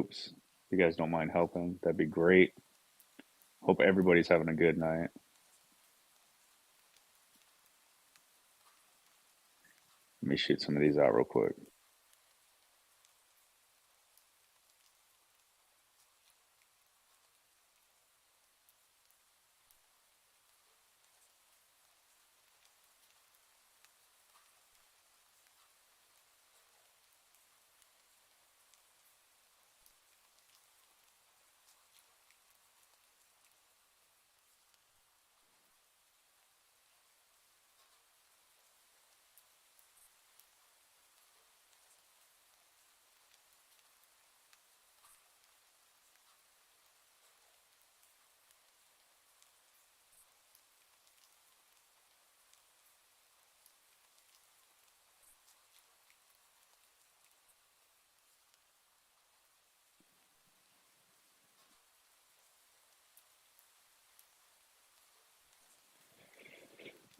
groups. If you guys don't mind helping, that'd be great. Hope everybody's having a good night. Let me shoot some of these out real quick.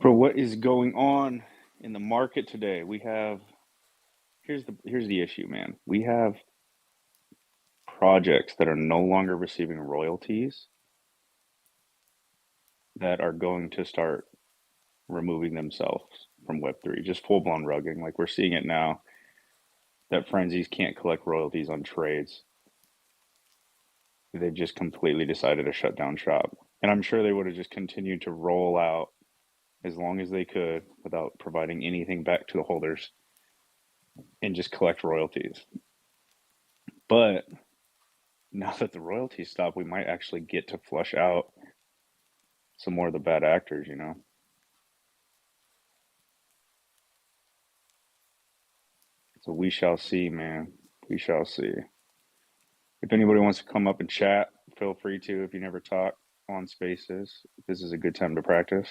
For what is going on in the market today, we have here's the issue, man. We have projects that are no longer receiving royalties that are going to start removing themselves from Web3, just full blown rugging. Like we're seeing it now that frenzies can't collect royalties on trades. They've just completely decided to shut down shop. And I'm sure they would have just continued to roll out as long as they could without providing anything back to the holders and just collect royalties. But now that the royalties stop, we might actually get to flush out some more of the bad actors, you know? So we shall see, man. We shall see. If anybody wants to come up and chat, feel free to. If you never talk on Spaces, this is a good time to practice.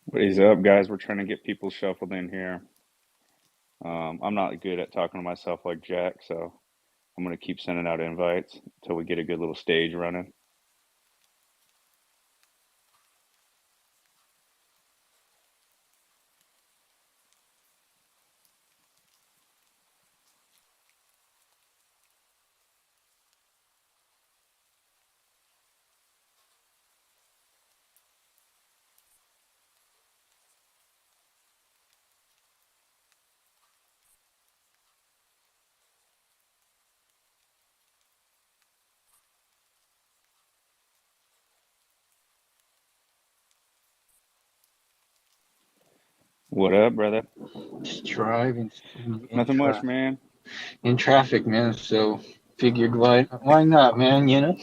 What is up, guys? We're trying to get people shuffled in here. I'm not good at talking to myself like Jack, so I'm going to keep sending out invites until we get a good little stage running. What up, brother? Just driving Nothing much, man. in traffic, man. So figured why not, man? You know.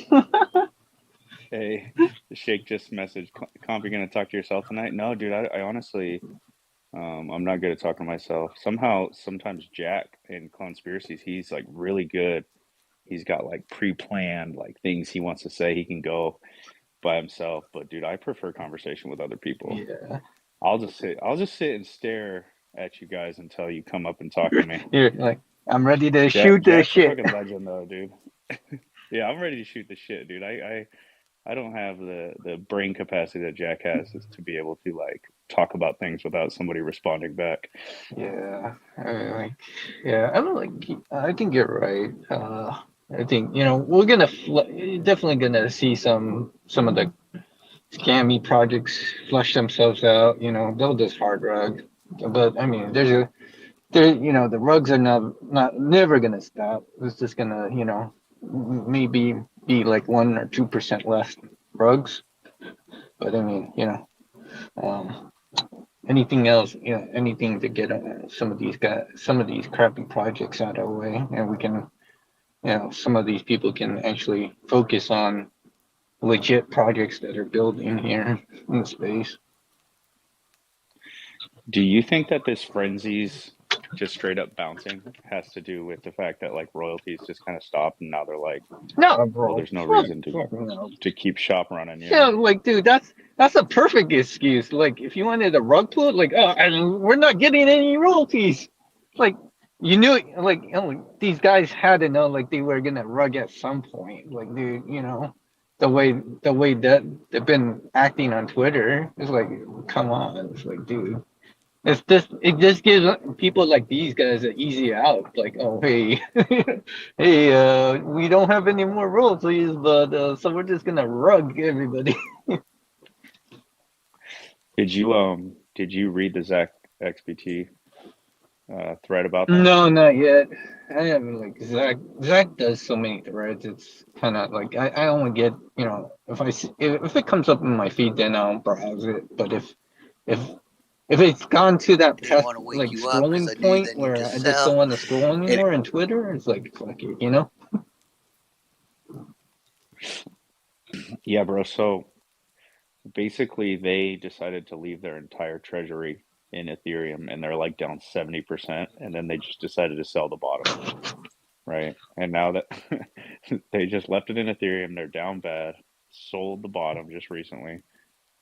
Hey, the Shake just messaged, Comp, you gonna talk to yourself tonight? No, dude, I honestly, I'm not good at talking to myself. Somehow, sometimes Jack in Conspiracies, he's like really good. He's got like pre-planned like things he wants to say. He can go by himself, but dude, I prefer conversation with other people. Yeah. I'll just sit and stare at you guys until you come up and talk to me. You're like, I'm ready to shoot the Jack's a shit. fucking legend though, dude. Yeah, I'm ready to shoot the shit, dude. I don't have the brain capacity that Jack has to be able to like talk about things without somebody responding back. Yeah. Yeah. I don't like. I think you're right. I think we're gonna definitely gonna see some of the scammy projects flush themselves out. They'll just hard rug. But I mean, the rugs are not never gonna stop. It's just gonna, maybe be like 1 or 2% less rugs. But I mean, um, anything else, anything to get some of these crappy projects out of the way, and we can, some of these people can actually focus on legit projects that are building here in space. Do you think that this frenzy's just straight up bouncing has to do with the fact that like royalties just kind of stopped and now they're like, No, well, bro. there's no reason No. to keep shop running, Yeah, like, dude, that's a perfect excuse. Like, if you wanted a rug pull, like, oh, and we're not getting any royalties. Like, you knew, like, these guys had to know, like, they were gonna rug at some point. Like, dude, the way that they've been acting on Twitter, it's like, come on, it's like, dude. It just gives people like these guys an easy out. Like, oh hey, hey, we don't have any more royalties, but so we're just gonna rug everybody. Did you read the Zach XBT thread about that? No, not yet. I haven't like Zach does so many threads. It's kind of like I only get if it comes up in my feed, then I'll browse it. But if if it's gone to that Didn't past want to wake like you up because scrolling I knew point that you where just I just don't sell. want to scroll It, anymore in Twitter, it's like fuck it. Yeah, bro. So basically, they decided to leave their entire treasury in Ethereum, and they're like down 70%, and then they just decided to sell the bottom, right? And now that they just left it in Ethereum, they're down bad, sold the bottom just recently,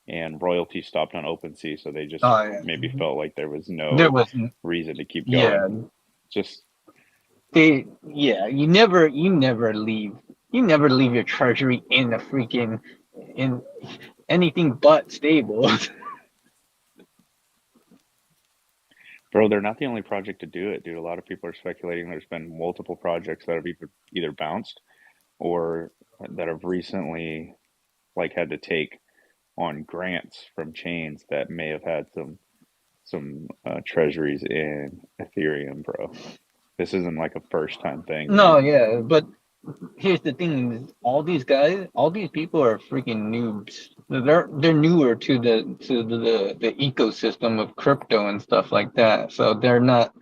and royalty stopped on OpenSea, so they just Oh yeah, maybe felt like there was there no was reason to keep yeah going. Just yeah you never leave your treasury in a freaking in anything but stable. bro, they're not the only project to do it, dude. A lot of people are speculating there's been multiple projects that have either bounced or that have recently like had to take on grants from chains that may have had some treasuries in Ethereum, bro. This isn't like a first time thing, No, man. yeah, but here's the thing: is all these people are freaking noobs. They're newer to the ecosystem of crypto and stuff like that. So they're not.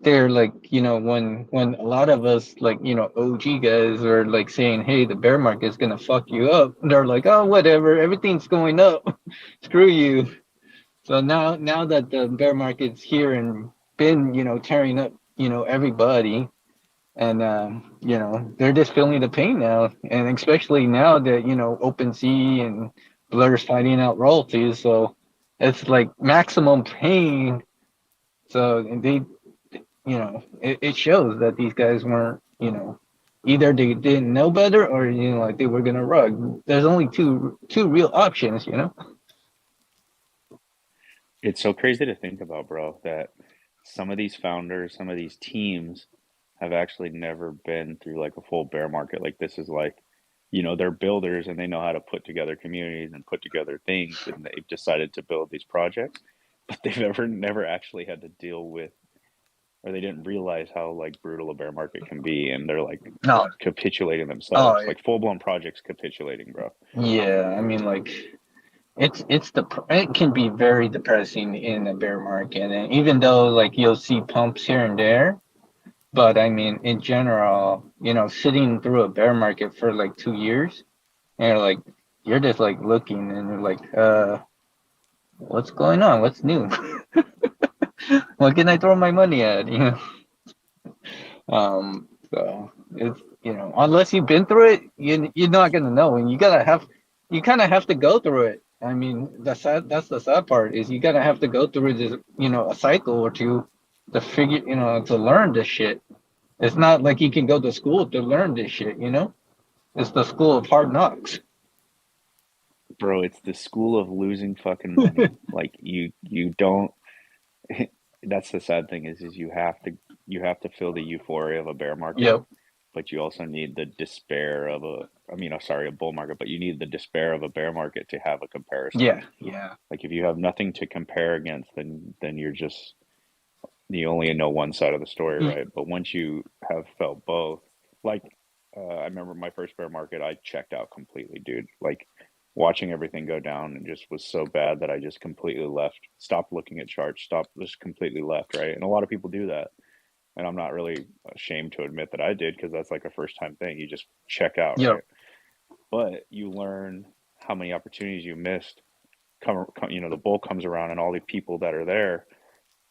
They're like, when a lot of us like, OG guys are like saying, hey, the bear market's gonna fuck you up. They're like, oh, whatever, everything's going up. Screw you. So now that the bear market's here and been, tearing up, everybody, and they're just feeling the pain now, and especially now that OpenSea and Blur's fighting out royalties, so it's like maximum pain. So they, it shows that these guys weren't, either they didn't know better or like they were gonna rug. There's only two real options. It's so crazy to think about, bro, that some of these founders, some of these teams have actually never been through like a full bear market. Like this is like, they're builders and they know how to put together communities and put together things, and they've decided to build these projects, but they've never actually had to deal with, or they didn't realize how like brutal a bear market can be, and they're like No. capitulating Oh themselves, like full blown projects capitulating, bro. yeah. I mean, like it can be very depressing in a bear market, and even though like you'll see pumps here and there, but I mean, in general, sitting through a bear market for like 2 years, and you're just like looking, and you're like, what's going on? What's new? What can I throw my money at? So it's unless you've been through it, you're not gonna know, and you kind of have to go through it. I mean, that's the sad part is you gotta have to go through this, a cycle or two to figure, to learn this shit. It's not like you can go to school to learn this shit. It's the school of hard knocks. Bro, it's the school of losing fucking money. Like you don't that's the sad thing is you have to feel the euphoria of a bear market, Yep. but you also need the despair of a bull market, but you need the despair of a bear market to have a comparison. Yeah, yeah. Like if you have nothing to compare against, then you only know one side of the story, Mm. right? But once you have felt both, like I remember my first bear market, I checked out completely, dude. Like watching everything go down and just was so bad that I just completely left, stopped looking at charts, stopped, just completely left, right? And a lot of people do that. And I'm not really ashamed to admit that I did because that's like a first time thing. You just check out, Yep. right? But you learn how many opportunities you missed. The bull comes around and all the people that are there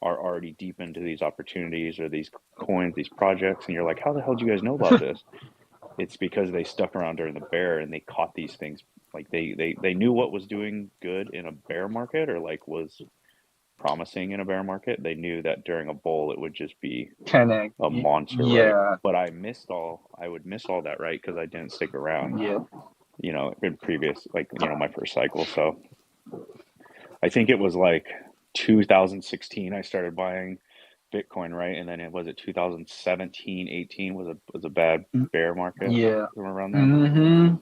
are already deep into these opportunities or these coins, these projects, and you're like, how the hell do you guys know about this? It's because they stuck around during the bear and they caught these things. Like they knew what was doing good in a bear market or like was promising in a bear market. They knew that during a bull it would just be 10x. a monster, right? Yeah, But I would miss all that, right? Because I didn't stick around, yeah. in previous, like, my first cycle. So I think it was like 2016 I started buying Bitcoin, right? And then it was 2017, 18 was a bad bear market Yeah. around then. Mm-hmm.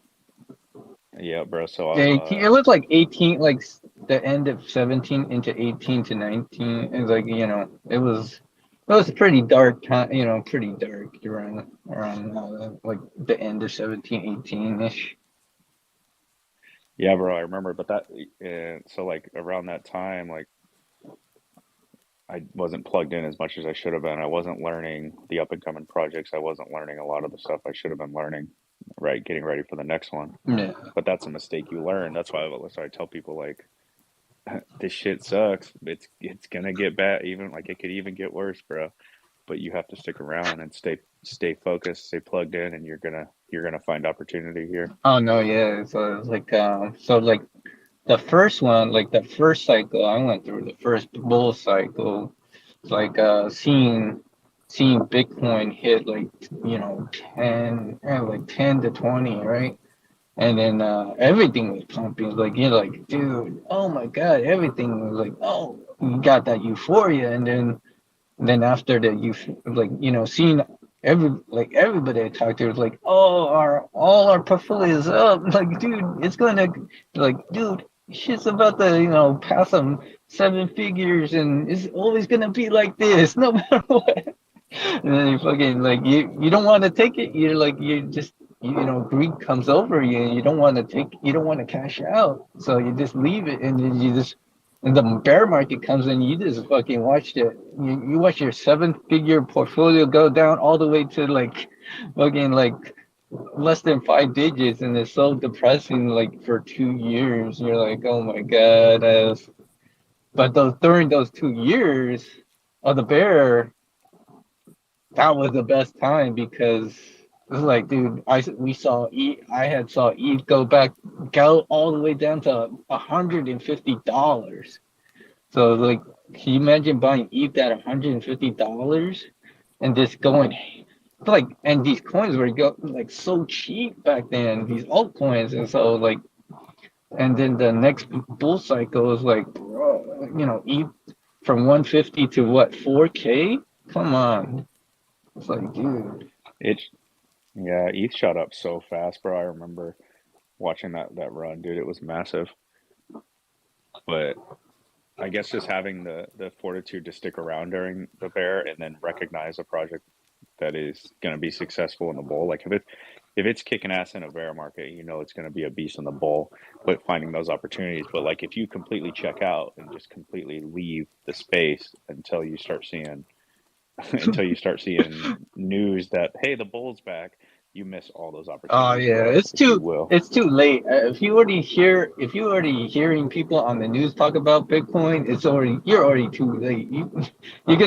Yeah, bro. So 18. It was like 18, like the end of 17 into 18 to 19. It was like, it was pretty dark time, pretty dark around like the end of 17, 18 ish. yeah, bro. I remember, but so like around that time, like I wasn't plugged in as much as I should have been. I wasn't learning the up and coming projects. I wasn't learning a lot of the stuff I should have been learning, right? Getting ready for the next one. Yeah. But that's a mistake you learn. That's why I tell people like this shit sucks. It's gonna get bad. Even like it could even get worse, bro. But you have to stick around and stay focused, stay plugged in, and you're gonna find opportunity here. Oh no, yeah. So it's like the first one, like the first cycle I went through, the first bull cycle, it's like seeing Bitcoin hit like 10 to 20, right? And then everything was pumping. Like you're like, dude, oh my god, everything was like, oh, you got that euphoria, and then after that, seeing everybody I talked to was like, oh, our all our portfolios up. Like, dude, it's gonna like, dude, shit's about to pass some seven figures, and it's always gonna be like this, no matter what. And then you fucking like you don't want to take it. You're like you just greed comes over you, and you don't want to cash out, so you just leave it, and then you just and the bear market comes in, you just fucking watched it. You watch your seven-figure portfolio go down all the way to like fucking like less than five digits, and it's so depressing. Like for 2 years, you're like, oh my god. But during those 2 years of the bear, that was the best time because it was like, dude, I had saw ETH go all the way down to $150. So like, can you imagine buying ETH at $150 and just going like, and these coins were like so cheap back then, these altcoins, and so like, and then the next bull cycle is like, bro, ETH from 150 to what 4K? Come on, it's like, dude. It Yeah, ETH shot up so fast, bro. I remember watching that run, dude. It was massive. But I guess just having the fortitude to stick around during the bear and then recognize a project that is going to be successful in the bull. Like if it's kicking ass in a bear market, it's going to be a beast in the bull. But finding those opportunities. But like if you completely check out and just completely leave the space until you start seeing news that hey, the bull's back, you miss all those Oh opportunities, yeah, bro. If you will. it's too late. If you already hearing people on the news talk about Bitcoin, you're already too late. You're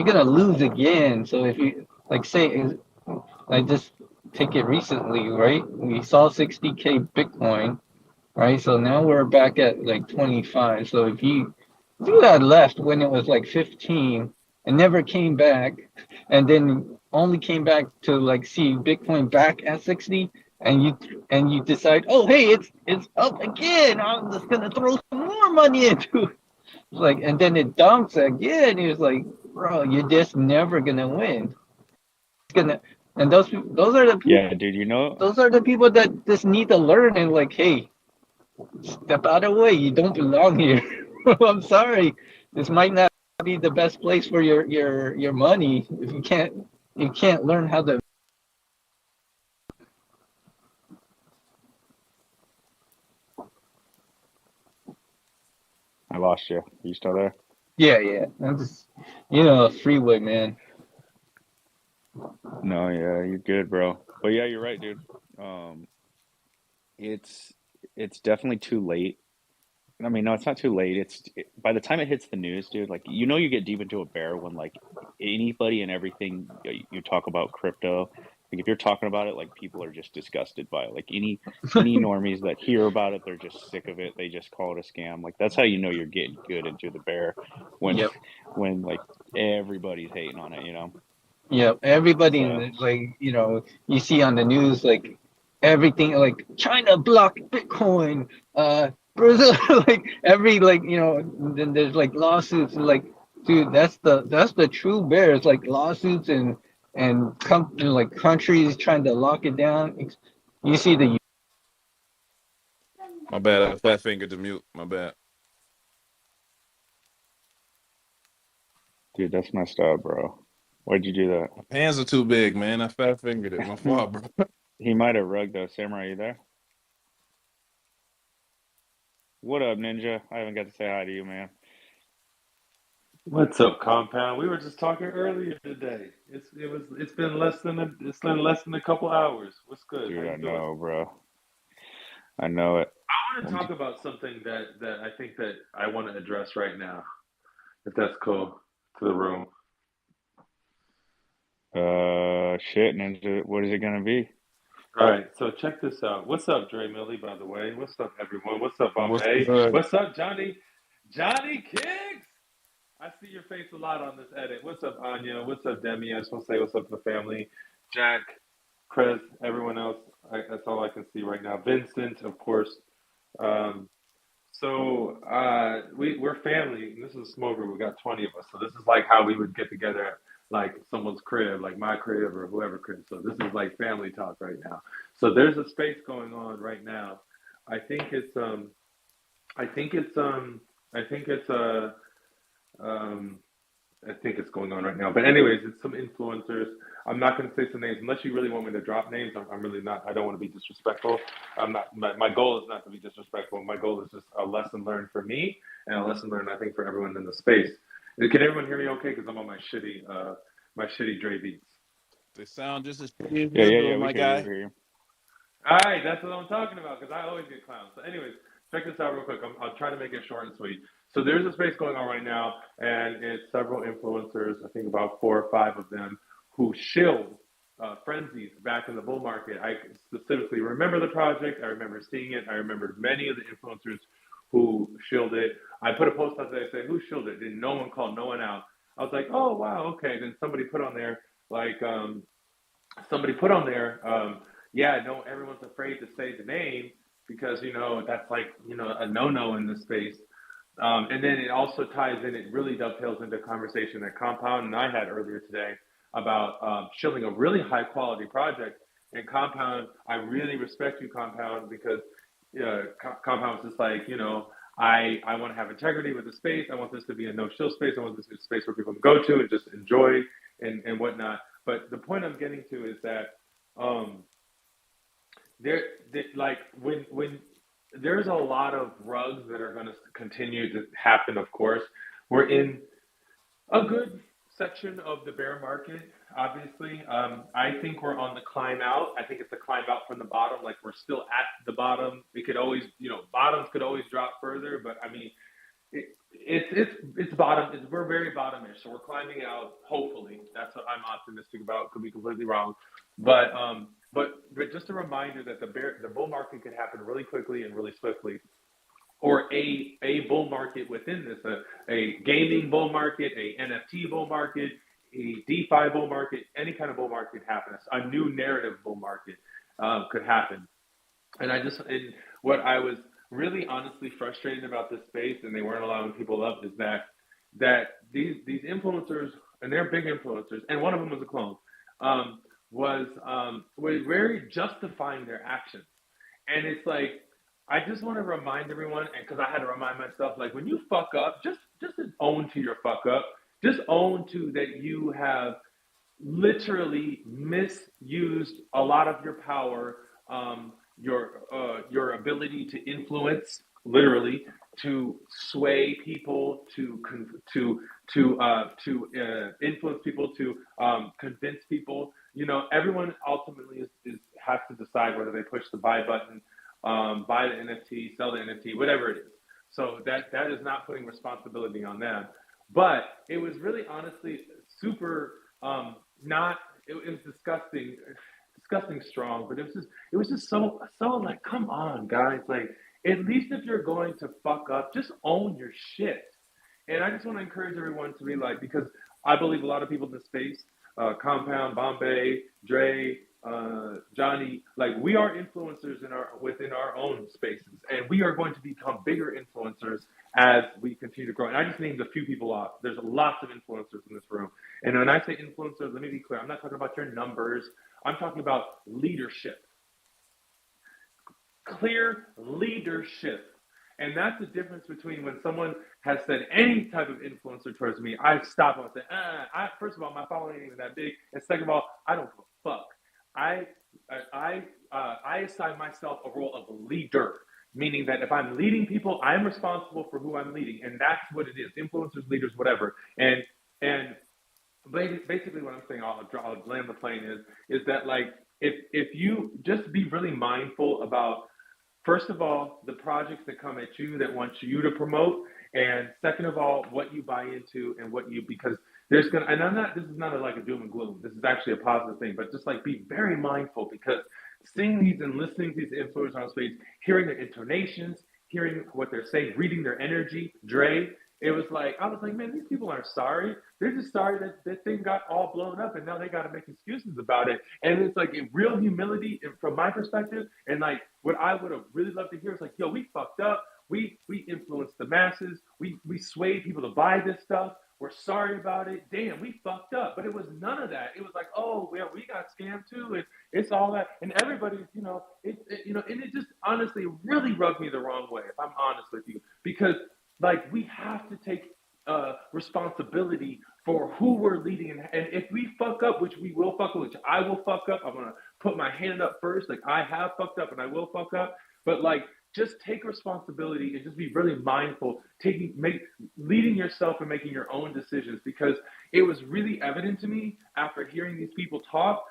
gonna lose again. So if you like say, like just take it recently, right? We saw 60K Bitcoin, right? So now we're back at like 25. So if you had left when it was like 15 and never came back, and then only came back to like see Bitcoin back at 60, and you decide, oh hey, it's up again. I'm just gonna throw some more money into it. Like, and then it dumps again. It's like, bro, you're just never gonna win. gonna, and those are the people. Yeah, dude, you know, Those are the people that just need to learn and like, hey, step out of the way. You don't belong here. I'm sorry. This might not be the best place for your money if you can't learn how to. I lost you. Are you still there? Yeah, yeah. I'm just freeway man. No, yeah, you're good, bro. But yeah, you're right, dude. Um, it's it's definitely too late. I mean, no, it's not too late. By the time it hits the news, dude, like you get deep into a bear when like anybody and everything you talk about crypto, like if you're talking about it, like people are just disgusted by it. Like any normies that hear about it, they're just sick of it. They just call it a scam. Like that's how you know you're getting good into the bear when Yep. when like everybody's hating on it, Yep. Everybody in So the, you see on the news like everything like China blocked Bitcoin, Brazil like every then there's like lawsuits and like dude that's the true bear. It's like lawsuits and like countries trying to lock it down. You see the My bad. I fat fingered to mute. My bad. dude, that's messed up, bro. Why'd you do My hands are too big, man. I fat fingered it. My that? fault, bro. He might have rugged us. Samurai, you there? What up, Ninja? I haven't got to say hi to you, man. What's up, Compound? We were just talking earlier today. It's been less than a couple hours. What's good? How Dude, I you doing? know, bro. I know it. I want to talk about something that I think that I want to address right now, if that's cool to the room. Shit, Ninja. What is it gonna be? All right, so check this out. What's up, Dre Millie, by the way? What's up, everyone? What's up, What's Bombay? good? What's up, Johnny? Johnny Kicks! I see your face a lot on this edit. What's up, Anya? What's up, Demi? I just want to say what's up to the family. Jack, Chris, everyone else. That's all I can see right now. Vincent, of course. Um, we're family. This is a small group. We got 20 of us. So this is like how we would get together at like someone's crib, like my crib or whoever crib. So this is like family talk right now. So there's a space going on right now. I think it's I think it's I think it's um I think it's going on right now. But anyways, it's some influencers. I'm not going to say some names unless you really want me to drop names. I'm really not. I don't want to be disrespectful. I'm not. My goal is not to be disrespectful. My goal is just a lesson learned for me and a lesson learned, I think, for everyone in the space. Can everyone hear me okay? Because I'm on my shitty Dre beats. They sound just as shitty as Yeah, you're yeah, yeah. doing, We my hear you. We guy. hear you. All right, that's what I'm talking about because I always get clowned. So, anyways, check this out real quick. I'll try to make it short and sweet. So, there's a space going on right now, and it's several influencers, I think about 4 or 5 of them, who shilled frenzies back in the bull market. I specifically remember the project. I remember seeing it. I remember many of the influencers who shilled it. I put a post out there saying, who shilled it? And no one called no one out. I was like, oh, wow, okay. Then somebody put on there, like, somebody put on there, yeah, no, everyone's afraid to say the name because that's like a no-no in this space. And then it also ties in. It really dovetails into a conversation that Compound and I had earlier today about shilling a really high-quality project. And Compound, I really respect you, Compound, because Compound was just like, I want to have integrity with the space. I want this to be a no-shill space. I want this to be a space where people can go to and just enjoy and whatnot. But the point I'm getting to is that um, like when there's a lot of rugs that are going to continue to happen. Of course, we're in a good section of the bear market. Obviously, I think we're on the climb out. I think it's a climb out from the bottom. Like we're still at the bottom. We could always, bottoms could always drop further. But I mean, it's bottom. We're very bottomish, so we're climbing out. Hopefully, that's what I'm optimistic about. Could be completely wrong, but just a reminder that the bull market could happen really quickly and really swiftly, or a bull market within this, a gaming bull market, a NFT bull market, a DeFi bull market, any kind of bull market could happen. A new narrative bull market could happen. And what I was really honestly frustrated about this space, and they weren't allowing people up, is that these influencers, and they're big influencers, and one of them was a clone. was very justifying their actions. And it's like, I just want to remind everyone, and because I had to remind myself, like when you fuck up, just own to your fuck up. Just own to that you have literally misused a lot of your power, your ability to influence, literally to sway people, to influence people, to convince people. You know, everyone ultimately has to decide whether they push the buy button, buy the NFT, sell the NFT, whatever it is. So that is not putting responsibility on them. But it was really honestly super not it was disgusting strong, but it was just so like, come on guys, like at least if you're going to fuck up, just own your shit. And I just want to encourage everyone to be like, because I believe a lot of people in the space, Compound, Bombay, Dre, Johnny, like we are influencers within our own spaces, and we are going to become bigger influencers as we continue to grow. And I just named a few people off. There's lots of influencers in this room, and when I say influencers, let me be clear. I'm not talking about your numbers. I'm talking about leadership, clear leadership. And that's the difference between when someone has said any type of influencer towards me, I stop and say, first of all, my following ain't even that big. And second of all, I don't give a fuck. I, I assign myself a role of leader, meaning that if I'm leading people, I'm responsible for who I'm leading. And that's what it is. Influencers, leaders, whatever. And basically what I'm saying, I'll land the plane is that like, if you just be really mindful about, first of all, the projects that come at you that want you to promote, and second of all, what you buy into and what you, because there's gonna, and I'm not, this is not like a doom and gloom. This is actually a positive thing, but just like be very mindful, because seeing these and listening to these influencers on stage, hearing their intonations, hearing what they're saying, reading their energy, Dre, it was like, I was like, man, these people aren't sorry. They're just sorry that that thing got all blown up and now they got to make excuses about it. And it's like in real humility from my perspective. And like what I would have really loved to hear is like, yo, we fucked up. We influenced the masses. We swayed people to buy this stuff. We're sorry about it. Damn, we fucked up. But it was none of that. It was like, oh, well, we got scammed too. And it's all that. And everybody's, and it just honestly really rubbed me the wrong way, if I'm honest with you. Because like we have to take responsibility for who we're leading, and if we fuck up, which we will fuck up, which I will fuck up, I'm gonna put my hand up first. Like I have fucked up, and I will fuck up. But like, just take responsibility and just be really mindful, leading yourself and making your own decisions. Because it was really evident to me after hearing these people talk.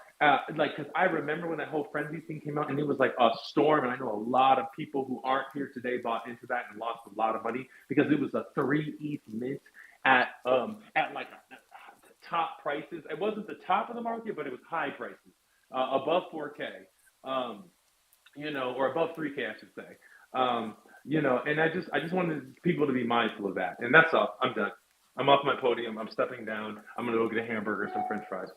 Like, because I remember when that whole frenzy thing came out, and it was like a storm, and I know a lot of people who aren't here today bought into that and lost a lot of money because it was a 3 ETH mint at like top prices. It wasn't the top of the market, but it was high prices, above 4K, or above 3K, I should say. And I just wanted people to be mindful of that, and that's all. I'm done. I'm off my podium. I'm stepping down. I'm gonna go get a hamburger, some French fries.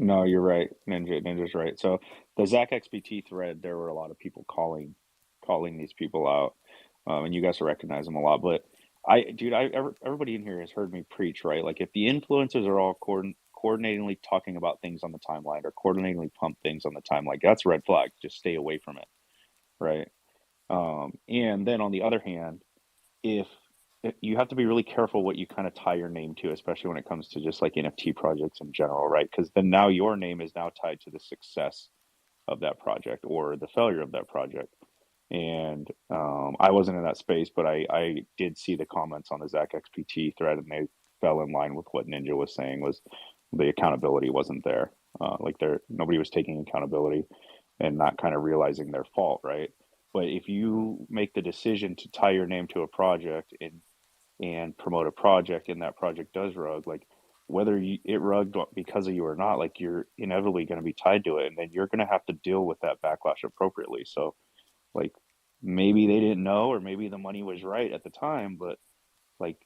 No, you're right. Ninja's right. So the Zach XBT thread, there were a lot of people calling these people out, and you guys recognize them a lot. But everybody in here has heard me preach, right? Like if the influencers are all coordinatingly talking about things on the timeline or coordinatingly pump things on the timeline, that's a red flag. Just stay away from it, right? And then on the other hand, if you have to be really careful what you kind of tie your name to, especially when it comes to just like NFT projects in general, right? Because then now your name is now tied to the success of that project or the failure of that project. And I wasn't in that space, but I did see the comments on the Zach XPT thread, and they fell in line with what Ninja was saying. Was the accountability wasn't there? Nobody was taking accountability and not kind of realizing their fault, right? But if you make the decision to tie your name to a project and promote a project, and that project does rug, like whether it rugged because of you or not, like you're inevitably going to be tied to it, and then you're going to have to deal with that backlash appropriately. So like maybe they didn't know, or maybe the money was right at the time, but like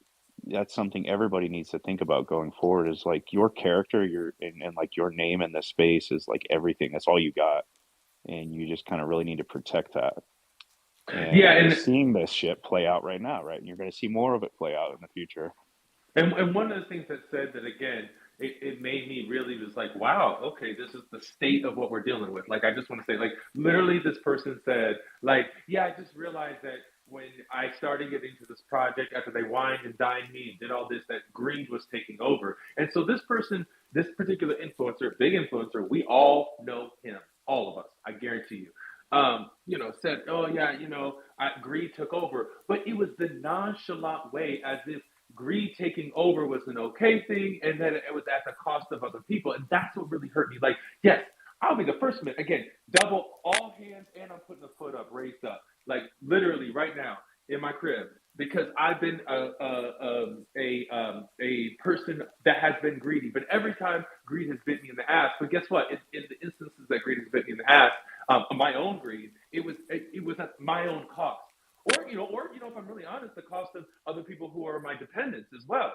that's something everybody needs to think about going forward, is like your character, and like your name in this space is like everything. That's all you got. And you just kind of really need to protect that. And Yeah, you're and seeing this shit play out right now, right? And you're going to see more of it play out in the future. And one of the things that said that again it made me really just like, wow, okay, this is the state of what we're dealing with. Like, I just want to say, like, literally, this person said, like, yeah, I just realized that when I started getting into this project after they wined and dined me and did all this, that greed was taking over. And so this person, this particular influencer, big influencer, we all know him, all of us, I guarantee you. Said, oh yeah, greed took over, but it was the nonchalant way, as if greed taking over was an okay thing, and that it was at the cost of other people, and that's what really hurt me. Like, yes, I'll be the first man again, double all hands, and I'm putting the foot up, raised up, like literally right now in my crib, because I've been a person that has been greedy, but every time greed has bit me in the ass. But guess what? In the instances that greed has bit me in the ass, my own greed, it was at my own cost. Or if I'm really honest, the cost of other people who are my dependents as well.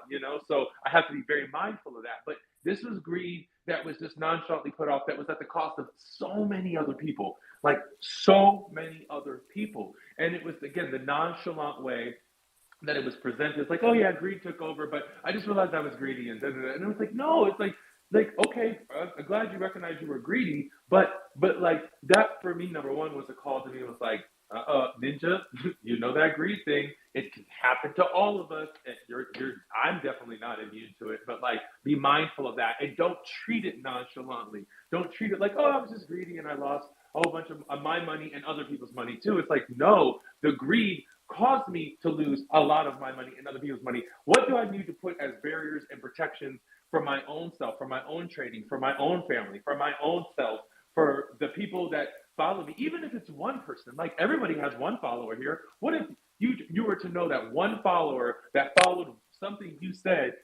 So I have to be very mindful of that. But this was greed that was just nonchalantly put off. That was at the cost of so many other people, like so many other people. And it was again the nonchalant way that it was presented. It's like, oh yeah, greed took over, but I just realized I was greedy, and and it was like, no, it's like okay, I'm glad you recognized you were greedy, but like that for me, number one was a call to me. It was like, ninja, you know that greed thing. It can happen to all of us. And I'm definitely not immune to it, but like, be mindful of that and don't treat it nonchalantly. Don't treat it like, oh, I was just greedy and I lost a whole bunch of my money and other people's money too. It's like, no, the greed caused me to lose a lot of my money and other people's money. What do I need to put as barriers and protections for my own self, for my own trading, for my own family, for my own self, for the people that follow me, even if it's one person? Like, everybody has one follower here. What if you were to know that one follower that followed something you said,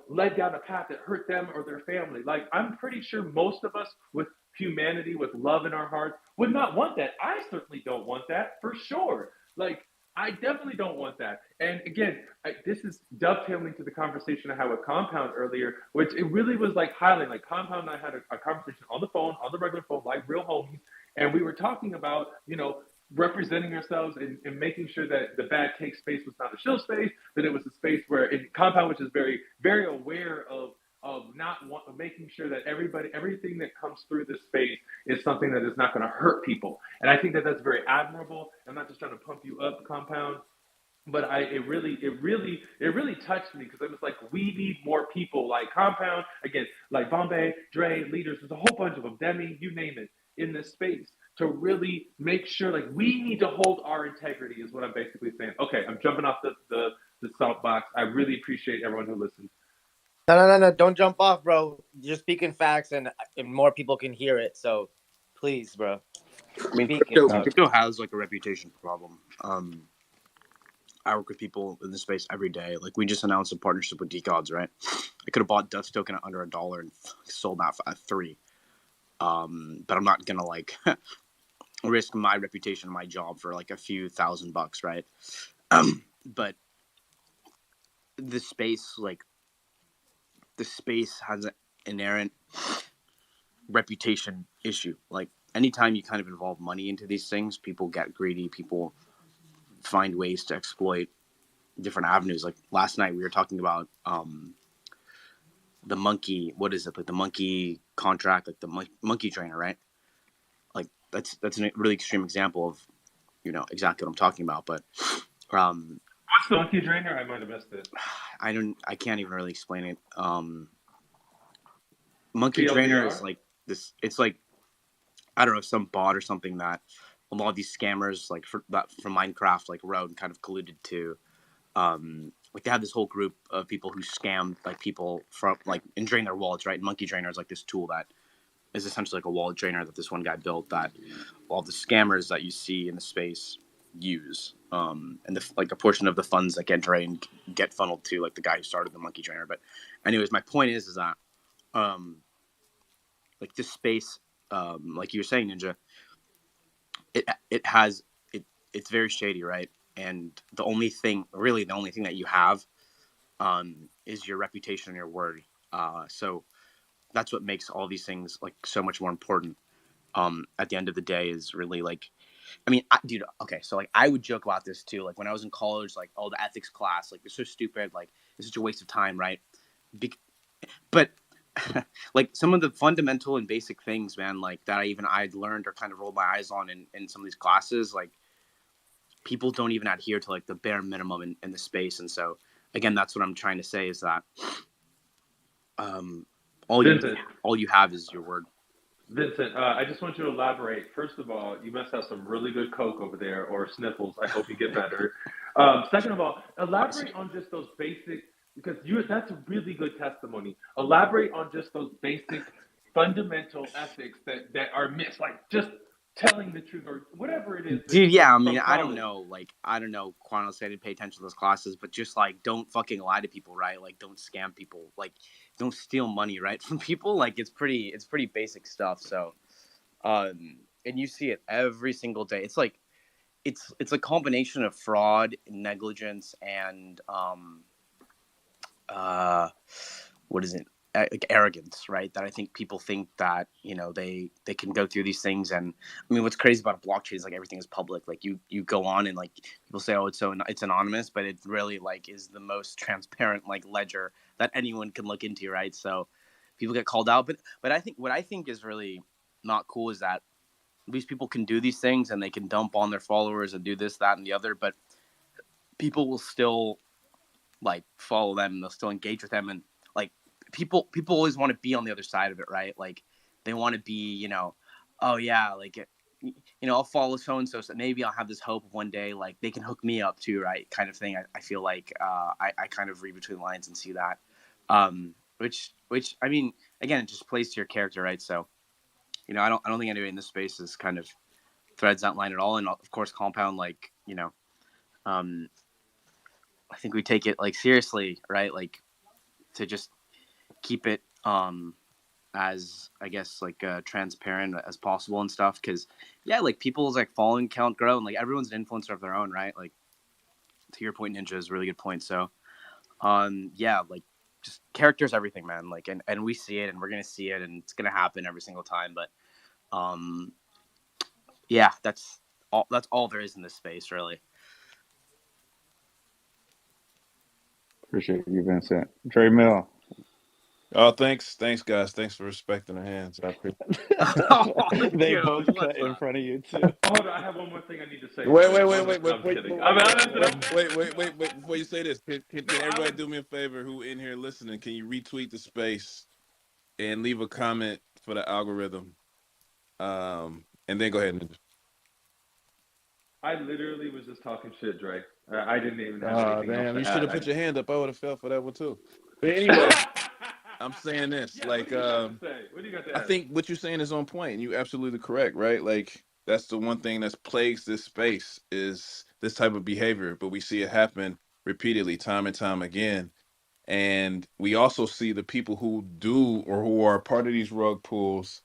led down a path that hurt them or their family? Like, I'm pretty sure most of us with humanity, with love in our hearts, would not want that. I certainly don't want that, for sure. Like, I definitely don't want that. And again, this is dovetailing to the conversation I had with Compound earlier, which it really was like highlighting. Like, Compound and I had a conversation on the phone, on the regular phone, like real homies, and we were talking about, representing ourselves and making sure that the bad take space was not a show space, that it was a space where Compound, which is very, very aware of not making sure that everything that comes through this space is something that is not going to hurt people. And I think that that's very admirable. I'm not just trying to pump you up, Compound, but it really touched me, because it was like, we need more people like Compound, again, like Bombay, Dre, leaders. There's a whole bunch of them, Demi, you name it, in this space, to really make sure, like, we need to hold our integrity, is what I'm basically saying. Okay, I'm jumping off the soapbox. I really appreciate everyone who listened. No. Don't jump off, bro. You're speaking facts, and more people can hear it. So, please, bro. I mean, crypto has like a reputation problem. I work with people in this space every day. Like, we just announced a partnership with Decods, right? I could have bought Dutch token at under $1 and sold that at $3. But I'm not gonna like risk my reputation, my job for like a few $1,000, right? But the space has an inherent reputation issue. Like, anytime you kind of involve money into these things, people get greedy. People find ways to exploit different avenues. Like, last night we were talking about the monkey. What is it? Like, the monkey contract, like the monkey trainer, right? Like, that's a really extreme example of exactly what I'm talking about. But What's the monkey trainer? I might have missed it. I can't even really explain it. Monkey trainer is like this. It's like, I don't know, some bot or something that a lot of these scammers, like from Minecraft, like wrote and kind of colluded to. Like, they had this whole group of people who scammed like people from and drain their wallets, right? And Monkey Drainer is like this tool that is essentially like a wallet drainer that this one guy built, that all the scammers that you see in the space use. And a portion of the funds that get drained get funneled to like the guy who started the Monkey Drainer. But anyways, my point is that like, this space, like you were saying, Ninja, it's very shady, right? And the only thing that you have is your reputation and your word. So that's what makes all these things like so much more important. At the end of the day, is really like, I mean, dude, okay, so like, I would joke about this too. Like, when I was in college, like, oh, the ethics class, like, it's so stupid, like, it's such a waste of time, right? But like some of the fundamental and basic things, man, like that I'd learned or kind of rolled my eyes on in some of these classes, like people don't even adhere to like the bare minimum in the space. And so again, that's what I'm trying to say is that all you have is your word. Vincent, I just want you to elaborate. First of all, you must have some really good coke over there, or sniffles. I hope you get better. Second of all, elaborate on just those basic, because that's a really good testimony. Elaborate on just those basic, fundamental ethics that are missed, like just telling the truth or whatever it is. Dude, yeah, I mean, I don't know, Quantos, I didn't pay attention to those classes, but just like don't fucking lie to people, right? Like don't scam people, like don't steal money, right, from people. Like it's pretty basic stuff. So, and you see it every single day. It's like it's a combination of fraud, negligence, and what is it? Like arrogance, right? That I think people think that they can go through these things. And I mean, what's crazy about a blockchain is like everything is public. Like you go on and like people say, oh, it's anonymous, but it really like is the most transparent like ledger that anyone can look into, right? So people get called out, but I think what I think is really not cool is that these people can do these things and they can dump on their followers and do this, that, and the other, but people will still like follow them and they'll still engage with them. And like people always want to be on the other side of it, right? Like they want to be, oh yeah, like I'll follow so and so maybe I'll have this hope of one day like they can hook me up too, right? Kind of thing. I feel like I kind of read between the lines and see that, which I mean, again, it just plays to your character, right? So I don't think anybody in this space is kind of threads that line at all. And of course Compound, like I think we take it like seriously, right? Like to just keep it as I guess like transparent as possible and stuff, because yeah, like people's like following count grow and like everyone's an influencer of their own, right? Like to your point, Ninja, is a really good point. So yeah, like just characters, everything, man. Like and we see it and we're gonna see it and it's gonna happen every single time. But yeah, that's all there is in this space, really. Appreciate you, Vincent. Trey Mill. Oh, thanks, guys. Thanks for respecting the hands. I appreciate They both cut in front of you too. Hold on, I have one more thing I need to say. Wait. Before you say this, can everybody do me a favor? Who in here listening? Can you retweet the space and leave a comment for the algorithm? And then go ahead and. I literally was just talking shit, Dre. I didn't even have anything else to you should have put your hand up. I would have fell for that one too. But anyway, I'm saying this. Yeah, like, what do you got to I think what you're saying is on point. You're absolutely correct, right? Like, that's the one thing that's plagues this space is this type of behavior. But we see it happen repeatedly, time and time again. And we also see the people who do or who are part of these rug pulls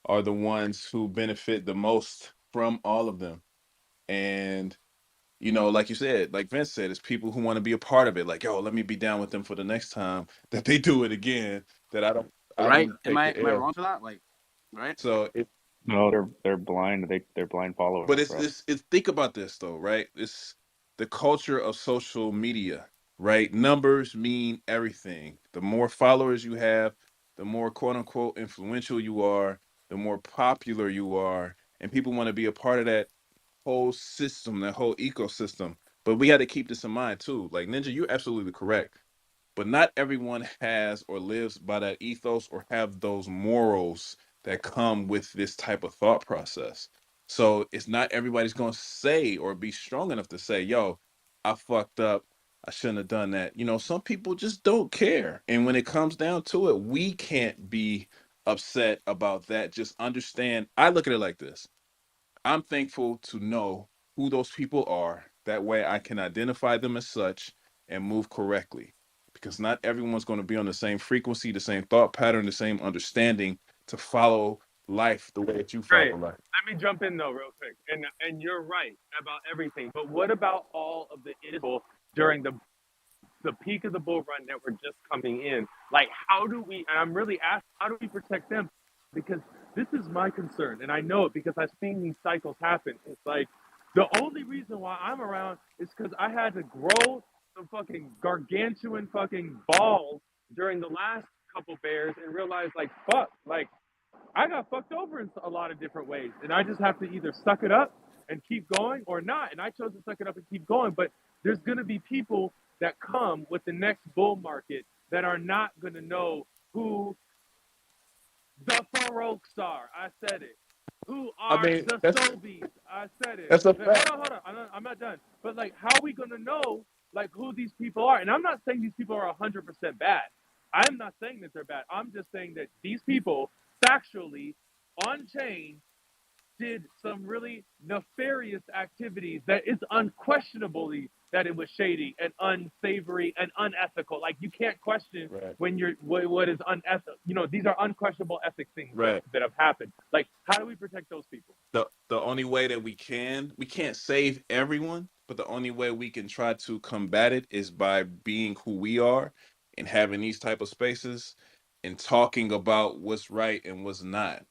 are the ones who benefit the most from all of them. And like you said, like Vince said, it's people who want to be a part of it. Like, yo, let me be down with them for the next time that they do it again. That I don't right? Am I wrong for that? Like, right? So No, they're blind. They're blind followers. But it's think about this though, right? It's the culture of social media, right? Numbers mean everything. The more followers you have, the more quote unquote influential you are, the more popular you are, and people want to be a part of that whole system, that whole ecosystem. But we got to keep this in mind too. Like Ninja, you're absolutely correct. But not everyone has or lives by that ethos or have those morals that come with this type of thought process. So it's not everybody's going to say or be strong enough to say, yo, I fucked up. I shouldn't have done that. Some people just don't care. And when it comes down to it, we can't be upset about that. Just understand. I look at it like this. I'm thankful to know who those people are. That way I can identify them as such and move correctly. Because not everyone's going to be on the same frequency, the same thought pattern, the same understanding to follow life the way that you follow life. Let me jump in though, real quick. And you're right about everything. But what about all of the people during the peak of the bull run that were just coming in? Like, how do we? And I'm really asking, how do we protect them? Because this is my concern, and I know it because I've seen these cycles happen. It's like the only reason why I'm around is because I had to grow some fucking gargantuan fucking balls during the last couple bears and realize, like, fuck, like, I got fucked over in a lot of different ways, and I just have to either suck it up and keep going or not. And I chose to suck it up and keep going. But there's going to be people that come with the next bull market that are not going to know who the Faroks are. I said it. Who I are mean, the that's Sobies? I said it. a Hold fact. on, hold on. I'm not done. But like, how are we going to know like who these people are? And I'm not saying these people are 100% bad. I'm not saying that they're bad. I'm just saying that these people factually on chain did some really nefarious activities that it's unquestionably that it was shady and unsavory and unethical. Like you can't question Right. when you're what is unethical. You know, these are unquestionable ethic things Right. that have happened. Like, how do we protect those people? The only way that we can't save everyone, but the only way we can try to combat it is by being who we are and having these type of spaces and talking about what's right and what's not.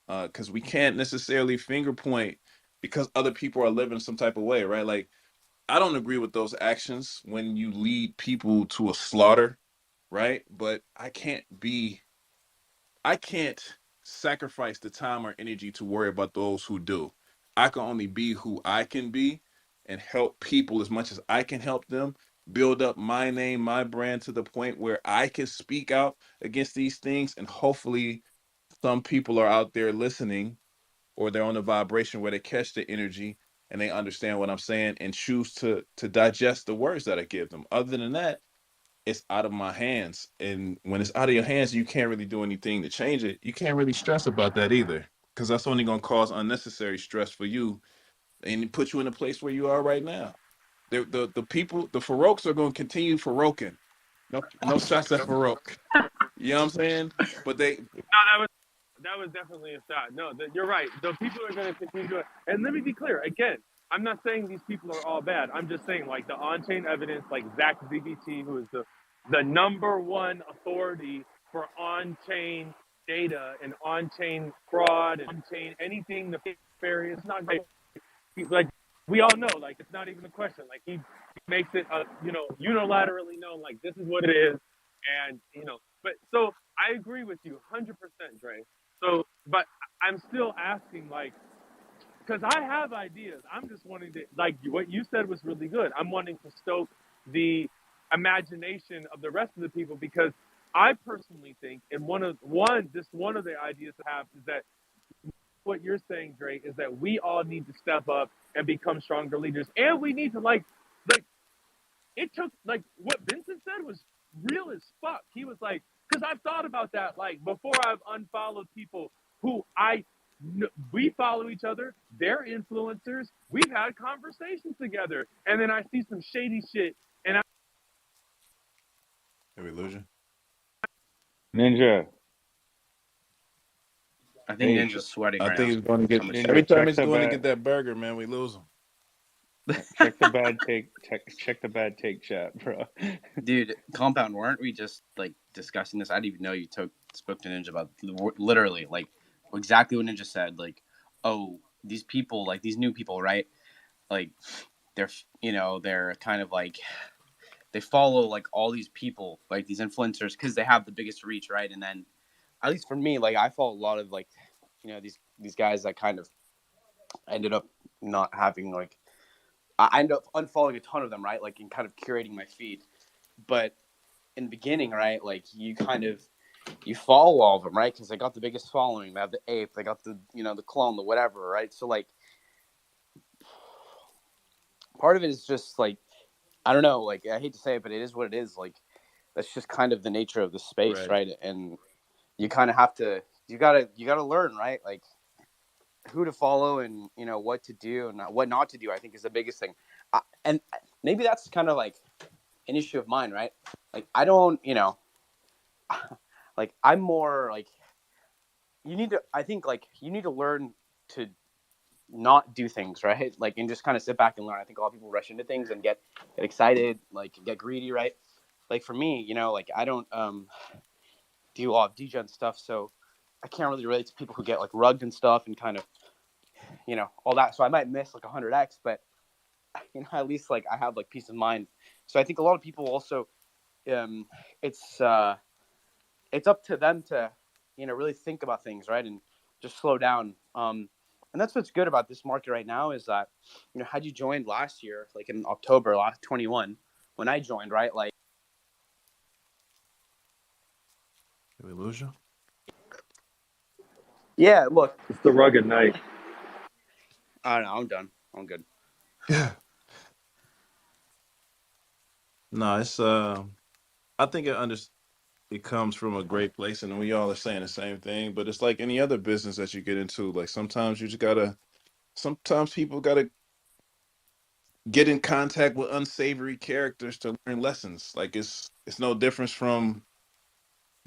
Because we can't necessarily finger point because other people are living some type of way, right? Like I don't agree with those actions when you lead people to a slaughter, right? But I can't sacrifice the time or energy to worry about those who do. I can only be who I can be and help people as much as I can help them build up my name, my brand to the point where I can speak out against these things. And hopefully, some people are out there listening or they're on a vibration where they catch the energy and they understand what I'm saying and choose to digest the words that I give them. Other than that, it's out of my hands. And when it's out of your hands, you can't really do anything to change it. You can't really stress about that either, because that's only going to cause unnecessary stress for you and put you in a place where you are right now. The people, the Faroks are going to continue Faroking. No shots at Farok. You know what I'm saying? But they, No, that was definitely a shot. No, you're right. The people are going to continue to. And let me be clear again. I'm not saying these people are all bad. I'm just saying like the on-chain evidence, like Zach ZBT, who is the number one authority for on-chain data and on-chain fraud and on-chain anything nefarious. Not like like we all know, like it's not even a question. Like he makes it, unilaterally known. Like this is what it is, and But so I agree with you, 100%, Dre. So, but I'm still asking, like, because I have ideas. I'm just wanting to, like, what you said was really good. I'm wanting to stoke the imagination of the rest of the people because I personally think, and one of the ideas I have is that what you're saying, Drake, is that we all need to step up and become stronger leaders, and we need to like it took like what Vincent said was real as fuck. He was like, because I've thought about that like before I've unfollowed people who we follow each other. They're influencers. We've had conversations together, and then I see some shady shit, and did we lose you? Ninja. I think Hey, Ninja's sweating I right think now. he's going to So get much Ninja, every sweat. time check he's the going to bad get that burger, man. We lose him. check the bad take check the bad take chat, bro. Dude, Compound, weren't we just like discussing this? I didn't even know you spoke to Ninja about literally like exactly what Ninja said. Like, oh, these people, like these new people, right? Like, they're kind of like they follow like all these people, like these influencers, because they have the biggest reach, right? And then, at least for me, like I follow a lot of like, these guys that kind of ended up not having like I ended up unfollowing a ton of them, right? Like and kind of curating my feed, but in the beginning, right? Like you follow all of them, right? Because they got the biggest following. They have the ape. They got the clone, the whatever, right? So like, part of it is just like I don't know. Like I hate to say it, but it is what it is. Like that's just kind of the nature of the space, Right. right? And you kind of have to. You gotta learn, right? Like who to follow and what to do and what not to do. I think is the biggest thing. And maybe that's kind of like an issue of mine, right? Like I don't, like I'm more like I think like you need to learn to not do things, right? Like and just kind of sit back and learn. I think a lot of people rush into things and get excited, like get greedy, right? Like for me, like I don't do a lot of degen stuff, so I can't really relate to people who get like rugged and stuff and kind of all that. So I might miss like 100x, but at least like I have like peace of mind. So I think a lot of people also it's it's up to them to, really think about things, right? And just slow down. And that's what's good about this market right now is that, had you joined last year, like in October, last 21, when I joined, right? Like, Did we lose you? yeah, look, It's the rugged night. I don't know. I'm done. I'm good. Yeah. No, it's I think it comes from a great place, and we all are saying the same thing. But it's like any other business that you get into. Like sometimes you just gotta. Sometimes people gotta get in contact with unsavory characters to learn lessons. Like it's no difference from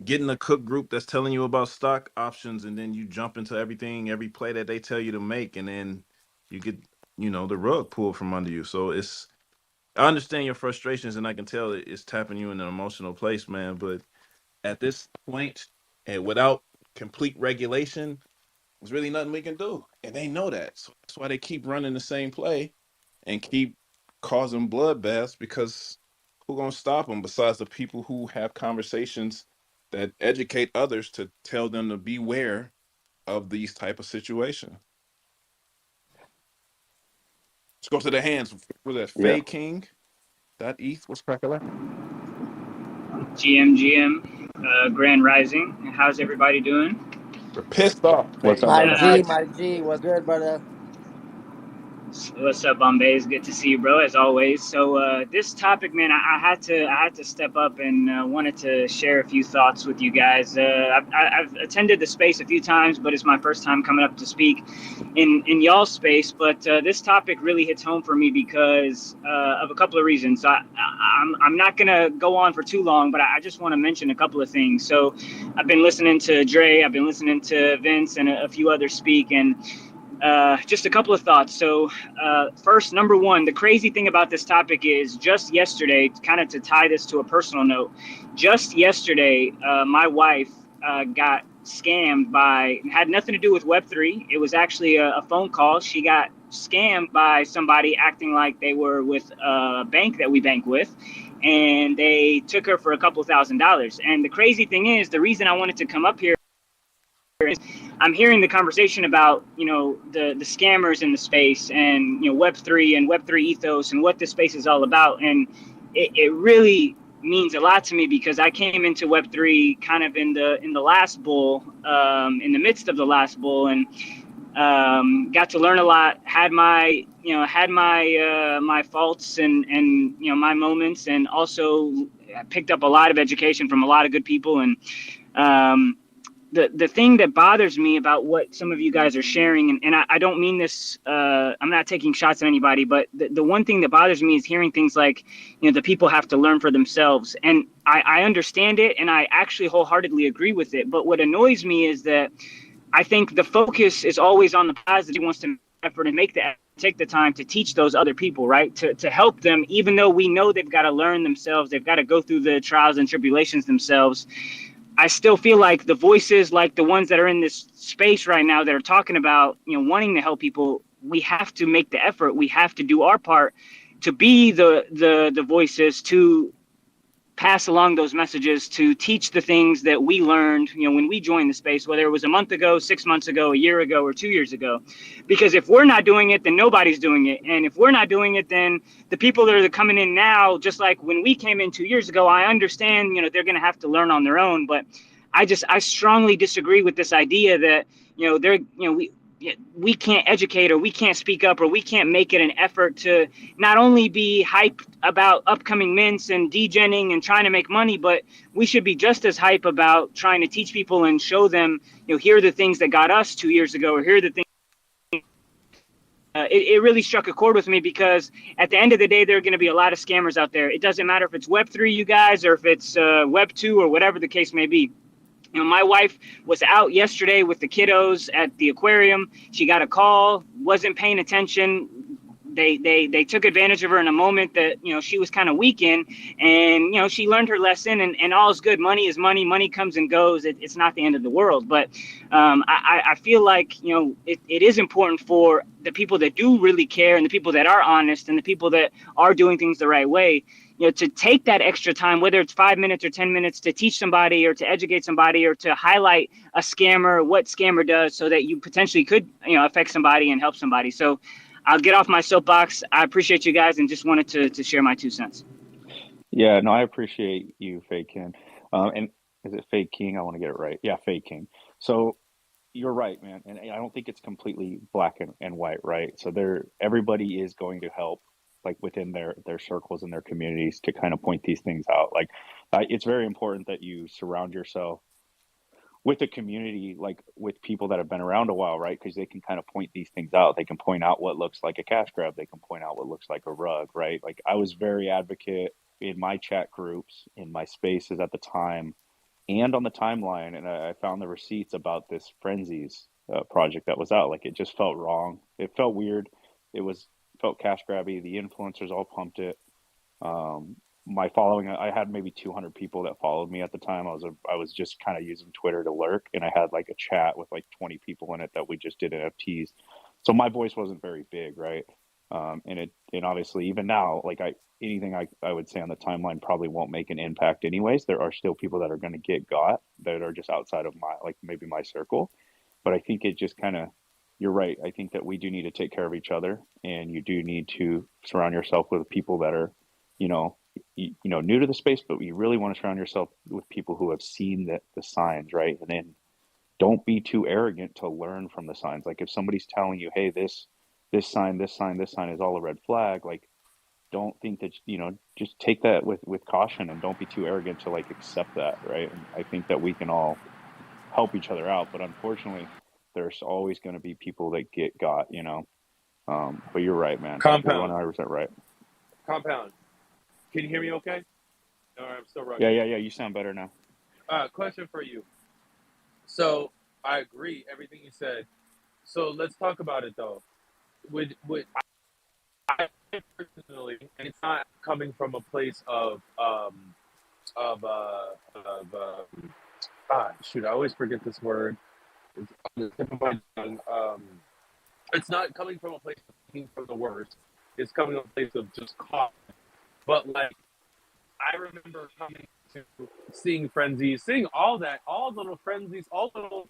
getting a cook group that's telling you about stock options, and then you jump into every play that they tell you to make, and then you get the rug pulled from under you. So I understand your frustrations, and I can tell it's tapping you in an emotional place, man. But at this point, and without complete regulation, there's really nothing we can do, and they know that. So that's why they keep running the same play and keep causing bloodbaths, because who gonna stop them besides the people who have conversations that educate others to tell them to beware of these type of situations. Let's go to the hands. Was that Yeah. Fade King? .eth. What's cracking? GM, Grand Rising. How's everybody doing? We're pissed off, What's Fade. up, My brother? G, my G, what's good, brother? What's up, Bombay? It's good to see you, bro, as always. So this topic, man, I had to step up and wanted to share a few thoughts with you guys. I've attended the space a few times, but it's my first time coming up to speak in y'all's space. But this topic really hits home for me because of a couple of reasons. I'm not gonna go on for too long, but I just want to mention a couple of things. So I've been listening to Dre, I've been listening to Vince, and a few others speak, and just a couple of thoughts. So first, number one, the crazy thing about this topic is just yesterday, kind of to tie this to a personal note, just yesterday, my wife got scammed had nothing to do with Web3. It was actually a phone call. She got scammed by somebody acting like they were with a bank that we bank with, and they took her for a couple $1,000s. And the crazy thing is, the reason I wanted to come up here is I'm hearing the conversation about, the scammers in the space and, Web3 and Web3 ethos and what this space is all about. And it really means a lot to me because I came into Web3 kind of in the last bull, in the midst of the last bull, and got to learn a lot, had my my faults and my moments, and also picked up a lot of education from a lot of good people. And the thing that bothers me about what some of you guys are sharing, and I don't mean this, I'm not taking shots at anybody, but the one thing that bothers me is hearing things like, the people have to learn for themselves. And I understand it, and I actually wholeheartedly agree with it. But what annoys me is that I think the focus is always on the positive. He wants to make effort and take the time to teach those other people, right? To help them, even though we know they've got to learn themselves, they've got to go through the trials and tribulations themselves. I still feel like the voices, like the ones that are in this space right now that are talking about, wanting to help people, we have to make the effort. We have to do our part to be the voices, to pass along those messages, to teach the things that we learned, when we joined the space, whether it was a month ago, 6 months ago, a year ago, or 2 years ago. Because if we're not doing it, then nobody's doing it. And if we're not doing it, then the people that are coming in now, just like when we came in 2 years ago, I understand, they're going to have to learn on their own. But I strongly disagree with this idea that, we can't educate, or we can't speak up, or we can't make it an effort to not only be hype about upcoming mints and degenning and trying to make money, but we should be just as hype about trying to teach people and show them, here are the things that got us 2 years ago, or here are the things. It really struck a chord with me because at the end of the day, there are going to be a lot of scammers out there. It doesn't matter if it's Web3, you guys, or if it's Web2 or whatever the case may be. My wife was out yesterday with the kiddos at the aquarium. She got a call, wasn't paying attention. They took advantage of her in a moment that, she was kind of weak in, and, she learned her lesson, and all is good. Money is money. Money comes and goes. It's not the end of the world. But I feel like, it is important for the people that do really care, and the people that are honest, and the people that are doing things the right way, to take that extra time, whether it's 5 minutes or 10 minutes, to teach somebody or to educate somebody or to highlight a scammer, what scammer does, so that you potentially could, affect somebody and help somebody. So I'll get off my soapbox. I appreciate you guys and just wanted to share my 2 cents. Yeah, no, I appreciate you, Fake King. And is it Fake King? I want to get it right. Yeah, Fake King. So you're right, man. And I don't think it's completely black and white, right? So everybody is going to help, like within their circles and their communities, to kind of point these things out. Like, it's very important that you surround yourself with a community, like with people that have been around a while, right? Because they can kind of point these things out. They can point out what looks like a cash grab. They can point out what looks like a rug, right? Like, I was very advocate in my chat groups, in my spaces at the time, and on the timeline, and I found the receipts about this Frenzies project that was out. Like, it just felt wrong. It felt weird. It felt cash grabby. The influencers all pumped it. Um, my following, I had maybe 200 people that followed me at the time. I was just kind of using Twitter to lurk, and I had like a chat with like 20 people in it that we just did NFTs. So my voice wasn't very big, right? And obviously even now, like, anything I would say on the timeline probably won't make an impact anyways. There are still people that are going to get got that are just outside of maybe my circle. But I think it just kind of, you're right. I think that we do need to take care of each other, and you do need to surround yourself with people that are, you know, new to the space, but you really want to surround yourself with people who have seen the signs, right? And then don't be too arrogant to learn from the signs. Like, if somebody's telling you, hey, this sign, this sign is all a red flag, like, don't think that, just take that with caution, and don't be too arrogant to like accept that, right? And I think that we can all help each other out, but unfortunately there's always going to be people that get got. But you're right, man. You're Compound. 100% right. Compound. Can you hear me okay? Or I'm still Yeah, rugged. you sound better now. Question for you. So I agree everything you said. So let's talk about it though. Would I personally, and it's not coming from a place of shoot, I always forget this word. It's on the tip of my tongue. It's not coming from a place of thinking from the worst. It's coming from a place of just caution. But like, I remember coming to seeing Frenzies, seeing all that, all little Frenzies, all little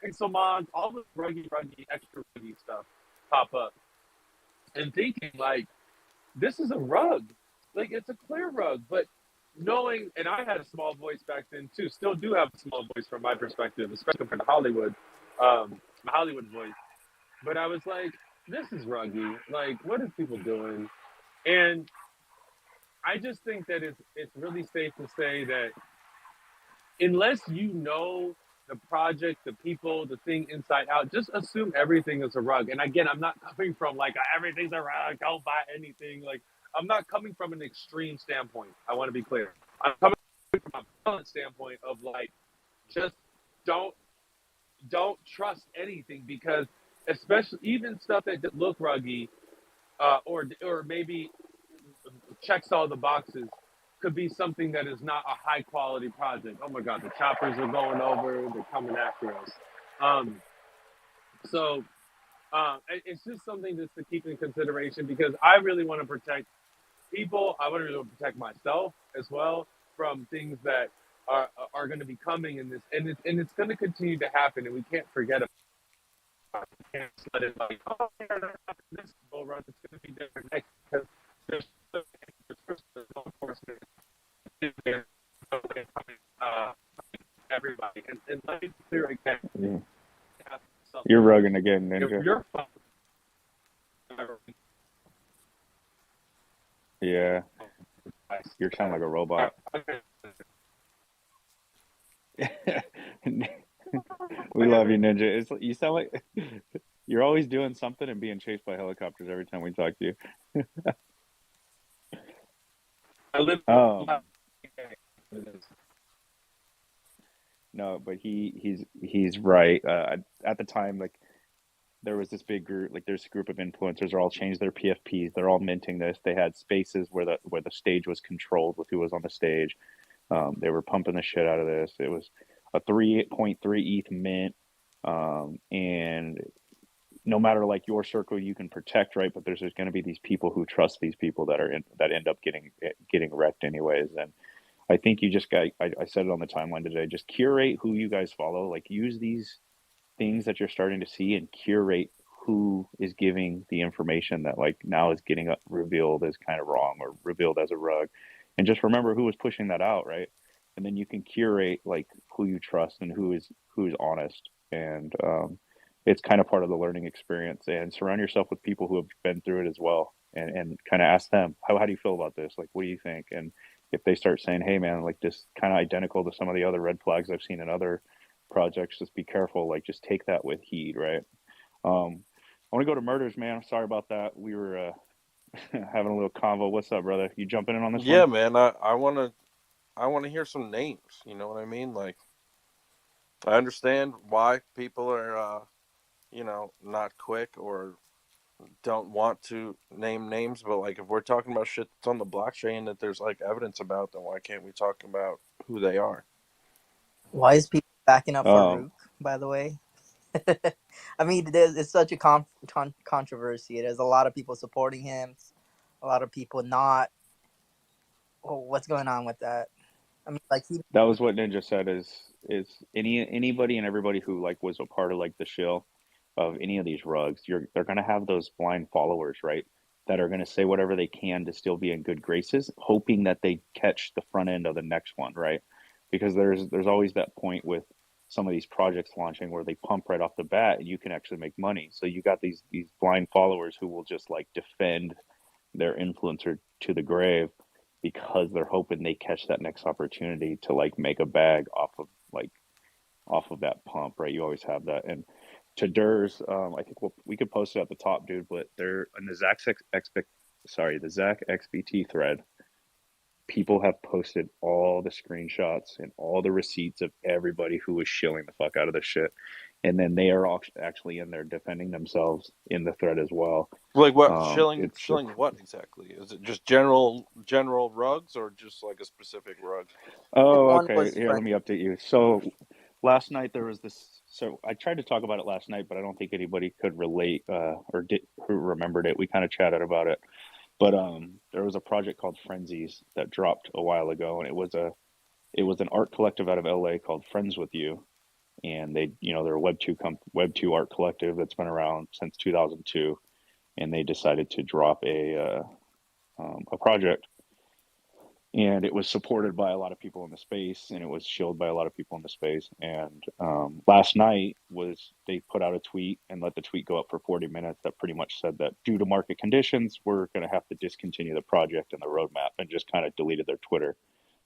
Pixelmons, all the ruggy, extra ruggy stuff pop up, and thinking like, this is a rug, like it's a clear rug. But knowing, and I had a small voice back then too, still do have a small voice from my perspective, especially from Hollywood, my Hollywood voice. But I was like, this is ruggy. Like, what is people doing? And I just think that it's really safe to say that unless you know the project, the people, the thing inside out, just assume everything is a rug. And again, I'm not coming from like everything's a rug, don't buy anything. Like, I'm not coming from an extreme standpoint. I want to be clear. I'm coming from a balanced standpoint of like, just don't trust anything, because especially even stuff that look ruggy, or maybe checks all the boxes, could be something that is not a high quality project. Oh my God, the choppers are going over, they're coming after us. So it's just something just to keep in consideration, because I really want to protect people. I want to really protect myself as well from things that are going to be coming in this, and it's going to continue to happen, and we can't forget about it. We can't just let it like, oh yeah, that happened this go run, it's going to be different next, because there's no enforcement there, everybody. And let me be clear again. Yeah. You're rugging again, Ninja. If you're yeah, you sound like a robot. We love you, Ninja. You sound like you're always doing something and being chased by helicopters every time we talk to you. I live. No, but he's right. At the time, like, there was this big group, like there's a group of influencers are all changed their PFPs. They're all minting this. They had spaces where the stage was controlled with who was on the stage. They were pumping the shit out of this. It was a 3.3 ETH mint, and no matter like your circle you can protect, right? But there's going to be these people who trust these people that end up getting wrecked anyways. And I think you just got, I said it on the timeline today, just curate who you guys follow. Like use these things that you're starting to see and curate who is giving the information that like now is getting revealed as kind of wrong or revealed as a rug. And just remember who is pushing that out, right? And then you can curate like who you trust and who is honest. And it's kind of part of the learning experience. And surround yourself with people who have been through it as well, and kind of ask them, how do you feel about this? Like, what do you think? And if they start saying, hey man, like this kind of identical to some of the other red flags I've seen in other projects, just be careful. Like just take that with heed, right? I want to go to murders, man. I'm sorry about that. We were having a little convo. What's up, brother? You jumping in on this Yeah, one? man. I wanna hear some names. You know what I mean? Like, I understand why people are not quick or don't want to name names, but like if we're talking about shit that's on the blockchain that there's like evidence about, then why can't we talk about who they are? Why is people backing up Um, Farouk, by the way? I mean, it's such a controversy. There's a lot of people supporting him, a lot of people not. Oh, what's going on with that? I mean, like that was what Ninja said. Is anybody and everybody who like was a part of like the shill of any of these rugs, they're gonna have those blind followers, right? That are gonna say whatever they can to still be in good graces, hoping that they catch the front end of the next one, right? Because there's always that point with some of these projects launching where they pump right off the bat and you can actually make money. So you got these blind followers who will just like defend their influencer to the grave because they're hoping they catch that next opportunity to like make a bag off of that pump, right? You always have that. And to Durs, I think we could post it at the top, dude. But they're in the the Zach XBT thread. People have posted all the screenshots and all the receipts of everybody who was shilling the fuck out of this shit, and then they are all actually in there defending themselves in the thread as well. Like what shilling It's what exactly? Is it just general rugs or just like a specific rug? Oh, one okay. was Here, let me update you. So last night there was this. So I tried to talk about it last night, but I don't think anybody could relate or did who remembered it. We kind of chatted about it, but there was a project called Frenzies that dropped a while ago, and it was an art collective out of LA called Friends with You, and they're a Web two art collective that's been around since 2002, and they decided to drop a project, and it was supported by a lot of people in the space, and it was shielded by a lot of people in the space. And last night was they put out a tweet and let the tweet go up for 40 minutes that pretty much said that due to market conditions we're going to have to discontinue the project and the roadmap, and just kind of deleted their Twitter.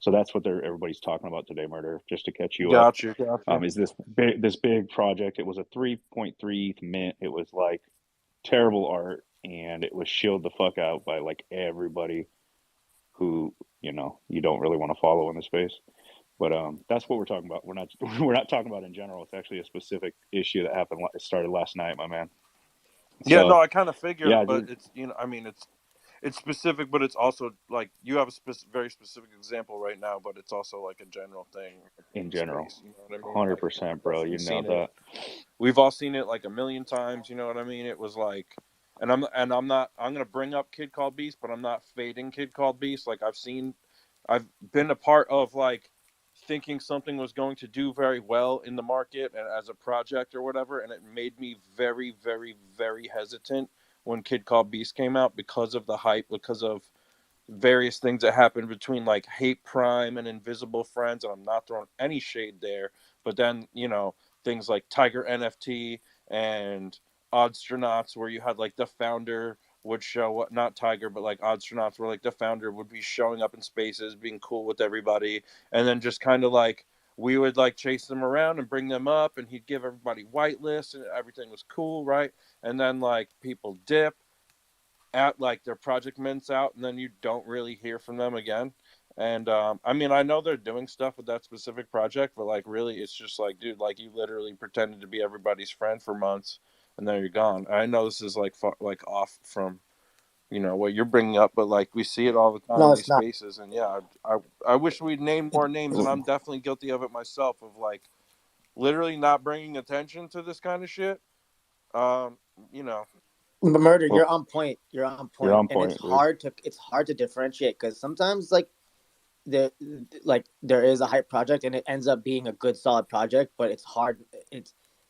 So that's what everybody's talking about today, Murder, just to catch you up. Gotcha. Is this big project. It was a 3.3 ETH mint. It was like terrible art, and it was shielded the fuck out by like everybody who you don't really want to follow in the space. But that's what we're talking about. We're not talking about in general. It's actually a specific issue that happened. It started last night, my man. Yeah, no, So I kind of figured, yeah, but dude. it's I mean it's specific, but it's also like you have a very specific example right now, but it's also like a general thing In in general, space. You know what I mean? Like 100%, bro. definitely You seen nailed it. that. We've all seen it like a million times. You know what I mean? It was like, I'm not. I'm gonna bring up Kid Called Beast, but I'm not fading Kid Called Beast. Like I've been a part of like thinking something was going to do very well in the market and as a project or whatever, and it made me very, very, very hesitant when Kid Called Beast came out because of the hype, because of various things that happened between like Hate Prime and Invisible Friends, and I'm not throwing any shade there. But then, things like Tiger NFT and Oddstronauts, where you had like the founder would show what, not Tiger, but like Oddstronauts, where like the founder would be showing up in spaces, being cool with everybody, and then just kind of like we would like chase them around and bring them up, and he'd give everybody whitelists, and everything was cool, right? And then like people dip at like their project mints out, and then you don't really hear from them again. And I mean, I know they're doing stuff with that specific project, but like really it's just like, dude, like you literally pretended to be everybody's friend for months and then you're gone. I know this is like like off from what you're bringing up, but like we see it all the time No, in it's these not. spaces. And yeah, I wish we'd name more names, and I'm definitely guilty of it myself, of like literally not bringing attention to this kind of shit. You know, Murder, Well, you're on point. You're on you're point, on and point, dude. it's hard to differentiate because sometimes there there is a hype project and it ends up being a good solid project, but it's hard.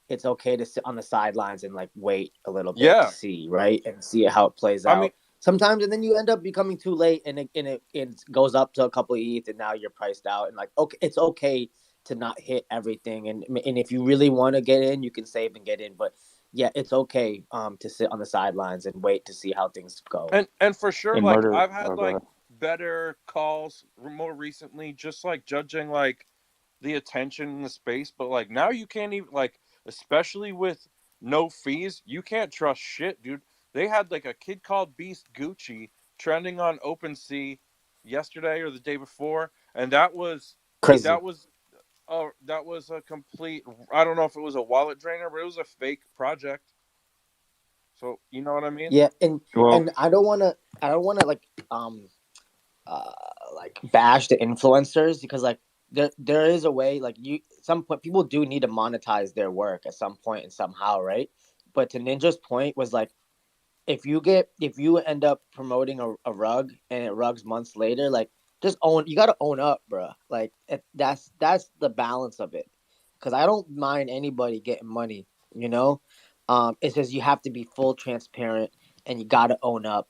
It's okay to sit on the sidelines and like wait a little bit to yeah. see, right, and see how it plays I mean, out. Sometimes, and then you end up becoming too late, and it goes up to a couple of ETH, and now you're priced out. And like, okay, it's okay to not hit everything, and if you really want to get in, you can save and get in. But yeah, it's okay to sit on the sidelines and wait to see how things go. and for sure, And like murder. I've had Oh, go like ahead. better calls more recently, just like judging like the attention in the space. But like now you can't even like, especially with no fees, you can't trust shit, dude. They had like a kid called Beast Gucci trending on OpenSea yesterday or the day before, and Crazy. that was that was a complete. I don't know if it was a wallet drainer, but it was a fake project. So you know what I mean? Yeah, and Well, and I don't wanna uh like bash the influencers because like there is a way like you some point people do need to monetize their work at some point and somehow, right? But to Ninja's point was like if you end up promoting a rug and it rugs months later, like just own you gotta own up, bro. Like that's the balance of it. Cause I don't mind anybody getting money, you know. It's just you have to be full transparent and you gotta own up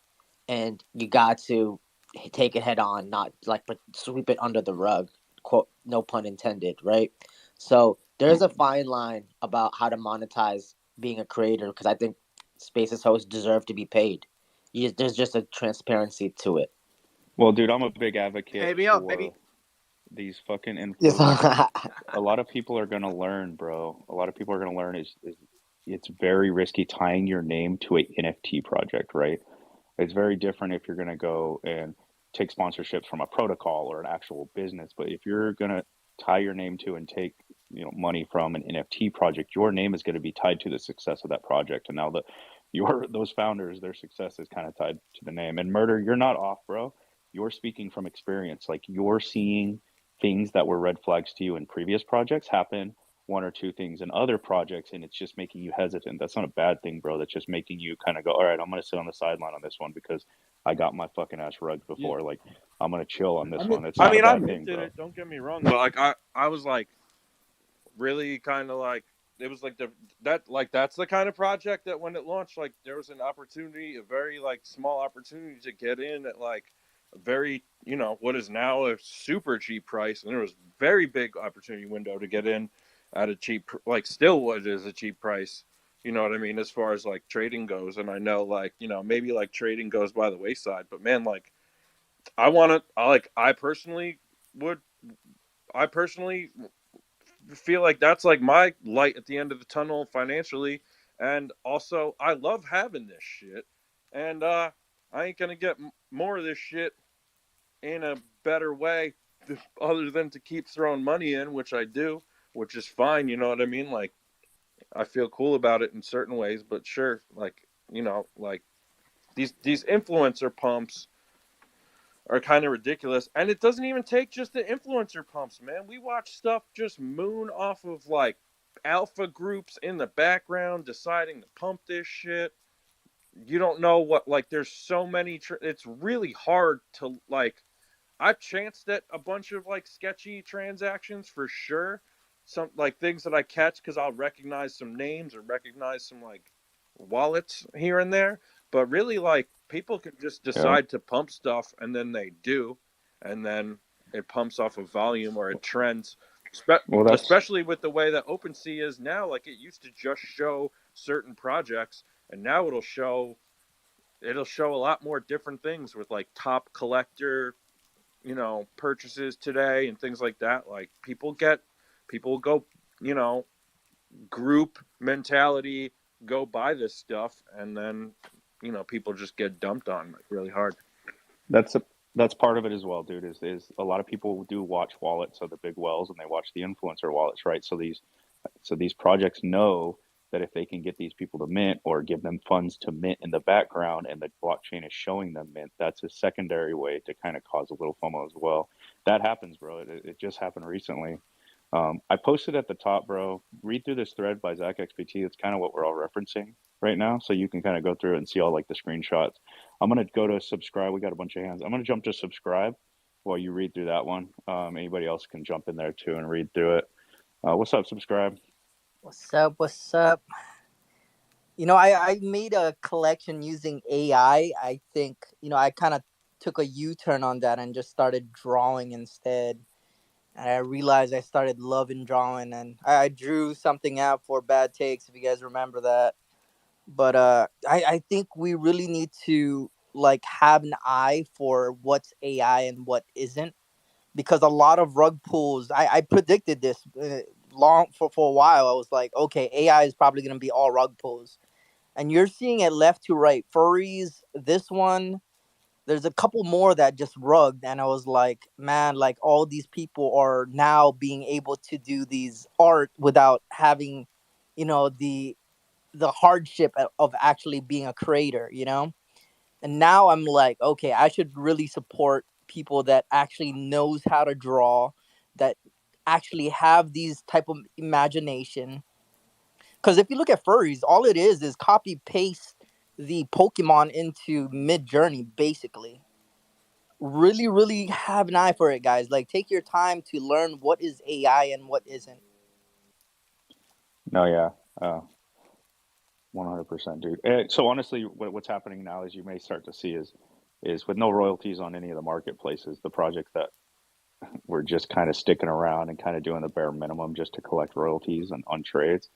and you got to take it head on, not like sweep it under the rug. Quote, no pun intended, right? So there's a fine line about how to monetize being a creator because I think Spaces hosts deserve to be paid. There's just a transparency to it. well, dude, I'm a big advocate Pay me up, baby. for these fucking Yes. influencers. A lot of people are gonna learn, bro. A lot of people are gonna learn is it's very risky tying your name to a NFT project, right? It's very different if you're going to go and take sponsorships from a protocol or an actual business. But if you're going to tie your name to and take money from an NFT project, your name is going to be tied to the success of that project. And now your those founders, their success is kind of tied to the name. And murder, you're not off, bro. You're speaking from experience. Like you're seeing things that were red flags to you in previous projects happen one or two things in other projects and it's just making you hesitant. That's not a bad thing, bro. That's just making you kind of go, all right, I'm going to sit on the sideline on this one because I got my fucking ass rugged Yeah. before. Like, I'm going to chill on I this mean, one. It's I not a mean, I bad thing, minted bro. it. Don't get me wrong, but like I was like really kind of like it was like that's the kind of project that when it launched, like there was an opportunity, a very like small opportunity to get in at like a very what is now a super cheap price, and there was very big opportunity window to get in at a cheap like still what is a cheap price. You know what I mean as far as like trading goes, and I know like maybe like trading goes by the wayside, but man, like I want to like would I personally feel like that's like my light at the end of the tunnel financially, and also I love having this shit, and I ain't gonna get more of this shit in a better way other than to keep throwing money in, which I do, which is fine. You know what I mean? Like I feel cool about it in certain ways, but sure, like like these influencer pumps are kind of ridiculous. And it doesn't even take just the influencer pumps, man. We watch stuff just moon off of like alpha groups in the background deciding to pump this shit. You don't know what, like, there's so many, it's really hard to, like, I've chanced at a bunch of like sketchy transactions for sure. Some like things that I catch because I'll recognize some names or recognize some like wallets here and there. But really, like people can just Yeah. decide to pump stuff and then they do, and then it pumps off of volume or it trends. Well, that's, Especially with the way that OpenSea is now, like it used to just show certain projects, and now it'll show a lot more different things with like top collector purchases today and things like that. Like people go, you know, group mentality, go buy this stuff, and then people just get dumped on like really hard. that's a, that's part of it as well, dude, is a lot of people do watch wallets, so the big wells, and they watch the influencer wallets, right? So these projects know that if they can get these people to mint or give them funds to mint in the background and the blockchain is showing them mint, that's a secondary way to kind of cause a little FOMO as well. That happens, bro. It just happened recently. I posted at the top, bro. Read through this thread by Zach XPT. It's kind of what we're all referencing right now, so you can kind of go through it and see all like the screenshots. I'm gonna go to subscribe. We got a bunch of hands. I'm gonna jump to subscribe while you read through that one. Anybody else can jump in there too and read through it. What's up, subscribe? What's up? What's up? I made a collection using AI. I think, I kind of took a U-turn on that and just started drawing instead. And I realized I started loving drawing, and I drew something out for Bad Takes, if you guys remember that. But I think we really need to like have an eye for what's AI and what isn't, because a lot of rug pulls. I predicted this long for a while. I was like, okay, AI is probably going to be all rug pulls, and you're seeing it left to right. Furries, this one, there's a couple more that just rugged, and I was like, man, like all these people are now being able to do these art without having, the hardship of actually being a creator. And now I'm like, okay, I should really support people that actually knows how to draw, that actually have these type of imagination. Because if you look at furries, all it is copy paste the Pokemon into Mid Journey, basically. Really, really have an eye for it, guys. Like, take your time to learn what is AI and what isn't. No, yeah, 100%, dude. So honestly, what's happening now is you may start to see is with no royalties on any of the marketplaces, the projects that were just kind of sticking around and kind of doing the bare minimum just to collect royalties on trades,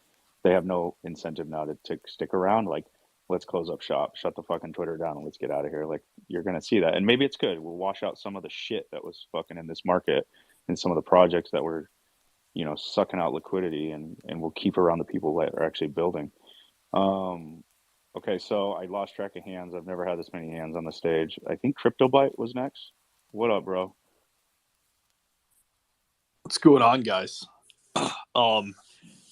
they have no incentive now to stick around. Like, let's close up shop, shut the fucking Twitter down, and let's get out of here. Like, you're gonna see that, and maybe it's good. We'll wash out some of the shit that was fucking in this market and some of the projects that were, sucking out liquidity, and we'll keep around the people that are actually building. Um, okay, so I lost track of hands. I've never had this many hands on the stage. I think CryptoBite was next. What up, bro? What's going on, guys?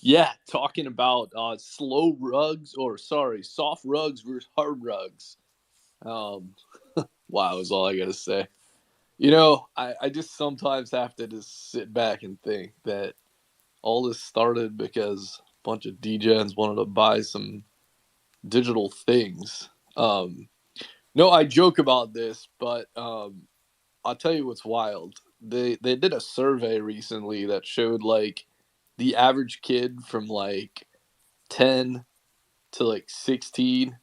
Yeah, talking about soft rugs versus hard rugs. Wow, is all I gotta say. I just sometimes have to just sit back and think that all this started because a bunch of degens wanted to buy some digital things. No, I joke about this, but I'll tell you what's wild. They did a survey recently that showed like the average kid from like 10 to like 16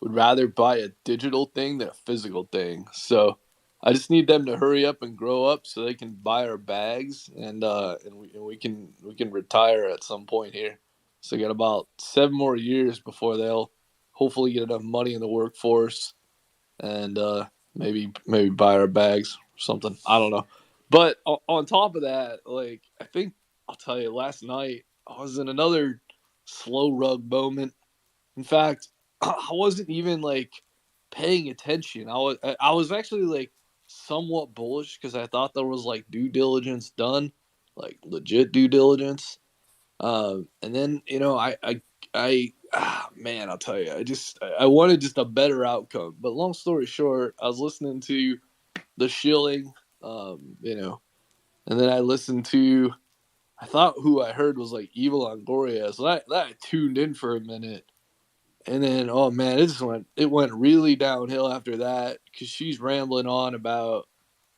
would rather buy a digital thing than a physical thing. So I just need them to hurry up and grow up so they can buy our bags, and we can retire at some point here. So I got about 7 more years before they'll hopefully get enough money in the workforce and maybe buy our bags or something. I don't know. But on top of that, like I think I'll tell you, last night I was in another slow rug moment. In fact, I wasn't even like paying attention. I was actually like somewhat bullish because I thought there was like due diligence done, like legit due diligence. And then man, I'll tell you, I wanted just a better outcome. But long story short, I was listening to the shilling, and then I listened to. I thought who I heard was like Evil Longoria, so that I tuned in for a minute, and then oh man, it went really downhill after that because she's rambling on about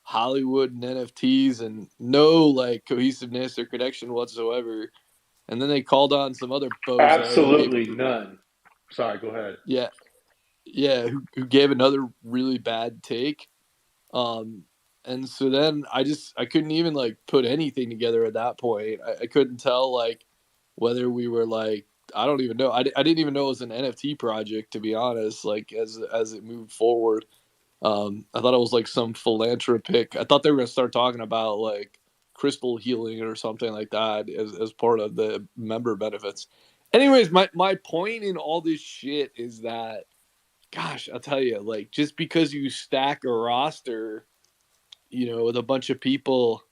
Hollywood and NFTs and no like cohesiveness or connection whatsoever. And then they called on some other bozo who gave Absolutely none. Sorry, go ahead. yeah, yeah, who gave another really bad take. Um, and so then I couldn't even like put anything together at that point. I couldn't tell like whether we were like I don't even know. I didn't even know it was an NFT project, to be honest. Like as it moved forward, I thought it was like some philanthropic. I thought they were gonna start talking about like crystal healing or something like that as part of the member benefits. Anyways, my point in all this shit is that, gosh, I'll tell you, like just because you stack a roster, with a bunch of people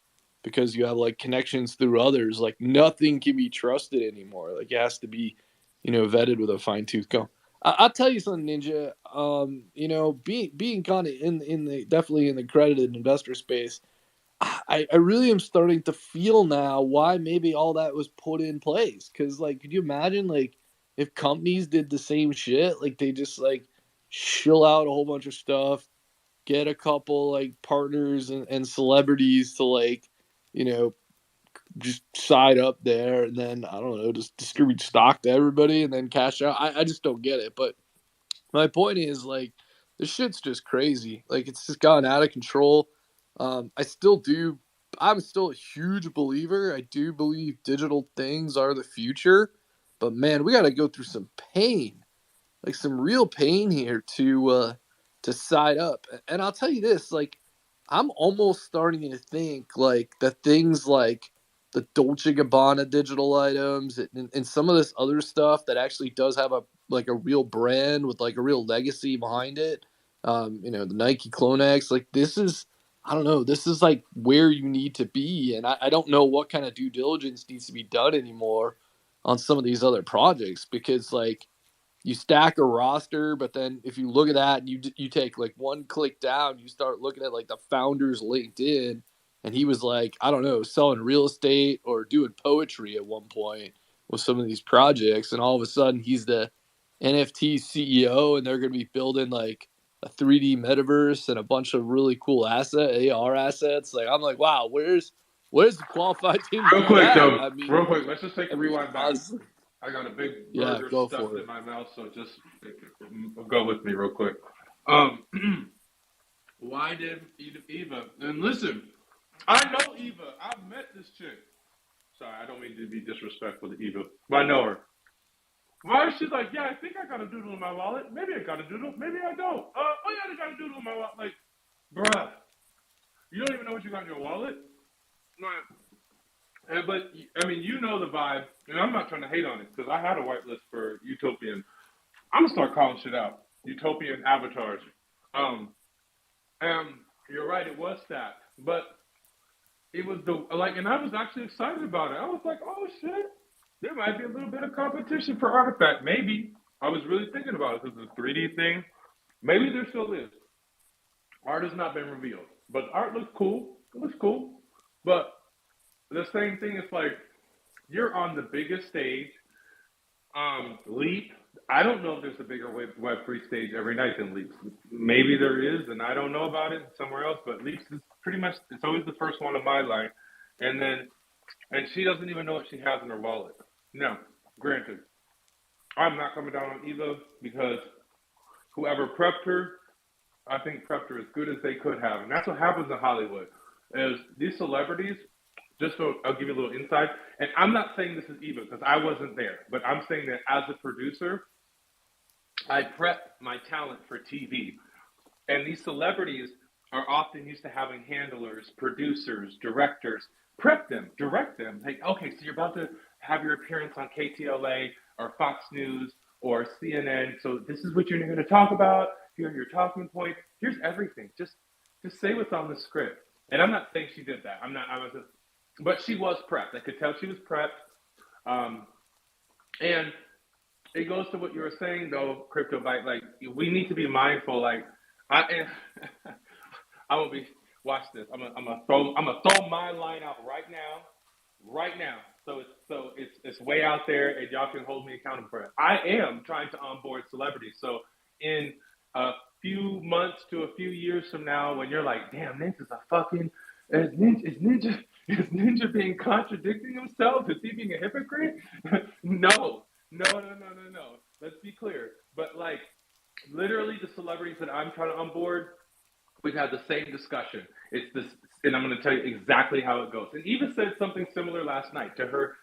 because you have like connections through others, like nothing can be trusted anymore. Like it has to be, vetted with a fine tooth comb. I'll tell you something, Ninja. Being kind of in the definitely in the accredited investor space, I really am starting to feel now why maybe all that was put in place. Because, like, could you imagine, like, if companies did the same shit? Like, they just, like, shill out a whole bunch of stuff, get a couple, like, partners and celebrities to, like, you know, just side up there and then, I don't know, just distribute stock to everybody and then cash out. I just don't get it. But my point is, like, this shit's just crazy. Like, it's just gotten out of control. I still do. I'm still a huge believer. I do believe digital things are the future, but man, we got to go through some pain, like some real pain here to side up. And I'll tell you this, like, I'm almost starting to think like the things like the Dolce Gabbana digital items and some of this other stuff that actually does have a like a real brand with like a real legacy behind it. The Nike CloneX, like this is, I don't know, this is like where you need to be. And I don't know what kind of due diligence needs to be done anymore on some of these other projects because like you stack a roster, but then if you look at that and you take like one click down, you start looking at like the founder's LinkedIn, and he was like, I don't know, selling real estate or doing poetry at one point with some of these projects, and all of a sudden he's the NFT CEO, and they're going to be building like a 3D metaverse and a bunch of really cool AR assets. Like I'm like, wow, where's the qualified team to Real do quick, that? though. I mean, Real quick. Let's just take a I mean, rewind back. honestly, I got a big yeah, burger go stuffed for in it. my mouth, so just go with me real quick. Why did Eva? And listen, I know Eva. I've met this chick. Sorry, I don't mean to be disrespectful to Eva, but I know her. Why is she like, yeah, I think I got a doodle in my wallet. Maybe I got a doodle. Maybe I don't. Oh yeah, I got a doodle in my wallet. Like, bruh, you don't even know what you got in your wallet. But I mean, you know the vibe, and I'm not trying to hate on it because I had a whitelist for Utopian. I'm gonna start calling shit out. Utopian avatars. And you're right, it was that, but it was and I was actually excited about it. I was like, oh shit, there might be a little bit of competition for Artifact. Maybe I was really thinking about it because the 3D thing. Maybe there still is. Art has not been revealed, but art looks cool. It looks cool, but the same thing is like you're on the biggest stage. Leap. I don't know if there's a bigger Web3 stage every night than Leaps. Maybe there is, and I don't know about it somewhere else. But Leaps is pretty much it's always the first one of my line, and she doesn't even know what she has in her wallet. No, granted, I'm not coming down on Eva because whoever prepped her, I think prepped her as good as they could have, and that's what happens in Hollywood. Is these celebrities just so I'll give you a little insight. And I'm not saying this is Eva because I wasn't there, but I'm saying that as a producer, I prep my talent for TV. And these celebrities are often used to having handlers, producers, directors, prep them, direct them. Like, okay, so you're about to have your appearance on KTLA or Fox News or CNN. So this is what you're going to talk about. Here are your talking points. Here's everything. Just say what's on the script. And I'm not saying she did that. But she was prepped. I could tell she was prepped. And it goes to what you were saying though, Crypto Bite. Like we need to be mindful. Like I will be. Watch this. I'm gonna throw my line out right now. So it's way out there, and y'all can hold me accountable for it. I am trying to onboard celebrities. So in a few months to a few years from now, when you're like, damn, Ninja's a fucking is Ninja being contradicting himself? Is he being a hypocrite? No. Let's be clear. But like literally the celebrities that I'm trying to onboard, we've had the same discussion. It's this, and I'm going to tell you exactly how it goes. And Eva said something similar last night. To her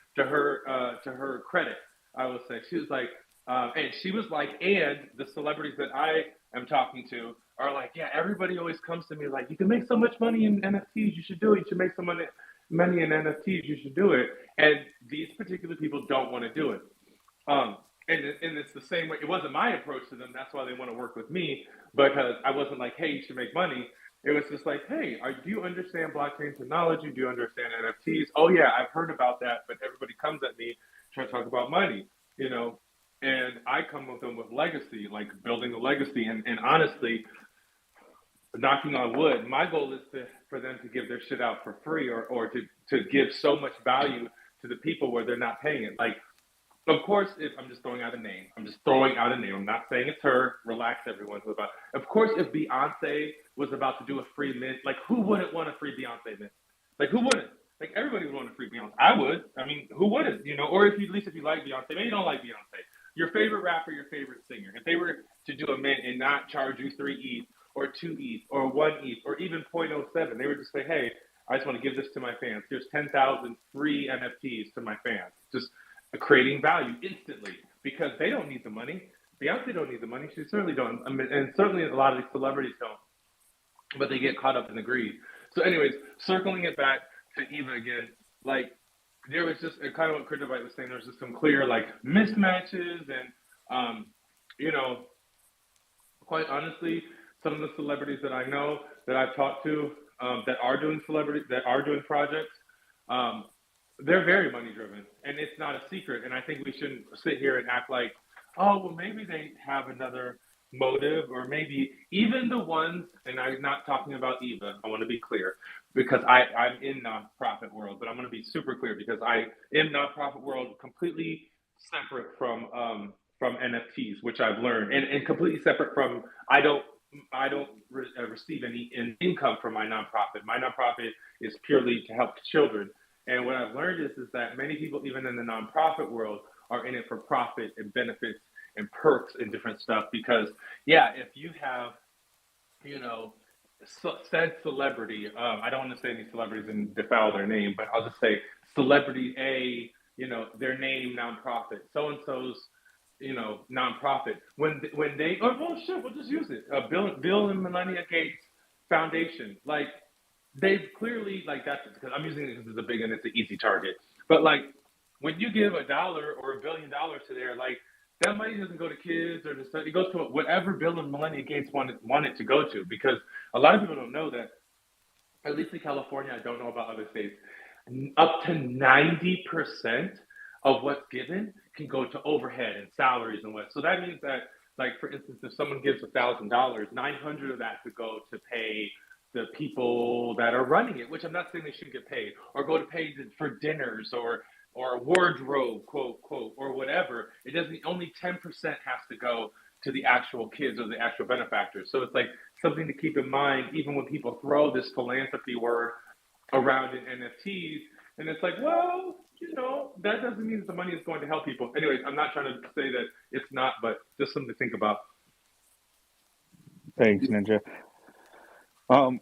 credit, I will say she was like, and she was like, and the celebrities that I am talking to are like, yeah, everybody always comes to me like, you can make so much money in NFTs, you should do it. You should make so money in NFTs, you should do it. And these particular people don't want to do it. And it's the same way. It wasn't my approach to them. That's why they want to work with me, because I wasn't like, hey, you should make money. It was just like, hey, do you understand blockchain technology? Do you understand NFTs? Oh yeah, I've heard about that, but everybody comes at me trying to talk about money, and I come with them with legacy, like building a legacy. And honestly, knocking on wood, my goal is for them to give their shit out for free or to give so much value to the people where they're not paying it. Like, of course, if I'm just throwing out a name, I'm not saying it's her. Relax, everyone. Of course, if Beyonce was about to do a free mint, like who wouldn't want a free Beyonce mint? Like who wouldn't? Like everybody would want a free Beyonce. I would. I mean, who wouldn't? You know, or if you, at least if you like Beyonce, maybe you don't like Beyonce. Your favorite rapper, your favorite singer. If they were to do a mint and not charge you 3 ETH or 2 ETH or 1 ETH or even 0.07, they would just say, hey, I just want to give this to my fans. Here's 10,000 free NFTs to my fans. Just creating value instantly because they don't need the money. Beyonce don't need the money. She certainly don't. I mean, and certainly a lot of these celebrities don't. But they get caught up in the greed. So, anyways, circling it back to Eva again, like there was just kind of what Cryptobite was saying. There's just some clear like mismatches, and you know, quite honestly, some of the celebrities that I know that I've talked to that are doing projects, they're very money driven, and it's not a secret. And I think we shouldn't sit here and act like, oh, well, maybe they have another motive, or maybe even the ones. And I'm not talking about Eva. I want to be clear because I'm in nonprofit world, but I'm going to be super clear because I am nonprofit world completely separate from NFTs, which I've learned, and completely separate from I don't receive any income from my nonprofit. My nonprofit is purely to help children. And what I've learned is that many people, even in the nonprofit world, are in it for profit and benefits and perks and different stuff. Because, yeah, if you have, you know, said celebrity, I don't want to say any celebrities and defoul their name, but I'll just say celebrity A, you know, their name nonprofit, so-and-so's, you know, nonprofit. When they, oh, well, shit, we'll just use it. Bill and Melinda Gates Foundation, like, they've clearly, like, that's because I'm using it because it's a big and it's an easy target. But like, when you give $1 or $1 billion to there, like, that money doesn't go to kids or to study. It goes to whatever Bill and Melinda Gates wanted to go to. Because a lot of people don't know that, at least in California, I don't know about other states, up to 90% of what's given can go to overhead and salaries and what. So that means that, like, for instance, if someone gives $1,000, 900 of that could go to pay the people that are running it, which I'm not saying they shouldn't get paid, or go to pay for dinners or wardrobe, quote, or whatever. It doesn't, only 10% has to go to the actual kids or the actual benefactors. So it's like something to keep in mind, even when people throw this philanthropy word around in NFTs. And it's like, well, you know, that doesn't mean that the money is going to help people. Anyways, I'm not trying to say that it's not, but just something to think about. Thanks, Ninja.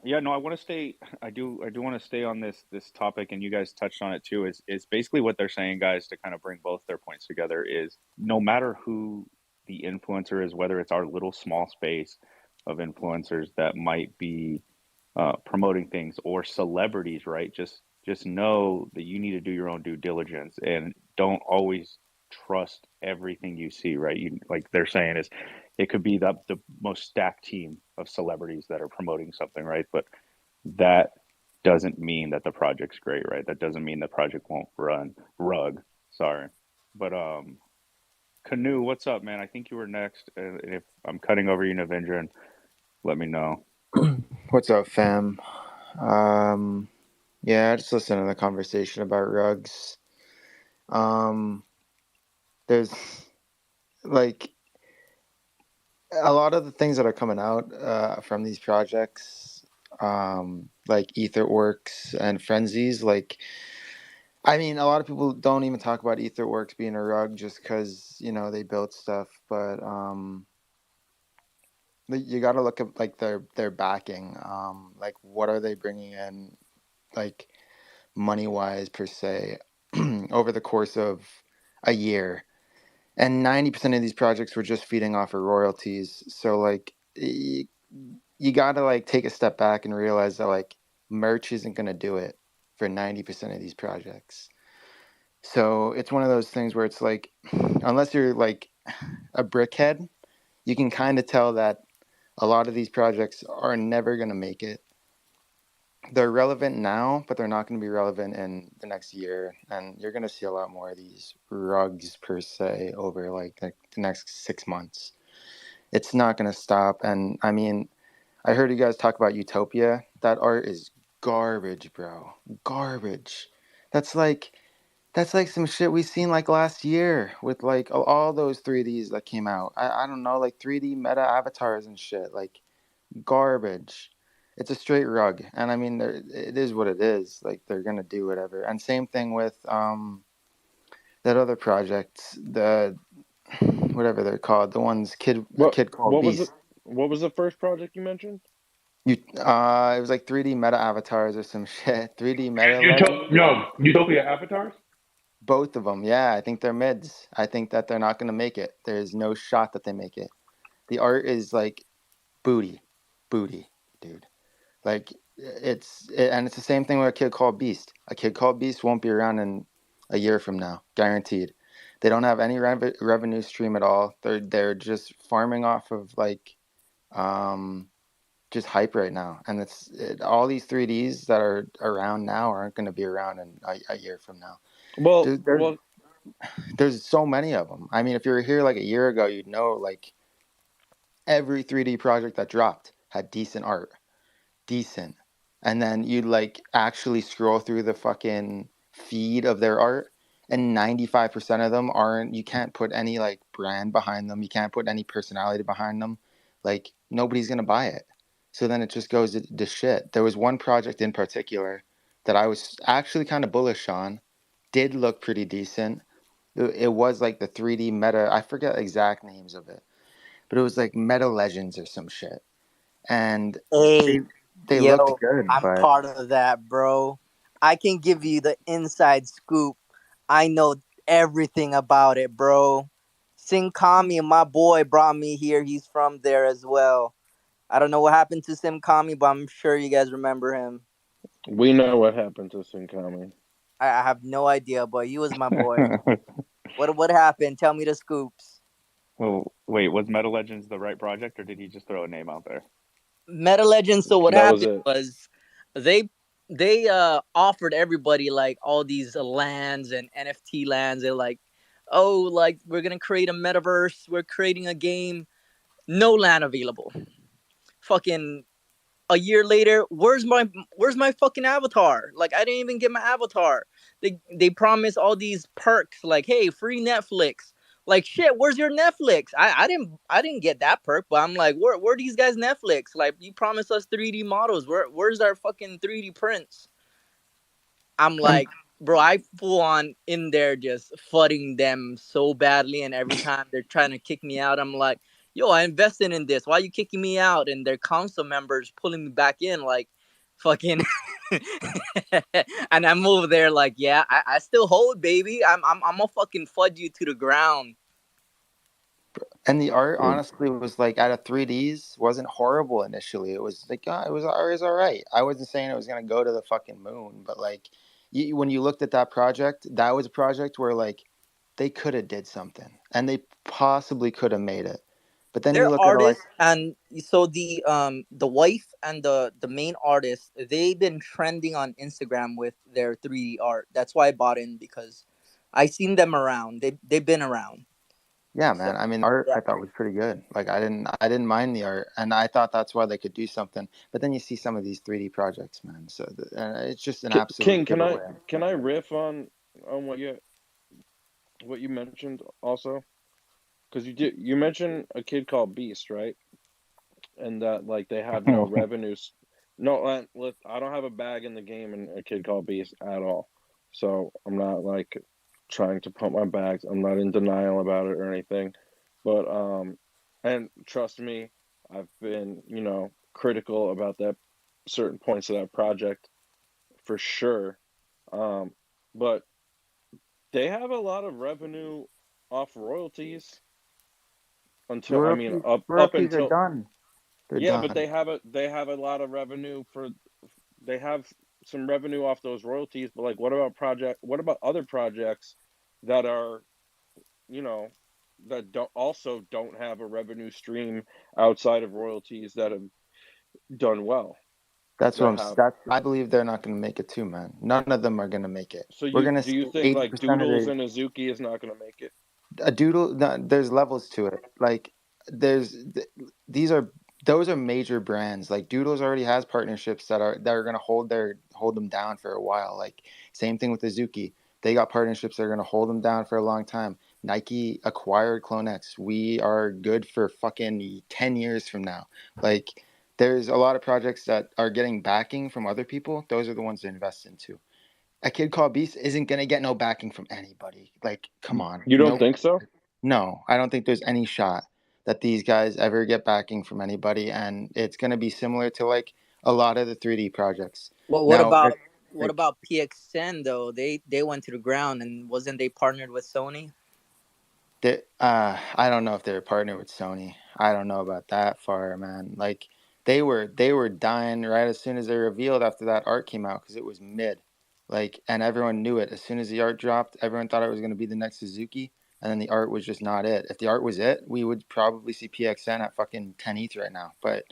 Yeah, no, I want to stay. I do want to stay on this topic, and you guys touched on it too. Is basically what they're saying, guys, to kind of bring both their points together. Is no matter who the influencer is, whether it's our little small space of influencers that might be promoting things, or celebrities, right? Just know that you need to do your own due diligence and don't always trust everything you see, right? You, like they're saying, is it could be the most stacked team of celebrities that are promoting something, right? But that doesn't mean that the project's great, right? That doesn't mean the project won't rug. Sorry. But Canoe, what's up, man? I think you were next. If I'm cutting over you, Navindra, let me know. What's up, fam? Yeah, I just listened to the conversation about rugs. There's like a lot of the things that are coming out from these projects, like Etherworks and Frenzies. Like, I mean, a lot of people don't even talk about Etherworks being a rug just because, you know, they built stuff, but you got to look at like their backing. Like, what are they bringing in, like, money wise per se, over the course of a year? And 90% of these projects were just feeding off of royalties. So like, you got to like take a step back and realize that like merch isn't going to do it for 90% of these projects. So it's one of those things where it's like, unless you're like a brickhead, you can kind of tell that a lot of these projects are never going to make it. They're relevant now, but they're not going to be relevant in the next year. And you're going to see a lot more of these rugs per se over like the next 6 months. It's not going to stop. And I mean, I heard you guys talk about Utopia. That art is garbage, bro. Garbage. That's like some shit we seen like last year with like all those 3Ds that came out. I don't know, like 3D meta avatars and shit. Like garbage. It's a straight rug. And I mean, it is what it is. Like they're gonna do whatever. And same thing with that other project, the whatever they're called, the ones a kid called Beast. What was the first project you mentioned? It was like 3D meta avatars or some shit. 3D meta legends. Utopia avatars. Both of them, yeah. I think they're mids. I think that they're not gonna make it. There's no shot that they make it. The art is like booty, dude. Like and it's the same thing with a kid called Beast. A kid called Beast won't be around in a year from now, guaranteed. They don't have any revenue stream at all. They're just farming off of like just hype right now, and all these 3Ds that are around now aren't going to be around in a year from now. Well, There's so many of them. I mean, if you were here like a year ago, you'd know like every 3D project that dropped had decent art, and then you'd like actually scroll through the fucking feed of their art, and 95% of them aren't. You can't put any like brand behind them. You can't put any personality behind them. Like nobody's gonna buy it. So then it just goes to shit. There was one project in particular that I was actually kind of bullish on. Did look pretty decent. It was like the 3D meta. I forget exact names of it, but it was like Meta Legends or some shit. And Hey, they yo, looked good, I'm but part of that, bro. I can give you the inside scoop. I know everything about it, bro. Sinkami, my boy, brought me here. He's from there as well. I don't know what happened to Simkami, but I'm sure you guys remember him. we know what happened to Sinkami. I have no idea, but he was my boy. What happened? Tell me the scoops. Well, wait, was Meta Legends the right project, or did he just throw a name out there? Meta Legends. So what That was happened it. was they offered everybody like all these lands and NFT lands. They're like, oh, like we're gonna create a metaverse. We're creating a game. No land available. Fucking a year later, where's my fucking avatar? Like I didn't even get my avatar. They promised all these perks like, hey, free Netflix. Like shit, where's your Netflix? I didn't get that perk, but I'm like, where are these guys Netflix? Like you promised us 3D models. Where's our fucking 3D prints? I'm like, bro, I full on in there just fudding them so badly, and every time they're trying to kick me out, I'm like, yo, I invested in this. Why are you kicking me out? And their council members pulling me back in, like, fucking. And I'm over there like, yeah, I still hold, baby. I'm gonna fucking fudge you to the ground. and the art honestly was like out of 3Ds wasn't horrible initially. It was like it was all right. I wasn't saying it was gonna go to the fucking moon, but like when you looked at that project, that was a project where like they could have did something, and they possibly could have made it. But then you They're look at it like, artists, and so the wife and the main artist, they've been trending on Instagram with their 3D art. That's why I bought in, because I seen them around. They've been around. yeah, So man. I mean, art yeah, I thought was pretty good. Like I didn't mind the art, and I thought that's why they could do something. But then you see some of these 3D projects, man. So it's just an absolute King, giveaway. can I riff on what you mentioned also? Because you mentioned a kid called Beast, right? And that like they have no revenues. No, I don't have a bag in the game in a kid called Beast at all. So I'm not like trying to pump my bags. I'm not in denial about it or anything. But and trust me, I've been, critical about that certain points of that project for sure. But they have a lot of revenue off royalties The until, I mean, up royalties are until, done. They're yeah, but done. they have a lot of revenue they have some revenue off those royalties, but like what about other projects that are, you know, that don't have a revenue stream outside of royalties that have done well, That's what that I'm. have. I believe they're not going to make it too, man. None of them are going to make it. So We're going to do see you think like 80% of Doodles and Azuki is not going to make it? a doodle. No, there's levels to it. Like there's these are those are major brands. Like Doodles already has partnerships that are going to hold them down for a while. Like same thing with Azuki. They got partnerships that are going to hold them down for a long time. Nike acquired CloneX. We are good for fucking 10 years from now. Like there's a lot of projects that are getting backing from other people. Those are the ones to invest into. A kid called Beast isn't going to get no backing from anybody. Like, come on. You don't Nope. think so? No, I don't think there's any shot that these guys ever get backing from anybody, and it's going to be similar to like a lot of the 3D projects. Well, Now, what about PXN though? They went to the ground, and wasn't they partnered with Sony? I don't know if they're a partner with Sony. I don't know about that far, man. Like they were dying right as soon as they revealed after that art came out because it was mid, like, and everyone knew it as soon as the art dropped. Everyone thought it was going to be the next Suzuki, and then the art was just not it. If the art was it, we would probably see PXN at fucking 10 ETH right now. But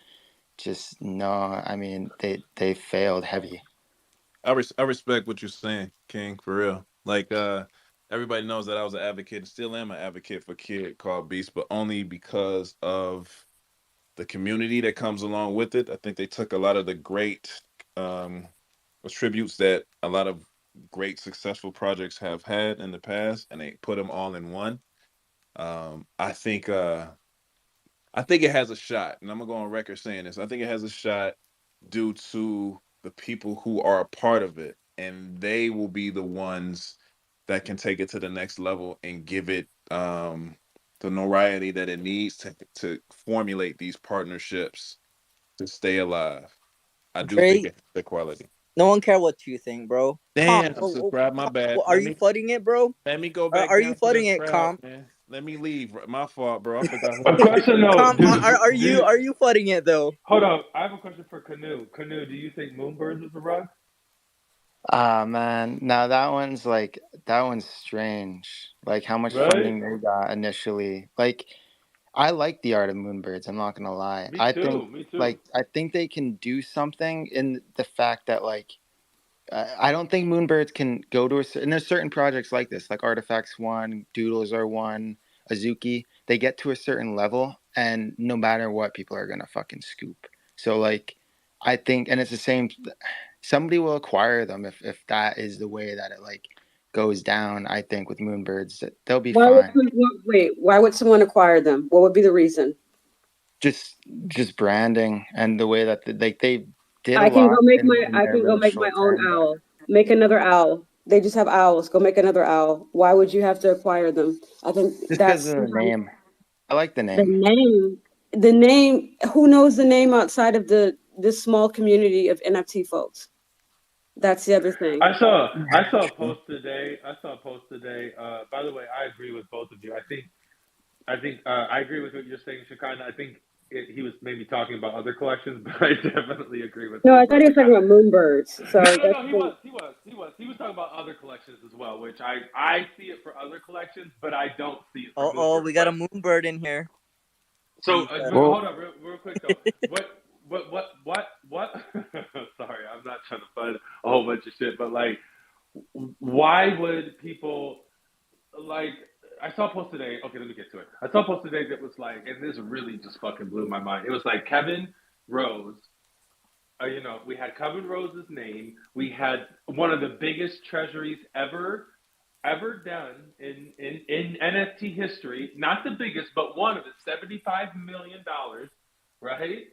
just no, I mean they failed heavy. I respect what you're saying, King, for real. Like everybody knows that I was an advocate and still am an advocate for Kid Called Beast, but only because of the community that comes along with it. I think they took a lot of the great um tributes that a lot of great successful projects have had in the past and they put them all in one. Um I think uh I think it has a shot, and I'm gonna go on record saying this. I think it has a shot due to the people who are a part of it, and they will be the ones that can take it to the next level and give it the notoriety that it needs to formulate these partnerships to stay alive. I do think Dre, it has the quality. no one care what you think, bro. Damn, subscribe. My bad. Are you flooding it, bro? Let me go back Are you down to the flooding it, crowd, Comp? man. Let me leave. My fault, bro. I forgot who A I said. question though, Comp, dude. are you flooding it though? Hold up. I have a question for Canoe. Canoe, do you think Moonbirds is a rug? Ah, man. Now that one's strange. Like how much Right? funding they got initially. Like I like the art of Moonbirds, I'm not gonna lie. Me I think too. Me too. like I think they can do something in the fact that like I don't think Moonbirds can go to and there's certain projects like this, like Artifacts One, Doodles are one, Azuki. They get to a certain level, and no matter what, people are gonna fucking scoop. So like, I think, and it's the same. Somebody will acquire them if that is the way that it like goes down. I think with Moonbirds, they'll be fine. Wait, why would someone acquire them? What would be the reason? Just branding and the way that they did a I can go lot make in, my in I their can go really make my short own time, but owl. Make another owl. They just have owls. Go make another owl. Why would you have to acquire them? I think just because that's of the sometimes name. I like the the name. name. The name. Who knows the name outside of this small community of NFT folks? That's the other thing. I saw a post today. By the way, I agree with both of you. I think I agree with what you're saying, Shakana. I think he was maybe talking about other collections, but I definitely agree with No, I thought he Moonbirds. was talking about moonbirds. No, So no, that's no. the, He was talking about other collections as well, which I see it for other collections, but I don't see it for Oh, we Moonbirds. got a But Moonbird in here. so He's Well, hold on, real quick though. What? Sorry, I'm not trying to find a whole bunch of shit, but like, why would people like? I saw a post today. Okay, let me get to it. I saw a post today that was like, and this really just fucking blew my mind. It was like Kevin Rose. We had Kevin Rose's name. We had one of the biggest treasuries ever done in NFT history. Not the biggest, but one of the $75 million, right?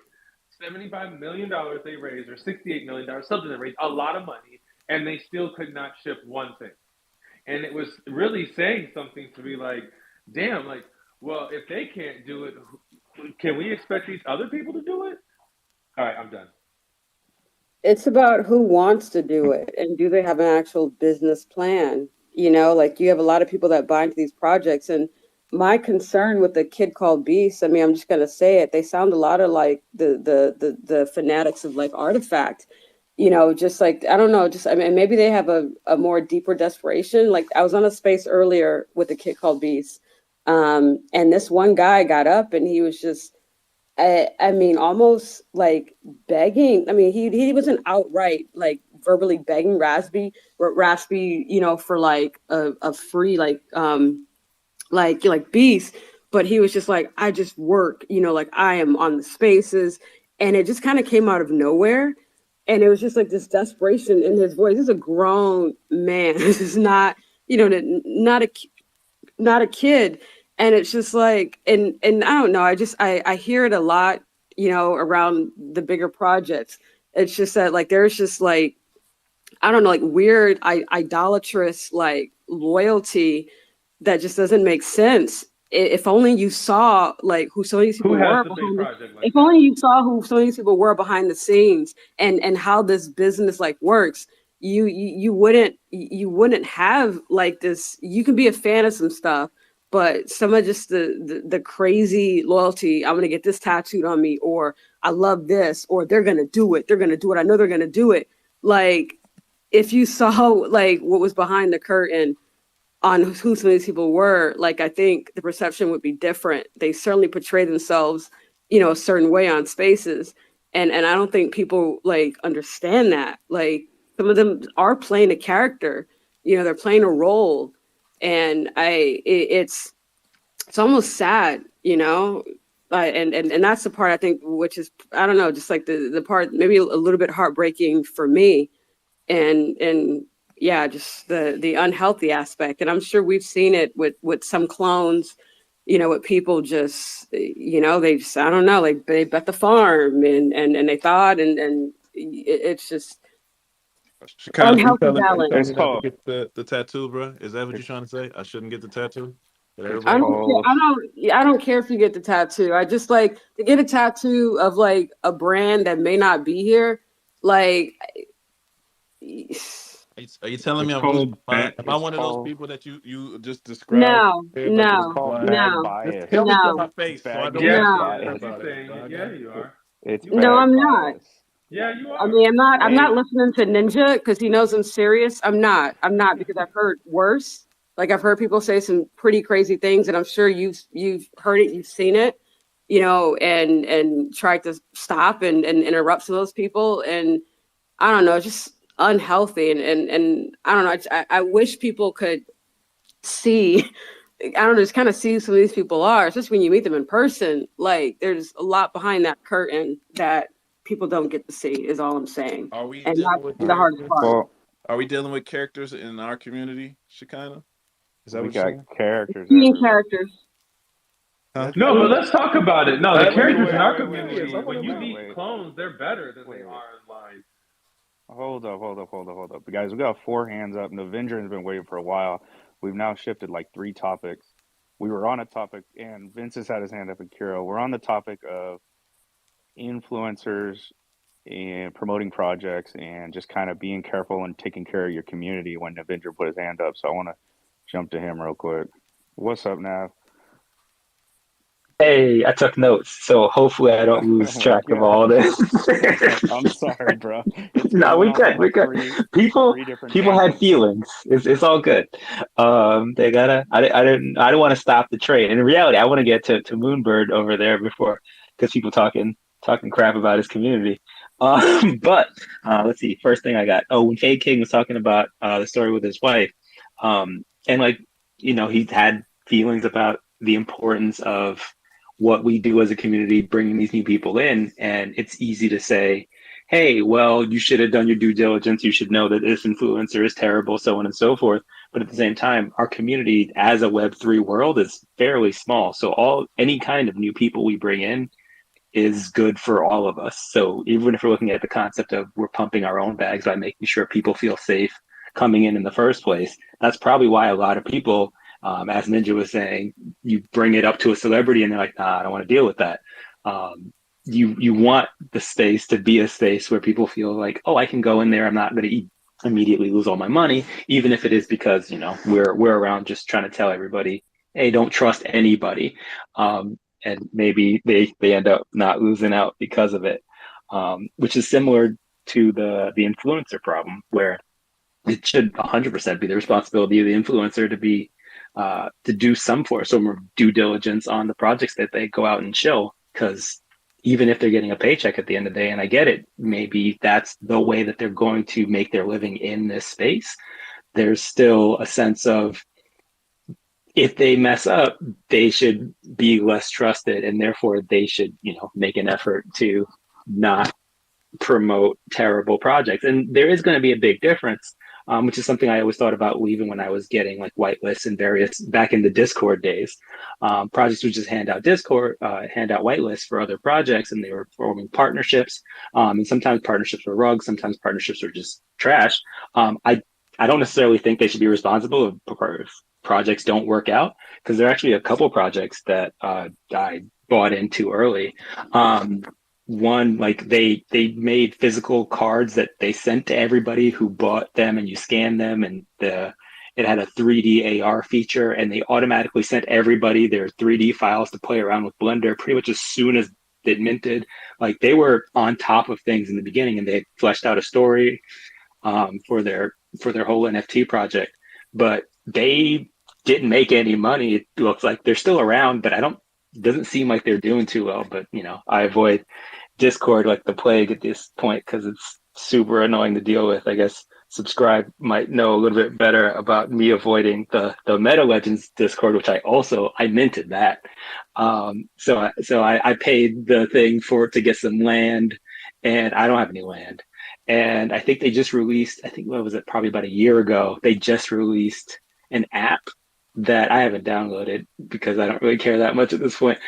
$75 million they raised, or $68 million, something they raised, a lot of money, and they still could not ship one thing. And it was really saying something to be like, damn, like, well, if they can't do it, can we expect these other people to do it? All right, I'm done. it's about who wants to do it and do they have an actual business plan. Like you have a lot of people that buy into these projects, and my concern with the kid called Beast, I mean, I'm just gonna say it, they sound a lot of like the fanatics of like Artifact. Just like, I don't know, just, I mean, maybe they have a more deeper desperation. Like I was on a space earlier with a kid called Beast, and this one guy got up and he was just, I mean, almost like begging. I mean, he wasn't outright like verbally begging Raspy, for like a free like Beast, but he was just like, I just work, like I am on the spaces. And it just kind of came out of nowhere. And it was just like this desperation in his voice. This is a grown man. This is not, not a kid. And it's just like, and I don't know, I hear it a lot, around the bigger projects. It's just that like there's just like, I don't know, like weird idolatrous like loyalty that just doesn't make sense. If only you saw like who some of these people were behind if only you saw who some of these people were behind the scenes and how this business like works, you wouldn't have like this. You can be a fan of some stuff, but some of just the crazy loyalty. I'm gonna get this tattooed on me, or I love this, or they're gonna do it. They're gonna do it. I know they're gonna do it. Like if you saw like what was behind the curtain on who some of these people were, like I think the perception would be different. They certainly portray themselves, a certain way on spaces. And I don't think people like understand that. Like some of them are playing a character, they're playing a role. And it's almost sad, and that's the part I think, which is, I don't know, just like the part maybe a little bit heartbreaking for me. And yeah, just the unhealthy aspect. And I'm sure we've seen it with some clones, with people just, they just, I don't know, like they bet the farm and they thought, and it's just unhealthy balance. I shouldn't get the tattoo, bro. Is that what you're trying to say? I shouldn't get the tattoo? I don't care if you get the tattoo. I just like to get a tattoo of like a brand that may not be here. Like, are you telling me am I one of those people that you just described? No. Just tell me to my face. So I don't Yeah, you are. No, I'm not. Yeah, you are. I mean, I'm not listening to Ninja because he knows I'm serious. I'm not because I've heard worse. Like I've heard people say some pretty crazy things, and I'm sure you've heard it, you've seen it, and tried to stop and interrupt some of those people. And I don't know, just unhealthy. And I don't know. I wish people could see, I don't know, just kind of see who some of these people are, especially when you meet them in person. Like there's a lot behind that curtain that people don't get to see, is all I'm saying. Are we and dealing with the hardest part. Are we dealing with characters in our community, Shekinah? Is that we what got you're characters? Characters. Huh? No, but let's talk about it. No, the characters in our wait, community, wait, when you wait, meet clones, they're better than they are in line. Hold up. Guys, we got 4 hands up, and the Avenger has been waiting for a while. We've now shifted like 3 topics. We were on a topic, and Vince has had his hand up, and Kiro. We're on the topic of influencers and promoting projects and just kind of being careful and taking care of your community when the Avenger put his hand up. So I want to jump to him real quick. What's up, Nav? Hey, I took notes, so hopefully I don't lose track of all this. I'm sorry, bro. No, we good. People had feelings. It's all good. They gotta. I didn't want to stop the train. And in reality, I want to get to Moonbird over there before, because people talking crap about his community. But let's see. First thing I got. Oh, when Fade King was talking about the story with his wife, and like he had feelings about the importance of what we do as a community, bringing these new people in. And it's easy to say, hey, well, you should have done your due diligence. You should know that this influencer is terrible, so on and so forth. But at the same time, our community as a Web3 world is fairly small. So any kind of new people we bring in is good for all of us. So even if we're looking at the concept of we're pumping our own bags by making sure people feel safe coming in the first place, that's probably why a lot of people, as Ninja was saying, you bring it up to a celebrity and they're like, nah, I don't want to deal with that. You want the space to be a space where people feel like, oh, I can go in there. I'm not going to immediately lose all my money, even if it is because, we're around just trying to tell everybody, hey, don't trust anybody. And maybe they end up not losing out because of it, which is similar to the influencer problem, where it should 100% be the responsibility of the influencer to do some form of due diligence on the projects that they go out and show, because even if they're getting a paycheck at the end of the day, and I get it, maybe that's the way that they're going to make their living in this space, there's still a sense of if they mess up, they should be less trusted, and therefore they should, make an effort to not promote terrible projects. And there is going to be a big difference, which is something I always thought about even when I was getting like whitelists and various back in the Discord days. Projects would just hand out whitelists for other projects, and they were forming partnerships. And sometimes partnerships were rugs, sometimes partnerships were just trash. I don't necessarily think they should be responsible if projects don't work out, because there are actually a couple projects that I bought in too early. One, like they made physical cards that they sent to everybody who bought them, and you scan them, and it had a 3D AR feature, and they automatically sent everybody their 3D files to play around with Blender pretty much as soon as it minted. Like they were on top of things in the beginning, and they had fleshed out a story for their whole NFT project, but they didn't make any money. It looks like they're still around, but it doesn't seem like they're doing too well. But I avoid Discord like the plague at this point because it's super annoying to deal with. I guess Subscribe might know a little bit better about me avoiding the Meta Legends Discord, which I minted that. So I paid the thing to get some land, and I don't have any land. And I think they just released, what was it, probably about a year ago, they just released an app that I haven't downloaded because I don't really care that much at this point.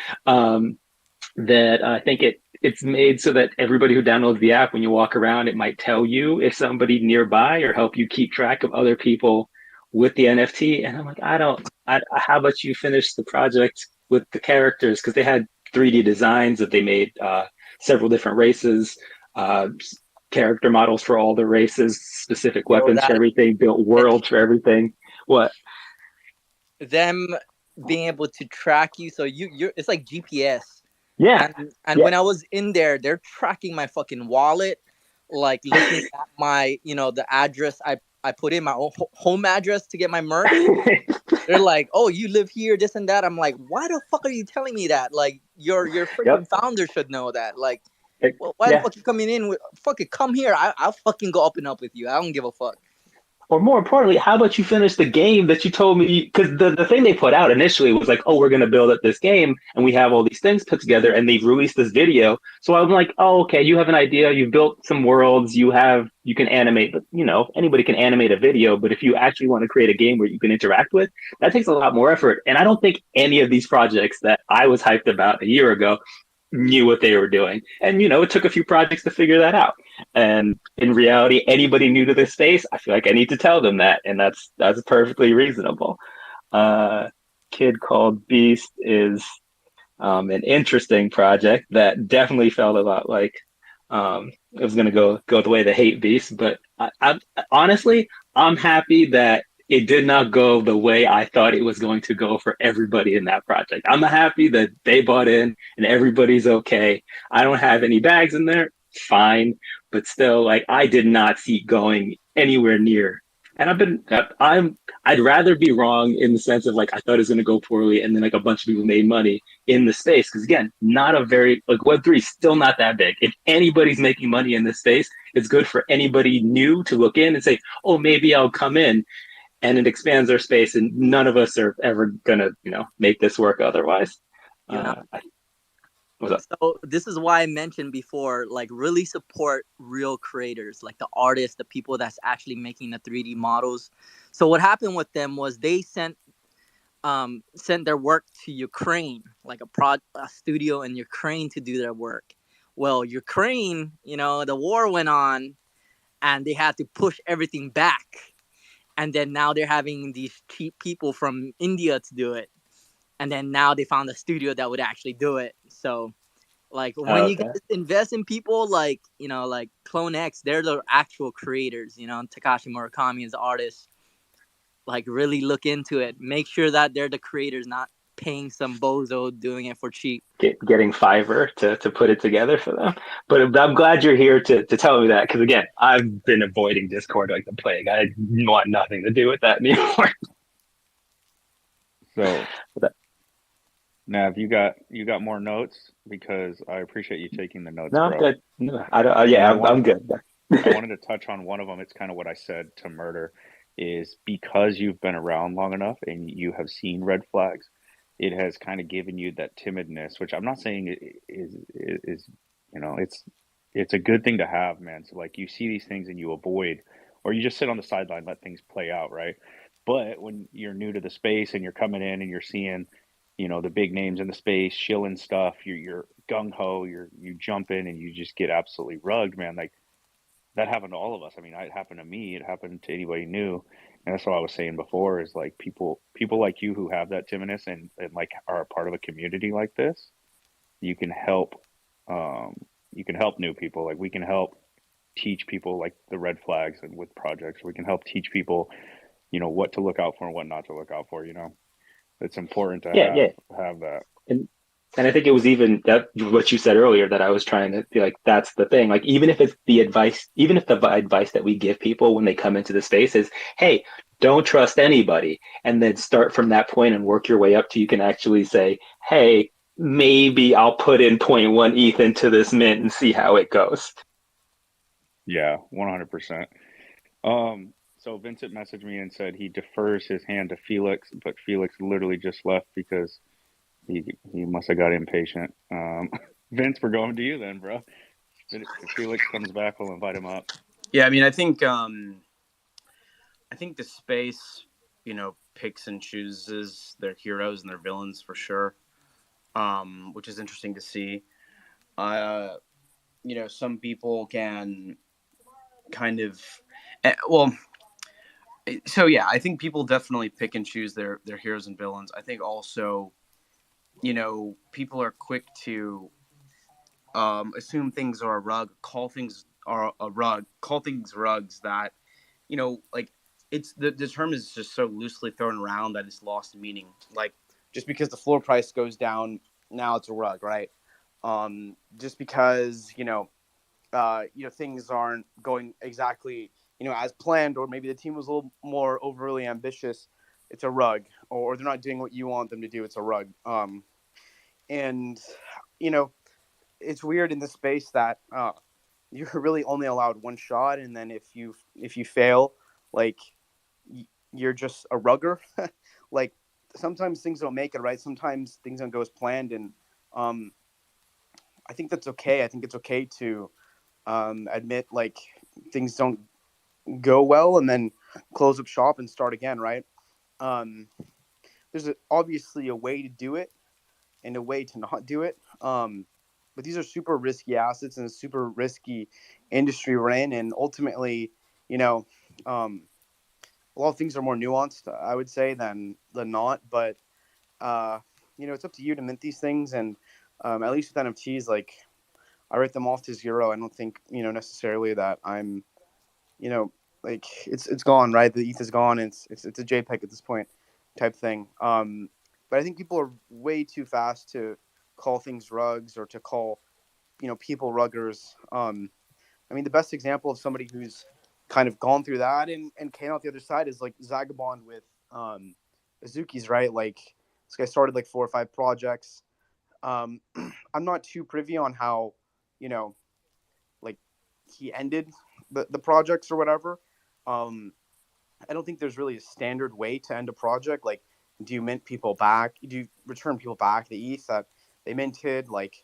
That I think it's made so that everybody who downloads the app, when you walk around, it might tell you if somebody nearby or help you keep track of other people with the NFT. And I'm like, how about you finish the project with the characters? Because they had 3D designs that they made several different races, character models for all the races, specific weapons for everything, built worlds for everything. What? Them being able to track you, so you're it's like GPS. Yeah. And when I was in there, they're tracking my fucking wallet, like looking at my, the address I put in, my home address to get my merch. They're like, oh, you live here, this and that. I'm like, why the fuck are you telling me that? Like, your freaking founder should know that. Like, why the fuck you coming in with fucking come here? I'll fucking go up and up with you. I don't give a fuck. Or more importantly, how about you finish the game that you told me? Because the thing they put out initially was like, oh, we're going to build up this game, and we have all these things put together, and they've released this video. So I'm like, oh, okay, you have an idea, you've built some worlds, you can animate, but anybody can animate a video. But if you actually want to create a game where you can interact with, that takes a lot more effort. And I don't think any of these projects that I was hyped about a year ago knew what they were doing. And, it took a few projects to figure that out. And in reality, anybody new to this space, I feel like I need to tell them that. And that's perfectly reasonable. Kid Called Beast is an interesting project that definitely felt a lot like it was going to go the way of the Hate Beast. But I honestly, I'm happy that it did not go the way I thought it was going to go for everybody in that project. I'm happy that they bought in and everybody's okay. I don't have any bags in there, fine, but still, like, I did not see it going anywhere near. And I'd rather be wrong in the sense of like I thought it was going to go poorly, and then like a bunch of people made money in the space. Because again, not a very like Web3 is still not that big. If anybody's making money in this space, it's good for anybody new to look in and say, oh, maybe I'll come in. And it expands our space, and none of us are ever gonna, make this work otherwise. What's up? So this is why I mentioned before, like, really support real creators, like the artists, the people that's actually making the 3D models. So what happened with them was they sent their work to Ukraine, like a studio in Ukraine to do their work. Well, Ukraine, the war went on, and they had to push everything back. And then now they're having these cheap people from India to do it. And then now they found a studio that would actually do it. So, like, when you guys invest in people like, like CloneX, they're the actual creators, Takashi Murakami is the artist. Like, really look into it. Make sure that they're the creators, not paying some bozo doing it for cheap. Getting Fiverr to put it together for them. But I'm glad you're here to tell me that, because again, I've been avoiding Discord like the plague. I want nothing to do with that anymore. So, Nav, you got more notes? Because I appreciate you taking the notes, no, bro. Good. No, I don't. I'm good. I wanted to touch on one of them. It's kind of what I said to Murder. is because you've been around long enough and you have seen red flags, it has kind of given you that timidness, which I'm not saying is it's a good thing to have, man. So like you see these things and you avoid, or you just sit on the sideline, let things play out, right? But when you're new to the space and you're coming in and you're seeing, the big names in the space, shilling stuff, you're gung ho, you jump in and you just get absolutely rugged, man. Like that happened to all of us. I mean, it happened to me. It happened to anybody new. And that's what I was saying before is like people like you who have that timidness and like are a part of a community like this, you can help um, you can help new people. Like we can help teach people like the red flags and with projects. We can help teach people, what to look out for and what not to look out for. It's important to Yeah, yeah. have that. And and I think it was even that what you said earlier that I was trying to be like, that's the thing. Like even if it's the advice, even if the advice that we give people when they come into the space is, hey, don't trust anybody, and then start from that point and work your way up to you can actually say, hey, maybe I'll put in point 0.1 ETH into this mint and see how it goes. Yeah, 100%. So Vincent messaged me and said he defers his hand to Felix, but Felix literally just left because he must have got impatient. Vince, we're going to you then, bro. If Felix comes back, we'll invite him up. Yeah, I mean, I think the space, picks and chooses their heroes and their villains for sure, which is interesting to see. Uh, some people can kind of, well, so yeah, I think people definitely pick and choose their heroes and villains. I think also, people are quick to assume things are a rug, call things are a rug, call things rugs that, like it's the term is just so loosely thrown around that it's lost meaning. Like just because the floor price goes down, now it's a rug, right? Just because things aren't going exactly as planned, or maybe the team was a little more overly ambitious, it's a rug, or they're not doing what you want them to do, it's a rug. And you know it's weird in this space that you're really only allowed one shot, and then if you fail, like you're just a rugger. Like sometimes things don't make it right, sometimes things don't go as planned, and um I think that's okay. I think it's okay to admit like things don't go well and then close up shop and start again, right? um obviously a way to do it and a way to not do it. But these are super risky assets and a super risky industry we're in. And ultimately, you know, um, a lot of things are more nuanced, I would say, than not. But it's up to you to mint these things. And at least with NFTs, like I write them off to zero. I don't think necessarily that I'm you know like it's gone, right? The ETH is gone. And it's a JPEG at this point, type thing. But I think people are way too fast to call things rugs or to call people ruggers. I mean, the best example of somebody who's kind of gone through that and came out the other side is like Zagabond with Azuki's, right? Like this guy started like 4 or 5 projects. Um, I'm not too privy on how you know like he ended the projects or whatever. Um, I don't think there's really a standard way to end a project. Like, do you mint people back? Do you return people back the ETH that they minted? Like,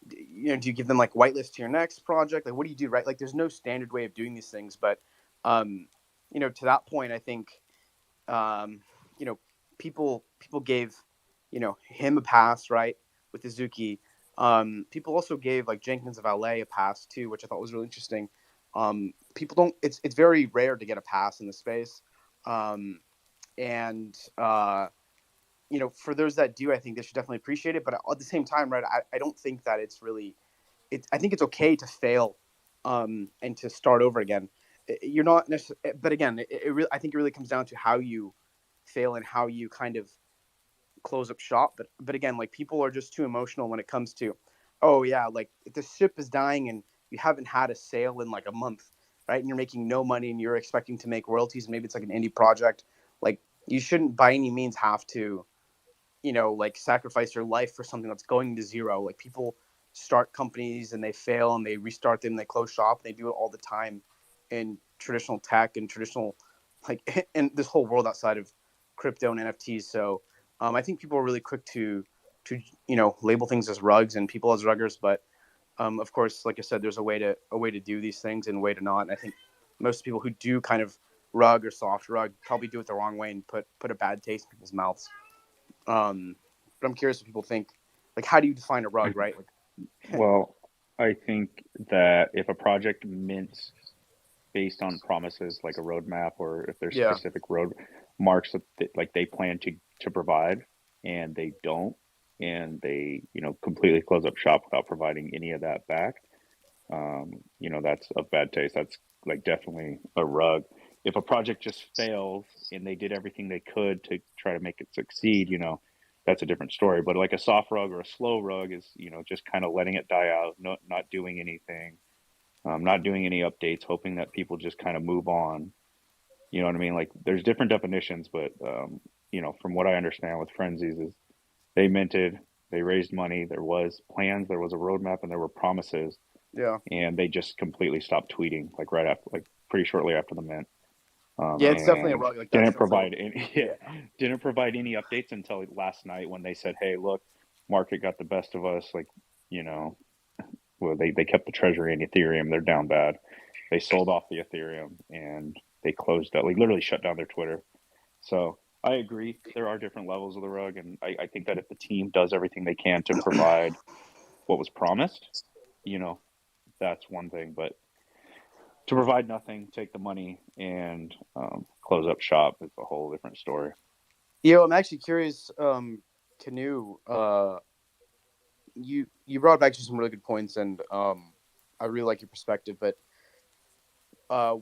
do you give them like whitelist to your next project? Like, what do you do, right? Like, there's no standard way of doing these things. But, to that point, I think, um, you know, people gave, him a pass, right, with Izuki. People also gave like Jenkins of LA a pass too, which I thought was really interesting. People don't. It's very rare to get a pass in the space, um, and for those that do, I think they should definitely appreciate it. But at the same time, right, I don't think that it's really. I think it's okay to fail, and to start over again. You're not necessarily, but again, I think it really comes down to how you fail and how you kind of close up shop. But again, like people are just too emotional when it comes to, oh yeah, like if the ship is dying and you haven't had a sale in like a month, right? And you're making no money and you're expecting to make royalties. Maybe it's like an indie project. Like you shouldn't by any means have to, like sacrifice your life for something that's going to zero. Like people start companies and they fail and they restart them. They close shop. And they do it all the time in traditional tech and traditional like in this whole world outside of crypto and NFTs. So I think people are really quick to label things as rugs and people as ruggers, but of course, like I said, there's a way to do these things and a way to not. And I think most people who do kind of rug or soft rug probably do it the wrong way and put a bad taste in people's mouths. But I'm curious what people think. Like, how do you define a rug, right? Like, Well, I think that if a project mints based on promises like a roadmap, or if there's yeah, specific road marks that like they plan to provide and they don't, and they completely close up shop without providing any of that back, that's a bad taste. That's like definitely a rug. If a project just fails and they did everything they could to try to make it succeed, that's a different story. But like a soft rug or a slow rug is, just kind of letting it die out, not doing anything, not doing any updates, hoping that people just kind of move on. You know what I mean? Like there's different definitions, but from what I understand with Frenzies is they minted, they raised money, there was plans, there was a roadmap, and there were promises, yeah, and they just completely stopped tweeting like right after, like pretty shortly after the mint, yeah. It's definitely a and rug. Like didn't that's a provide any yeah, didn't provide any updates until last night when they said, "Hey, look, market got the best of us." Like, you know, well, they kept the treasury in Ethereum. They're down bad. They sold off the Ethereum and they closed out, like literally shut down their Twitter. So I agree. There are different levels of the rug, and I think that if the team does everything they can to provide what was promised, you know, that's one thing. But to provide nothing, take the money, and close up shop is a whole different story. I'm actually curious, Canoe. You brought back some really good points, and I really like your perspective. But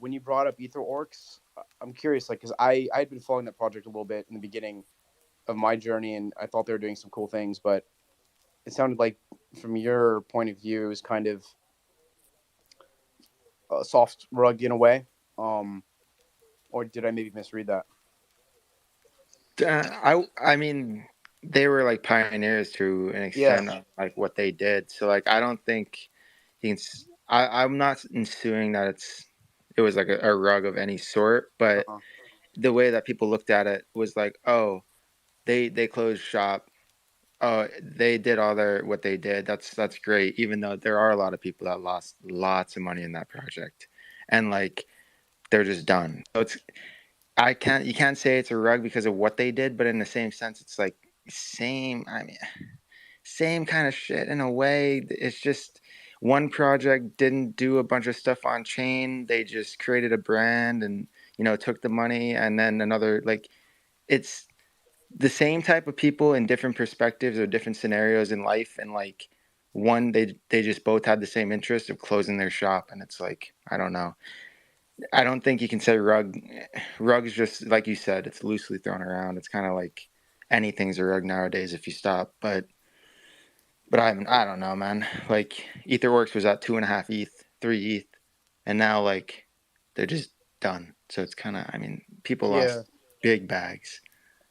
when you brought up Ether Orcs, I'm curious, like, because I had been following that project a little bit in the beginning of my journey, and I thought they were doing some cool things, but it sounded like, from your point of view, it was kind of a soft rug in a way. Or did I maybe misread that? I mean, they were like pioneers to an Yeah. extent of like what they did. So like, I don't think you can. I'm not ensuing that it was like a rug of any sort, but Uh-huh. the way that people looked at it was like, oh, they closed shop. Oh, they did all what they did. That's great. Even though there are a lot of people that lost lots of money in that project, and like they're just done. So you can't say it's a rug because of what they did, but in the same sense, it's like same. I mean, same kind of shit in a way. It's just one project didn't do a bunch of stuff on chain. They just created a brand and took the money, and then another like it's the same type of people in different perspectives or different scenarios in life, and like one they just both had the same interest of closing their shop, and it's like I don't know. I don't think you can say rug. Rug is just like you said. It's loosely thrown around. It's kind of like anything's a rug nowadays if you stop. But I don't know, man. Like EtherWorks was at 2.5 ETH, 3 ETH, and now like they're just done. So it's kind of I mean people Yeah. lost big bags.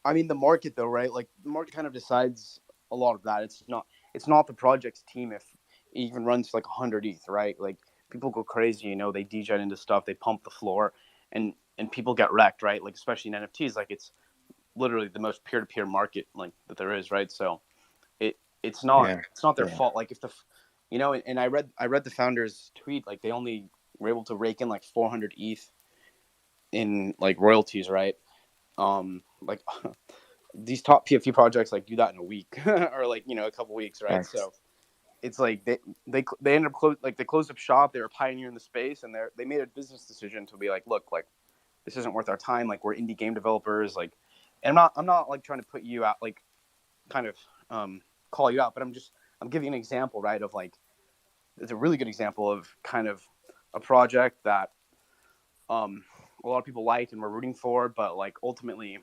I mean, the market though, right? Like the market kind of decides a lot of that. It's not the project's team if it even runs like 100 ETH, right? Like people go crazy, they degen into stuff, they pump the floor, and people get wrecked, right? Like especially in NFTs, like it's literally the most peer-to-peer market like that there is, right? So it's not Yeah. their fault. Like if and I read the founders tweet, like they only were able to rake in like 400 ETH in like royalties, right? Like these top PFP projects like do that in a week or like a couple weeks, right? Thanks. So it's like they ended up they closed up shop. They were pioneering the space, and they made a business decision to be like, look, like this isn't worth our time. Like we're indie game developers, like, and I'm not like trying to put you out, like kind of call you out, but I'm giving an example, right? Of like it's a really good example of kind of a project that a lot of people liked and were rooting for, but like ultimately,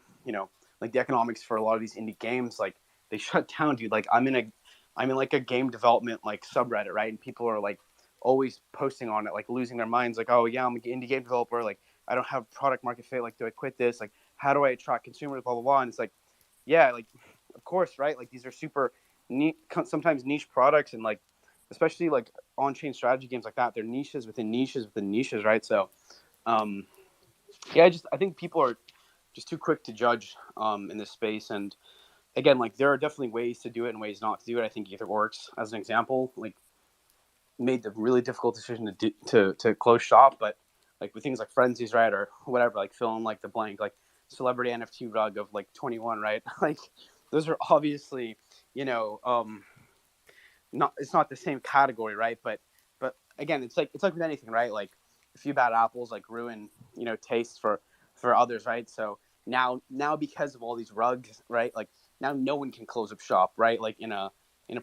like the economics for a lot of these indie games, like they shut down, dude. Like I'm in like a game development like subreddit, right? And people are like always posting on it, like losing their minds, like, oh yeah, I'm an indie game developer, like I don't have product market fit, like do I quit this? Like how do I attract consumers? Blah blah blah. And it's like, yeah, like of course, right? Like these are super neat, sometimes niche products, and like especially like on-chain strategy games like that, they're niches within niches within niches, right? So Yeah, I think people are just too quick to judge in this space. And again, like there are definitely ways to do it and ways not to do it. I think EtherWorks, as an example, like made the really difficult decision to close shop, but like with things like Frenzies, right, or whatever, like fill in like the blank, like celebrity NFT rug of like 21, right? Like those are obviously, you know, not it's not the same category, right? But again, it's like with anything, right? Like a few bad apples like ruin, you know, taste for others, right? So now because of all these rugs, right? Like now no one can close up shop, right? Like in a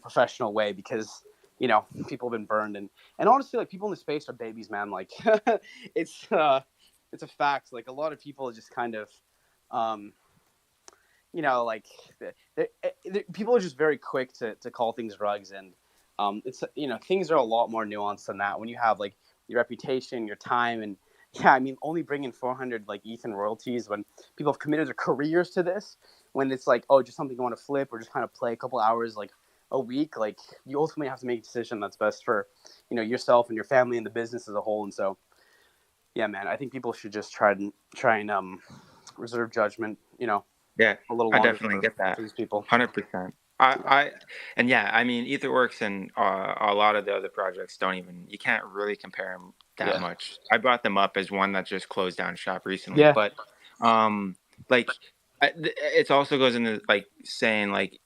professional way because you know people have been burned and honestly like people in the space are babies, man. Like it's it's a fact. Like a lot of people just kind of um you know, like people are just very quick to call things rugs, and it's you know things are a lot more nuanced than that. When you have like your reputation, your time, and yeah, I mean, only bringing 400 like ETH in royalties when people have committed their careers to this, when it's like oh just something you want to flip or just kind of play a couple hours like a week, like you ultimately have to make a decision that's best for you know yourself and your family and the business as a whole. And so yeah, man, I think people should just try and reserve judgment, you know, Yeah, a little I longer definitely get that. for these people. 100%. And yeah, I mean, EtherWorks and a lot of the other projects don't even, you can't really compare them that Yeah. much. I brought them up as one that just closed down shop recently, Yeah. but like it also goes into like saying like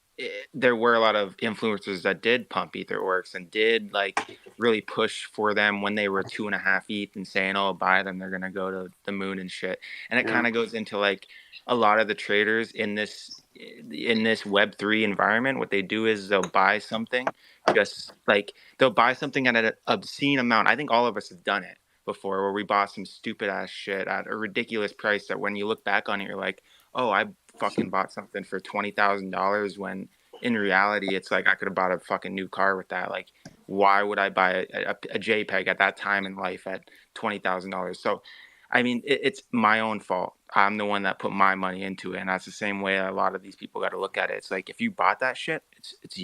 there were a lot of influencers that did pump EtherWorks and did like really push for them when they were 2.5 ETH and saying, oh, buy them, they're gonna go to the moon and shit. And it Yeah. kind of goes into like a lot of the traders in this Web3 environment. What they do is they'll buy something, just like they'll buy something at an obscene amount. I think all of us have done it before, where we bought some stupid ass shit at a ridiculous price that when you look back on it, you're like, oh, I fucking bought something for $20,000, when in reality it's like I could have bought a fucking new car with that. Like, why would I buy a JPEG at that time in life at $20,000? So I mean, it's my own fault. I'm the one that put my money into it, and that's the same way a lot of these people got to look at it. It's like if you bought that shit, it's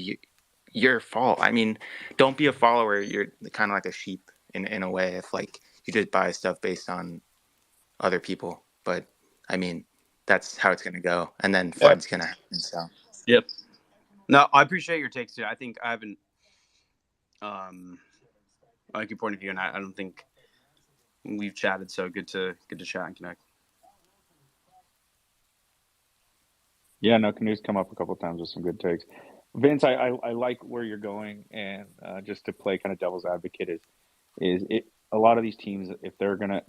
your fault. I mean, don't be a follower. You're kind of like a sheep in a way. If like you just buy stuff based on other people, but I mean, that's how it's gonna go, and then Yeah. FUD's gonna happen. So Yep. No, I appreciate your takes too. I think I haven't I like your point of view, and I don't think we've chatted, so good to chat and connect. Yeah, no, Canoe's come up a couple of times with some good takes. Vince, I like where you're going, and just to play kind of devil's advocate is it a lot of these teams, if they're gonna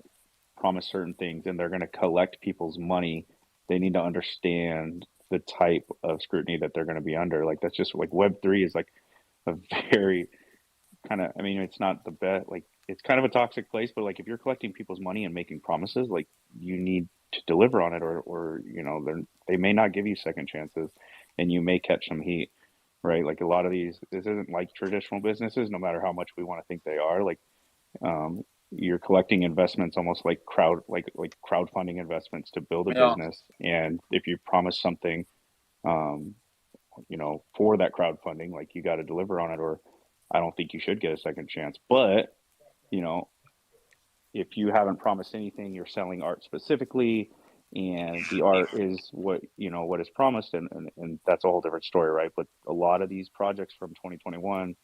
promise certain things and they're gonna collect people's money, they need to understand the type of scrutiny that they're gonna be under. Like that's just like Web3 is like a very kind of, I mean, it's not the best, like it's kind of a toxic place, but like if you're collecting people's money and making promises, like you need to deliver on it, or you know, they may not give you second chances, and you may catch some heat, right? Like a lot of these, this isn't like traditional businesses, no matter how much we want to think they are. Like you're collecting investments almost like crowdfunding investments to build a Yeah. business, and if you promise something, um, you know, for that crowdfunding, like you got to deliver on it, or I don't think you should get a second chance. But you know, if you haven't promised anything, you're selling art specifically, and the art is what you know what is promised, and that's a whole different story, right? But a lot of these projects from 2021,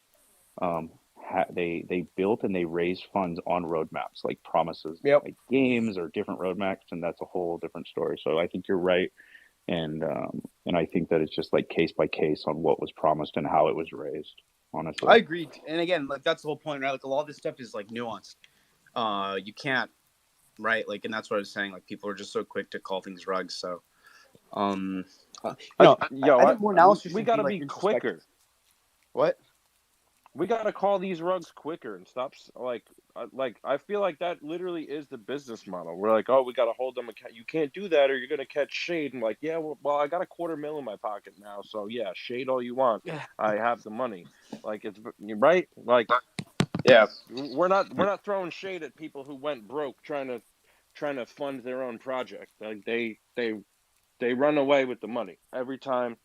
they built and they raised funds on roadmaps, like promises, Yep. like games or different roadmaps, and that's a whole different story. So I think you're right, and I think that it's just like case by case on what was promised and how it was raised. Honestly, I agree. And again, like that's the whole point, right? Like a lot of this stuff is like nuanced. You can't, right? Like, and that's what I was saying. Like, people are just so quick to call things rugs. So, you know, I think more analysis we should got be to like be introspective. quicker. What? We got to call these rugs quicker and stop. Like I feel like that literally is the business model. We're like, oh, we got to hold them account. You can't do that, or you're gonna catch shade. And like, yeah, well, I got $250,000 in my pocket now, so yeah, shade all you want. I have the money. Like it's right. Like Yeah. we're not throwing shade at people who went broke trying to fund their own project. Like they run away with the money every time,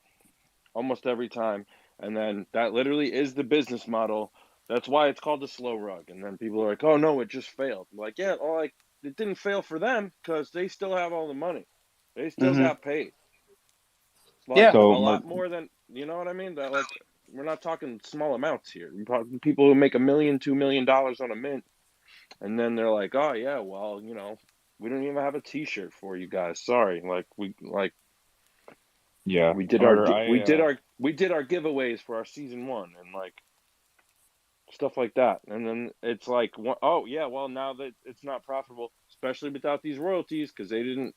almost every time. And then that literally is the business model. That's why it's called the slow rug. And then people are like, oh no, it just failed. I'm like, yeah, well, like it didn't fail for them because they still have all the money. They still Mm-hmm. got paid. Like Yeah. a So lot more than, you know what I mean? That, like, we're not talking small amounts here. We're talking people who make $1 million, $2 million on a mint, and then they're like, oh yeah, well, you know, we don't even have a T-shirt for you guys. Sorry, yeah, we did Murder. we did our giveaways for our season 1 and like stuff like that, and then it's like, oh yeah, well, now that it's not profitable, especially without these royalties, because they didn't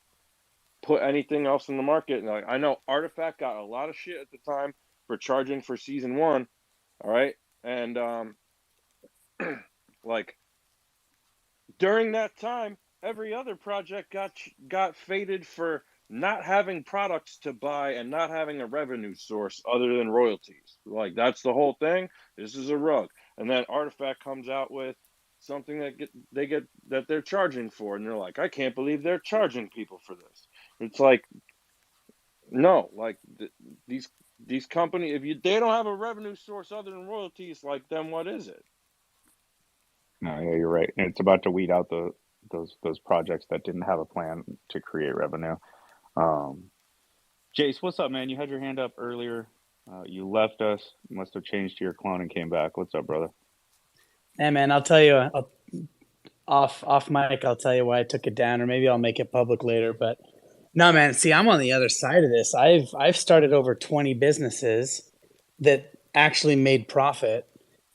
put anything else in the market. And like, I know Artifact got a lot of shit at the time for charging for season 1. All right, and like during that time, every other project got faded for not having products to buy and not having a revenue source other than royalties. Like, that's the whole thing. This is a rug. And then Artifact comes out with something that they're charging for, and they're like, I can't believe they're charging people for this. It's like, no, like these companies, if they don't have a revenue source other than royalties, like, then what is it? No, yeah, you're right. And it's about to weed out those projects that didn't have a plan to create revenue. Jace, what's up, man? You had your hand up earlier. You left us. You must have changed to your clone and came back. What's up, brother? Hey, man, I'll tell you off mic. I'll tell you why I took it down, or maybe I'll make it public later. But no, man. See, I'm on the other side of this. I've started over 20 businesses that actually made profit,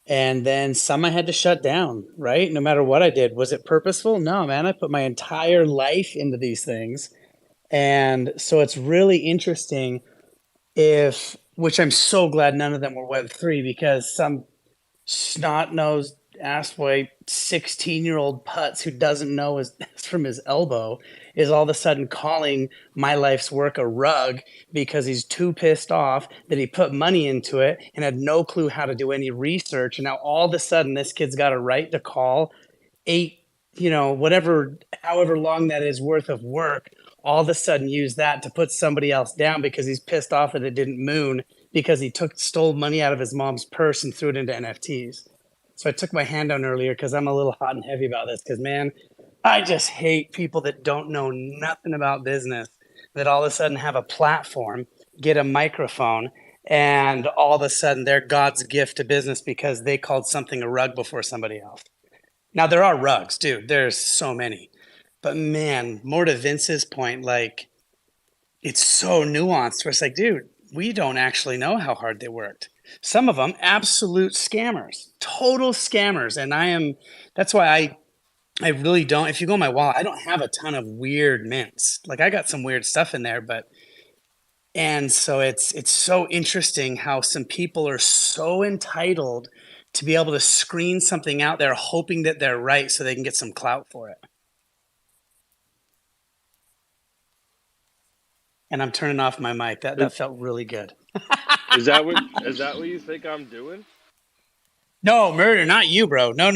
and then some I had to shut down. Right? No matter what I did, was it purposeful? No, man. I put my entire life into these things, and so it's really interesting. Which I'm so glad none of them were Web3, because some snot-nosed assboy 16-year-old putz who doesn't know his from his elbow is all of a sudden calling my life's work a rug because he's too pissed off that he put money into it and had no clue how to do any research. And now all of a sudden this kid's got a right to call 8, however long that is worth of work, all of a sudden use that to put somebody else down because he's pissed off that it didn't moon because he stole money out of his mom's purse and threw it into NFTs. So I took my hand down earlier because I'm a little hot and heavy about this, because, man, I just hate people that don't know nothing about business, that all of a sudden have a platform, get a microphone, and all of a sudden they're God's gift to business because they called something a rug before somebody else. Now, there are rugs, dude. There's so many. But, man, more to Vince's point, like, it's so nuanced where it's like, dude, we don't actually know how hard they worked. Some of them, absolute scammers, total scammers. And that's why I really don't, if you go on my wallet, I don't have a ton of weird mints. Like, I got some weird stuff in there, and so it's so interesting how some people are so entitled to be able to screen something out there hoping that they're right so they can get some clout for it. And I'm turning off my mic. That felt really good. Is that what you think I'm doing? No, Murder, not you, bro. No.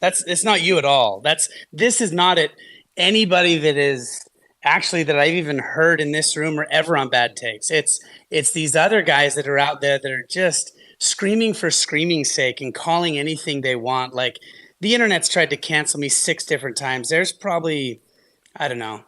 It's not you at all. This is not it. Anybody that is actually that I've even heard in this room or ever on Bad Takes. It's these other guys that are out there that are just screaming for screaming's sake and calling anything they want. Like, the internet's tried to cancel me 6 different times. There's probably, I don't know,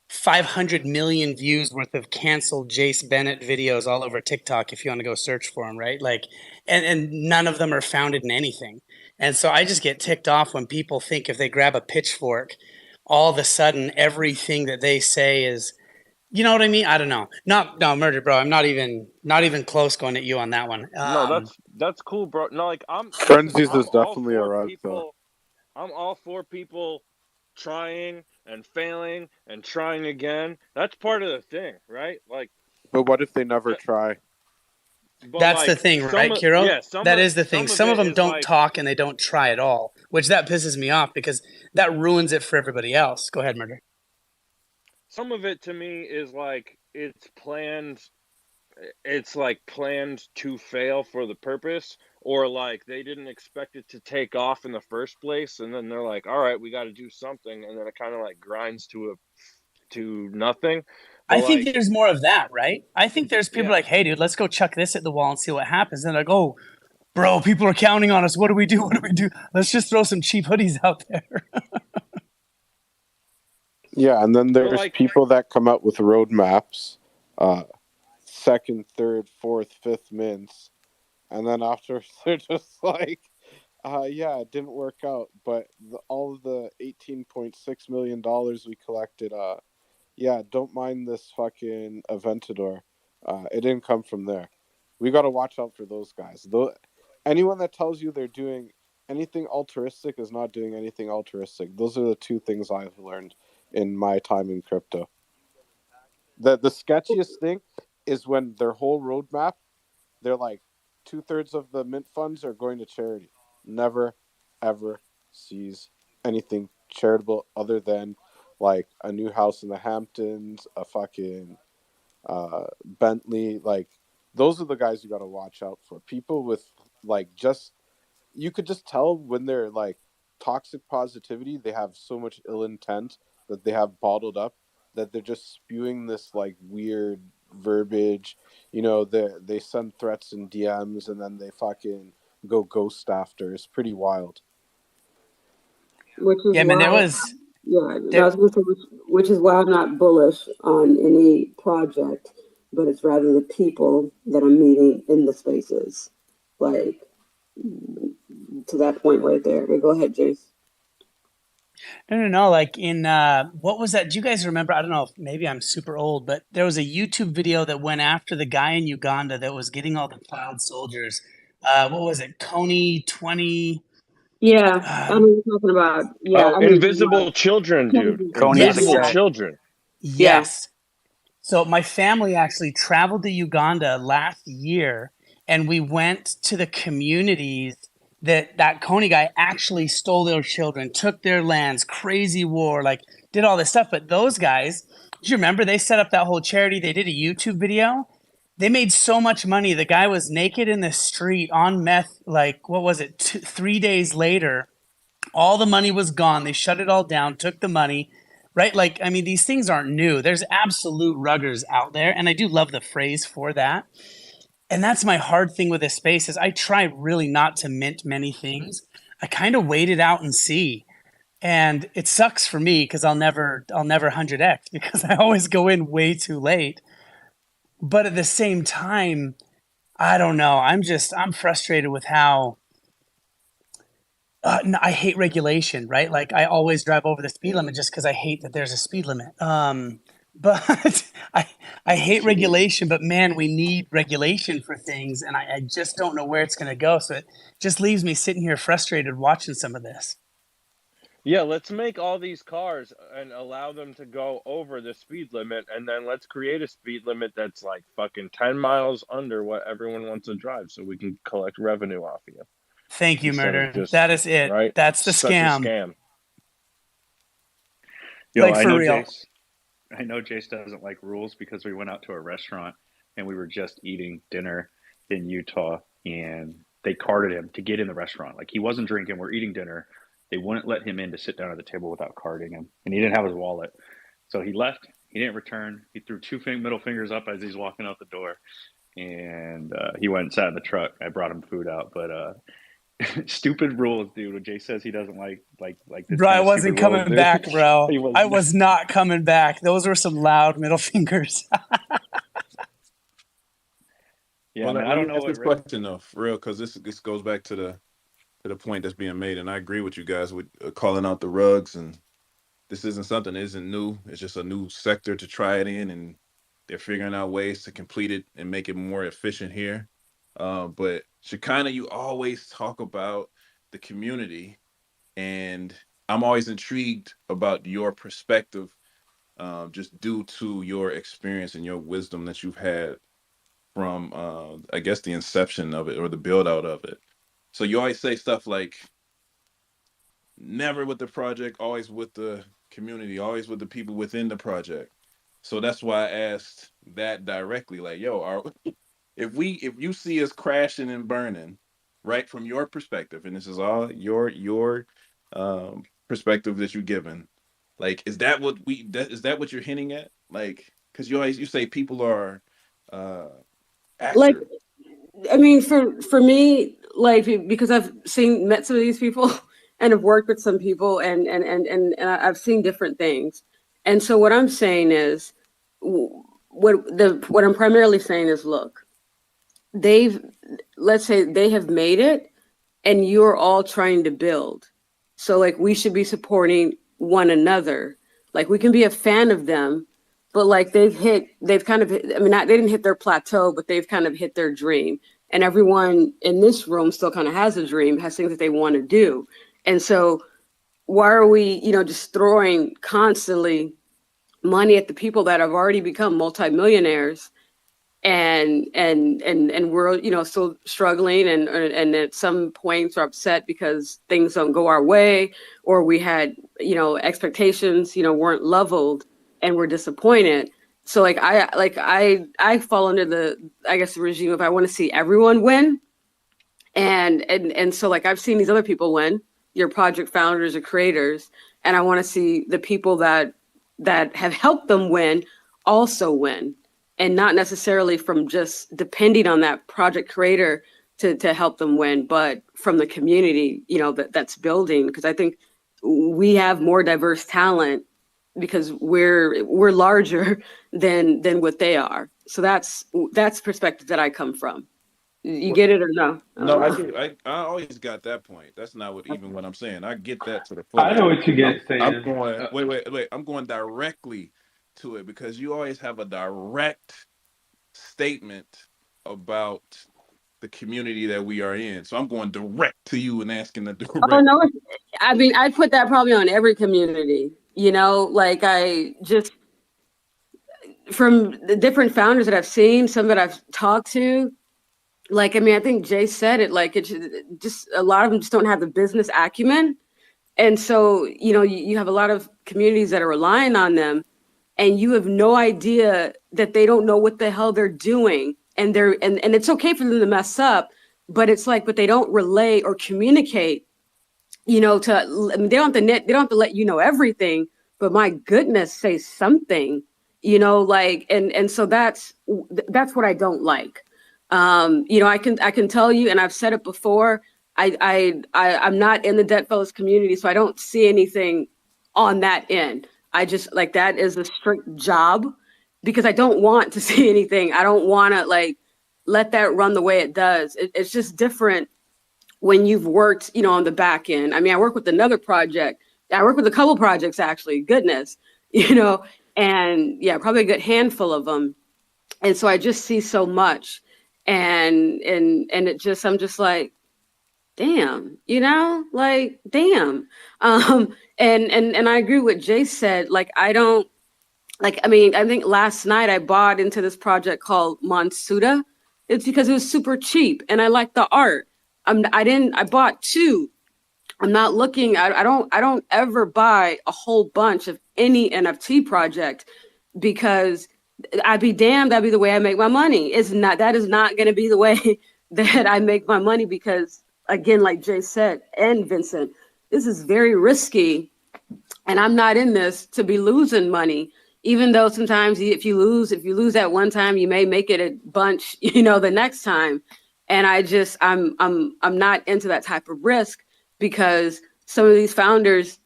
500 million views worth of canceled Jace Bennett videos all over TikTok if you want to go search for them, right? Like, and none of them are founded in anything. And so I just get ticked off when people think if they grab a pitchfork, all of a sudden everything that they say is, you know what I mean? I don't know. No, Murder, bro. I'm not even close going at you on that one. No, that's cool, bro. No, like, Frenzies is definitely a rug, though. I'm all for people trying and failing and trying again. That's part of the thing, right? Like, but what if they never try? That's the thing, right, Kiro? Yeah, that is the thing. Some of them don't talk and they don't try at all, which that pisses me off because that ruins it for everybody else. Go ahead, Murder. Some of it to me is like it's like planned to fail for the purpose, or like they didn't expect it to take off in the first place, and then they're like, all right, we got to do something, and then it kind of like grinds to nothing. But I think there's more of that, right? I think there's people like, hey, dude, let's go chuck this at the wall and see what happens. And they're like, oh, bro, people are counting on us. What do we do? Let's just throw some cheap hoodies out there. Yeah, and then there's like people that come out with roadmaps, second, third, fourth, fifth mints, and then after they're just like, yeah, it didn't work out, but all of the $18.6 million we collected, yeah, don't mind this fucking Aventador. It didn't come from there. We got to watch out for those guys. Anyone that tells you they're doing anything altruistic is not doing anything altruistic. Those are the two things I've learned in my time in crypto. The sketchiest thing is when their whole roadmap, they're like 2/3 of the mint funds are going to charity. Never, ever sees anything charitable other than like a new house in the Hamptons, a fucking Bentley. Like those are the guys you got to watch out for. People with like just you could just tell when they're like toxic positivity, they have so much ill intent that they have bottled up that they're just spewing this like weird verbiage. You know, they send threats in DMs and then they fucking go ghost after. It's pretty wild. Which is Yeah, man, there why, was yeah, there, I was gonna say, which is why I'm not bullish on any project, but it's rather the people that I'm meeting in the spaces. Like, to that point right there. But go ahead, Jace. no. Like in what was that? Do you guys remember? I don't know if maybe I'm super old, but there was a YouTube video that went after the guy in Uganda that was getting all the cloud soldiers. What was it? Coney 20. Yeah, I know what you're talking about. Yeah, oh, I know what you're invisible children, dude. Coney the Yes. Invisible Cat. children. Yeah. Yes. So my family actually traveled to Uganda last year, and we went to the communities that Coney guy actually stole their children, took their lands, crazy war, like did all this stuff. But those guys, do you remember they set up that whole charity? They did a YouTube video. They made so much money. The guy was naked in the street on meth. Like what was it? 3 days later, all the money was gone. They shut it all down, took the money, right? Like, I mean, these things aren't new. There's absolute ruggers out there. And I do love the phrase for that. And that's my hard thing with this space is I try really not to mint many things. I kind of wait it out and see. And it sucks for me because I'll never 100x because I always go in way too late. But at the same time, I don't know. I'm frustrated with how no, I hate regulation, right? Like I always drive over the speed limit just because I hate that there's a speed limit. But I hate regulation, but man, we need regulation for things, and I just don't know where it's going to go. So it just leaves me sitting here frustrated watching some of this. Yeah, let's make all these cars and allow them to go over the speed limit, and then let's create a speed limit that's like fucking 10 miles under what everyone wants to drive so we can collect revenue off of you. Thank you, Instead of Murder. just, That is it. right? That's the Such scam. a scam. Yo, Like I for know real. Jace doesn't like rules because we went out to a restaurant and we were just eating dinner in Utah and they carded him to get in the restaurant. Like he wasn't drinking, we're eating dinner. They wouldn't let him in to sit down at the table without carding him. And he didn't have his wallet. So he left. He didn't return. He threw two middle fingers up as he's walking out the door. And he went and sat in the truck. I brought him food out. But stupid rules, dude. When Jay says he doesn't like this Bro, kind I of wasn't stupid rules, coming dude. back, bro. He was I not. was not coming back. Those were some loud middle fingers. Yeah, Well, man, I let don't me know ask what this question though, for real, because this goes back to the point that's being made, and I agree with you guys with calling out the rugs, and this isn't something that isn't new. It's just a new sector to try it in, and they're figuring out ways to complete it and make it more efficient here. But Shekinah, you always talk about the community, and I'm always intrigued about your perspective, just due to your experience and your wisdom that you've had from, I guess, the inception of it or the build out of it. So you always say stuff like, never with the project, always with the community, always with the people within the project. So that's why I asked that directly, like, yo, if you see us crashing and burning, right, from your perspective, and this is all your perspective that you're given, like, is that what you're hinting at? Like, because you say people are Like, actor. I mean, for me, like, because I've met some of these people and have worked with some people, and I've seen different things. And so what I'm saying is, what I'm primarily saying is, look, let's say they have made it, and you're all trying to build. So like we should be supporting one another. Like we can be a fan of them, but like they've kind of hit, I mean, they didn't hit their plateau, but they've kind of hit their dream. And everyone in this room still kind of has a dream, has things that they want to do. And so why are we, just throwing constantly money at the people that have already become multimillionaires, and we're still struggling, and at some points are upset because things don't go our way, or we had expectations weren't leveled, and we're disappointed. So I fall under the, I guess, the regime of I want to see everyone win. And so like I've seen these other people win, your project founders or creators, and I want to see the people that have helped them win also win, and not necessarily from just depending on that project creator to help them win, but from the community that's building, because I think we have more diverse talent because we're larger than what they are. So that's perspective that I come from. You get it or no? No, I do. I always got that point. That's not what I'm saying. I get that to the I fullest. know what you I'm, get I'm saying. going. Wait. I'm going directly to it because you always have a direct statement about the community that we are in. So I'm going direct to you and asking the direct. Oh no, I mean I put that probably on every community. Like I just, from the different founders that I've seen, some that I've talked to, like, I mean, I think Jay said it, like, it's just a lot of them just don't have the business acumen. And so, you have a lot of communities that are relying on them, and you have no idea that they don't know what the hell they're doing. And and it's okay for them to mess up, but it's like, but they don't relay or communicate, I mean, they don't have to let everything, but my goodness, say something, like, and so that's what I don't like. I can tell you, and I've said it before, I'm not in the Debt Fellows community, so I don't see anything on that end. I just, like, that is a strict job because I don't want to see anything. I don't want to like let that run the way it does. It's just different when you've worked, on the back end. I mean, I work with another project. I work with a couple projects actually. Goodness, and yeah, probably a good handful of them. And so I just see so much, and it just, I'm just like, damn, like, damn. And I agree with Jay said, like, I don't, like, I mean, I think last night I bought into this project called Monsuda. It's because it was super cheap and I like the art. I bought two. I'm not looking, I don't ever buy a whole bunch of any NFT project, because I'd be damned, that'd be the way I make my money. That is not going to be the way that I make my money, because again, like Jay said, and Vincent, this is very risky, and I'm not in this to be losing money. Even though sometimes if you lose that one time, you may make it a bunch, the next time. And I'm not into that type of risk, because some of these founders,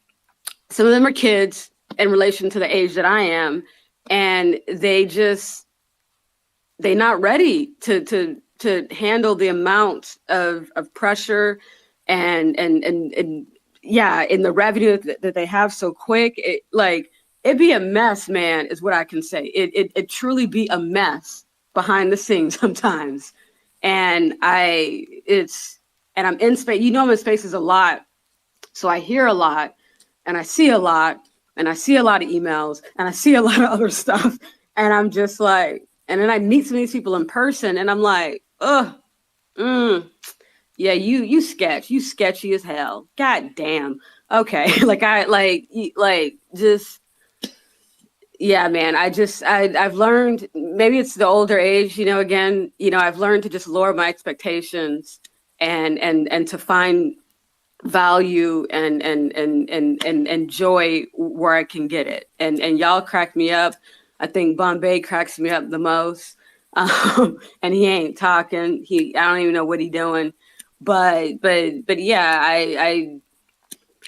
some of them are kids in relation to the age that I am, and they're not ready to handle the amount of pressure and yeah, in the revenue that they have so quick. It'd be a mess, man, is what I can say. It truly be a mess behind the scenes sometimes. And I'm in space, I'm in spaces a lot. So I hear a lot, and I see a lot, and I see a lot of emails, and I see a lot of other stuff. And I'm just like, and then I meet some of these people in person, and I'm like, yeah, you sketchy as hell. God damn. Okay. Yeah, man, I've learned, maybe it's the older age, again, I've learned to just lower my expectations, and to find value and joy where I can get it. And y'all crack me up. I think Bombay cracks me up the most. And he ain't talking. I don't even know what he doing. But yeah,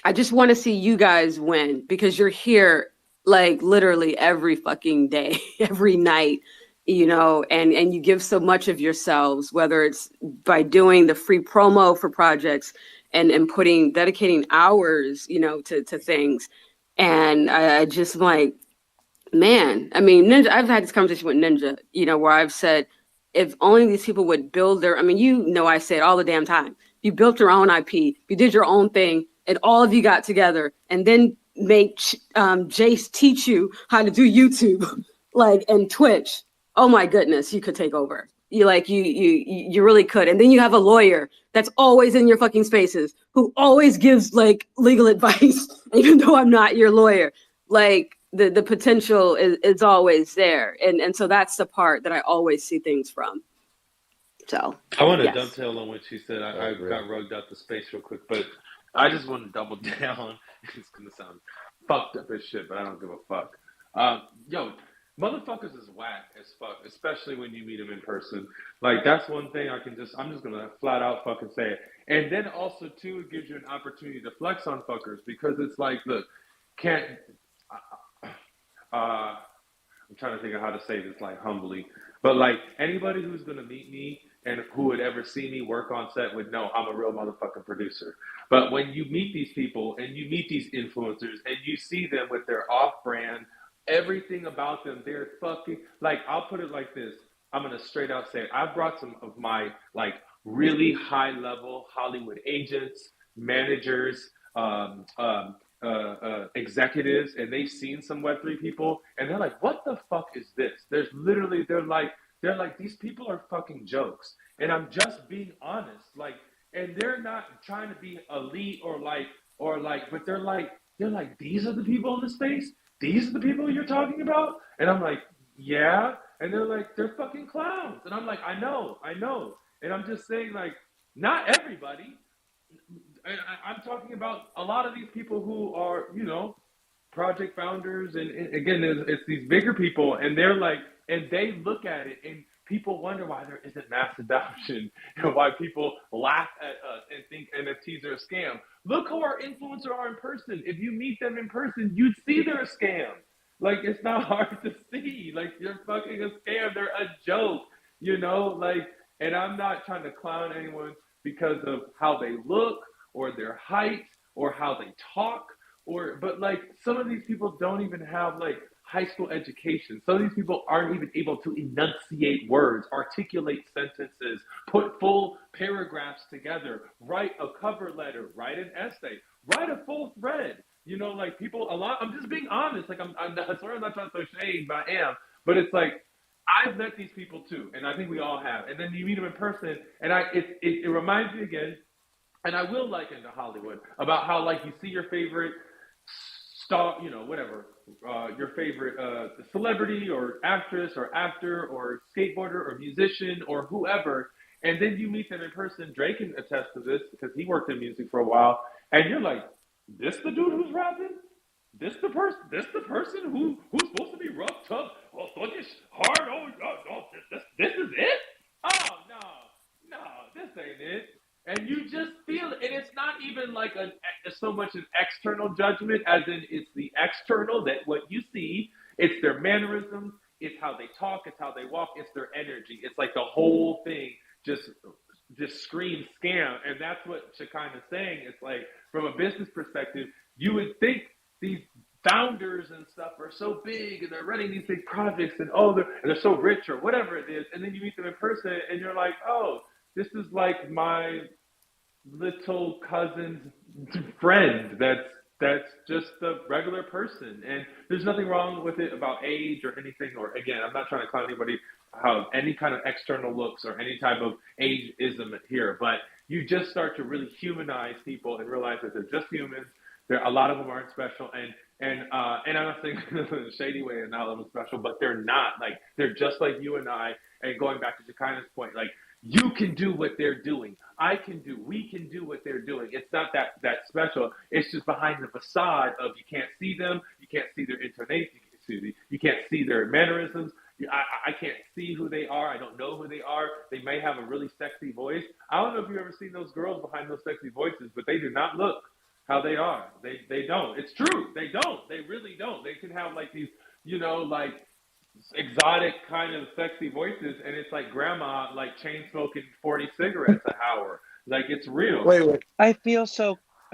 I just want to see you guys win, because you're here like literally every fucking day, every night, you know, and you give so much of yourselves, whether it's by doing the free promo for projects and putting dedicating hours, you know, to things. And I just like, man, I mean, Ninja, I've had this conversation with Ninja, you know, where I've said, if only these people would build their, I mean, you know, I say it all the damn time. If you built your own IP, if you did your own thing, and all of you got together and then make Jace teach you how to do YouTube, like, and Twitch, oh my goodness, you could take over. You really could. And then you have a lawyer that's always in your fucking spaces who always gives like legal advice, even though I'm not your lawyer. Like the potential is always there. And so that's the part that I always see things from. So I want to yes. dovetail on what she said. I got rugged out the space real quick, but I just want to double down. It's going to sound fucked up as shit, but I don't give a fuck. Yo, motherfuckers is whack as fuck, especially when you meet them in person. Like, that's one thing I'm just going to flat out fucking say it. And then also, too, it gives you an opportunity to flex on fuckers because it's like, look, can't, I'm trying to think of how to say this like humbly, but like anybody who's gonna meet me and who would ever see me work on set would know I'm a real motherfucking producer. But when you meet these people and you meet these influencers and you see them with their off-brand, everything about them, they're fucking like, I'll put it like this. I'm gonna straight out say it. I've brought some of my like really high-level Hollywood agents, managers, executives, and they've seen some Web3 people, and they're like, "What the fuck is this?" There's literally, they're like, these people are fucking jokes, and I'm just being honest, like, and they're not trying to be elite but they're like, these are the people in the space, these are the people you're talking about, and I'm like, yeah, and they're like, they're fucking clowns, and I'm like, I know, and I'm just saying, like, not everybody. I'm talking about a lot of these people who are, you know, project founders, and again, it's these bigger people, and they're like, and they look at it, and people wonder why there isn't mass adoption, and why people laugh at us and think NFTs are a scam. Look who our influencers are in person. If you meet them in person, you'd see they're a scam. Like, it's not hard to see. Like, you're fucking a scam. They're a joke, you know? Like, and I'm not trying to clown anyone because of how they look or their height or how they talk, but like, some of these people don't even have like high school education. Some of these people aren't even able to enunciate words, articulate sentences, put full paragraphs together, write a cover letter, write an essay, write a full thread. You know, like, people a lot. I'm just being honest. Like, I swear I'm not trying to throw shade, but I am. But it's like, I've met these people too, and I think we all have. And then you meet them in person, and it reminds me again, and I will liken to Hollywood, about how, like, you see your favorite star, you know, whatever, your favorite celebrity or actress or actor or skateboarder or musician or whoever, and then you meet them in person. Drake can attest to this because he worked in music for a while, and you're like, this the dude who's rapping? This the person who's supposed to be rough, tough, thuggish, hard? This is it? Oh no, this ain't it. And you just feel it. And it's not even like so much an external judgment, as in it's the external, that what you see, it's their mannerisms, it's how they talk, it's how they walk, it's their energy. It's like the whole thing just screams scam. And that's what Shekinah's saying. It's like, from a business perspective, you would think these founders and stuff are so big and they're running these big projects, and they're so rich or whatever it is, and then you meet them in person and you're like, oh, this is like my little cousin's friend that's just a regular person, and there's nothing wrong with it about age or anything. Or, again, I'm not trying to clown anybody how any kind of external looks or any type of ageism here, but you just start to really humanize people and realize that they're just humans. A lot of them aren't special, and I'm not saying in a shady way and not of them special, but they're not. Like, they're just like you and I. And going back to Shekinah's point, like, you can do what they're doing. We can do what they're doing. It's not that special. It's just behind the facade of, you can't see them, you can't see their intonation, you can't see their mannerisms. I can't see who they are. I don't know who they are. They may have a really sexy voice. I don't know if you've ever seen those girls behind those sexy voices, but they do not look how they are. They don't. It's true. They don't. They really don't. They can have like these, like exotic kind of sexy voices, and it's like grandma like chain smoking 40 cigarettes an hour. Like it's real. Wait. I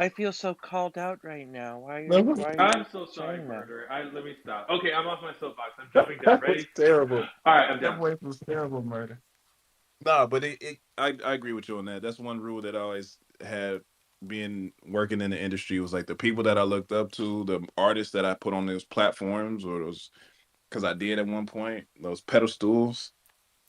feel so called out right now. No, Why are I'm you so sorry, saying that? murder. Let me stop. Okay, I'm off my soapbox. I'm jumping down. that was Ready? terrible. All right, I'm That down. voice was terrible, murder. Nah, but I agree with you on that. That's one rule that I always had being working in the industry was like the people that I looked up to, the artists that I put on those platforms or those because I did at one point, those pedestals.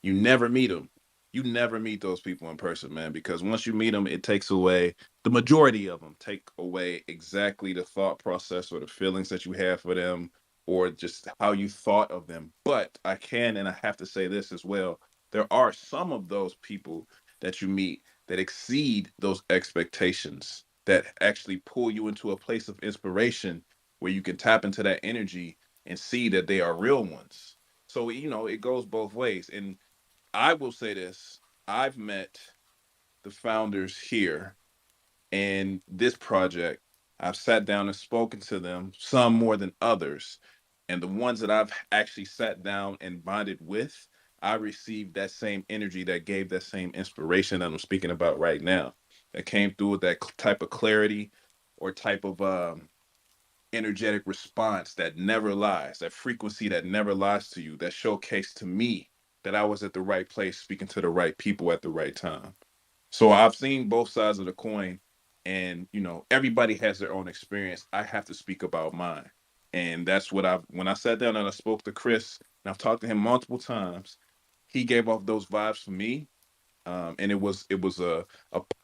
You never meet them. You never meet those people in person, man, because once you meet them, it takes away the majority of them take away exactly the thought process or the feelings that you have for them or just how you thought of them. But I can and I have to say this as well. There are some of those people that you meet that exceed those expectations that actually pull you into a place of inspiration where you can tap into that energy and see that they are real ones. So, it goes both ways. And I will say this, I've met the founders here and this project. I've sat down and spoken to them, some more than others. And the ones that I've actually sat down and bonded with, I received that same energy that gave that same inspiration that I'm speaking about right now. That came through with that type of clarity or type of energetic response that never lies, that frequency that never lies to you, that showcased to me that I was at the right place, speaking to the right people at the right time. So I've seen both sides of the coin, and everybody has their own experience. I have to speak about mine, and that's what when I sat down and I spoke to Chris, and I've talked to him multiple times. He gave off those vibes for me, and it was a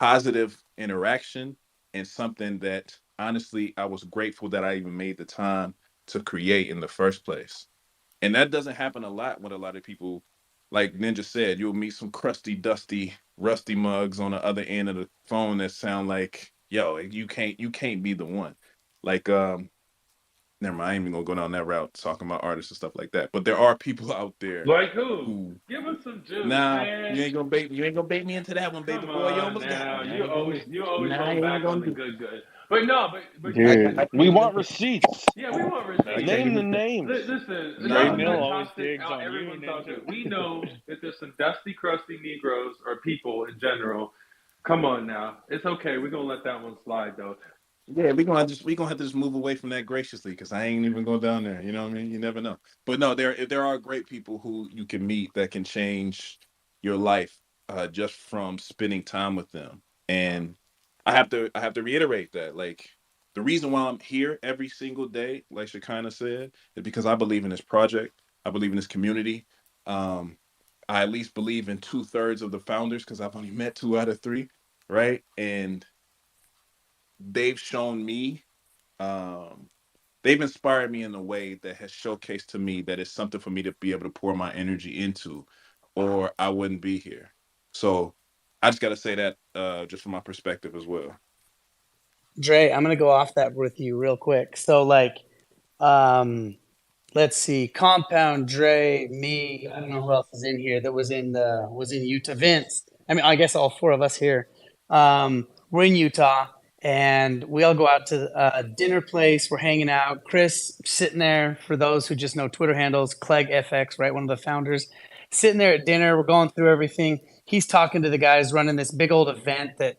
positive interaction and something that honestly I was grateful that I even made the time to create in the first place. And that doesn't happen a lot with a lot of people. Like Ninja said, you'll meet some crusty, dusty, rusty mugs on the other end of the phone that sound like, yo, you can't be the one. Like never mind, I ain't even gonna go down that route talking about artists and stuff like that. But there are people out there Like who? who Give us some juice, nah, man. you ain't gonna bait me into that one, baby Come boy. You on almost got now. me. You always Nah, I hold ain't back on gonna the do. good. But you I, know, Dude, I We want receipts. yeah, we want I receipts. can't Name give the you. names. Listen, Dre Nah, nothing Mill that man. always toxic. digs on you, Everyone's all Ninja. good. We know that there's some dusty, crusty Negroes or people in general. Come on now. It's okay. We're gonna let that one slide though. Yeah, we gonna have to just move away from that graciously because I ain't even going down there. You know what I mean? You never know. But no, there are great people who you can meet that can change your life just from spending time with them. And I have to reiterate that like the reason why I'm here every single day, like Shekinah said, is because I believe in this project. I believe in this community. Um, I at least believe in 2/3 of the founders because I've only met 2 out of 3, right? And they've shown me um they've inspired me in a way that has showcased to me that it's something for me to be able to pour my energy into or I wouldn't be here. So I just got to say that just from my perspective as well. Dre, I'm gonna go off that with you real quick. So um, let's see, Compound, Dre, me. I don't know who else is in here that was in Utah. Vince. I mean, I guess all four of us here. We're in Utah, and we all go out to a dinner place. We're hanging out. Chris sitting there. For those who just know Twitter handles, Clegg FX, right? One of the founders, sitting there at dinner. We're going through everything. He's talking to the guys running this big old event that.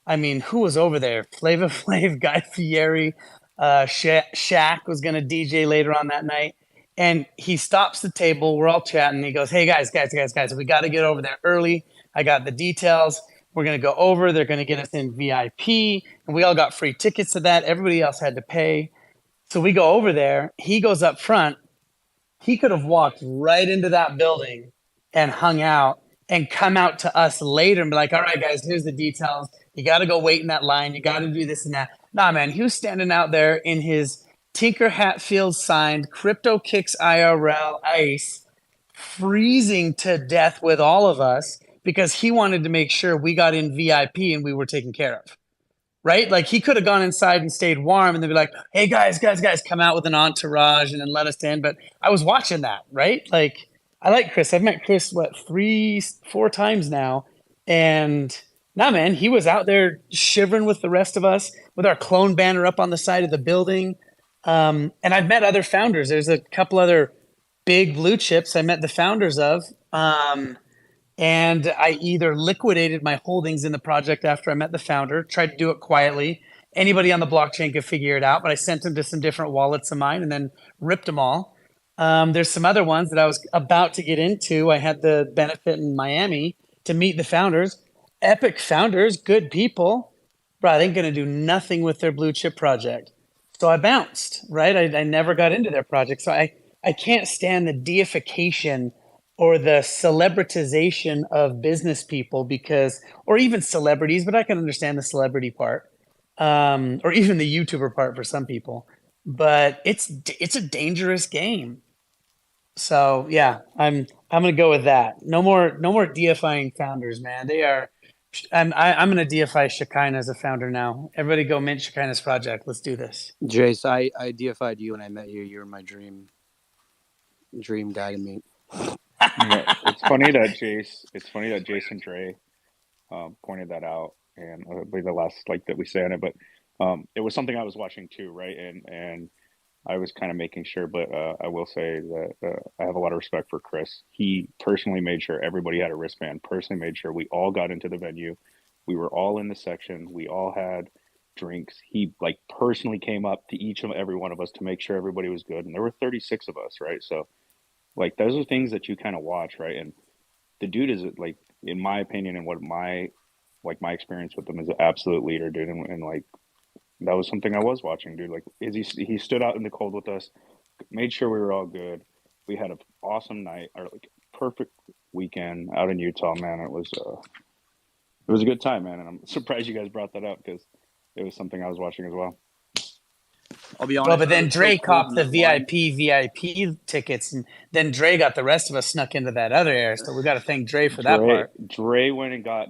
I mean, who was over there? Flava Flav, Guy Fieri, Shaq was going to DJ later on that night. And he stops the table. We're all chatting. He goes, "Hey, guys, we got to get over there early. I got the details. We're going to go over. They're going to get us in VIP. And we all got free tickets to that. Everybody else had to pay. So we go over there. He goes up front. He could have walked right into that building and hung out and come out to us later and be like, all right, guys, here's the details. You got to go wait in that line. You got to do this and that. Nah, man, he was standing out there in his Tinker Hatfield signed Crypto Kicks IRL ice, freezing to death with all of us because he wanted to make sure we got in VIP and we were taken care of. Right? Like he could have gone inside and stayed warm and then be like, hey guys, come out with an entourage and then let us in. But I was watching that, right? Like I like Chris. I've met Chris, 3-4 times now. And No, man, he was out there shivering with the rest of us with our clone banner up on the side of the building. And I've met other founders. There's a couple other big blue chips I met the founders of. And I either liquidated my holdings in the project after I met the founder, tried to do it quietly. Anybody on the blockchain could figure it out, but I sent them to some different wallets of mine and then ripped them all. There's some other ones that I was about to get into. I had the benefit in Miami to meet the founders. Epic founders, good people, but I ain't going to do nothing with their blue chip project. So I bounced, right? I never got into their project. So I can't stand the deification or the celebritization of business people because, or even celebrities, but I can understand the celebrity part, or even the YouTuber part for some people. But it's a dangerous game. So yeah, I'm gonna go with that. No more deifying founders, man. They are. I'm gonna deify Shekinah as a founder now. Everybody go mint Shekinah's project. Let's do this. Jace, I deified you when I met you. You were my dream guy to meet. Yeah, it's funny that Jason Dre pointed that out, and it'll be the last like that we say on it. But it was something I was watching too, right? And I was kind of making sure, but I will say that I have a lot of respect for Chris. He personally made sure everybody had a wristband. Personally made sure we all got into the venue. We were all in the section. We all had drinks. He like personally came up to each and every one of us to make sure everybody was good. And there were 36 of us, right? So like those are things that you kind of watch, right? And the dude is like, in my opinion, and what my experience with him is an absolute leader, dude. And like that was something I was watching, dude. Like, is he stood out in the cold with us, made sure we were all good. We had an awesome night, or like perfect weekend out in Utah, man. It was a good time, man. And I'm surprised you guys brought that up because it was something I was watching as well. I'll be honest. Well, but then it was so Dre cold copped in the that line. VIP tickets, and then Dre got the rest of us snuck into that other area. So we got to thank Dre for that part. Dre went and got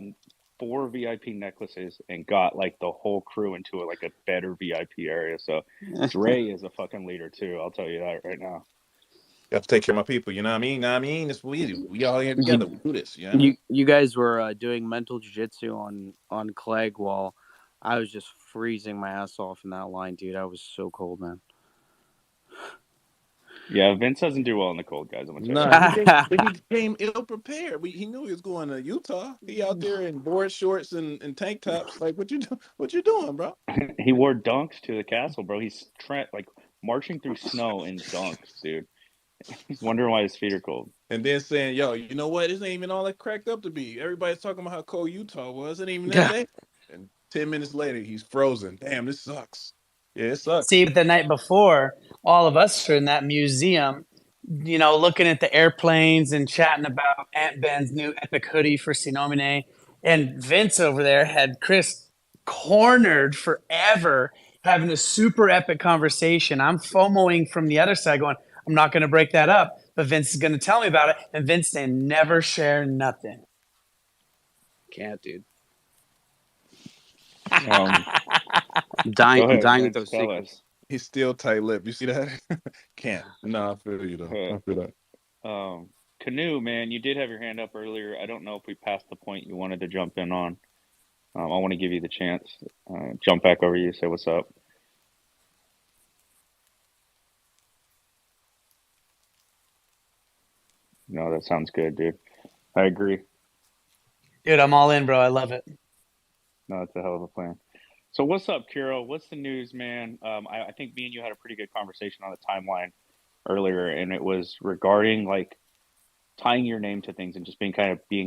4 VIP necklaces and got like the whole crew into like a better VIP area. So Dre is a fucking leader too. I'll tell you that right now. You have to take care of my people. You know what I mean? It's we all here together. We do this. You know what I mean? You guys were doing mental jiu-jitsu on Clegg while I was just freezing my ass off in that line, dude. I was so cold, man. Yeah, Vince doesn't do well in the cold, guys. I'm Nah, he came ill prepared. He knew he was going to Utah. He out there in board shorts and tank tops. Like, what you doing, bro? He wore dunks to the castle, bro. He's like marching through snow in dunks, dude. He's wondering why his feet are cold. And then saying, yo, you know what? This ain't even all that cracked up to be. Everybody's talking about how cold Utah was. It ain't even that day. And 10 minutes later, he's frozen. Damn, this sucks. Yeah, it sucks. See, the night before, all of us are in that museum, you know, looking at the airplanes and chatting about Aunt Ben's new epic hoodie for Sinomine. And Vince over there had Chris cornered forever, having a super epic conversation. I'm FOMOing from the other side, going, I'm not going to break that up, but Vince is going to tell me about it. And Vince saying, never share nothing. Can't, dude. Dying with those secrets. He's still tight-lipped. You see that? Can't. No, I feel you though. I feel that. Canoe, man, you did have your hand up earlier. I don't know if we passed the point you wanted to jump in on. I want to give you the chance. Jump back over you. Say what's up. No, that sounds good, dude. I agree. Dude, I'm all in, bro. I love it. No, it's a hell of a plan. So what's up, Kiro? What's the news, man? I think me and you had a pretty good conversation on the timeline earlier, and it was regarding like tying your name to things and just being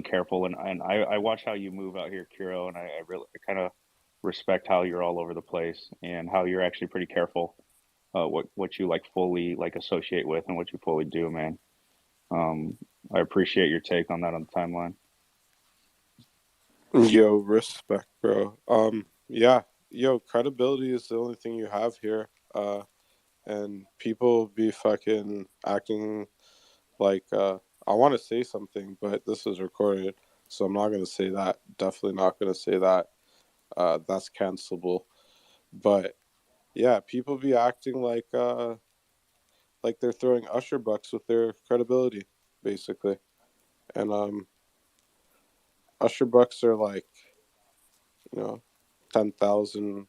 careful. And I watch how you move out here, Kiro, and I really kind of respect how you're all over the place and how you're actually pretty careful what you like fully like associate with and what you fully do, man. I appreciate your take on that on the timeline. Yo, respect, bro. Yeah, yo, credibility is the only thing you have here. And people be fucking acting like I want to say something, but this is recorded, so I'm not gonna say that. Definitely not gonna say that. That's cancelable. But yeah, people be acting like they're throwing Usher bucks with their credibility, basically. And Usher bucks are like you know, 10,000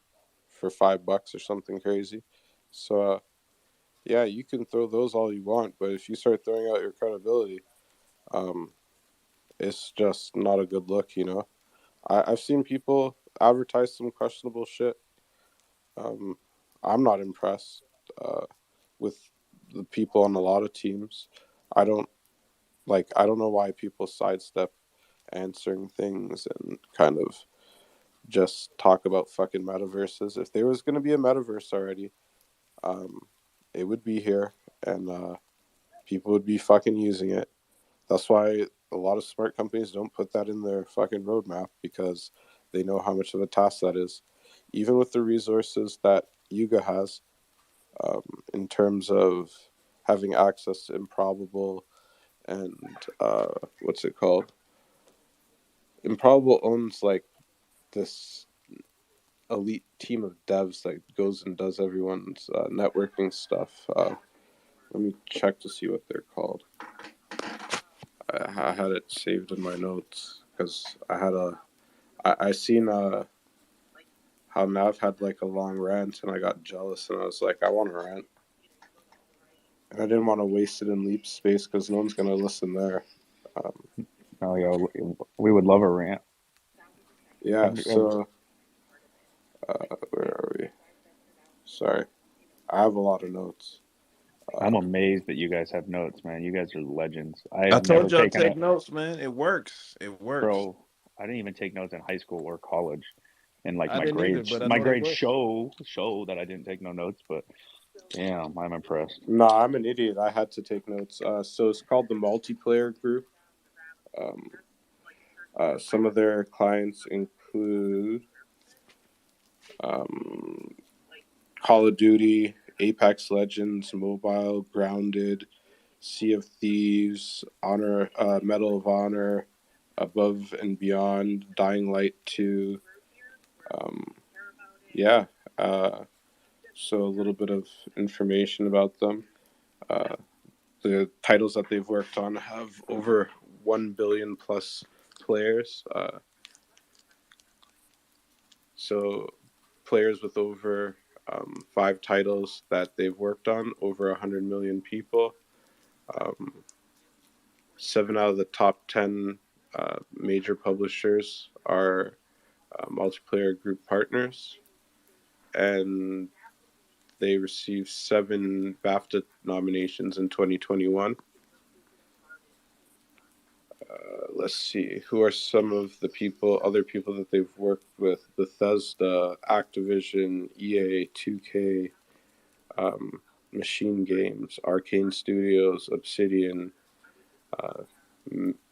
for $5 or something crazy. So yeah, you can throw those all you want, but if you start throwing out your credibility, it's just not a good look, you know. I've seen people advertise some questionable shit. I'm not impressed with the people on a lot of teams. I don't I don't know why people sidestep answering things and kind of just talk about fucking metaverses. If there was going to be a metaverse already, it would be here, and people would be fucking using it. That's why a lot of smart companies don't put that in their fucking roadmap, because they know how much of a task that is. Even with the resources that Yuga has, in terms of having access to Improbable and what's it called? Improbable owns like this elite team of devs that goes and does everyone's networking stuff. Let me check to see what they're called. I had it saved in my notes because I seen how Nav had like a long rant, and I got jealous, and I was like, I want to rant, and I didn't want to waste it in Leap space because no one's gonna listen there. Oh yeah, we would love a rant. Yeah. So where are we? Sorry, I have a lot of notes. I'm amazed that you guys have notes, man. You guys are legends. I I have never told y'all to taken take notes, man. It works. It works. bro. I didn't even take notes in high school or college, and like I didn't either, but I my know they grades work. show that I didn't take no notes. But damn, I'm impressed. No, I'm an idiot. I had to take notes. So it's called the Multiplayer Group. Some of their clients include Call of Duty, Apex Legends, Mobile, Grounded, Sea of Thieves, Honor, Medal of Honor, Above and Beyond, Dying Light 2. Yeah. So a little bit of information about them. The titles that they've worked on have over 1 billion plus players. So players with over 5 titles that they've worked on, over 100 million people. 7 out of the top 10 major publishers are multiplayer group partners, and they received 7 BAFTA nominations in 2021. Let's see, who are some of the other people that they've worked with? Bethesda, Activision, EA, 2K, Machine Games, Arcane Studios, Obsidian,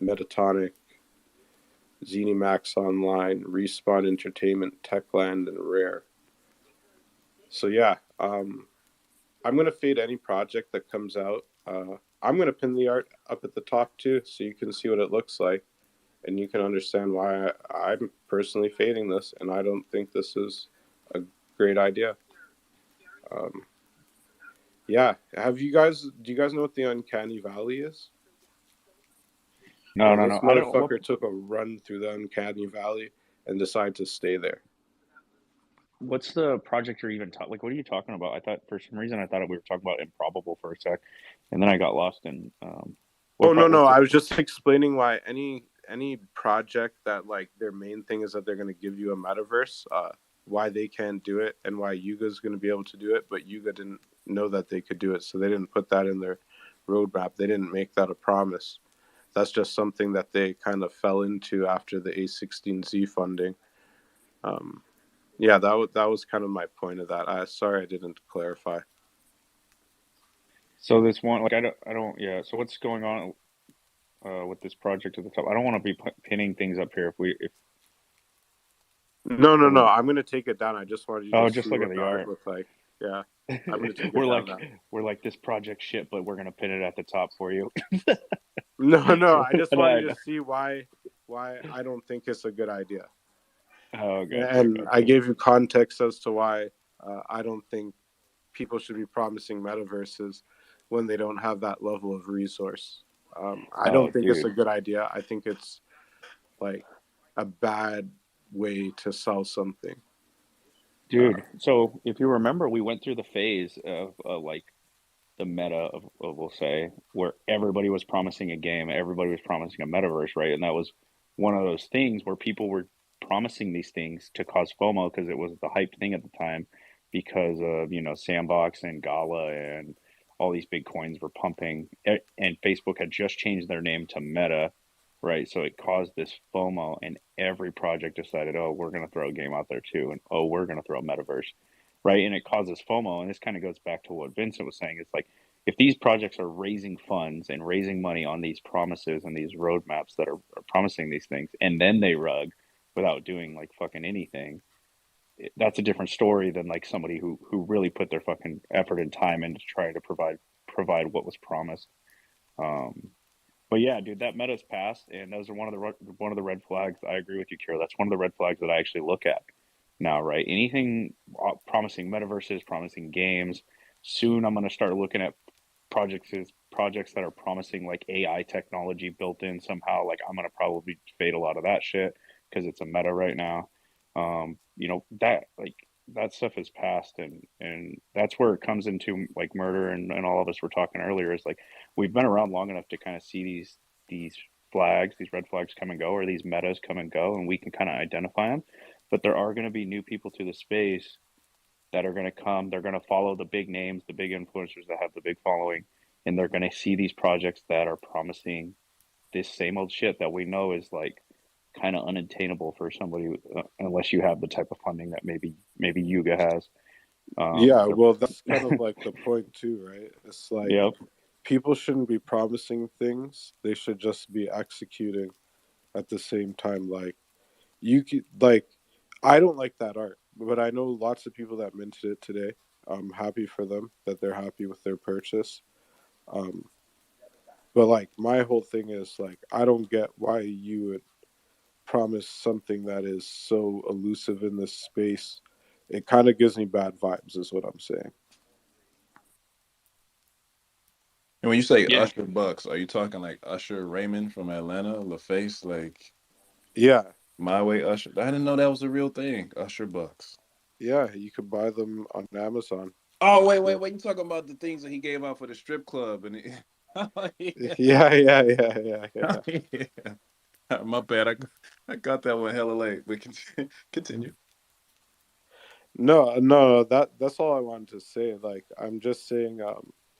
Metatonic, ZeniMax Online, Respawn Entertainment, Techland, and Rare. So yeah, I'm gonna fade any project that comes out. I'm gonna pin the art up at the top too, so you can see what it looks like, and you can understand why I'm personally fading this, and I don't think this is a great idea. Yeah, do you guys know what the Uncanny Valley is? No. This I don't. motherfucker took a run through the Uncanny Valley and decided to stay there. What's the project you're even talking? Like, what are you talking about? I thought for some reason we were talking about Improbable for a sec, and then I got lost in. Oh no, what's I was just explaining why any project that like their main thing is that they're going to give you a metaverse, why they can't do it, and why Yuga's going to be able to do it, but Yuga didn't know that they could do it, so they didn't put that in their roadmap. They didn't make that a promise. That's just something that they kind of fell into after the A16Z funding. Yeah, that was kind of my point of that. Sorry I didn't clarify. So this one, like, I don't. Yeah. So what's going on with this project at the top? I don't want to be pinning things up here. If No, I'm gonna take it down. I just wanted you to just see look at what the the art art. looked like. Yeah, I'm gonna take it we're down like now. we're like this project shit, but we're gonna pin it at the top for you. No, I just wanted you to see why I don't think it's a good idea. Oh, gotcha, And gotcha. I gave you context as to why I don't think people should be promising metaverses when they don't have that level of resource. I don't think it's a good idea. I think it's like a bad way to sell something. Dude, so if you remember, we went through the phase of like the meta of we'll say where everybody was promising a game, everybody was promising a metaverse, right? And that was one of those things where people were promising these things to cause FOMO because it was the hype thing at the time because of, Sandbox and Gala and all these big coins were pumping and Facebook had just changed their name to Meta, right? So it caused this FOMO and every project decided, oh, we're going to throw a game out there too. And oh, we're going to throw a metaverse, right? And it causes FOMO. And this kind of goes back to what Vincent was saying. It's like if these projects are raising funds and raising money on these promises and these roadmaps that are promising these things, and then they rug without doing like fucking anything, that's a different story than like somebody who really put their fucking effort and time in to try to provide what was promised. Um, but yeah, dude, that meta's passed, and those are one of the red flags. I agree with you, Kira. That's one of the red flags that I actually look at now, right? Anything promising metaverses, promising games. Soon, I'm going to start looking at projects that are promising like AI technology built in somehow. Like I'm going to probably fade a lot of that shit because it's a meta right now. That like that stuff is past, and that's where it comes into like murder and all of us were talking earlier is like we've been around long enough to kind of see these flags, these red flags come and go, or these metas come and go, and we can kind of identify them. But there are going to be new people to the space that are going to come. They're going to follow the big names, the big influencers that have the big following, and they're going to see these projects that are promising this same old shit that we know is like kind of unattainable for somebody unless you have the type of funding that maybe Yuga has. Yeah, well, that's kind of like the point too, right? It's like Yep. people shouldn't be promising things; they should just be executing at the same time. Like you could, like, I don't like that art, but I know lots of people that minted it today. I'm happy for them that they're happy with their purchase. Um, but like my whole thing is like I don't get why you would promise something that is so elusive in this space. It kind of gives me bad vibes, is what I'm saying. And when you say Yeah. Usher Bucks, are you talking like Usher Raymond from Atlanta, LaFace, like Yeah, My Way Usher? I didn't know that was a real thing. Usher Bucks. yeah, you could buy them on Amazon. Oh, It's wait, cool. wait. You talking about the things that he gave out for the strip club and yeah. Yeah, yeah, yeah, yeah, yeah. Yeah. My bad. I got that one hella late. But continue. No, no, that's all I wanted to say. Like, I'm just saying,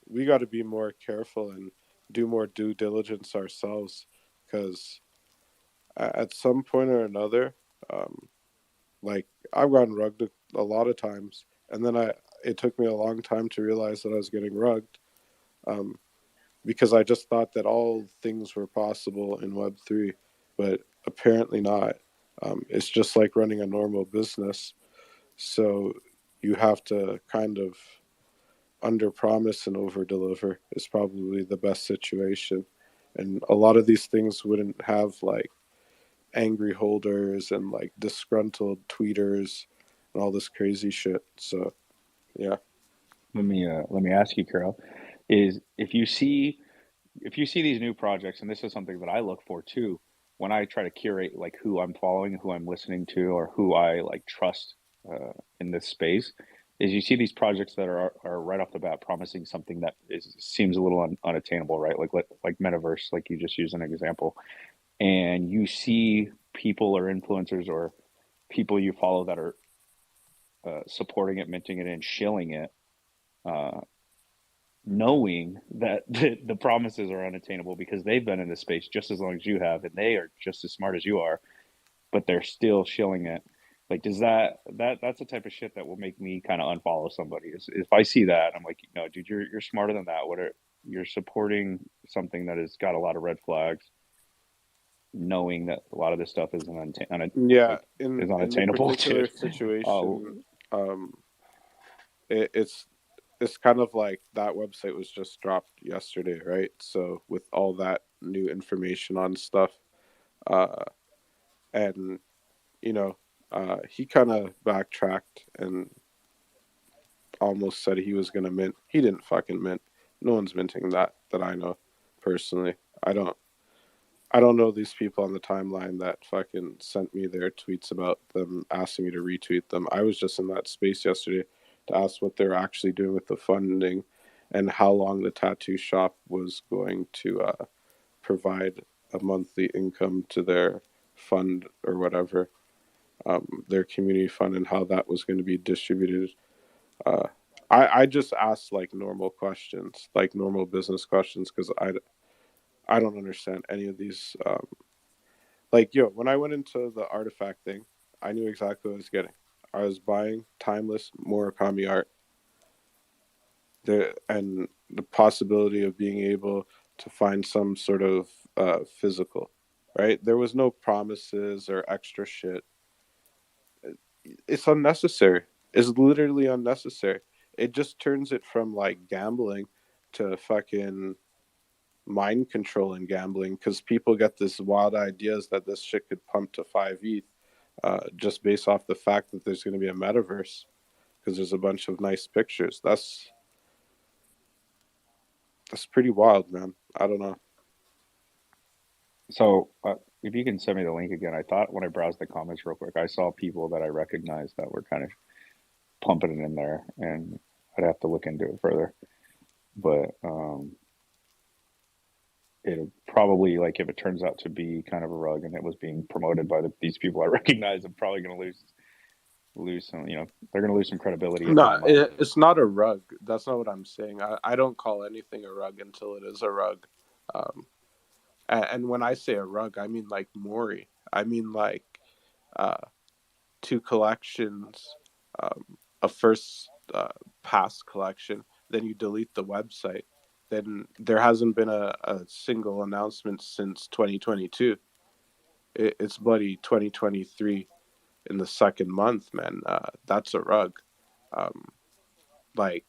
we got to be more careful and do more due diligence ourselves, because at some point or another, um, like I've gotten rugged a lot of times, and then it took me a long time to realize that I was getting rugged, um, because I just thought that all things were possible in Web3, but apparently not. It's just like running a normal business. So you have to kind of under promise and over deliver is probably the best situation. And a lot of these things wouldn't have like angry holders and like disgruntled tweeters and all this crazy shit. So yeah. Let me ask you, Carol, is if you see these new projects, and this is something that I look for too, when I try to curate like who I'm following, who I'm listening to, or who I like trust in this space, is you see these projects that are right off the bat promising something that seems a little unattainable, right? Like metaverse, like you just used an example, and you see people or influencers or people you follow that are supporting it, minting it, and shilling it. Uh, Knowing that the promises are unattainable because they've been in this space just as long as you have and they are just as smart as you are, but they're still shilling it. Like, does that's the type of shit that will make me kind of unfollow somebody. Is if I see that, I'm like, no, dude, you're smarter than that. You're supporting something that has got a lot of red flags, knowing that a lot of this stuff is Yeah, like is in the unattainable too. particular Oh, situation, it's kind of like that website was just dropped yesterday, right? So with all that new information on stuff, uh, and you know, he kind of backtracked and almost said he was gonna mint. He didn't fucking mint. No one's minting that I know personally. I don't. I don't know these people on the timeline that fucking sent me their tweets about them asking me to retweet them. I was just in that space yesterday to ask what they're actually doing with the funding and how long the tattoo shop was going to provide a monthly income to their fund or whatever, their community fund, and how that was going to be distributed. Uh, I just asked like normal questions, like normal business questions, because I don't understand any of these. Like, yo, when I went into the artifact thing, I knew exactly what I was getting. I was buying timeless Murakami art. And the possibility of being able to find some sort of physical, right? There was no promises or extra shit. It's unnecessary. It's literally unnecessary. It just turns it from like gambling to fucking mind control and gambling, because people get this wild ideas that this shit could pump to 5 ETH just based off the fact that there's going to be a metaverse because there's a bunch of nice pictures. That's pretty wild, man. I don't know. So if you can send me the link again, I thought when I browsed the comments real quick, I saw people that I recognized that were kind of pumping it in there, and I'd have to look into it further. But it'll probably, like, if it turns out to be kind of a rug and it was being promoted by these people I recognize, I'm probably going to lose some, they're going to lose some credibility in my No, mind. it's not a rug. That's not what I'm saying. I don't call anything a rug until it is a rug. And when I say a rug, I mean like Mori. I mean like uh, 2 collections, a first pass collection, then you delete the website. Then there hasn't been a single announcement since 2022. It's bloody 2023 in the second month, man. That's a rug. Um, like,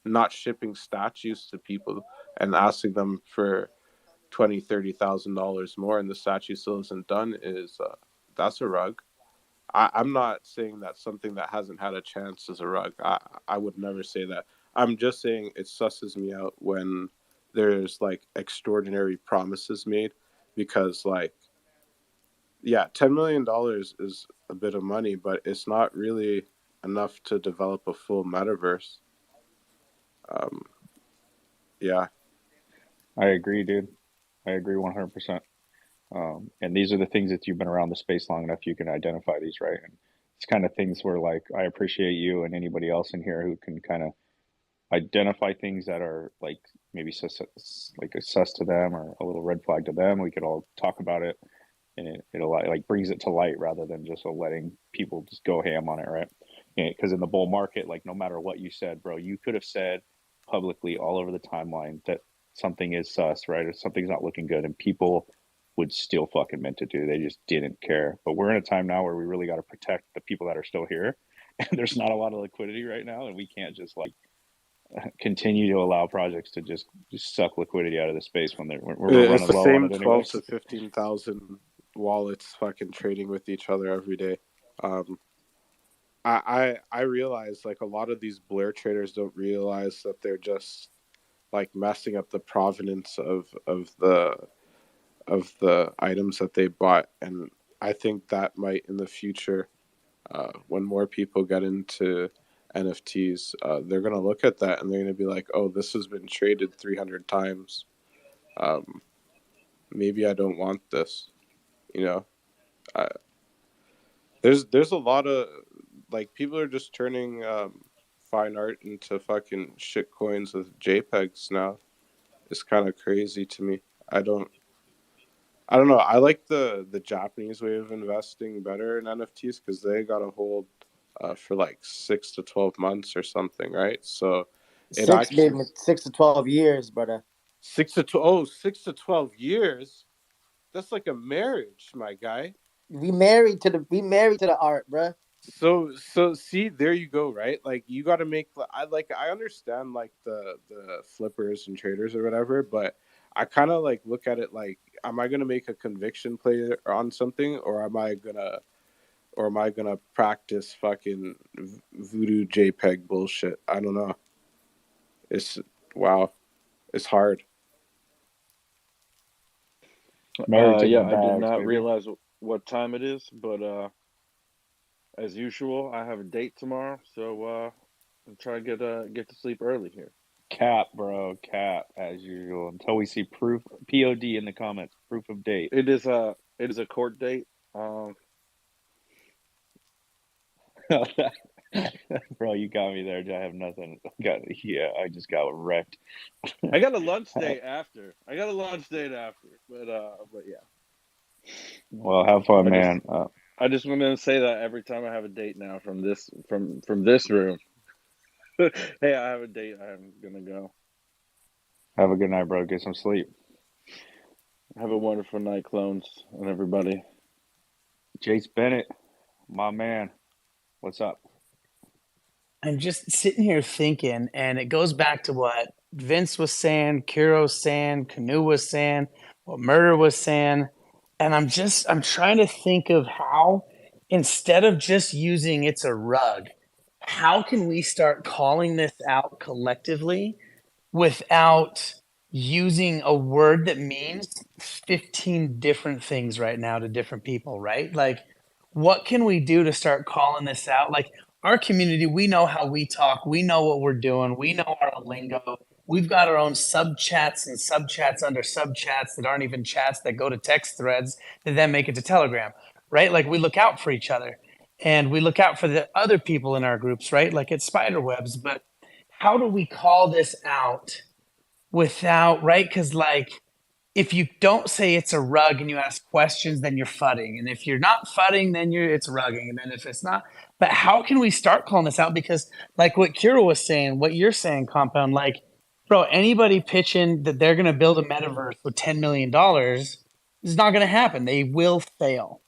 not shipping statues to people and asking them for $20,000-$30,000 more, and the statue still isn't done, is that's a rug. I'm not saying that something that hasn't had a chance is a rug. I would never say that. I'm just saying it susses me out when there's like extraordinary promises made, because like, yeah, $10 million is a bit of money, but it's not really enough to develop a full metaverse. Yeah. I agree, dude. I agree 100%. And these are the things that you've been around the space long enough, you can identify these, right? And it's kind of things where, like, I appreciate you and anybody else in here who can kind of identify things that are like maybe like a sus to them or a little red flag to them. We could all talk about it, and it'll like brings it to light rather than just letting people just go ham on it, right? Because in the bull market, like, no matter what you said, bro, you could have said publicly all over the timeline that something is sus, right, or something's not looking good, and people would still fucking mint it, dude. They just didn't care. But we're in a time now where we really got to protect the people that are still here, and there's not a lot of liquidity right now, and we can't just like continue to allow projects to just suck liquidity out of the space when we're It's running the low on same it 12 anyways. to 15,000 wallets fucking trading with each other every day. I realize like a lot of these Blur traders don't realize that they're just like messing up the provenance of the items that they bought, and I think that might in the future, when more people get into NFTs, they're gonna look at that and they're gonna be like, oh, this has been traded 300 times. Maybe I don't want this. You know, I, there's a lot of like people are just turning fine art into fucking shit coins with JPEGs now. It's kind of crazy to me. I don't know. I like the Japanese way of investing better in NFTs because they got a hold for like 6 to 12 months or something, right? So it Six, actually baby, 6 to 12 years, brother. 6 to 12 years. That's like a marriage, my guy. We married to the art, bruh. So see, there you go, right? Like you got to make I understand like the flippers and traders or whatever, but I kind of like look at it like, am I gonna make a conviction play on something, or am I gonna practice fucking voodoo JPEG bullshit? I don't know. It's wow, it's hard. Married to Yeah, the I did bags, not baby. realize what time it is, but as usual, I have a date tomorrow, so I'm trying to get to sleep early here. Cap, bro, cap as usual. Until we see proof, POD in the comments, proof of date. It is a court date. Bro, you got me there. I have nothing. I just got wrecked. I got a lunch date after. But yeah. Well, have fun, I just man. I just want to say that every time I have a date now from this room. Hey, I have a date. I'm gonna go. Have a good night, bro. Get some sleep. Have a wonderful night, clones, and everybody. Jace Bennett, my man. What's up? I'm just sitting here thinking, and it goes back to what Vince was saying, Kiro was saying, Canoe was saying, what Murder was saying. And I'm trying to think of how, instead of just using it's a rug, how can we start calling this out collectively without using a word that means 15 different things right now to different people, right? Like, what can we do to start calling this out? Like, our community, we know how we talk, we know what we're doing, we know our lingo. We've got our own sub chats and sub chats under sub chats that aren't even chats that go to text threads that then make it to Telegram, right? Like, we look out for each other and we look out for the other people in our groups, right? Like, it's spider webs, but how do we call this out without, right? Because, like, if you don't say it's a rug and you ask questions, then you're fudding. And if you're not fudding, then it's rugging. And then if it's not, but how can we start calling this out? Because, like what Kira was saying, what you're saying, Compound, like, bro, anybody pitching that they're going to build a metaverse with $10 million is not going to happen. They will fail,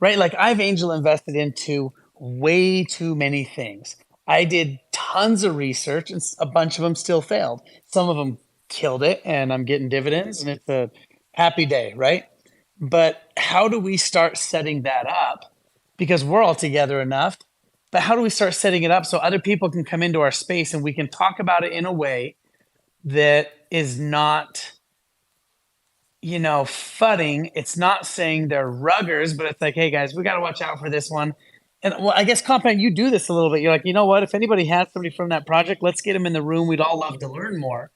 right? Like, I've angel invested into way too many things. I did tons of research and a bunch of them still failed. Some of them killed it and I'm getting dividends and it's a happy day, right? But how do we start setting that up? Because we're all together enough. But how do we start setting it up so other people can come into our space and we can talk about it in a way that is not, fudding? It's not saying they're ruggers, but it's like, hey guys, we got to watch out for this one. And well, I guess, Compound, you do this a little bit. You're like, you know what? If anybody has somebody from that project, let's get them in the room. We'd all love to learn more.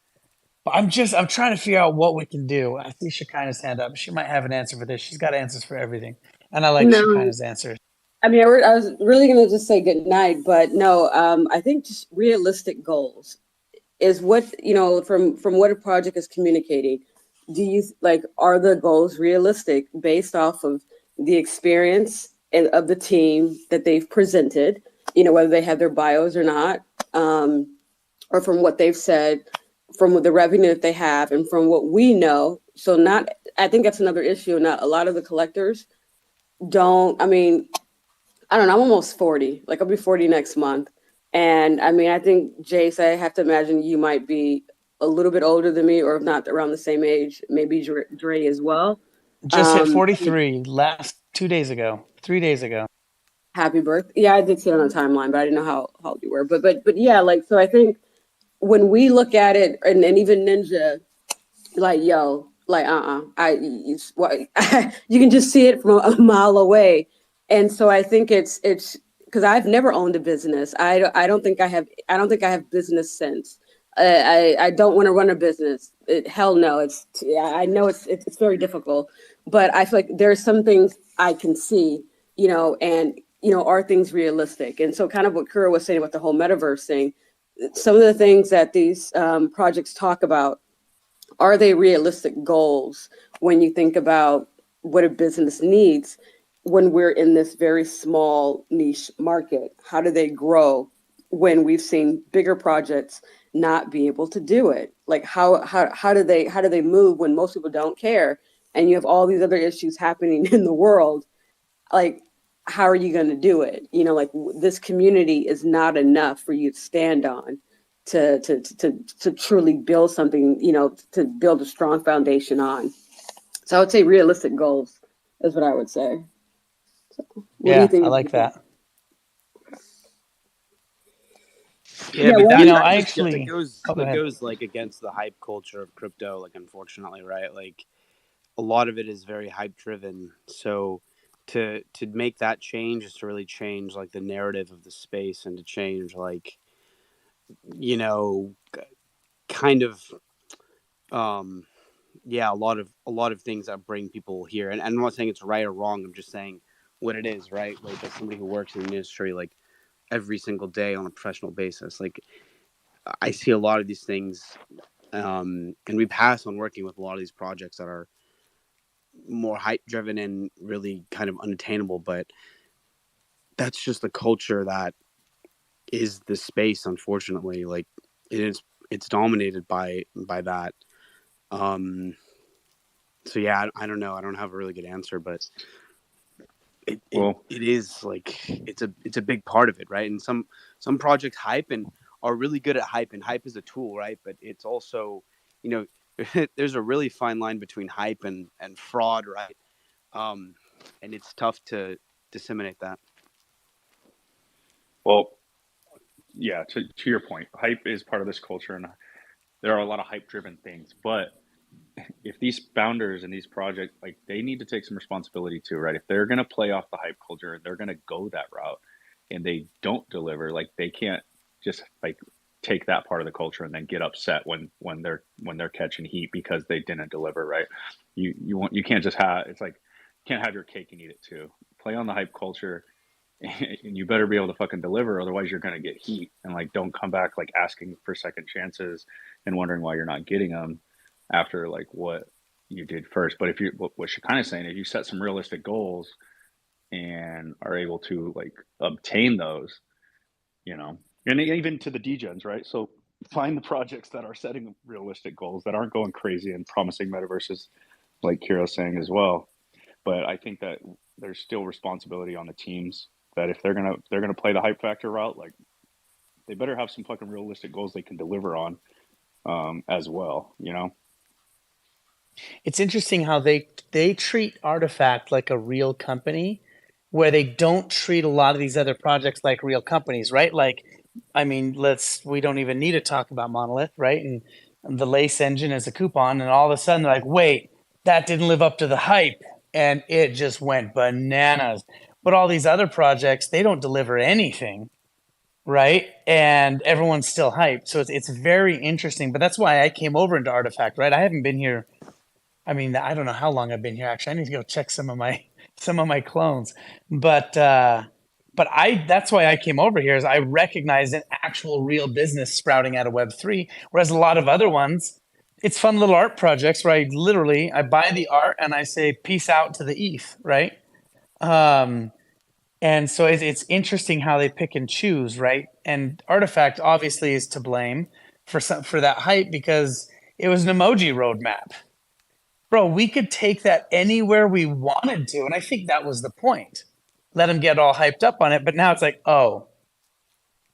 But I'm trying to figure out what we can do. I see Shekinah's hand up. She might have an answer for this. She's got answers for everything. And I like No, Shekinah's answers. I mean, I was really going to just say good night, but no, I think just realistic goals is what, from what a project is communicating. Do you are the goals realistic based off of the experience and of the team that they've presented, whether they have their bios or not, or from what they've said, from the revenue that they have, and from what we know. So I think that's another issue. Not a lot of the collectors don't, I mean, I don't know, I'm almost 40. Like, I'll be 40 next month. And I mean, I think, Jace, I have to imagine you might be a little bit older than me, or if not around the same age, maybe Dre as well. Just hit 43 last 2 days ago, 3 days ago. Happy birthday. Yeah, I did see it on the timeline, but I didn't know how old you were. But yeah, so I think when we look at it, and even Ninja, yo, you can just see it from a mile away. And so I think it's because I've never owned a business. I don't think I have business sense. I don't want to run a business. Hell no. I know it's very difficult, but I feel like there's some things I can see, and are things realistic? And so kind of what Kura was saying about the whole metaverse thing, some of the things that these projects talk about, are they realistic goals when you think about what a business needs when we're in this very small niche market? How do they grow when we've seen bigger projects not be able to do it? Like, how do they move when most people don't care and you have all these other issues happening in the world? Like, how are you going to do it? This community is not enough for you to stand on to truly build something, to build a strong foundation on. So I would say realistic goals is what I would say. So, what do you think? I like that. Yeah, but that goes like against the hype culture of crypto, like, unfortunately, right? Like, a lot of it is very hype driven. So to make that change is to really change like the narrative of the space, and to change like, you know, kind of yeah, a lot of things that bring people here. And I'm not saying it's right or wrong, I'm just saying what it is, right? Like, as somebody who works in the industry like every single day on a professional basis, like I see a lot of these things, and we pass on working with a lot of these projects that are more hype driven and really kind of unattainable, but that's just the culture that is the space, unfortunately. Like, it's dominated by that. So yeah, I don't know, I don't have a really good answer, but it is like it's a big part of it, right? And some projects hype and are really good at hype, and hype is a tool, right? But it's also, you know, there's a really fine line between hype and fraud, right? And it's tough to disseminate that. Well, yeah, to your point, hype is part of this culture, and there are a lot of hype driven things. But if these founders and these projects, like, they need to take some responsibility too, right? If they're going to play off the hype culture, they're going to go that route, and they don't deliver, like, they can't just like take that part of the culture and then get upset when they're catching heat because they didn't deliver, right? You can't just have, it's like, you can't have your cake and eat it too. Play on the hype culture, and you better be able to fucking deliver, otherwise you're going to get heat. And like, don't come back like asking for second chances and wondering why you're not getting them after like what you did first. But if you, what you're kind of saying, if you set some realistic goals and are able to like obtain those, you know, and even to the degens, right? So find the projects that are setting realistic goals, that aren't going crazy and promising metaverses, like Kiro's saying as well. But I think that there's still responsibility on the teams, that if they're gonna play the hype factor route, like, they better have some fucking realistic goals they can deliver on, as well, you know. It's interesting how they treat Artifact like a real company, where they don't treat a lot of these other projects like real companies, right? Like, I mean, we don't even need to talk about Monolith, right? And the Lace engine is a coupon, and all of a sudden they're like, wait, that didn't live up to the hype, and it just went bananas. But all these other projects, they don't deliver anything, right? And everyone's still hyped. So it's very interesting. But that's why I came over into Artifact, right? I haven't been here. I mean, I don't know how long I've been here. Actually, I need to go check some of my clones. But that's why I came over here, is I recognized an actual real business sprouting out of Web3, whereas a lot of other ones, it's fun little art projects where I buy the art and I say peace out to the ETH, right? And so it's interesting how they pick and choose, right? And Artifact obviously is to blame for that hype, because it was an emoji roadmap. Bro, we could take that anywhere we wanted to, and I think that was the point. Let them get all hyped up on it, but now it's like, oh,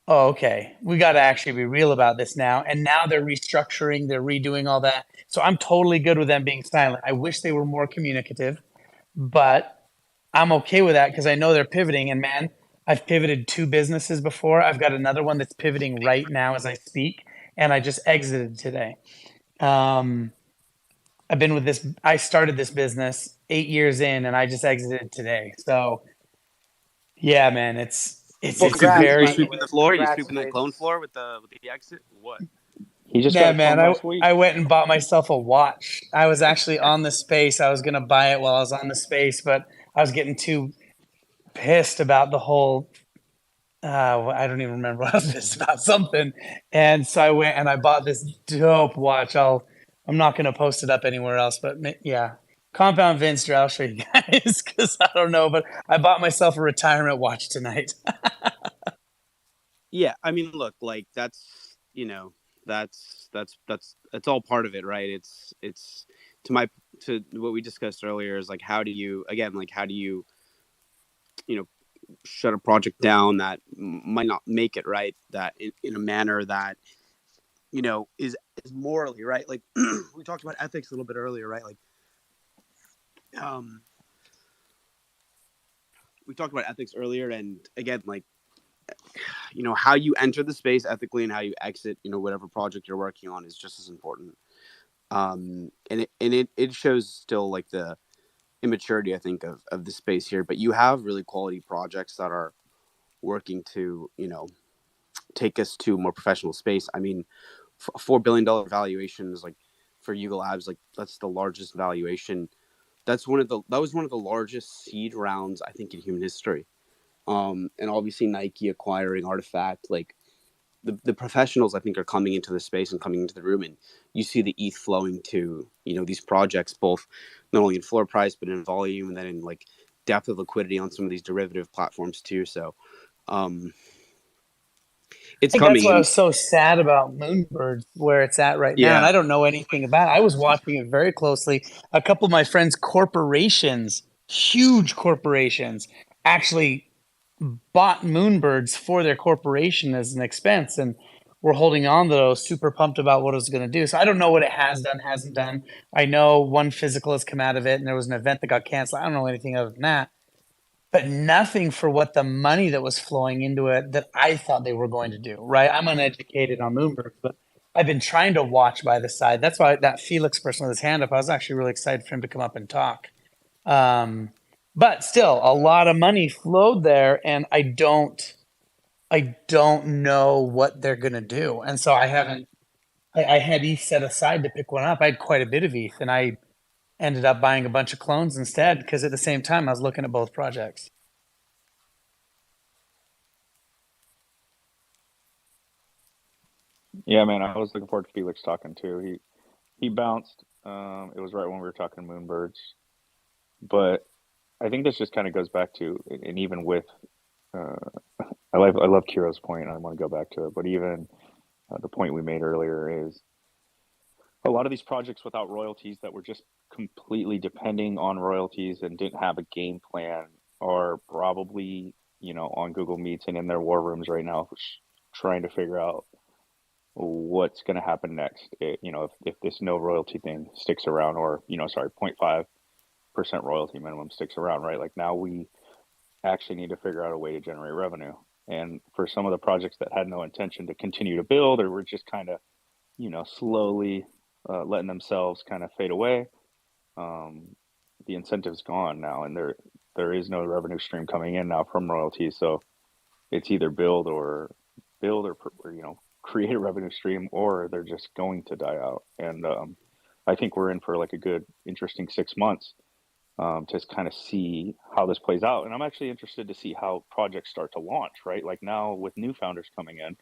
okay, we got to actually be real about this now. And now they're restructuring, they're redoing all that. So I'm totally good with them being silent. I wish they were more communicative, but I'm okay with that because I know they're pivoting. And man, I've pivoted 2 businesses before. I've got another one that's pivoting right now as I speak, and I just exited today. I've been with this. I started this business 8 years in, and I just exited today. So, yeah, man, it's Well, Congrats, you very. by the sweeping way. the floor? You sweeping that clone Congratulations. floor with the exit? What? He just got Yeah, a clone man, last week. I went and bought myself a watch. I was actually on the space. I was gonna buy it while I was on the space, but I was getting too pissed about the whole. I don't even remember what I was pissed about, something, and so I went and I bought this dope watch. I'm not gonna post it up anywhere else, but yeah, Compound Vince, I'll show you guys because I don't know, but I bought myself a retirement watch tonight. Yeah, I mean, look, like that's, you know, that's all part of it, right? It's to what we discussed earlier is like, how do you, again, like, how do you, you know, shut a project down that might not make it, right? That in a manner that, you know, is morally right. Like we talked about ethics a little bit earlier, right? Like, we talked about ethics earlier, and again, like, you know, how you enter the space ethically and how you exit, you know, whatever project you're working on is just as important. And it shows still like the immaturity, I think, of the space here. But you have really quality projects that are working to, take us to a more professional space. I mean, a $4 billion valuation is like, for Yuga Labs, like that's the largest valuation. That was one of the largest seed rounds, I think, in human history. And obviously Nike acquiring Artifact, like the professionals, I think, are coming into the space and coming into the room, and you see the ETH flowing to, these projects, both not only in floor price, but in volume, and then in like depth of liquidity on some of these derivative platforms too. So, I it's think that's coming why I in. was so sad about Moonbird, where it's at right now. And Yeah. I don't know anything about it. I was watching it very closely. A couple of my friends' corporations, huge corporations, actually bought Moonbirds for their corporation as an expense. And we're holding on to those, super pumped about what it was going to do. So I don't know what it has done, hasn't done. I know one physical has come out of it, and there was an event that got canceled. I don't know anything other than that. But nothing for what the money that was flowing into it that I thought they were going to do, right? I'm uneducated on Moonbirds, but I've been trying to watch by the side. That's why that Felix person with his hand up, I was actually really excited for him to come up and talk. But still, a lot of money flowed there, and I don't know what they're gonna do. And so I haven't. I had ETH set aside to pick one up. I had quite a bit of ETH, and I ended up buying a bunch of clones instead because at the same time I was looking at both projects. Yeah, man, I was looking forward to Felix talking too. He bounced. It was right when we were talking Moonbirds, but I think this just kind of goes back to, and even with, uh, I love Kiro's point. I want to go back to it, but even the point we made earlier is a lot of these projects without royalties that were just completely depending on royalties and didn't have a game plan are probably, on Google Meets and in their war rooms right now, trying to figure out what's going to happen next. If this no royalty thing sticks around, or, sorry, 0.5% royalty minimum sticks around, right? Like now we actually need to figure out a way to generate revenue. And for some of the projects that had no intention to continue to build, or were just kind of, slowly letting themselves kind of fade away, the incentive's gone now, and there is no revenue stream coming in now from royalties. So it's either build or create a revenue stream, or they're just going to die out. And I think we're in for like a good, interesting 6 months to kind of see how this plays out. And I'm actually interested to see how projects start to launch, right? Like now with new founders coming in,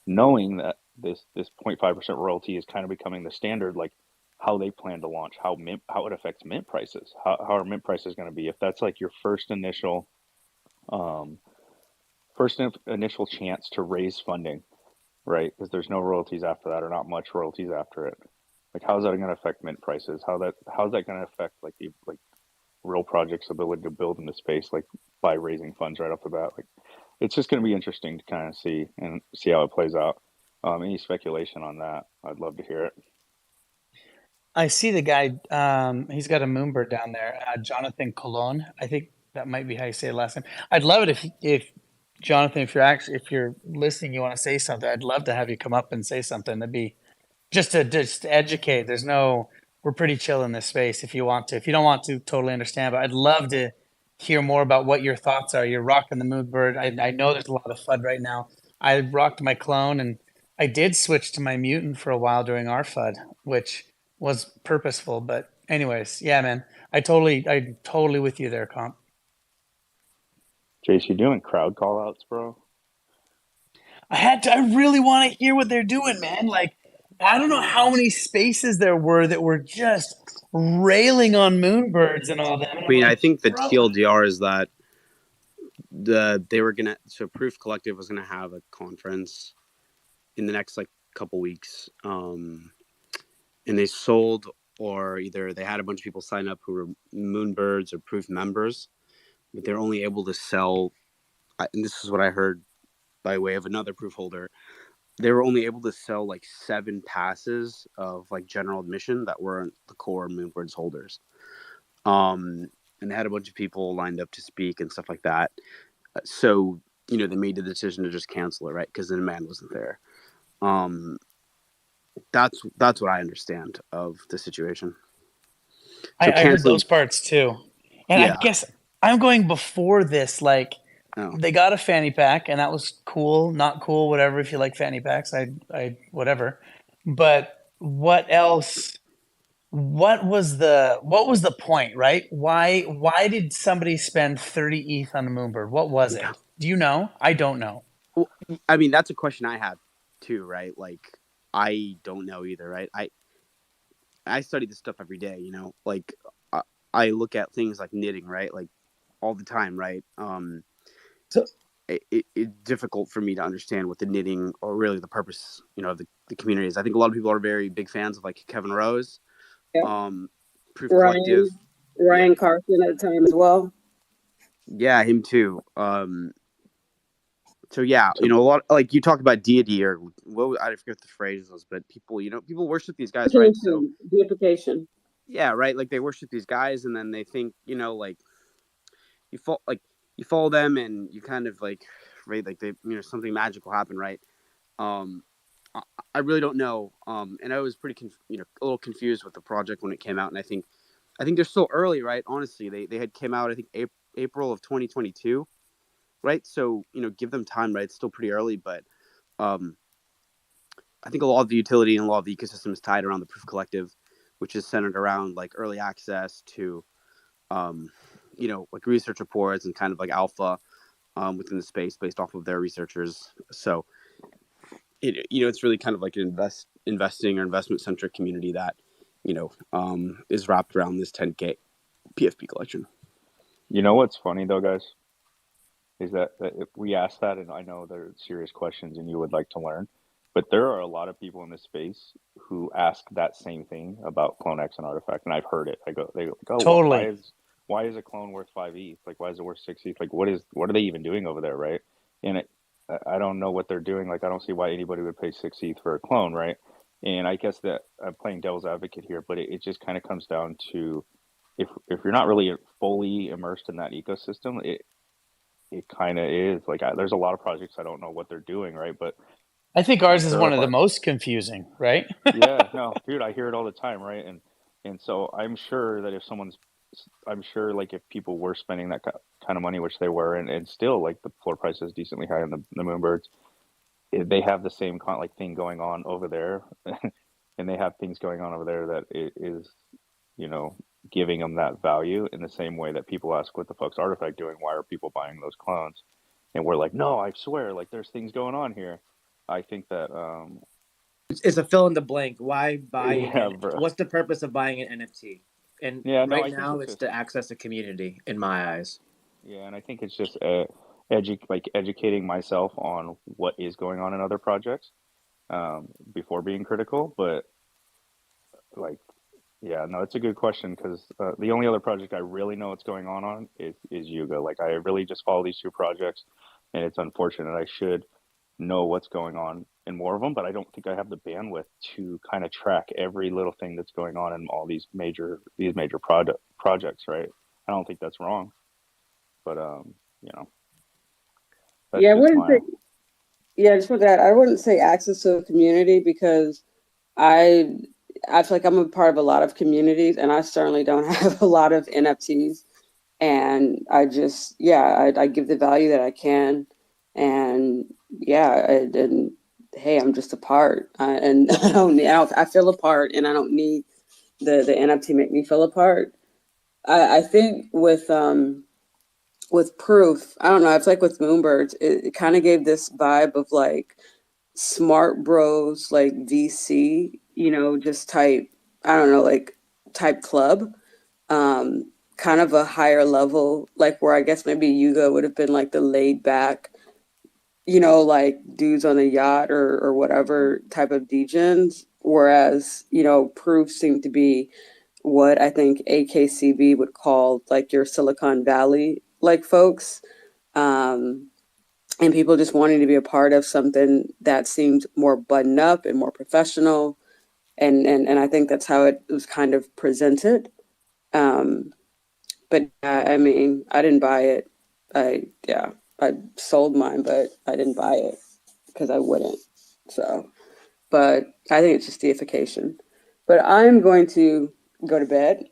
knowing that this 0.5% royalty is kind of becoming the standard, like how they plan to launch, how it affects mint prices, how are mint prices going to be, if that's like your um, initial chance to raise funding, right? Because there's no royalties after that, or not much royalties after it. Like, how's that going to affect mint prices? How's that going to affect like real projects' ability to build in the space, like by raising funds right off the bat? Like, it's just going to be interesting to kind of see how it plays out. Any speculation on that, I'd love to hear it. I see the guy. He's got a Moonbird down there, Jonathan Colon. I think that might be how you say it last name. I'd love it if Jonathan, if you're listening, you want to say something. I'd love to have you come up and say something. That'd be just to educate. We're pretty chill in this space. If you want to, if you don't want to, totally understand. But I'd love to hear more about what your thoughts are. You're rocking the Moonbird. I know there's a lot of FUD right now. I rocked my clone, and I did switch to my mutant for a while during our FUD, which was purposeful. But anyways, yeah, man, I'm totally with you there, comp. Jace, you doing crowd call outs, bro? I really want to hear what they're doing, man. Like, I don't know how many spaces there were that were just railing on Moonbirds and all that. I mean, I think the TLDR is that Proof Collective was gonna have a conference in the next like couple weeks, and they sold, or either they had a bunch of people sign up who were Moonbirds or Proof members, but they're only able to sell. And this is what I heard by way of another Proof holder. They were only able to sell like 7 passes of like general admission that weren't the core Moonbirds holders. And they had a bunch of people lined up to speak and stuff like that. So, they made the decision to just cancel it, right? Because the demand wasn't there. That's what I understand of the situation. So I heard canceling, those parts too. And I yeah. guess I'm going before this. Like, Oh. they got a fanny pack, and that was cool, not cool, whatever. If you like fanny packs, I whatever. But what else? What was the point, right? Why did somebody spend 30 ETH on the Moonbird? What was it? Yeah. Do you know? I don't know. Well, I mean, that's a question I have too, right? Like, I don't know either, right? I study this stuff every day, you know. Like, I look at things like knitting, right? Like all the time, right? So It's difficult for me to understand what the knitting or really the purpose, you know, of the community is. I think a lot of people are very big fans of like Kevin Rose, Yeah. Proof Collective. Ryan Carson at the time as well. Yeah, him too. So yeah, you know, a lot like you talk about deity or I forget the phrase was, but people, you know, people worship these guys, right? So Deification. yeah, right. Like they worship these guys, and then they think, you know, like you follow them, and you kind of like, right, like they, you know, something magical happen, right? Um, I really don't know. And I was pretty, you know, a little confused with the project when it came out, and I think they're still early, right? Honestly, they had came out, I think April of 2022, right? So you know, give them time, right? It's still pretty early, but I think a lot of the utility and a lot of the ecosystem is tied around the Proof Collective, which is centered around like early access to, you know, like research reports and kind of like alpha within the space based off of their researchers. So, you know, it's really kind of like an investing or investment centric community that, you know, is wrapped around this 10K PFP collection. You know what's funny though, guys, is that if we ask that, and I know they're serious questions and you would like to learn, but there are a lot of people in this space who ask that same thing about CloneX and Artifact, and I've heard it. They go, oh, totally. why is a clone worth 5 ETH? Like, why is it worth 6 ETH? Like, what are they even doing over there, right? And I don't know what they're doing. Like, I don't see why anybody would pay 6 ETH for a clone, right? And I guess that I'm playing devil's advocate here, but it just kind of comes down to if you're not really fully immersed in that ecosystem, it kind of is like there's a lot of projects I don't know what they're doing, right? But I think I'm ours is sure one of the most confusing, right? yeah, no, dude, I hear it all the time, right? And so I'm sure like if people were spending that kind of money, which they were, and still like the floor price is decently high in the Moonbirds, they have the same like thing going on over there, and they have things going on over there that is, you know, giving them that value in the same way that people ask, what the fuck's Artifact doing? Why are people buying those clones? And we're like, no, I swear, like there's things going on here. I think that It's a fill in the blank. Why buy yeah, it? bro. What's the purpose of buying an NFT? And Yeah, no, right I think now, it's it's just to access the community, in my eyes. yeah, and I think it's just educating myself on what is going on in other projects before being critical. But like, yeah, no, it's a good question because the only other project I really know what's going on is Yuga. Like, I really just follow these two projects, and it's unfortunate. I should know what's going on in more of them, but I don't think I have the bandwidth to kind of track every little thing that's going on in all these major projects, right? I don't think that's wrong, but you know, that's Yeah, I just wouldn't my say. Yeah, just for that, I wouldn't say access to the community because I I feel like I'm a part of a lot of communities, and I certainly don't have a lot of NFTs. And I just, yeah, I give the value that I can, and yeah, and hey, I'm just a part, and I feel a part, and I don't need the NFT make me feel a part. I think with Proof, I don't know. I feel like with Moonbirds, it kind of gave this vibe of like smart bros, like VC, you know, just type, I don't know, like type club, kind of a higher level, like where I guess maybe Yuga would have been like the laid back, you know, like dudes on a yacht or whatever type of degens. Whereas, you know, Proof seemed to be what I think AKCB would call like your Silicon Valley like folks. Um, and people just wanting to be a part of something that seemed more buttoned up and more professional. And I think that's how it was kind of presented. Um, but I mean, I didn't buy it. I sold mine, but I didn't buy it because I wouldn't. So but I think it's just deification. But I'm going to go to bed.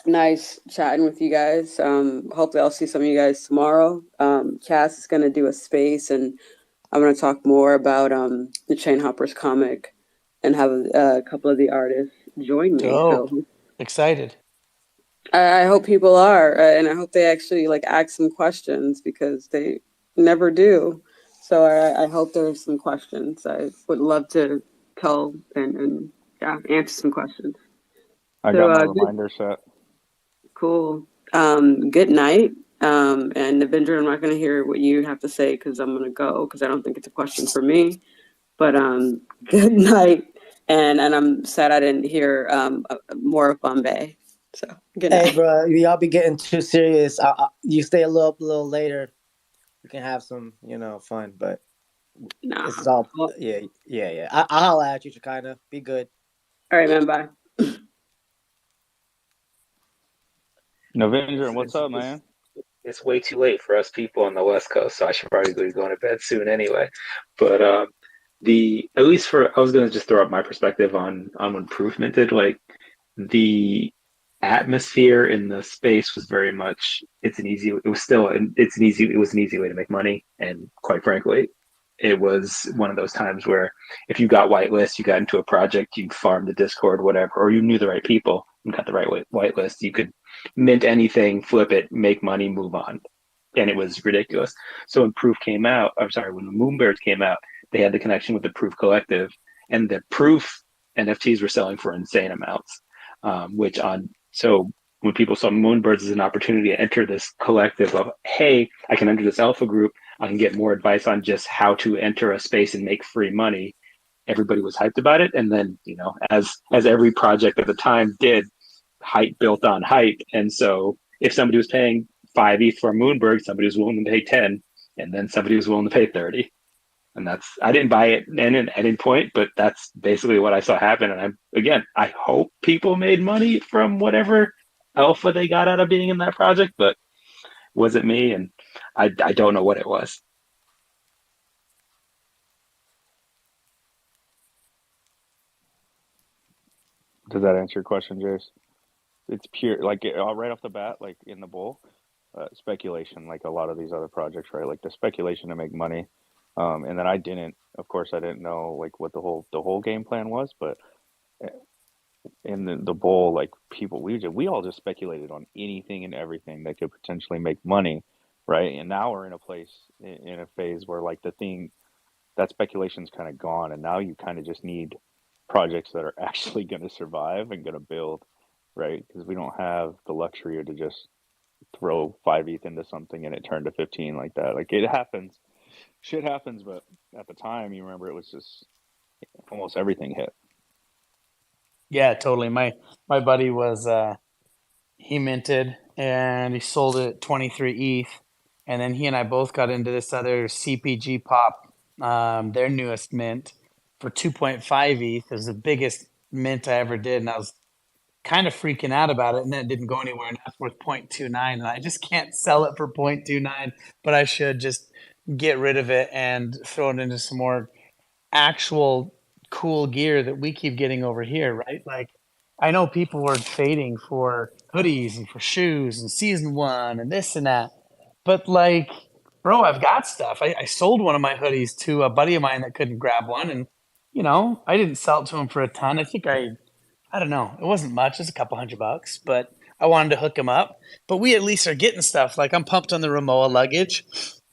Nice chatting with you guys. Hopefully I'll see some of you guys tomorrow. Cass is going to do a space, and I'm going to talk more about the Chain Hoppers comic and have a couple of the artists join me. Dope. So Excited. I hope people are, and I hope they actually like ask some questions because they never do. So I hope there's some questions. I would love to tell and yeah, answer some questions. I So got my good, reminder set. cool. Good night. And Avenger, I'm not going to hear what you have to say because I'm going to go because I don't think it's a question for me. But good night. And I'm sad I didn't hear more of Bombay. So good Hey, night. bro, y'all be getting too serious. You stay a little later. We can have some, fun. But Nah. this is all, Well, yeah. I'll holla at you, Chikina. Be good. all right, man. Bye. Avenger, what's up, man? It's way too late for us people on the West Coast, so I should probably be going to bed soon anyway. But at least for I was gonna just throw up my perspective on when Proof minted. Like the atmosphere in the space was very much it was an easy way to make money, and quite frankly it was one of those times where if you got whitelist, you got into a project, you farmed the Discord, whatever, or you knew the right people and got the right whitelist, you could mint anything, flip it, make money, move on. And it was ridiculous. So when Proof came out, I'm sorry, when the Moonbirds came out, they had the connection with the Proof Collective, and the Proof NFTs were selling for insane amounts. So when people saw Moonbirds as an opportunity to enter this collective of, hey, I can enter this alpha group, I can get more advice on just how to enter a space and make free money, everybody was hyped about it. And then, as every project at the time did, hype built on hype. And so if somebody was paying 5 ETH for Moonberg, somebody was willing to pay 10, and then somebody was willing to pay 30. And I didn't buy it at any point, but that's basically what I saw happen. And I hope people made money from whatever alpha they got out of being in that project, but was it me? And I don't know what it was. Does that answer your question, Jace? It's pure, like right off the bat, like in the bull, speculation, like a lot of these other projects, right? Like the speculation to make money. And then of course, I didn't know like what the whole game plan was, but in the bowl, like we all just speculated on anything and everything that could potentially make money, right? And now we're in a phase where like that speculation's kind of gone, and now you kind of just need projects that are actually going to survive and going to build, right? Because we don't have the luxury to just throw 5 ETH into something and it turned to 15 like that. Like it happens, shit happens, but at the time, you remember it was just almost everything hit. Yeah, totally. My buddy was he minted and he sold it at 23 ETH, and then he and I both got into this other CPG Pop, their newest mint for 2.5 ETH. It was the biggest mint I ever did, and I was kind of freaking out about it, and then it didn't go anywhere, and that's worth 0.29, and I just can't sell it for 0.29, but I should just get rid of it and throw it into some more actual cool gear that we keep getting over here, right? Like, I know people were fading for hoodies and for shoes and season one and this and that, but like, bro, I've got stuff. I sold one of my hoodies to a buddy of mine that couldn't grab one, and I didn't sell it to him for a ton. I don't know. It wasn't much. It was a couple $100, but I wanted to hook him up. But we at least are getting stuff. Like I'm pumped on the Ramoa luggage.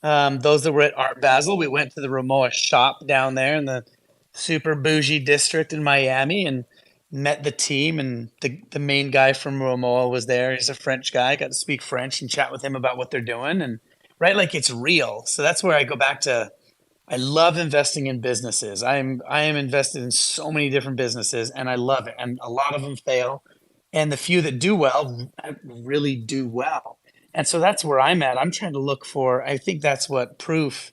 Those that were at Art Basel, we went to the Ramoa shop down there in the super bougie district in Miami and met the team. And the main guy from Ramoa was there. He's a French guy. Got to speak French and chat with him about what they're doing. And right, like it's real. So that's where I go back to. I love investing in businesses. I am invested in so many different businesses, and I love it. And a lot of them fail, and the few that do well really do well. And so that's where I'm at. I'm trying to look for. I think that's what Proof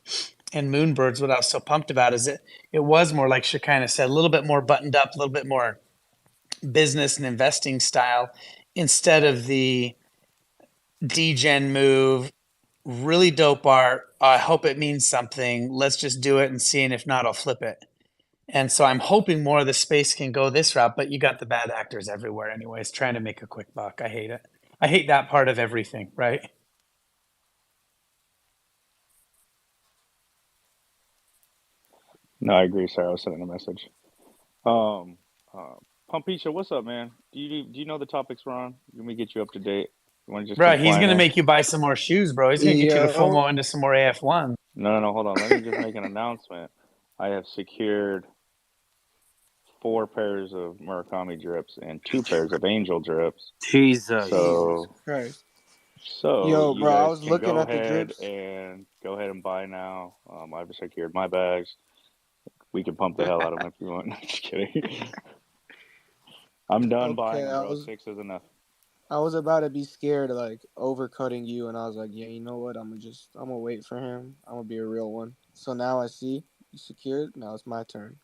and Moonbirds. What I was so pumped about is it was more like Shekinah said, a little bit more buttoned up, a little bit more business and investing style, instead of the degen move. Really dope art. I hope it means something. Let's just do it and see, and if not, I'll flip it. And so I'm hoping more of the space can go this route, but you got the bad actors everywhere anyways, trying to make a quick buck. I hate it. I hate that part of everything, right? No, I agree. Sorry, I was sending a message. Um, Pumpisha, what's up, man? Do you know the topics we're on? Let me get you up to date. You want to just Bro, keep he's flying going to in? make you buy some more shoes, bro. He's going to get you to Yo, FOMO into some more AF1. No, hold on. Let me just make an announcement. I have secured 4 pairs of Murakami drips and 2 pairs of Angel drips. Jesus. Jesus Christ. So Yo, you bro, I guys was can looking go at the ahead drips. and buy now. I've secured my bags. We can pump the hell out of them if you want. No, just kidding. I'm done buying Okay, them, bro. 6 is enough. I was about to be scared of like overcutting you, and I was like, yeah, you know what? I'm gonna wait for him. I'm gonna be a real one. So now I see you secured. Now it's my turn.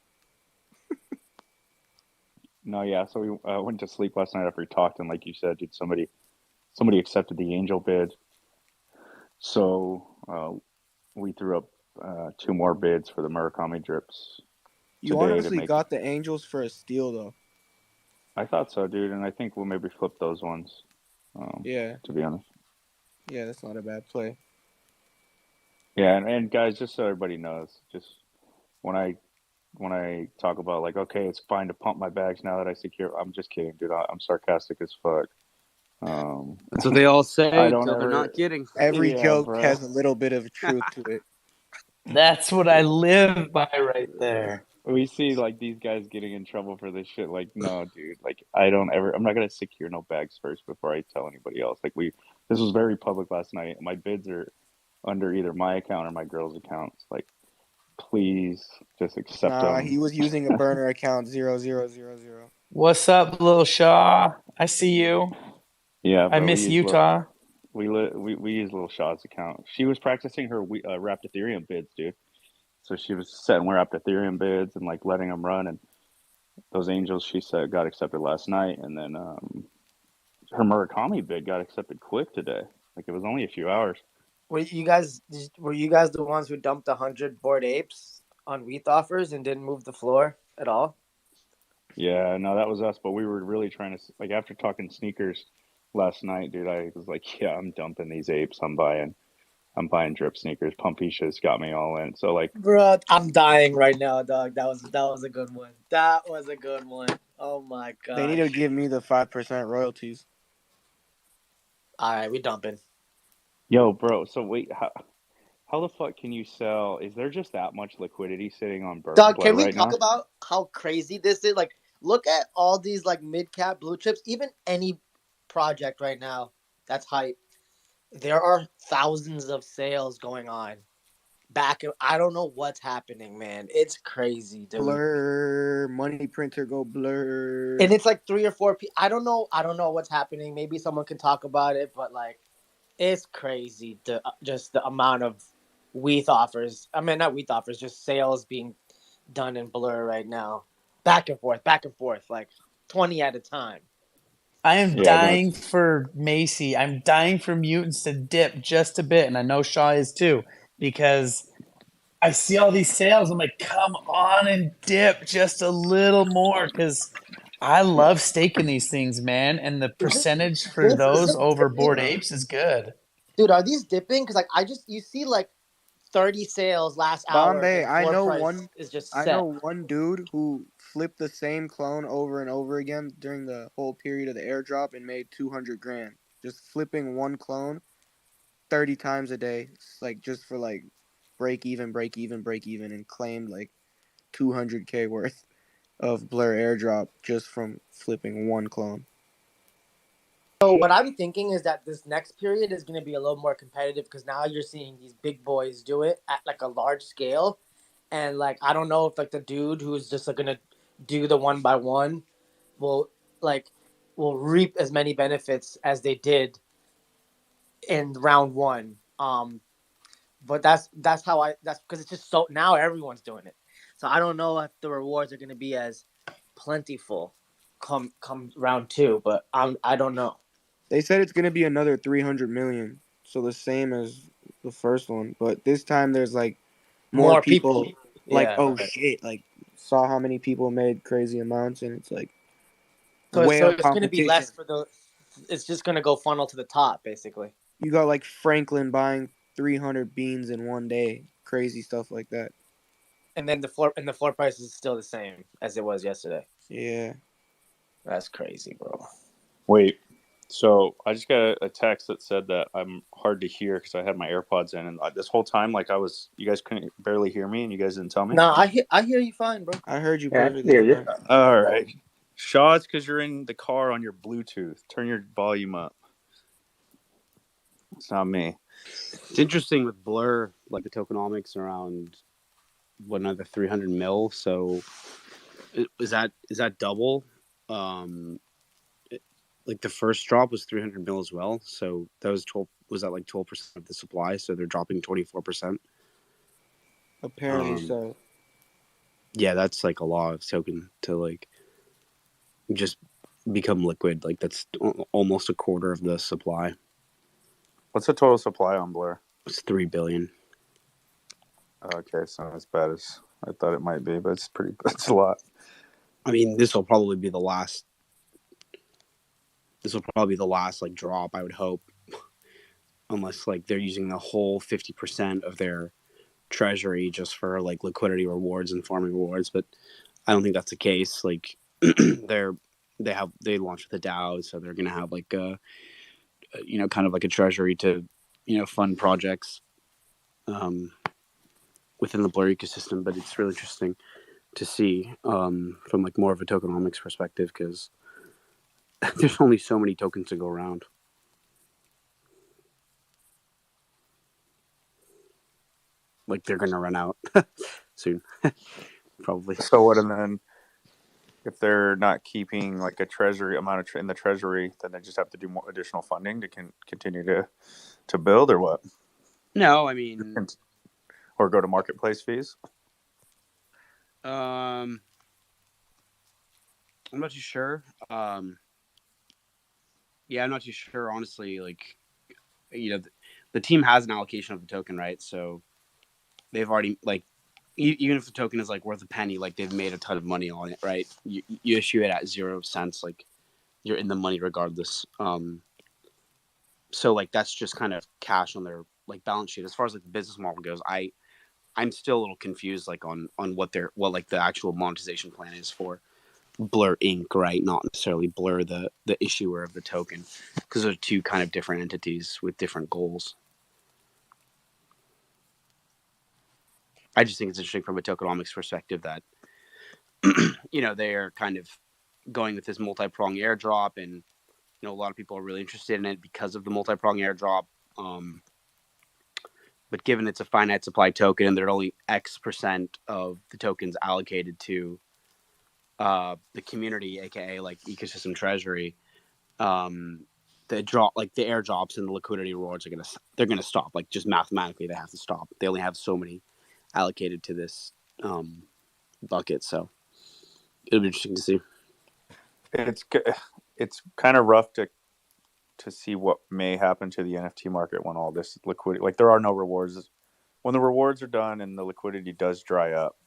No, yeah. So we went to sleep last night after we talked, and like you said, dude, somebody accepted the Angel bid. So we threw up 2 more bids for the Murakami drips You today to honestly make. got the Angels for a steal, though. I thought so, dude, and I think we'll maybe flip those ones. Yeah, To be honest. yeah, that's not a bad play. Yeah, and guys, just so everybody knows, just when I talk about like, okay, it's fine to pump my bags now that I secure. I'm just kidding, dude. I'm sarcastic as fuck. That's what they all say, I don't till they're ever. not kidding. Every Yeah, joke bro. has a little bit of truth to it. That's what I live by right there. We see like these guys getting in trouble for this shit. Like, no, dude. Like, I'm not gonna secure no bags first before I tell anybody else. Like, this was very public last night. My bids are under either my account or my girl's accounts. Like, please just accept Nah, them. he was using a burner account 0000. What's up, little Shaw? I see you. Yeah, I bro. miss Utah. We use Little Shaw's account. She was practicing her wrapped Ethereum bids, dude. So she was setting wrapped Ethereum bids and like letting them run, and those angels she said got accepted last night, and then her Murakami bid got accepted quick today. Like it was only a few hours. Were you guys the ones who dumped 100 Bored Apes on WETH offers and didn't move the floor at all? Yeah, no, that was us. But we were really trying to like after talking sneakers last night, dude. I was like, yeah, I'm dumping these apes. I'm buying drip sneakers. Pumpisha's got me all in. So like, Bro, I'm dying right now, dog. That was a good one. That was a good one. Oh my They need to gosh. give me the 5% royalties. All right, we dumping. yo, bro. So wait, how the fuck can you sell? Is there just that much liquidity sitting on Doug, Blur can we right talk now? about how crazy this is? Like, look at all these like mid cap blue chips. Even any project right now that's hype. There are thousands of sales going on. I don't know what's happening, man. It's crazy, dude. Blur, money printer go blur. And it's like 3 or 4 people. I don't know what's happening. Maybe someone can talk about it, but like, it's crazy. Just the amount of WETH offers. I mean, not WETH offers, just sales being done in Blur right now. Back and forth, like 20 at a time. I am Yeah, no, dying for Macy. I'm dying for mutants to dip just a bit, and I know Shaw is too, because I see all these sales. I'm like, come on and dip just a little more, because I love staking these things, man, and the percentage for those over Bored Apes is good. Dude, are these dipping? Because like you see like 30 sales last hour, Bombay, and floor price is just set. I know one dude who flipped the same clone over and over again during the whole period of the airdrop and made 200 grand. Just flipping one clone 30 times a day. It's like just for like break even, and claimed like 200K worth of Blur airdrop just from flipping one clone. So what I'm thinking is that this next period is going to be a little more competitive because now you're seeing these big boys do it at like a large scale, and like I don't know if like the dude who's just like going to do the 1x1 will reap as many benefits as they did in round 1. But that's because it's just so now everyone's doing it. So I don't know if the rewards are going to be as plentiful come round 2, but I don't know. They said it's going to be another 300 million. So the same as the first one. But this time there's like more people like, yeah, oh right. shit, like saw how many people made crazy amounts, and it's like So whale it's going to be less competition. for the. It's just going to go funnel to the top, basically. You got like Franklin buying 300 beans in one day, crazy stuff like that. And then the floor price is still the same as it was yesterday. Yeah. That's crazy, bro. Wait, so I just got a text that said that I'm hard to hear because I had my AirPods in, and this whole time, like you guys couldn't barely hear me, and you guys didn't tell me. No, I hear you fine, bro. I heard you Yeah, I can perfectly hear you. fine. All right, Shaw, it's because you're in the car on your Bluetooth. Turn your volume up. It's not me. It's interesting with Blur, like the tokenomics around another 300 mil. So is that double? Like the first drop was 300 mil as well. So that was 12. Was that like 12% of the supply? So they're dropping 24%. Apparently so. Yeah, that's like a lot of token to like just become liquid. Like that's almost a quarter of the supply. What's the total supply on Blur? It's 3 billion. Okay, so not as bad as I thought it might be, but it's a lot. I mean, this will probably be the last. This will probably be the last like drop, I would hope, unless like they're using the whole 50% of their treasury just for like liquidity rewards and farming rewards. But I don't think that's the case. Like they launched with the DAO, so they're gonna have like kind of like a treasury to fund projects within the Blur ecosystem. But it's really interesting to see from like more of a tokenomics perspective because there's only so many tokens to go around. Like they're gonna run out soon, probably. So what? And then if they're not keeping like a treasury amount in the treasury, then they just have to do more additional funding to continue to build, or what? No, I mean, or go to marketplace fees. I'm not too sure. Yeah, I'm not too sure, honestly. Like, the team has an allocation of the token, right? So they've already like, even if the token is like worth a penny, like they've made a ton of money on it, right? You issue it at 0 cents, like you're in the money regardless. So like that's just kind of cash on their like balance sheet. As far as like the business model goes, I'm still a little confused, like on what like the actual monetization plan is for Blur Inc., right? Not necessarily Blur, the issuer of the token, because they're two kind of different entities with different goals. I just think it's interesting from a tokenomics perspective that they are kind of going with this multi-prong airdrop, and a lot of people are really interested in it because of the multi-prong airdrop. But given it's a finite supply token and there are only X% of the tokens allocated to the community, aka like ecosystem treasury, the airdrops and the liquidity rewards they're gonna stop. Like just mathematically, they have to stop. They only have so many allocated to this bucket, so it'll be interesting to see. It's kind of rough to see what may happen to the NFT market when all this liquidity, like there are no rewards. When the rewards are done and the liquidity does dry up,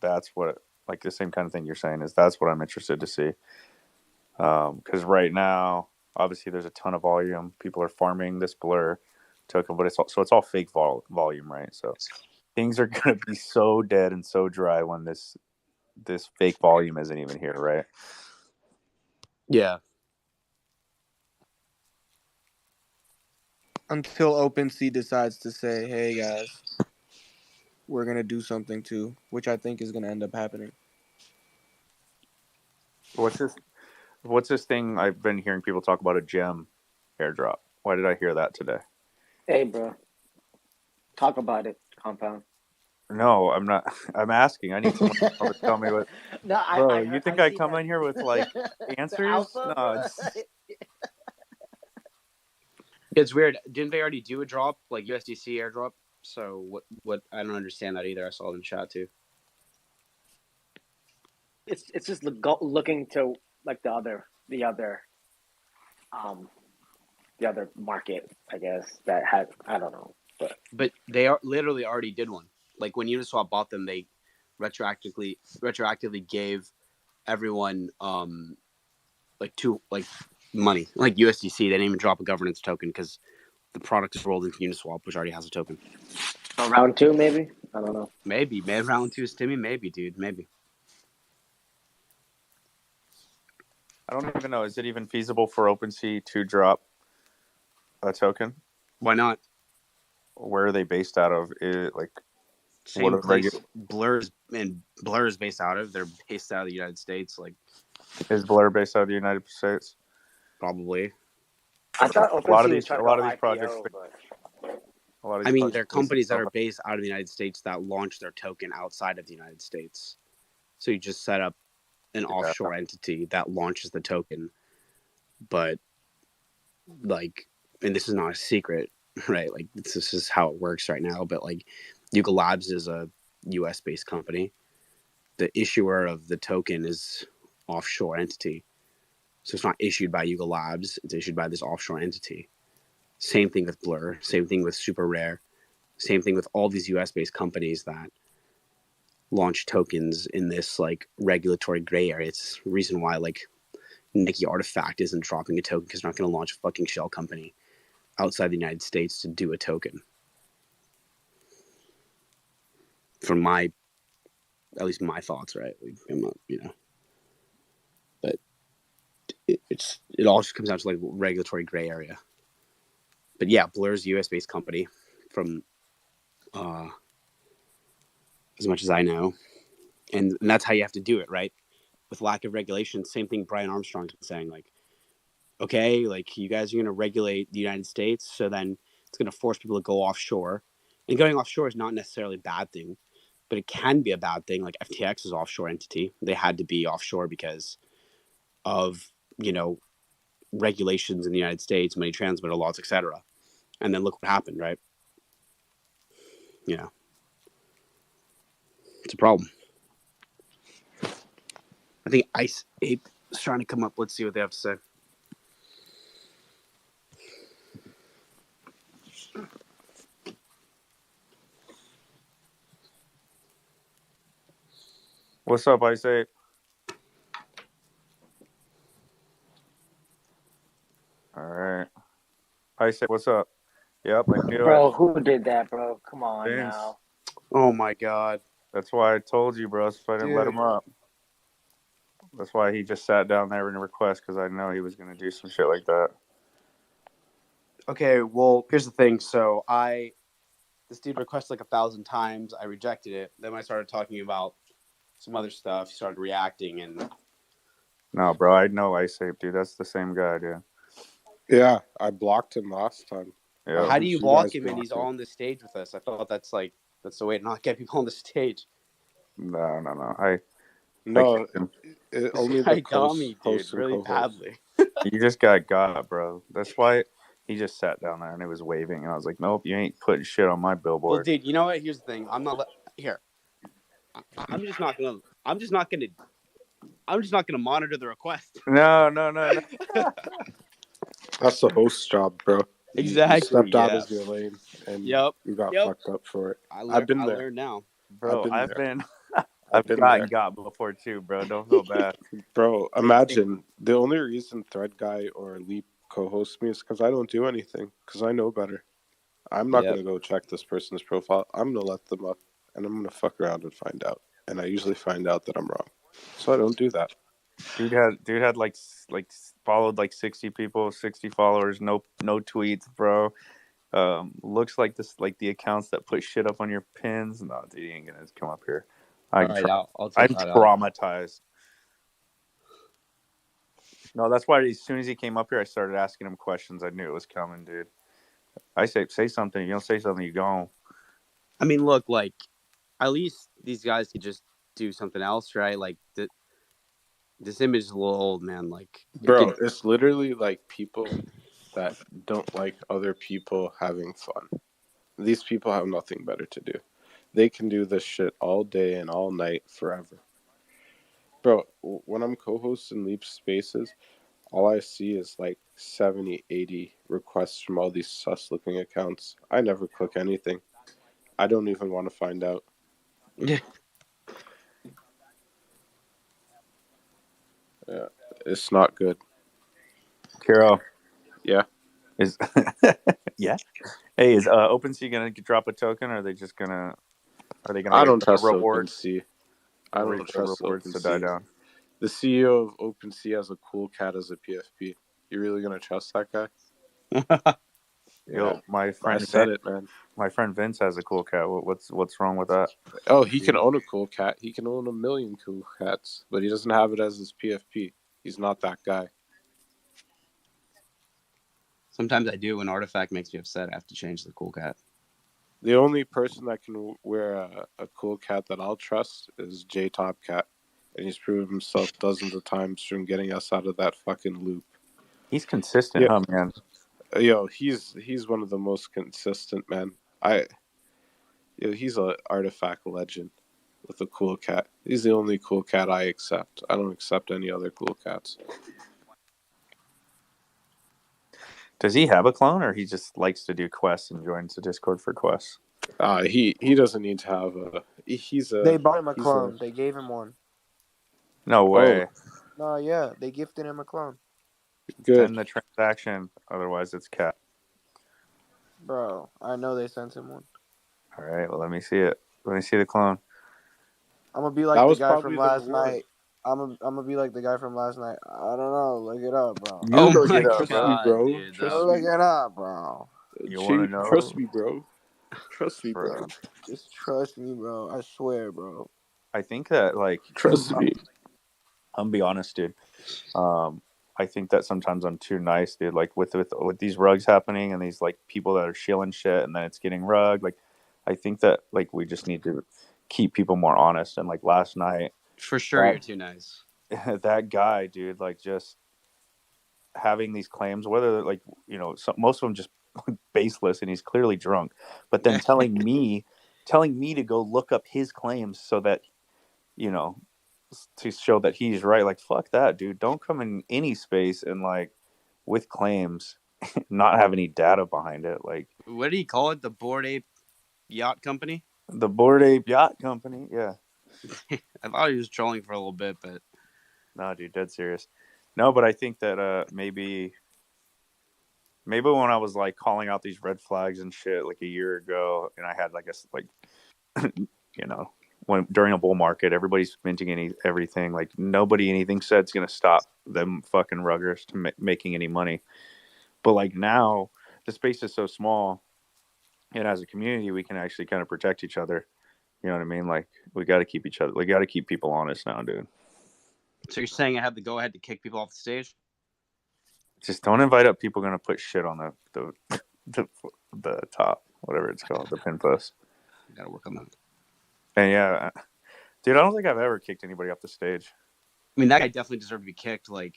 that's what, like the same kind of thing you're saying is that's what I'm interested to see. Because right now, obviously, there's a ton of volume. People are farming this Blur token, but it's all fake volume, right? So things are going to be so dead and so dry when this fake volume isn't even here, right? Yeah. Until OpenSea decides to say, hey guys, we're going to do something too, which I think is going to end up happening. What's this thing I've been hearing people talk about, a gem airdrop? Why did I hear that today? Hey, bro. Talk about it, Compound. No, I'm not. I'm asking. I need someone to tell me what. No, bro, you think I come that. in here with like answers? Alpha, No, It's weird. Didn't they already do a drop, like USDC airdrop? So what? I don't understand that either. I saw it in the chat too. It's just looking to like the other market, I guess, that had, I don't know, but they are literally already did one. Like when Uniswap bought them, they retroactively gave everyone money, like USDC. They didn't even drop a governance token because the product is rolled into Uniswap, which already has a token. So round 2, maybe? I don't know. Maybe round 2 is Timmy. Maybe, dude. Maybe. I don't even know. Is it even feasible for OpenSea to drop a token? Why not? Where are they based out of? Same place Blur is based out of. They're based out of the United States. Like, is Blur based out of the United States? Probably. I thought a lot of OpenSea was these trying to go projects. IPO, but I mean, there are companies that are based out of the United States that launch their token outside of the United States. So you just set up an offshore entity that launches the token. But, like, and this is not a secret, right? Like, this is how it works right now. But, like, Yuga Labs is a US-based company. The issuer of the token is offshore entity. So it's not issued by Yuga Labs. It's issued by this offshore entity. Same thing with Blur. Same thing with Super Rare. Same thing with all these US-based companies that launch tokens in this, like, regulatory gray area. It's the reason why, like, Nike Artifact isn't dropping a token because they're not going to launch a fucking shell company outside the United States to do a token. From at least my thoughts, right? Like, I'm not, but it all just comes down to, like, regulatory gray area. But yeah, Blur's a US-based company from as much as I know. And that's how you have to do it, right? With lack of regulation. Same thing Brian Armstrong's been saying, like, okay, like, you guys are going to regulate the United States, so then it's going to force people to go offshore. And going offshore is not necessarily a bad thing, but it can be a bad thing. Like, FTX is an offshore entity. They had to be offshore because of, regulations in the United States, money transmitter laws, etc. And then look what happened, right? It's a problem. I think Ice Ape is trying to come up. Let's see what they have to say. What's up, Ice Ape? All right. Ice Ape, what's up? Yep, I knew bro, it. who did that, bro? Come on James. now. Oh my God. That's why I told you, bro. So I didn't let him up. That's why he just sat down there in a request, because I know he was going to do some shit like that. Okay, well, here's the thing. So this dude requested like 1,000 times. I rejected it. Then when I started talking about some other stuff, he started reacting. And no, bro, I know Ice Ape, dude. That's the same guy, dude. Yeah, I blocked him last time. Yeah. How do you block him and he's on the stage with us? I thought that's the way to not get people on the stage. No. Only the got me, dude, really badly. You just got, bro. That's why he just sat down there and he was waving, and I was like, nope, you ain't putting shit on my billboard. Well, dude, you know what? Here's the thing. I'm just not gonna monitor the request. No. That's the host's job, bro. Exactly. You stepped out of your lane and you got Yep. fucked up for it. I've learned now, bro. I've got before too, bro. Don't feel bad. Bro, imagine the only reason Thread Guy or Leap co-host me is because I don't do anything, because I know better. I'm not going to go check this person's profile. I'm going to let them up, and I'm going to fuck around and find out. And I usually find out that I'm wrong. So I don't do that. Dude had like followed like 60 people, 60 followers, no tweets, bro. Looks like the accounts that put shit up on your pins. No, dude, he ain't gonna come up here. I'm traumatized. No, that's why as soon as he came up here, I started asking him questions. I knew it was coming, dude. I say something. You don't say something, you gone. I mean, look, like, at least these guys could just do something else, right? Like, this image is a little old, man. Like, bro, it's literally like people that don't like other people having fun. These people have nothing better to do. They can do this shit all day and all night forever. Bro, when I'm co-hosting Leap Spaces, all I see is like 70, 80 requests from all these sus-looking accounts. I never click anything. I don't even want to find out. Yeah, it's not good. Kiro, Yeah. is yeah. Hey, is OpenSea gonna drop a token? Or are they just gonna? Are they gonna I wait don't for the trust rewards? OpenSea. I Or wait don't for the trust rewards to die OpenSea. down? The CEO of OpenSea has a cool cat as a PFP. You really gonna trust that guy? Yo, Yeah, my I friend said Vince, it, man. my friend Vince has a cool cat. What's wrong with that? Oh, he can own a cool cat. He can own 1,000,000 cool cats, but he doesn't have it as his PFP. He's not that guy. Sometimes I do when Artifact makes me upset. I have to change the cool cat. The only person that can wear a cool cat that I'll trust is J Top Cat, and he's proven himself dozens of times from getting us out of that fucking loop. He's consistent, huh, man? Yo, he's one of the most consistent, man. He's an Artifact legend with a cool cat. He's the only cool cat I accept. I don't accept any other cool cats. Does he have a clone, or he just likes to do quests and joins the Discord for quests? He doesn't need to have a. They bought him a clone. They gave him one. No way. No, yeah, they gifted him a clone. Good. Send the transaction, otherwise it's cat. Bro, I know they sent him one. All right, well, let me see it. Let me see the clone. I'm gonna be like the guy from last night. I'm gonna be like the guy from last night. I don't know. Look it up, bro. You look it up, bro. Me, bro. Dude, Trust Look me. it up, bro. You want to know? Trust me, bro. Trust me, bro. Just trust me, bro. I swear, bro. I think that, like, trust me. I'm gonna be honest, dude. I think that sometimes I'm too nice, dude. Like with these rugs happening and these like people that are shilling shit, and then it's getting rugged. Like, I think that like we just need to keep people more honest. And like last night, For sure, you're too nice. That guy, dude, like just having these claims, whether like most of them just baseless, and he's clearly drunk. But then telling me to go look up his claims so that to show that he's right. Like, fuck that, dude. Don't come in any space and like with claims not have any data behind it. Like, what do you call it? The Bored Ape Yacht Company? The Bored Ape Yacht Company, yeah. I thought he was trolling for a little bit, but no, dude, dead serious. No, but I think that maybe when I was like calling out these red flags and shit like a year ago, and I had like when during a bull market, everybody's minting everything. Like nobody anything said's gonna stop them fucking ruggers to making any money. But like now, the space is so small, and as a community, we can actually kind of protect each other. You know what I mean? Like we got to keep each other. We got to keep people honest now, dude. So you're saying I have to go ahead to kick people off the stage? Just don't invite up people gonna put shit on the top, whatever it's called, the pin post. Gotta work on that. And yeah, dude, I don't think I've ever kicked anybody off the stage. I mean, that guy definitely deserved to be kicked. Like,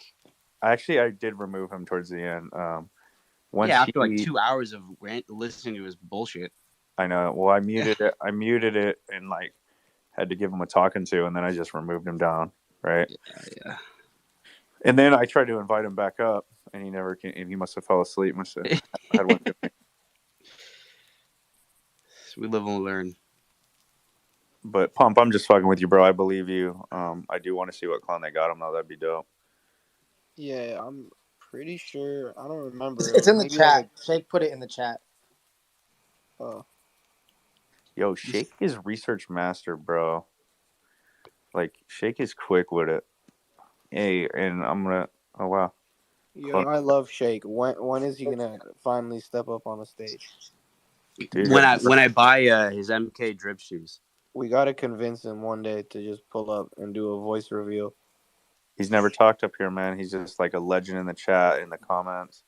I did remove him towards the end. After like 2 hours of listening to his bullshit. I know. Well, I muted it. I muted it and like had to give him a talking to, and then I just removed him down. Right. Yeah. And then I tried to invite him back up, and he never came. And he must have fell asleep. Must have had one too many. We live and learn. But Pump, I'm just fucking with you, bro. I believe you. I do want to see what clone they got him though. That'd be dope. Yeah, I'm pretty sure. I don't remember. It's in the chat. Shake put it in the chat. Oh. Yo, Shake is research master, bro. Like Shake is quick with it. Hey, and I'm gonna. Oh wow. Yeah, I love Shake. When is he gonna finally step up on the stage? Dude, when I buy his MK drip shoes. We gotta convince him one day to just pull up and do a voice reveal. He's never talked up here, man. He's just like a legend in the chat, in the comments.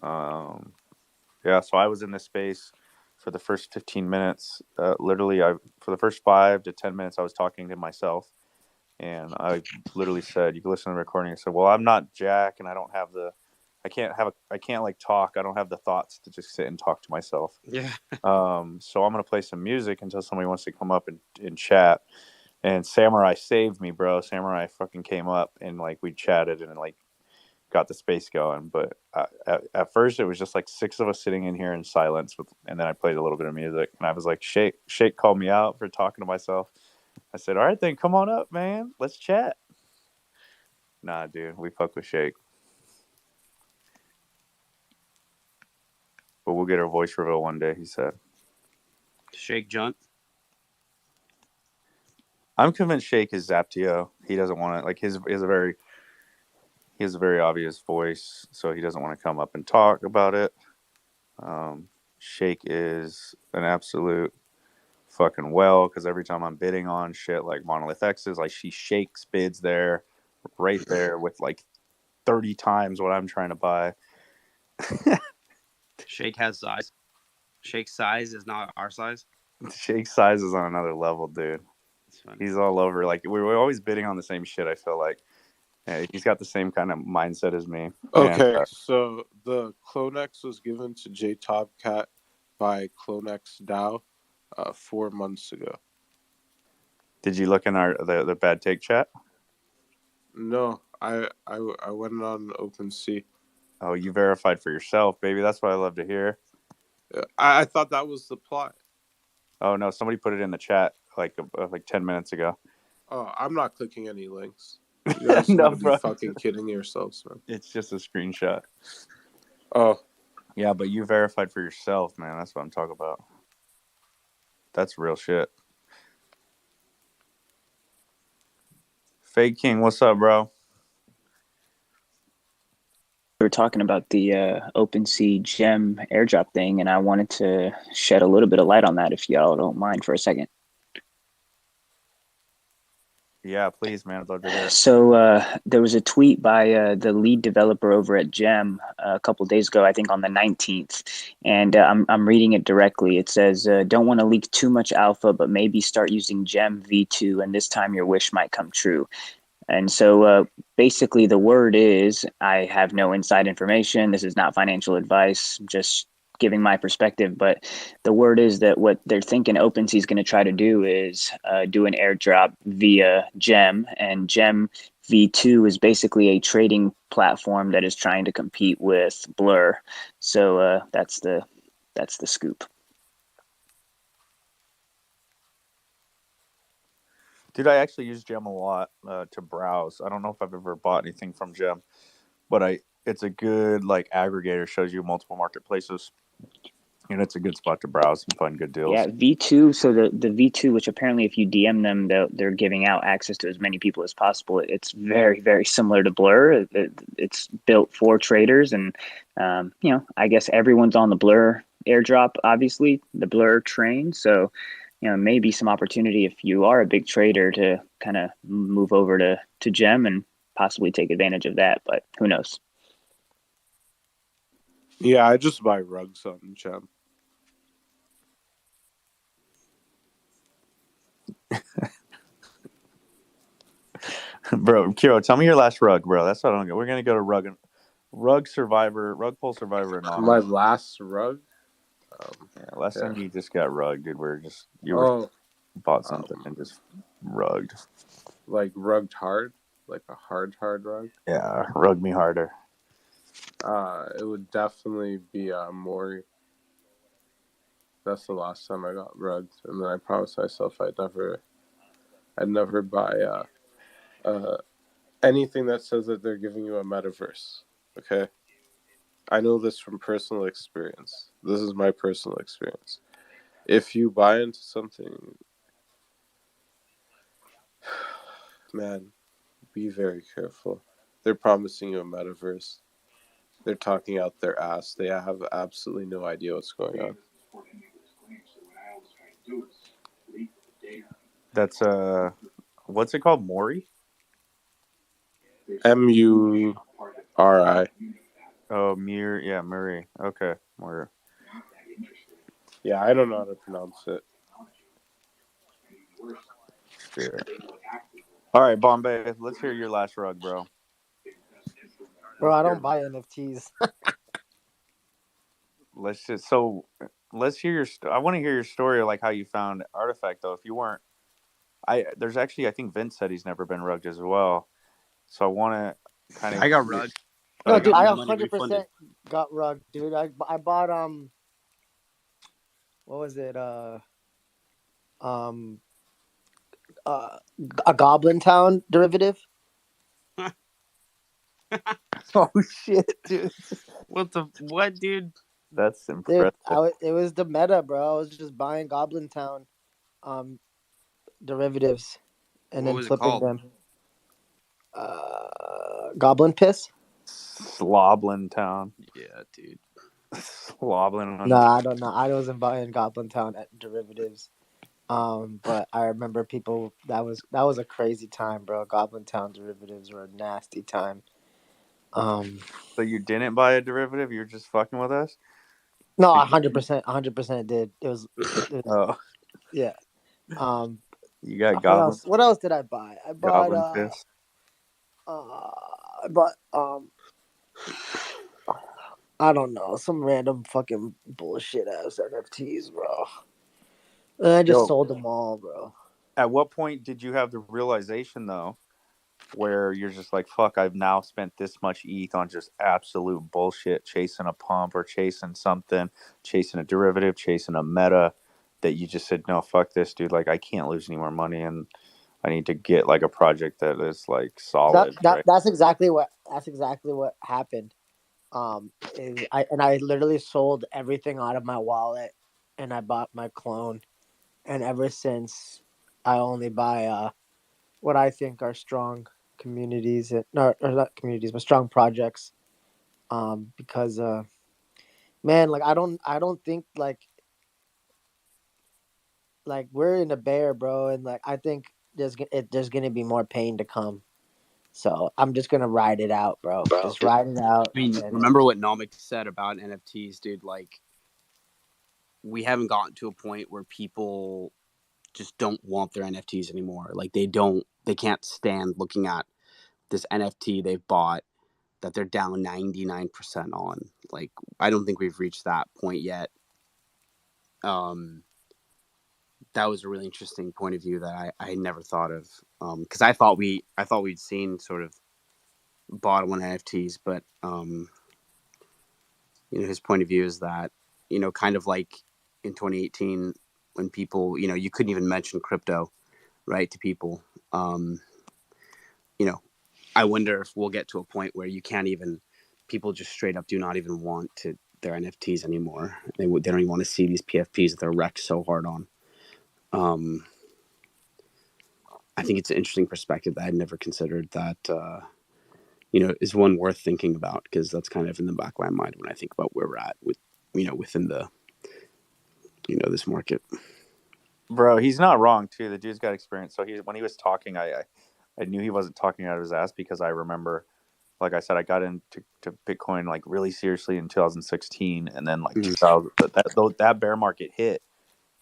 Yeah, so I was in this space for the first 15 minutes. Literally, for the first 5 to 10 minutes, I was talking to myself. And I literally said, you can listen to the recording. I said, well, I'm not Jack, and I don't have I can't like talk. I don't have the thoughts to just sit and talk to myself. Yeah. So I'm going to play some music until somebody wants to come up and chat. And Samurai saved me, bro. Samurai fucking came up and like we chatted and like got the space going. But at first it was just like 6 of us sitting in here in silence and then I played a little bit of music and I was like, Shake called me out for talking to myself. I said, all right, then come on up, man. Let's chat. Nah, dude, we fuck with Shake. But we'll get our voice reveal one day, he said. Shake Junt. I'm convinced Shake is Zaptio. He doesn't want to, like, he has a very obvious voice, so he doesn't want to come up and talk about it. Shake is an absolute fucking well, because every time I'm bidding on shit like Monolith X's, like, she shakes bids there, right there, with like 30 times what I'm trying to buy. Shake has size. Shake's size is not our size. Shake's size is on another level, dude. He's all over. Like, we're always bidding on the same shit, I feel like. Yeah, he's got the same kind of mindset as me. Okay, And, so the CloneX was given to J Topcat by CloneX DAO 4 months ago. did you look in the bad take chat? No, I went on OpenSea. Oh, you verified for yourself, baby. That's what I love to hear. I thought that was the plot. Oh no, somebody put it in the chat like 10 minutes ago. Oh, I'm not clicking any links. You guys No, gotta be bro. fucking kidding yourselves, man. It's just a screenshot. Oh. Yeah, but you verified for yourself, man. That's what I'm talking about. That's real shit. Fake King, what's up, bro? We were talking about the OpenSea gem airdrop thing, and I wanted to shed a little bit of light on that if y'all don't mind for a second. Yeah, please, man. I'd love to hear it. So there was a tweet by the lead developer over at Gem a couple days ago, I think on the 19th, and I'm reading it directly. It says, don't want to leak too much alpha, but maybe start using Gem V2, and this time your wish might come true. And so basically the word is, I have no inside information. This is not financial advice, just giving my perspective. But the word is that what they're thinking OpenSea is going to try to do is do an airdrop via Gem. And Gem V2 is basically a trading platform that is trying to compete with Blur. So that's the scoop. Dude, I actually use Gem a lot to browse. I don't know if I've ever bought anything from Gem, but it's a good like aggregator, shows you multiple marketplaces. And it's a good spot to browse and find good deals. Yeah, V2. So the V2, which apparently if you DM them, they're giving out access to as many people as possible. It's very, very similar to Blur. It's built for traders. And, I guess everyone's on the Blur airdrop, obviously, the Blur train. So, maybe some opportunity if you are a big trader to kind of move over to Gem and possibly take advantage of that. But who knows? Yeah, I just buy rugs on Gem. Bro, Kiro, tell me your last rug, bro. That's what I don't get. We're gonna go to rug pull survivor anonymous. My last rug. Last time you just got rugged, dude. You bought something and just rugged. Like rugged hard, like a hard rug. Yeah, rug me harder. It would definitely be Maury. That's the last time I got rugged, and then I promised myself I'd never buy anything that says that they're giving you a metaverse. Okay, I know this from personal experience. This is my personal experience. If you buy into something, man, be very careful. They're promising you a metaverse. They're talking out their ass. They have absolutely no idea what's going on. That's what's it called? Maury? Muri. Oh, Murray. Okay, Maury. Yeah, I don't know how to pronounce it. Spirit. All right, Bombay. Let's hear your last rug, bro. Bro, I don't buy NFTs. Let's hear your. I want to hear your story, like how you found Artifact, though. If you weren't, there's actually, I think Vince said he's never been rugged as well. So I want to kind of. I got rugged. No, dude, I got my money 100% refunded. got rugged, dude. I bought what was it? A Goblin Town derivative. Oh shit, dude. What, dude? That's Dude, impressive. it was the meta, bro. I was just buying Goblin Town derivatives and What then was it flipping called? them. Goblin Piss? Sloblin Town. Yeah, dude. Sloblin No, on. I don't know. I wasn't buying Goblin Town at derivatives. But I remember people that was a crazy time, bro. Goblin Town derivatives were a nasty time. So you didn't buy a derivative? You're just fucking with us? No, Did 100% did. It was Oh, yeah. Um, you got what Goblin else? What else did I buy? Goblin Piss. I bought I don't know, some random fucking bullshit ass NFTs, bro. And I just Yo, sold them all, bro. at what point did you have the realization though, where you're just like, fuck, I've now spent this much ETH on just absolute bullshit, chasing a pump or chasing something, chasing a derivative, chasing a meta, that you just said, no, fuck this, dude. Like, I can't lose any more money, and I need to get like a project that is like solid, right? That's exactly what happened. I literally sold everything out of my wallet and I bought my clone. And ever since, I only buy what I think are strong communities, no, or not communities, but strong projects. Because man, like I don't think like we're in a bear, bro, and like I think there's gonna be more pain to come. So I'm just gonna ride it out, bro. Just ride it out. I mean, And remember what Nomic said about NFTs, dude? Like, we haven't gotten to a point where people just don't want their NFTs anymore. Like, they can't stand looking at this NFT they've bought that they're down 99% on. Like, I don't think we've reached that point yet. That was a really interesting point of view that I never thought of. Because I thought we'd seen sort of bottom on NFTs, but his point of view is that, kind of like in 2018 when people, you couldn't even mention crypto, right, to people. I wonder if we'll get to a point where you can't even, people just straight up do not even want their NFTs anymore. They don't even want to see these PFPs that they're wrecked so hard on. I think it's an interesting perspective that I'd never considered that, is one worth thinking about, because that's kind of in the back of my mind when I think about where we're at with, within the, this market. Bro, he's not wrong too. The dude's got experience. So when he was talking, I knew he wasn't talking out of his ass, because I remember, like I said, I got into Bitcoin like really seriously in 2016, and then like 2000 that bear market hit,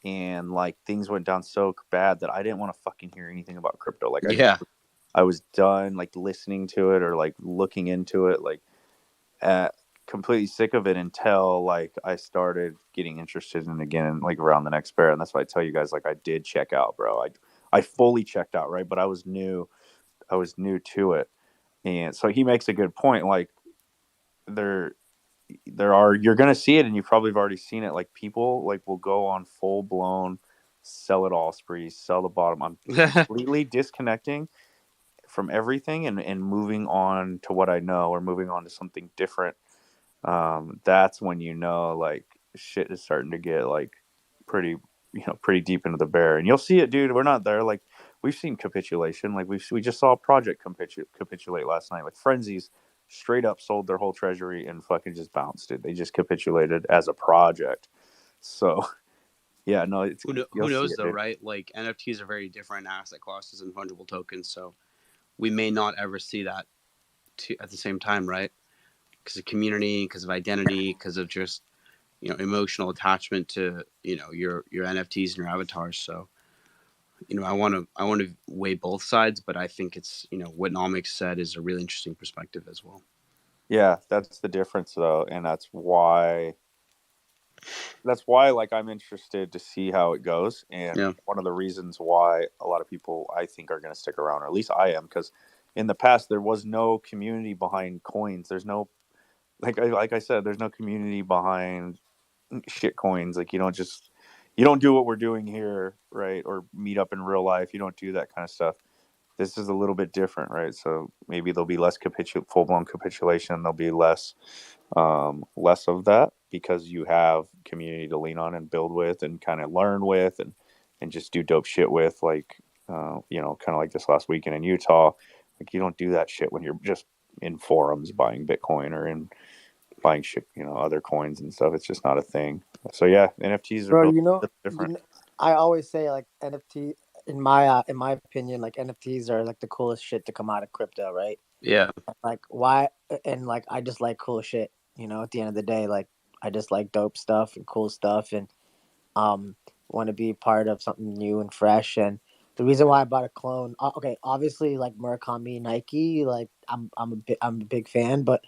and like things went down so bad that I didn't want to fucking hear anything about crypto. Like I was done like listening to it or like looking into it, like completely sick of it, until like I started getting interested in it again, like around the next bear. And that's why I tell you guys, like, I did check out, bro. I fully checked out, right? But I was new to it. And so he makes a good point. Like there are, you're gonna see it, and you probably have already seen it. Like people like will go on full blown sell it all sprees, sell the bottom. I'm completely disconnecting from everything and moving on to what I know, or moving on to something different. That's when like shit is starting to get like pretty pretty deep into the bear. And you'll see it, dude. We're not there. Like, we've seen capitulation. Like we just saw a project capitulate last night. Like Frenzies straight up sold their whole treasury and fucking just bounced it. They just capitulated as a project. So yeah, no, Who knows though, dude. right? Like, NFTs are very different asset classes and fungible tokens, so we may not ever see that at the same time, right? Because of community, because of identity, because of just emotional attachment to your NFTs and your avatars. So I want to weigh both sides, but I think it's what Nomics said is a really interesting perspective as well. Yeah, that's the difference though, and that's why like I'm interested to see how it goes. And one of the reasons why a lot of people I think are going to stick around, or at least I am, because in the past there was no community behind coins. There's no like I said, there's no community behind shit coins. Like you don't do what we're doing here, right? Or meet up in real life. You don't do that kind of stuff. this is a little bit different, right? So maybe there'll be less full-blown capitulation. There'll be less of that because you have community to lean on and build with and kind of learn with and just do dope shit with, like, kind of like this last weekend in Utah. Like, you don't do that shit when you're just in forums buying Bitcoin or in buying shit, other coins and stuff. It's just not a thing. So yeah, NFTs are Bro, really different. I always say like NFT in my opinion, like NFTs are like the coolest shit to come out of crypto, right? Yeah. Like why? And like I just like cool shit. At the end of the day, like I just like dope stuff and cool stuff, and want to be part of something new and fresh. And the reason why I bought a clone, okay, obviously like Murakami, Nike, like I'm a big fan, but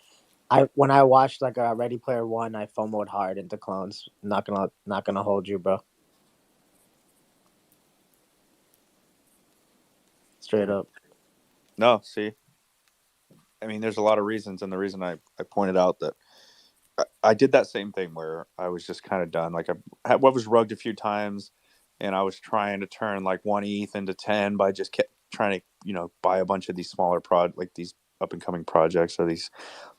when I watched like a Ready Player One, I FOMO'd hard into clones. Not gonna hold you, bro. Straight up. No, see, I mean, there's a lot of reasons, and the reason I pointed out that I did that same thing where I was just kind of done. Like I was rugged a few times, and I was trying to turn like 1 ETH into 10 by just kept trying to buy a bunch of these smaller like these up and coming projects or these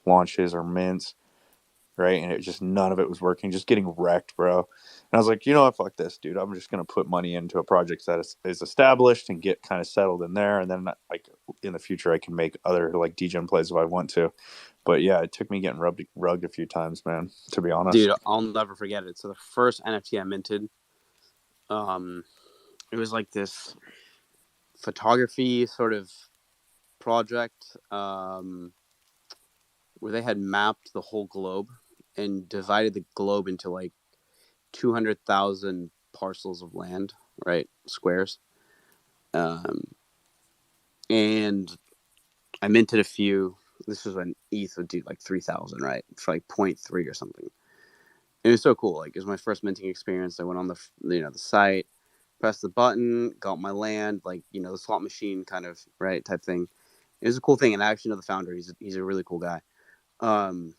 launches or mints, right? And it just none of it was working, just getting wrecked, bro. And I was like, fuck this, dude. I'm just gonna put money into a project that is established and get kind of settled in there, and then like in the future I can make other like degen plays if I want to. But yeah, it took me getting rugged a few times, man, to be honest. Dude, I'll never forget it. So the first NFT I minted, it was like this photography sort of project where they had mapped the whole globe and divided the globe into like 200,000 parcels of land, right? Squares. And I minted a few. This was when ETH would do like 3,000, right? For like 0.3 or something. It was so cool. Like, it was my first minting experience. I went on the site, pressed the button, got my land, like, the slot machine kind of, right, type thing. It was a cool thing. And I actually know the founder. He's a really cool guy. And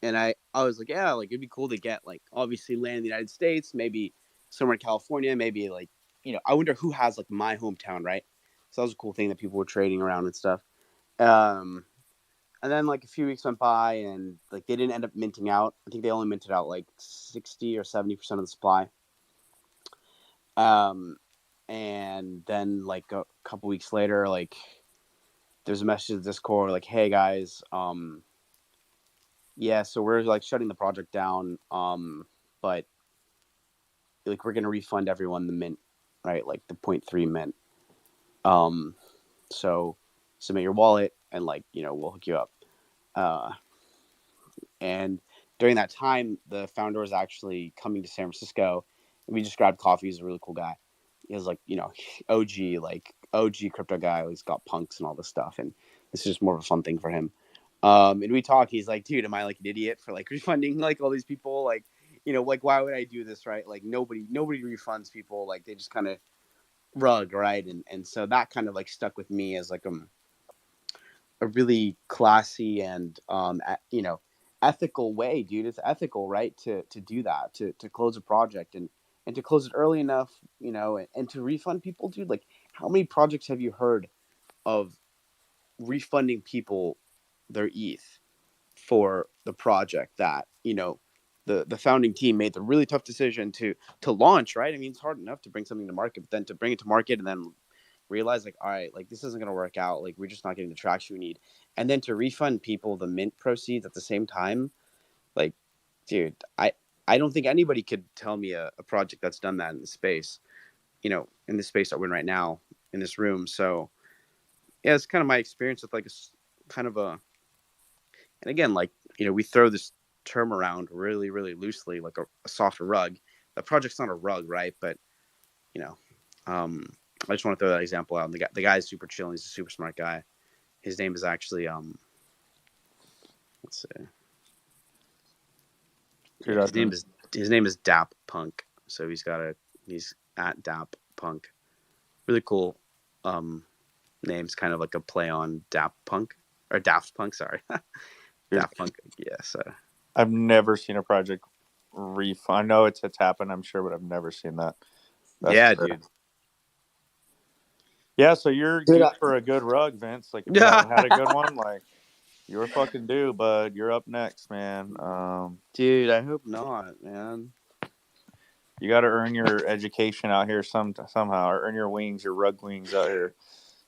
I was like, yeah, like, it'd be cool to get, like, obviously land in the United States, maybe somewhere in California, maybe, like, I wonder who has, like, my hometown, right? So that was a cool thing that people were trading around and stuff. And then, like, a few weeks went by, and, like, they didn't end up minting out. I think they only minted out, like, 60 or 70% of the supply. And then, like, a couple weeks later, like, there's a message in Discord, like, hey, guys, yeah, so we're, like, shutting the project down, but, like, we're going to refund everyone the mint, right? Like, the 0.3 mint. So submit your wallet, and, like, we'll hook you up. And during that time, the founder was actually coming to San Francisco, and we just grabbed coffee. He's a really cool guy. He was like, OG crypto guy. He's got punks and all this stuff, and this is just more of a fun thing for him. And we talk. He's like, dude, am I like an idiot for like refunding like all these people? Like, like, why would I do this, right? Like, nobody refunds people. Like, they just kind of rug, right? And so that kind of like stuck with me as like a really classy and ethical way, dude. It's ethical, right, to do that, to close a project and to close it early enough, and to refund people, dude. Like, how many projects have you heard of refunding people their ETH for the project that the founding team made the really tough decision to launch, right? I mean, it's hard enough to bring something to market, but then to bring it to market and then realize, like, all right, like, this isn't going to work out. Like, we're just not getting the traction we need. And then to refund people the mint proceeds at the same time, like, dude, I don't think anybody could tell me a project that's done that in the space, in the space that we're in right now in this room. So yeah, it's kind of my experience with like a kind of a, and again, like, we throw this term around really, really loosely, like a soft rug. The project's not a rug, right? But, I just want to throw that example out. And the guy's super chill. He's a super smart guy. His name is actually let's see. Yeah, his name is Dap Punk. So he's at Dap Punk. Really cool name's kind of like a play on Daft Punk. Sorry. Daft Punk. Yeah. So I've never seen a project refund. I know it's happened, I'm sure, but I've never seen that. Yeah, dude. Yeah, so you're Dude, due for a good rug, Vince. Like, if you haven't had a good one, like, you're fucking due, bud. You're up next, man. Dude, I hope not, man. You got to earn your education out here somehow, or earn your wings, your rug wings out here.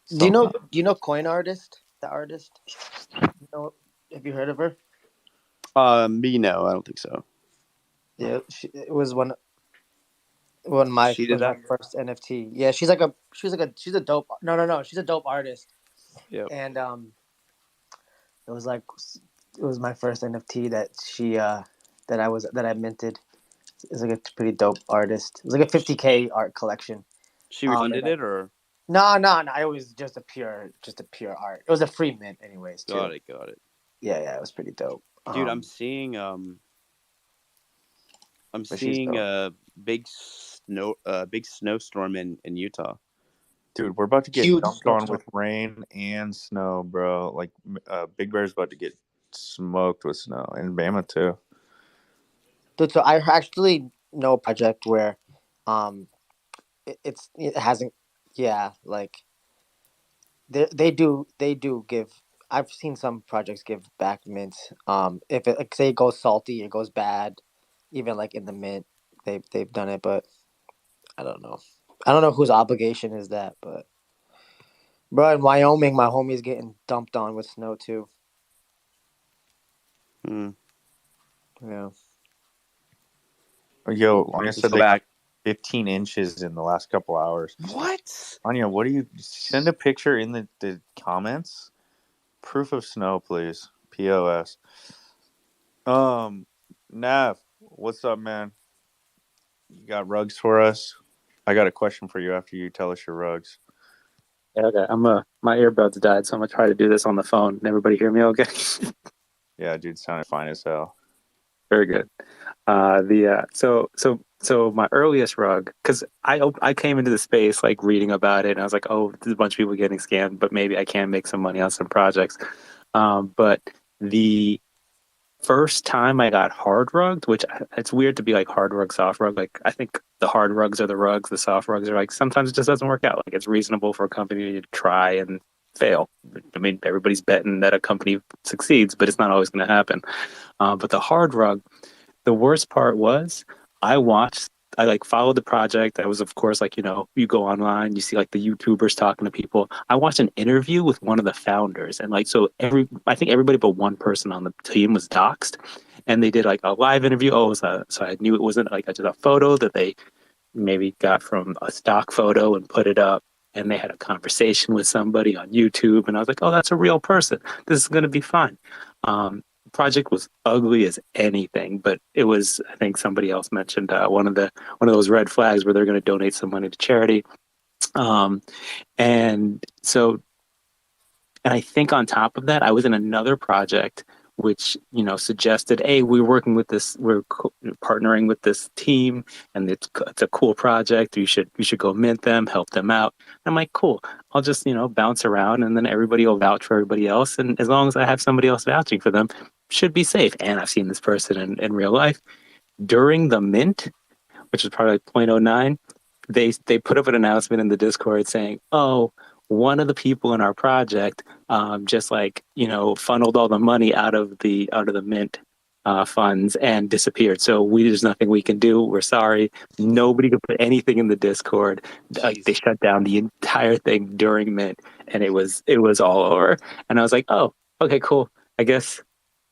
do Somehow. you know Coin Artist? The artist? You know, have you heard of her? Me, no, I don't think so. Yeah, it was one of my She did that? first NFT. Yeah, she's a dope. No, she's a dope artist. Yep. And it was my first NFT that I minted. It was like a pretty dope artist. It was like a 50K art collection. She refunded it, or? No. It was just a pure art. It was a free mint, anyways. Too. Got it. Yeah, it was pretty dope. Dude, I'm seeing a big snowstorm in Utah. Dude, we're about to get Huge dumped on with rain and snow, bro. Like, Big Bear's about to get smoked with snow, and Bama too. Dude, so I actually know a project where, it hasn't, yeah, like they do give. I've seen some projects give back mints. If it, like, say it goes salty, it goes bad, even like in the mint, they've done it, but I don't know. I don't know whose obligation is that, but bro, in Wyoming, my homie's getting dumped on with snow too. Yeah. Yo, Anya said they got 15 inches in the last couple hours. What? Anya, what do you send a picture in the comments? Proof of snow, please. POS. Nav, what's up, man? You got rugs for us? I got a question for you after you tell us your rugs. Yeah, okay. My earbuds died, so I'm gonna try to do this on the phone. Can everybody hear me okay? Yeah, dude, sounded fine as hell. Very good. So my earliest rug, because I came into the space like reading about it, and I was like, oh, there's a bunch of people getting scammed, but maybe I can make some money on some projects. But the first time I got hard rugged, which it's weird to be like hard rug, soft rug. Like, I think the hard rugs are the rugs, the soft rugs are like, sometimes it just doesn't work out. Like, it's reasonable for a company to try and fail. I mean, everybody's betting that a company succeeds, but it's not always going to happen. But the hard rug, the worst part was I like followed the project. I was, of course, like, you go online, you see like the YouTubers talking to people. I watched an interview with one of the founders, and like, so I think everybody but one person on the team was doxxed, and they did like a live interview. So I knew it wasn't like just a photo that they maybe got from a stock photo and put it up. And they had a conversation with somebody on YouTube, and I was like, oh, that's a real person. This is going to be fun. Project was ugly as anything, but it was, I think somebody else mentioned one of those red flags where they're going to donate some money to charity. And I think on top of that, I was in another project which, suggested, hey, we're partnering with this team, and it's a cool project. You should go mint them, help them out. And I'm like, cool. I'll just, bounce around, and then everybody will vouch for everybody else. And as long as I have somebody else vouching for them, should be safe. And I've seen this person in real life. During the mint, which is probably like 0.09, they put up an announcement in the Discord saying, oh, one of the people in our project just funneled all the money out of the mint funds and disappeared. So there's nothing we can do. We're sorry. Nobody could put anything in the Discord. They shut down the entire thing during mint, and it was all over. And I was like, oh, okay, cool. I guess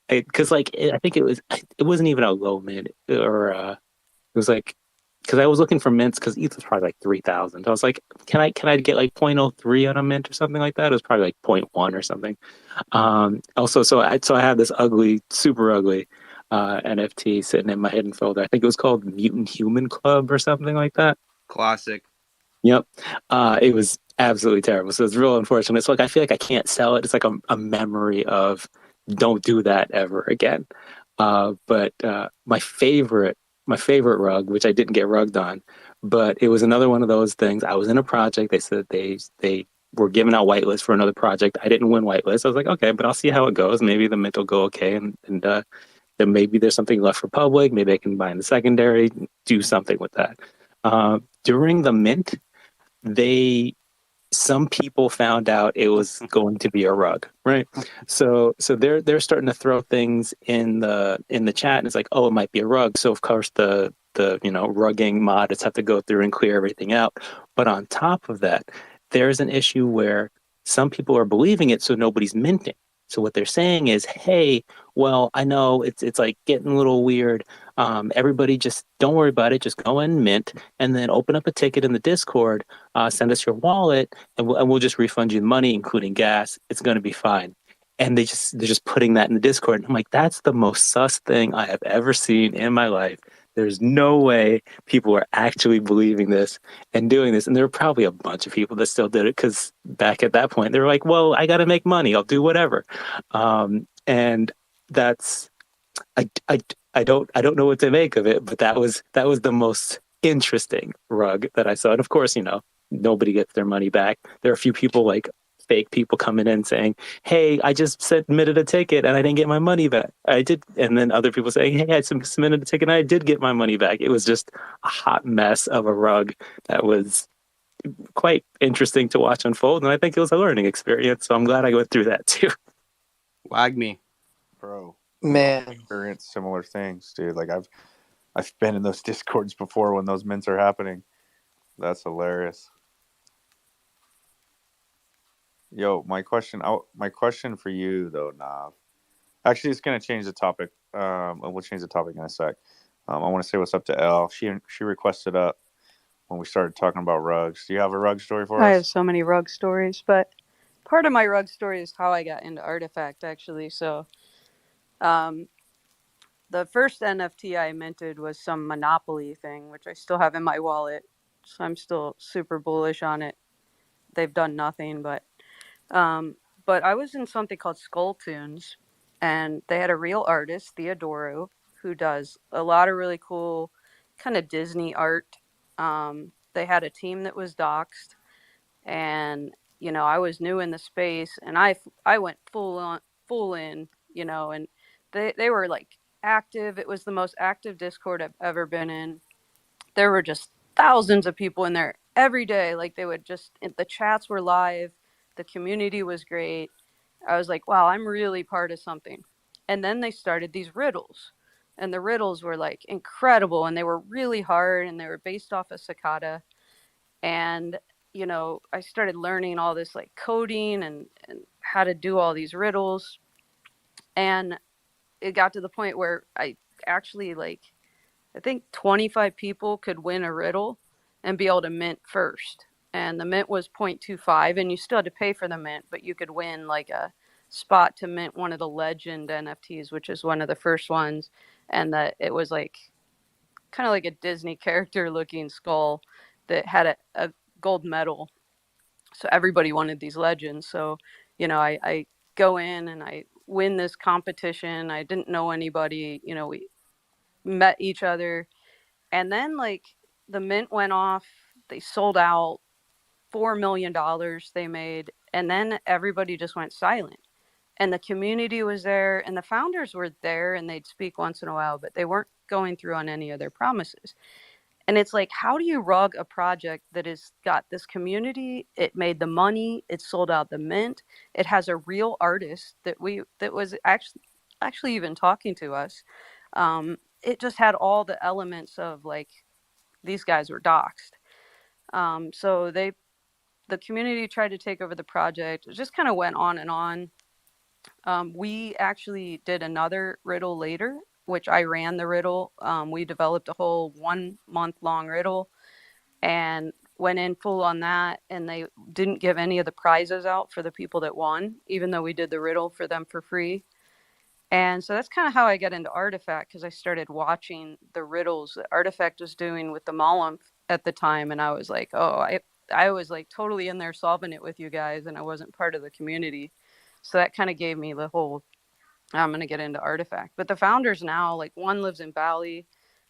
because I think it wasn't even a low mint, or it was like, because I was looking for mints because ETH was probably like 3,000. I was like, can I get like 0.03 on a mint or something like that? It was probably like 0.1 or something. Also, so I have this super ugly NFT sitting in my hidden folder. I think it was called Mutant Human Club or something like that. Classic. Yep. It was absolutely terrible. So it's real unfortunate. It's like, I feel like I can't sell it. It's like a memory of don't do that ever again. But my favorite rug, which I didn't get rugged on, but it was another one of those things. I was in a project. They said they were giving out whitelists for another project. I didn't win whitelist. I was like, okay, but I'll see how it goes. Maybe the mint will go okay, and then maybe there's something left for public. Maybe I can buy in the secondary, do something with that. During the mint, they some people found out it was going to be a rug, right? So they're starting to throw things in the chat, and it's like, oh, it might be a rug. So of course the rugging mods have to go through and clear everything out. But on top of that, there's an issue where some people are believing it, so nobody's minting. So what they're saying is, hey, well, I know it's like getting a little weird. Everybody just don't worry about it. Just go and mint, and then open up a ticket in the Discord. Send us your wallet, and we'll just refund you the money, including gas. It's going to be fine. And they're just putting that in the Discord. And I'm like, that's the most sus thing I have ever seen in my life. There's no way people are actually believing this and doing this. And there were probably a bunch of people that still did it because back at that point, they were like, well, I got to make money. I'll do whatever. And that's, I don't know what to make of it, but that was the most interesting rug that I saw. And of course, nobody gets their money back. There are a few people, like fake people, coming in saying, hey, I just submitted a ticket and I didn't get my money back. I did. And then other people saying, hey, I submitted a ticket and I did get my money back. It was just a hot mess of a rug that was quite interesting to watch unfold. And I think it was a learning experience. So I'm glad I went through that too. Wag me. Bro. Man. Experienced similar things, dude. Like I've been in those Discords before when those mints are happening. That's hilarious. Yo, my question for you though, Nav. Actually, it's gonna change the topic. We'll change the topic in a sec. I want to say what's up to Elle. She requested up when we started talking about rugs. Do you have a rug story for us? I have so many rug stories, but part of my rug story is how I got into Artifact, actually. So, the first NFT I minted was some Monopoly thing, which I still have in my wallet. So I'm still super bullish on it. They've done nothing, but I was in something called Skull Tunes, and they had a real artist, Theodoro, who does a lot of really cool kind of Disney art. They had a team that was doxxed, and I was new in the space, and I went full in, and they were like active. It was the most active Discord I've ever been in. There were just thousands of people in there every day. Like the chats were live. The community was great. I was like, wow, I'm really part of something. And then they started these riddles, and the riddles were like incredible, and they were really hard, and they were based off of Cicada. And I started learning all this like coding and how to do all these riddles. And it got to the point where I actually I think 25 people could win a riddle and be able to mint first. And the mint was 0.25, and you still had to pay for the mint, but you could win like a spot to mint one of the legend NFTs, which is one of the first ones. And it was like kind of like a Disney character looking skull that had a gold medal. So everybody wanted these legends. So, I go in and I win this competition. I didn't know anybody, we met each other. And then the mint went off. They sold out. $4 million they made. And then everybody just went silent. And the community was there, and the founders were there, and they'd speak once in a while, but they weren't going through on any of their promises. And it's like, how do you rug a project that has got this community? It made the money. It sold out the mint. It has a real artist that was actually even talking to us. It just had all the elements of these guys were doxxed. So the community tried to take over the project. It just kind of went on and on. We actually did another riddle later, which I ran the riddle. We developed a whole 1 month long riddle and went in full on that. And they didn't give any of the prizes out for the people that won, even though we did the riddle for them for free. And so that's kind of how I got into Artifact, because I started watching the riddles that Artifact was doing with the Mollump at the time. And I was like, oh, I was like totally in there solving it with you guys, and I wasn't part of the community. So that kind of gave me the whole, I'm going to get into Artifact. But the founders now, one lives in Bali.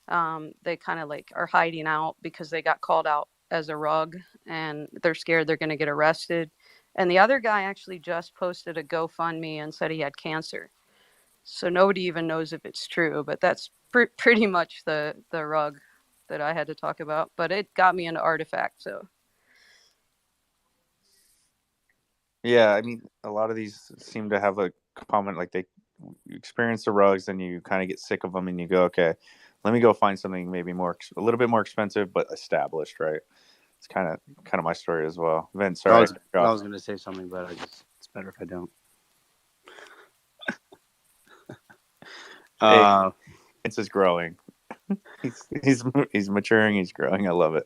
They kind of are hiding out because they got called out as a rug, and they're scared they're going to get arrested. And the other guy actually just posted a GoFundMe and said he had cancer. So nobody even knows if it's true, but that's pretty much the rug that I had to talk about. But it got me into Artifact, so. Yeah, I mean, a lot of these seem to have a common, like they you experience the rugs, and you kind of get sick of them, and you go, okay, let me go find something maybe a little bit more expensive but established, right? It's kind of my story as well. Vince, I sorry, I was cut you I off. was gonna say something, but it's better if I don't. Hey, Uh, Vince is growing. He's maturing. He's growing. I love it.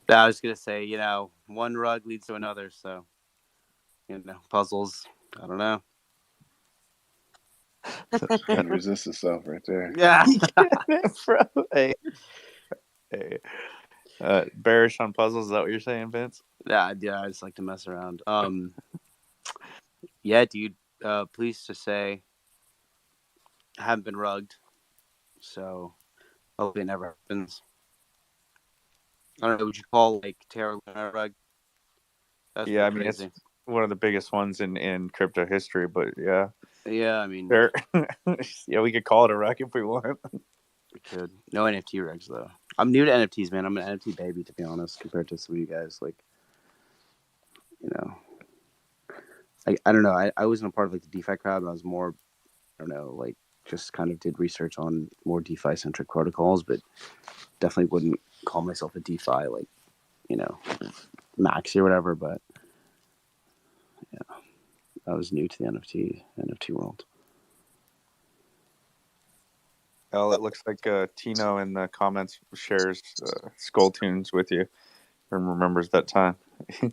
I was gonna say, one rug leads to another, so puzzles. I don't know. Chain resist itself right there. Yeah. Bro, hey, bearish on puzzles. Is that what you're saying, Vince? Yeah, I just like to mess around. Yeah, dude. Pleased to say, I haven't been rugged, so hopefully it never happens. I don't know. Would you call like Terra Luna rug? That's Yeah, pretty I mean it's crazy. one of the biggest ones in crypto history, but yeah, Yeah, I mean, there. Yeah, we could call it a wreck if we want. we could. No NFT regs though. I'm new to NFTs, man. I'm an NFT baby, to be honest, compared to some of you guys. Like, you know, I don't know. I wasn't a part of like the DeFi crowd. I was more, I don't know, like just kind of did research on more DeFi centric protocols, but definitely wouldn't call myself a DeFi like, maxi or whatever. But yeah, I was new to the NFT world. Well, it looks like Tino in the comments shares Skull Tunes with you and remembers that time. He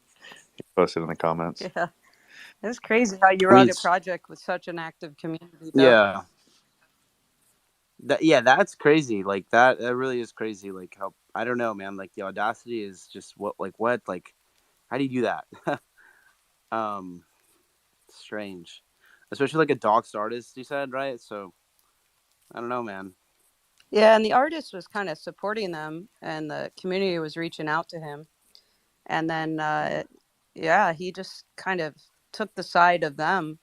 posted in the comments. Yeah, it's crazy how you I mean, run a project with such an active community, though. yeah. That's crazy. Like that really is crazy. Like how, I don't know, man. Like the audacity is just what, how do you do that? um, Strange, especially like a doxed artist. You said, right? So I don't know, man. Yeah, and the artist was kind of supporting them, and the community was reaching out to him. And then, yeah, he just kind of took the side of them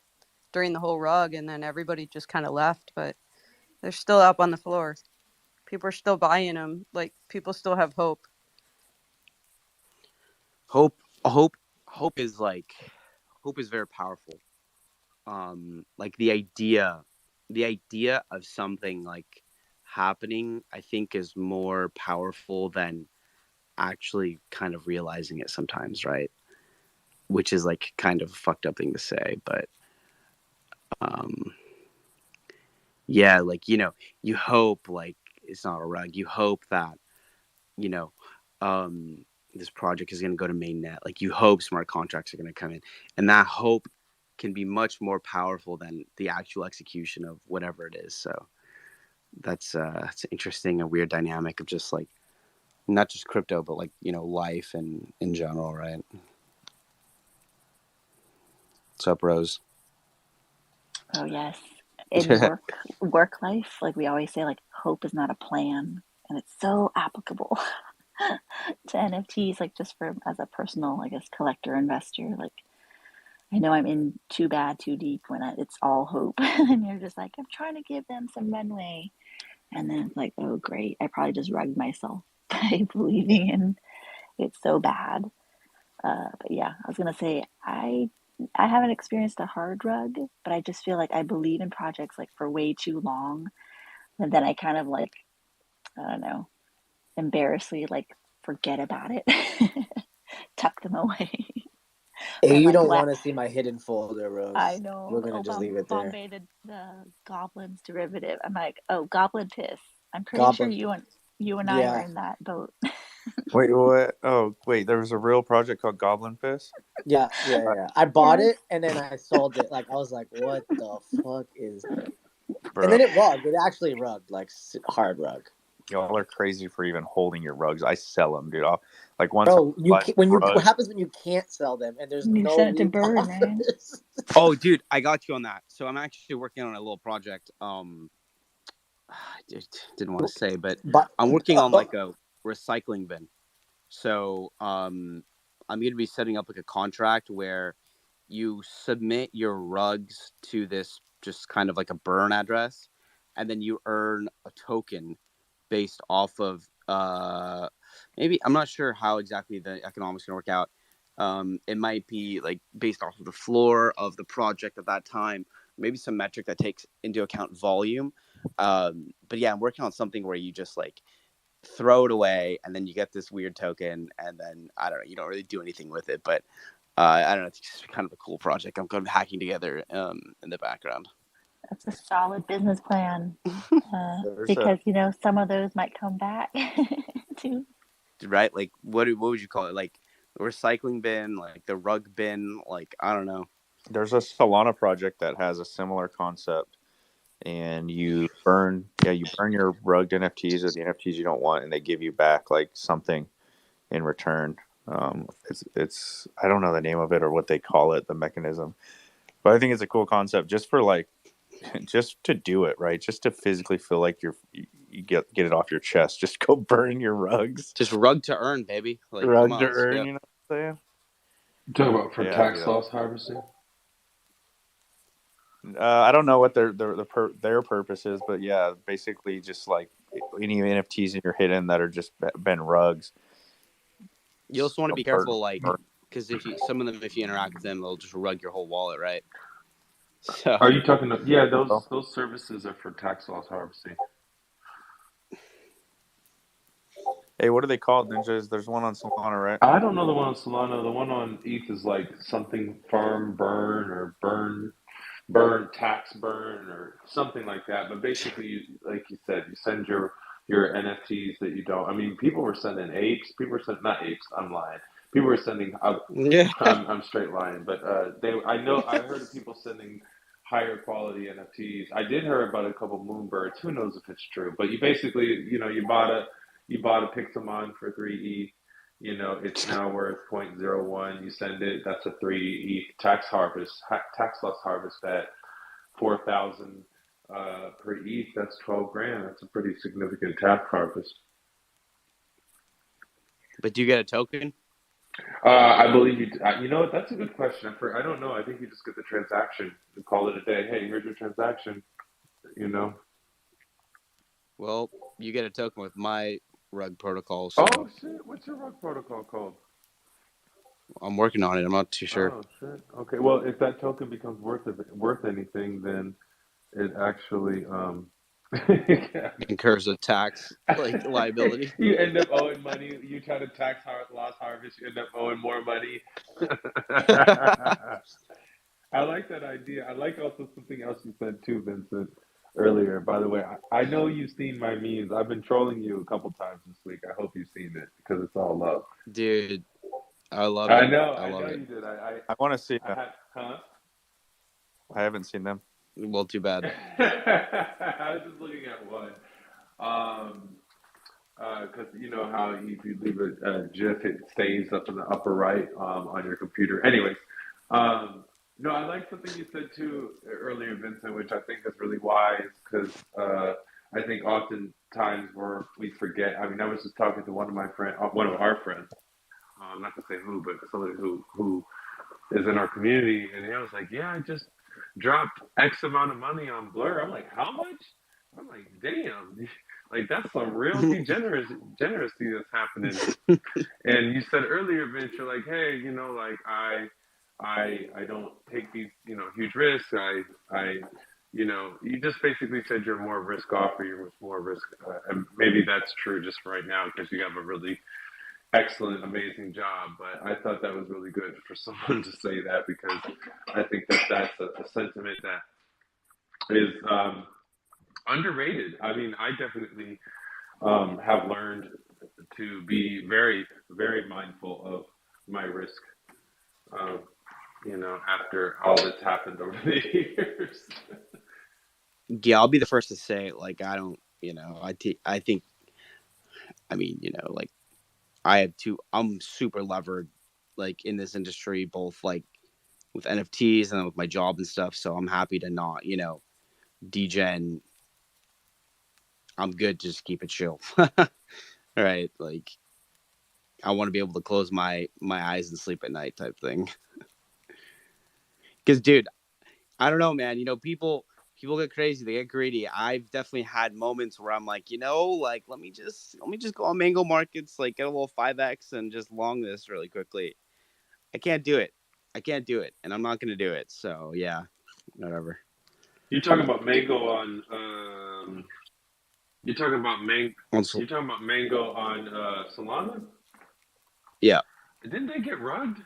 during the whole rug, and then everybody just kind of left. But they're still up on the floor. People are still buying them. Like, people still have hope. Hope, hope, hope is very powerful. Like the idea of something like happening, I think, is more powerful than actually kind of realizing it sometimes, right? Which is like kind of a fucked up thing to say, but um yeah, like you hope like it's not a rug. You hope that, you know, um this project is gonna go to mainnet. Like you hope smart contracts are gonna come in. And that hope can be much more powerful than the actual execution of whatever it is. So it's an interesting and weird dynamic of just like not just crypto, but like, life and in general, right? What's up, Rose? Oh yes. In work life, like we always say, like hope is not a plan. And it's so applicable to NFTs, like just for as a personal, I guess, collector investor. Like I know I'm in too bad, too deep when it's all hope. And you're just like, I'm trying to give them some runway. And then it's like, oh great, I probably just rugged myself by believing in it so bad. But yeah, I was gonna say I haven't experienced a hard rug, but I just feel like I believe in projects like for way too long, and then I kind of like, I don't know, embarrassingly like forget about it, tuck them away. Hey, Or I'm you like, don't what? want to see my hidden folder, I Rose. We're know. gonna Oh, just leave it there. Bombay the Goblin's derivative. I'm like, oh, Goblin Piss. I'm pretty sure Goblin. you and I are Yeah, in that boat. Wait, what? Oh, wait, there was a real project called Goblin Piss? yeah. I bought Yes. it and then I sold it. Like I was like, what the fuck is? And Bro, then it rugged. It actually rugged, like hard rug. y'all are crazy for even holding your rugs. I sell them, dude. Like once I Bro, you buy can, when you rug, what happens when you can't sell them and there's You no sent it to Bird, right? repoffers? Oh, dude, I got you on that. So I'm actually working on a little project. I didn't want to say, but But I'm working on like a recycling bin. So I'm going to be setting up like a contract where you submit your rugs to this just kind of like a burn address, and then you earn a token based off of maybe, I'm not sure how exactly the economics going to work out. It might be like based off of the floor of the project at that time, maybe some metric that takes into account volume. But yeah, I'm working on something where you just like throw it away and then you get this weird token, and then I don't know, you don't really do anything with it. But I don't know, it's just kind of a cool project I'm kind of hacking together in the background. That's a solid business plan. Because some of those might come back too. Right? Like what would you call it? Like the recycling bin, like the rug bin, like I don't know. There's a Solana project that has a similar concept, and you burn your rugged NFTs or the NFTs you don't want, and they give you back like something in return. It's I don't know the name of it or what they call it, the mechanism, but I think it's a cool concept just for like just to do it, right? Just to physically feel like you get it off your chest. Just go burn your rugs. Just rug to earn, baby. Like rug to earn, you know what I'm saying? You talking about for tax loss harvesting? I don't know what their purpose is, but yeah, basically just like any NFTs in your hidden that are just been rugs. You also want to be careful, like, because some of them, if you interact with them, they'll just rug your whole wallet, right? So, are you talking? Yeah, those services are for tax loss harvesting. Hey, what are they called, Ninjas? There's one on Solana, right? I don't know the one on Solana. The one on ETH is like something farm burn or tax burn or something like that. But basically, like you said, you send your NFTs that you don't. I mean, people were sending apes. People were sending not apes. I'm lying. People were sending. I'm straight lying. But I heard of people sending higher quality NFTs. I did hear about a couple moonbirds. Who knows if it's true? But you basically, you bought a Pixelmon for 3 ETH. It's now worth 0.01. You send it. That's a 3 ETH tax loss harvest at 4,000 per ETH. That's 12 grand. That's a pretty significant tax harvest. But do you get a token? I believe you. You know what? That's a good question. I don't know. I think you just get the transaction and call it a day. Hey, here's your transaction. Well, you get a token with my rug protocol. So. Oh shit! What's your rug protocol called? I'm working on it. I'm not too sure. Oh shit! Okay. Well, if that token becomes worth anything, then it actually incurs a tax liability. You end up owing money. You try to tax loss harvest. You end up owing more money. I like that idea. I like also something else you said too, Vincent, earlier. By the way, I know you've seen my memes. I've been trolling you a couple times this week. I hope you've seen it because it's all love. Dude, I love it. I know it. You did. I want to see them. Huh? I haven't seen them. Well, too bad. I was just looking at one. Because you know how if you leave a GIF, it stays up in the upper right on your computer. Anyways, no, I like something you said too earlier, Vincent, which I think is really wise because I think oftentimes we forget. I mean, I was just talking to one of our friends, not to say who, but somebody who is in our community, and he was like, "Yeah, I just dropped X amount of money on Blur." I'm like, "How much?" I'm like, "Damn." Like that's some realty generosity that's happening. And you said earlier, Vince, you're like, hey, like I don't take these, huge risks. You just basically said you're more risk off or you're more risk. And maybe that's true just right now because you have a really excellent, amazing job. But I thought that was really good for someone to say that because I think that's a sentiment that is underrated. I mean, I definitely have learned to be very, very mindful of my risk, after all that's happened over the years. Yeah, I'll be the first to say, like, I don't, I think, like, I'm super levered, like, in this industry, both, like, with NFTs and with my job and stuff. So I'm happy to not, degen. I'm good to just keep it chill. Right? Like, I want to be able to close my eyes and sleep at night type thing. Because, dude, I don't know, man. People get crazy. They get greedy. I've definitely had moments where I'm like, let me just go on Mango Markets, like get a little 5x and just long this really quickly. I can't do it. I can't do it, and I'm not gonna do it. So yeah, whatever. You talking about mango on? You talking about mango on Solana? Yeah. Didn't they get rugged?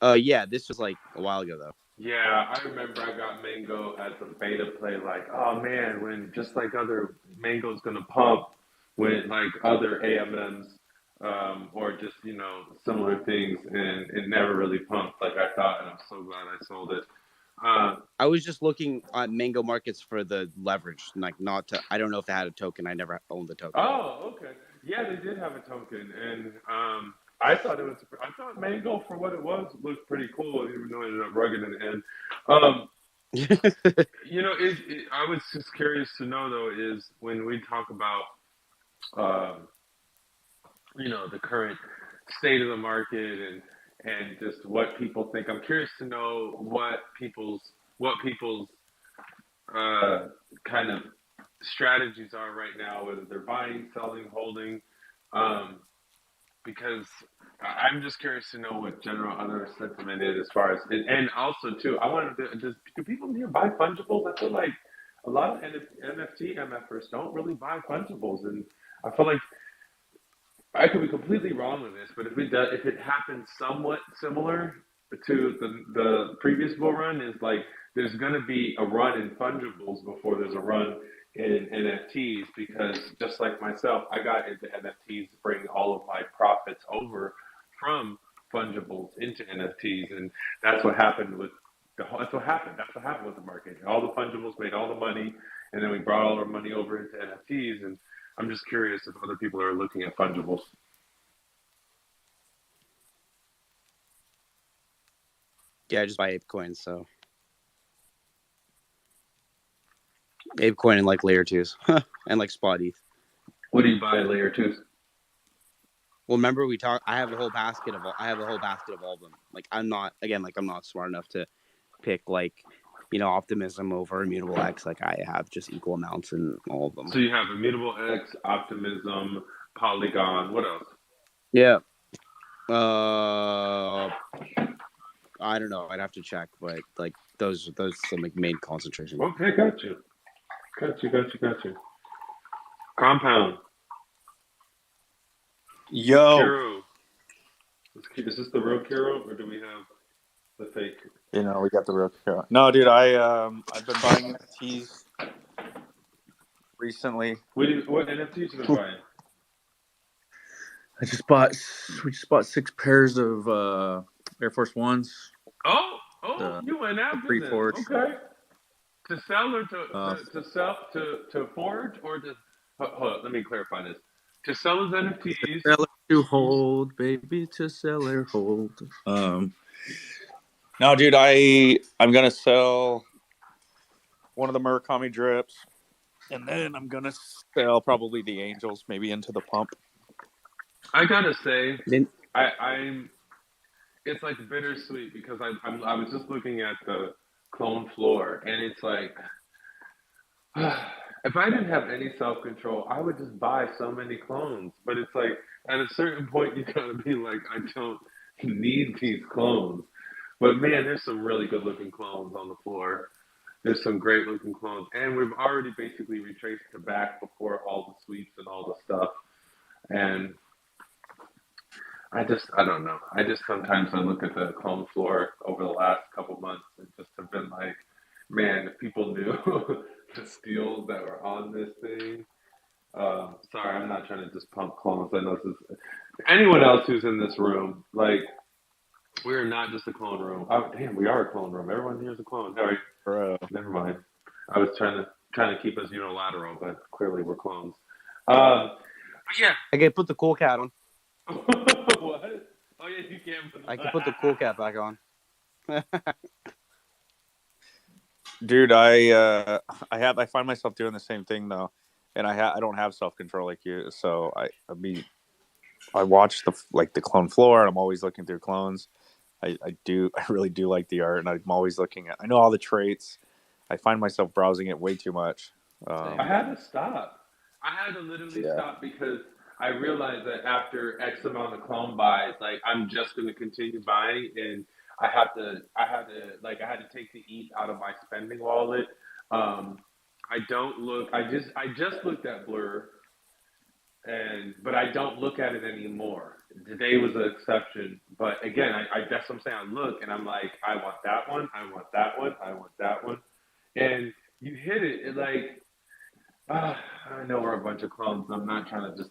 Yeah. This was like a while ago though. Yeah, I remember I got mango as a beta play. Like, oh man, when just like other mango's gonna pump with like other AMMs, or just similar things, and it never really pumped like I thought. And I'm so glad I sold it. I was just looking at mango markets for the leverage, like not to. I don't know if they had a token. I never owned the token. Oh, okay. Yeah, they did have a token, and I thought it was. I thought Mango, for what it was, looked pretty cool, even though it ended up rugged in the end. I was just curious to know though, is when we talk about, the current state of the market and just what people think. I'm curious to know what people's kind of strategies are right now, whether they're buying, selling, holding, because I'm just curious to know what general other sentiment is as far as, and also too, I wanted to, do people here buy fungibles? I feel like a lot of NFT MFers don't really buy fungibles, and I feel like I could be completely wrong with this, but if it happens somewhat similar to the previous bull run, is like there's going to be a run in fungibles before there's a run in NFTs, because just like myself, I got into NFTs to bring all of my profits over from fungibles into NFTs, and that's what happened with that's what happened. That's what happened with the market. All the fungibles made all the money, and then we brought all our money over into NFTs, and I'm just curious if other people are looking at fungibles. Yeah, I just buy ApeCoin, so ApeCoin and like layer 2s and like spot ETH. What do you buy layer 2s? Well, remember we talked. I have a whole basket of all of them. Like I'm not smart enough to pick like Optimism over Immutable X. Like I have just equal amounts in all of them. So you have Immutable X, Optimism, Polygon. What else? Yeah. I don't know. I'd have to check, but like those some like main concentration. Okay, got you. Compound. Yo. Kiro. Is this the real Kiro, or do we have the fake? We got the real Kiro. No, dude, I've been buying NFTs recently. What NFTs you been buying? We just bought 6 pairs of Air Force Ones. Oh, you went after them. Okay. To sell or to forge, or to hold up, let me clarify this. To sell as NFTs. To sell or to hold, baby, to sell or hold. No, dude, I'm gonna sell one of the Murakami drips, and then I'm gonna sell probably the Angels, maybe into the pump. I gotta say, I'm. It's like bittersweet, because I was just looking at the clone floor, and it's like, if I didn't have any self-control, I would just buy so many clones. But it's like, at a certain point, you gotta be like, I don't need these clones. But man, there's some really good-looking clones on the floor. There's some great-looking clones, and we've already basically retraced the back before all the sweeps and all the stuff. And I don't know. Sometimes I look at the clone floor over the last couple months and just have been like, man, if people knew the steals that were on this thing. Sorry, I'm not trying to just pump clones. I know this is anyone else who's in this room. Like, we're not just a clone room. Oh, damn, we are a clone room. Everyone here is a clone. All right, bro. Never mind. I was trying to keep us unilateral, but clearly we're clones. But yeah, I can put the cool cat on. What? Oh yeah, you can. I can put the cool cat back on. Dude, I find myself doing the same thing though, and I don't have self-control like you, so I watch the clone floor, and I'm always looking through clones. I really do like the art, and I'm always looking at. I know all the traits. I find myself browsing it way too much. I had to stop. I had to literally stop, because I realized that after X amount of clone buys, like I'm just going to continue buying, and I had to take the ETH out of my spending wallet. I don't look. I just looked at Blur, but I don't look at it anymore. Today was an exception, but again, I that's what I'm saying. I look and I'm like, I want that one, I want that one, I want that one, and you hit it like, I know we're a bunch of clones. I'm not trying to just,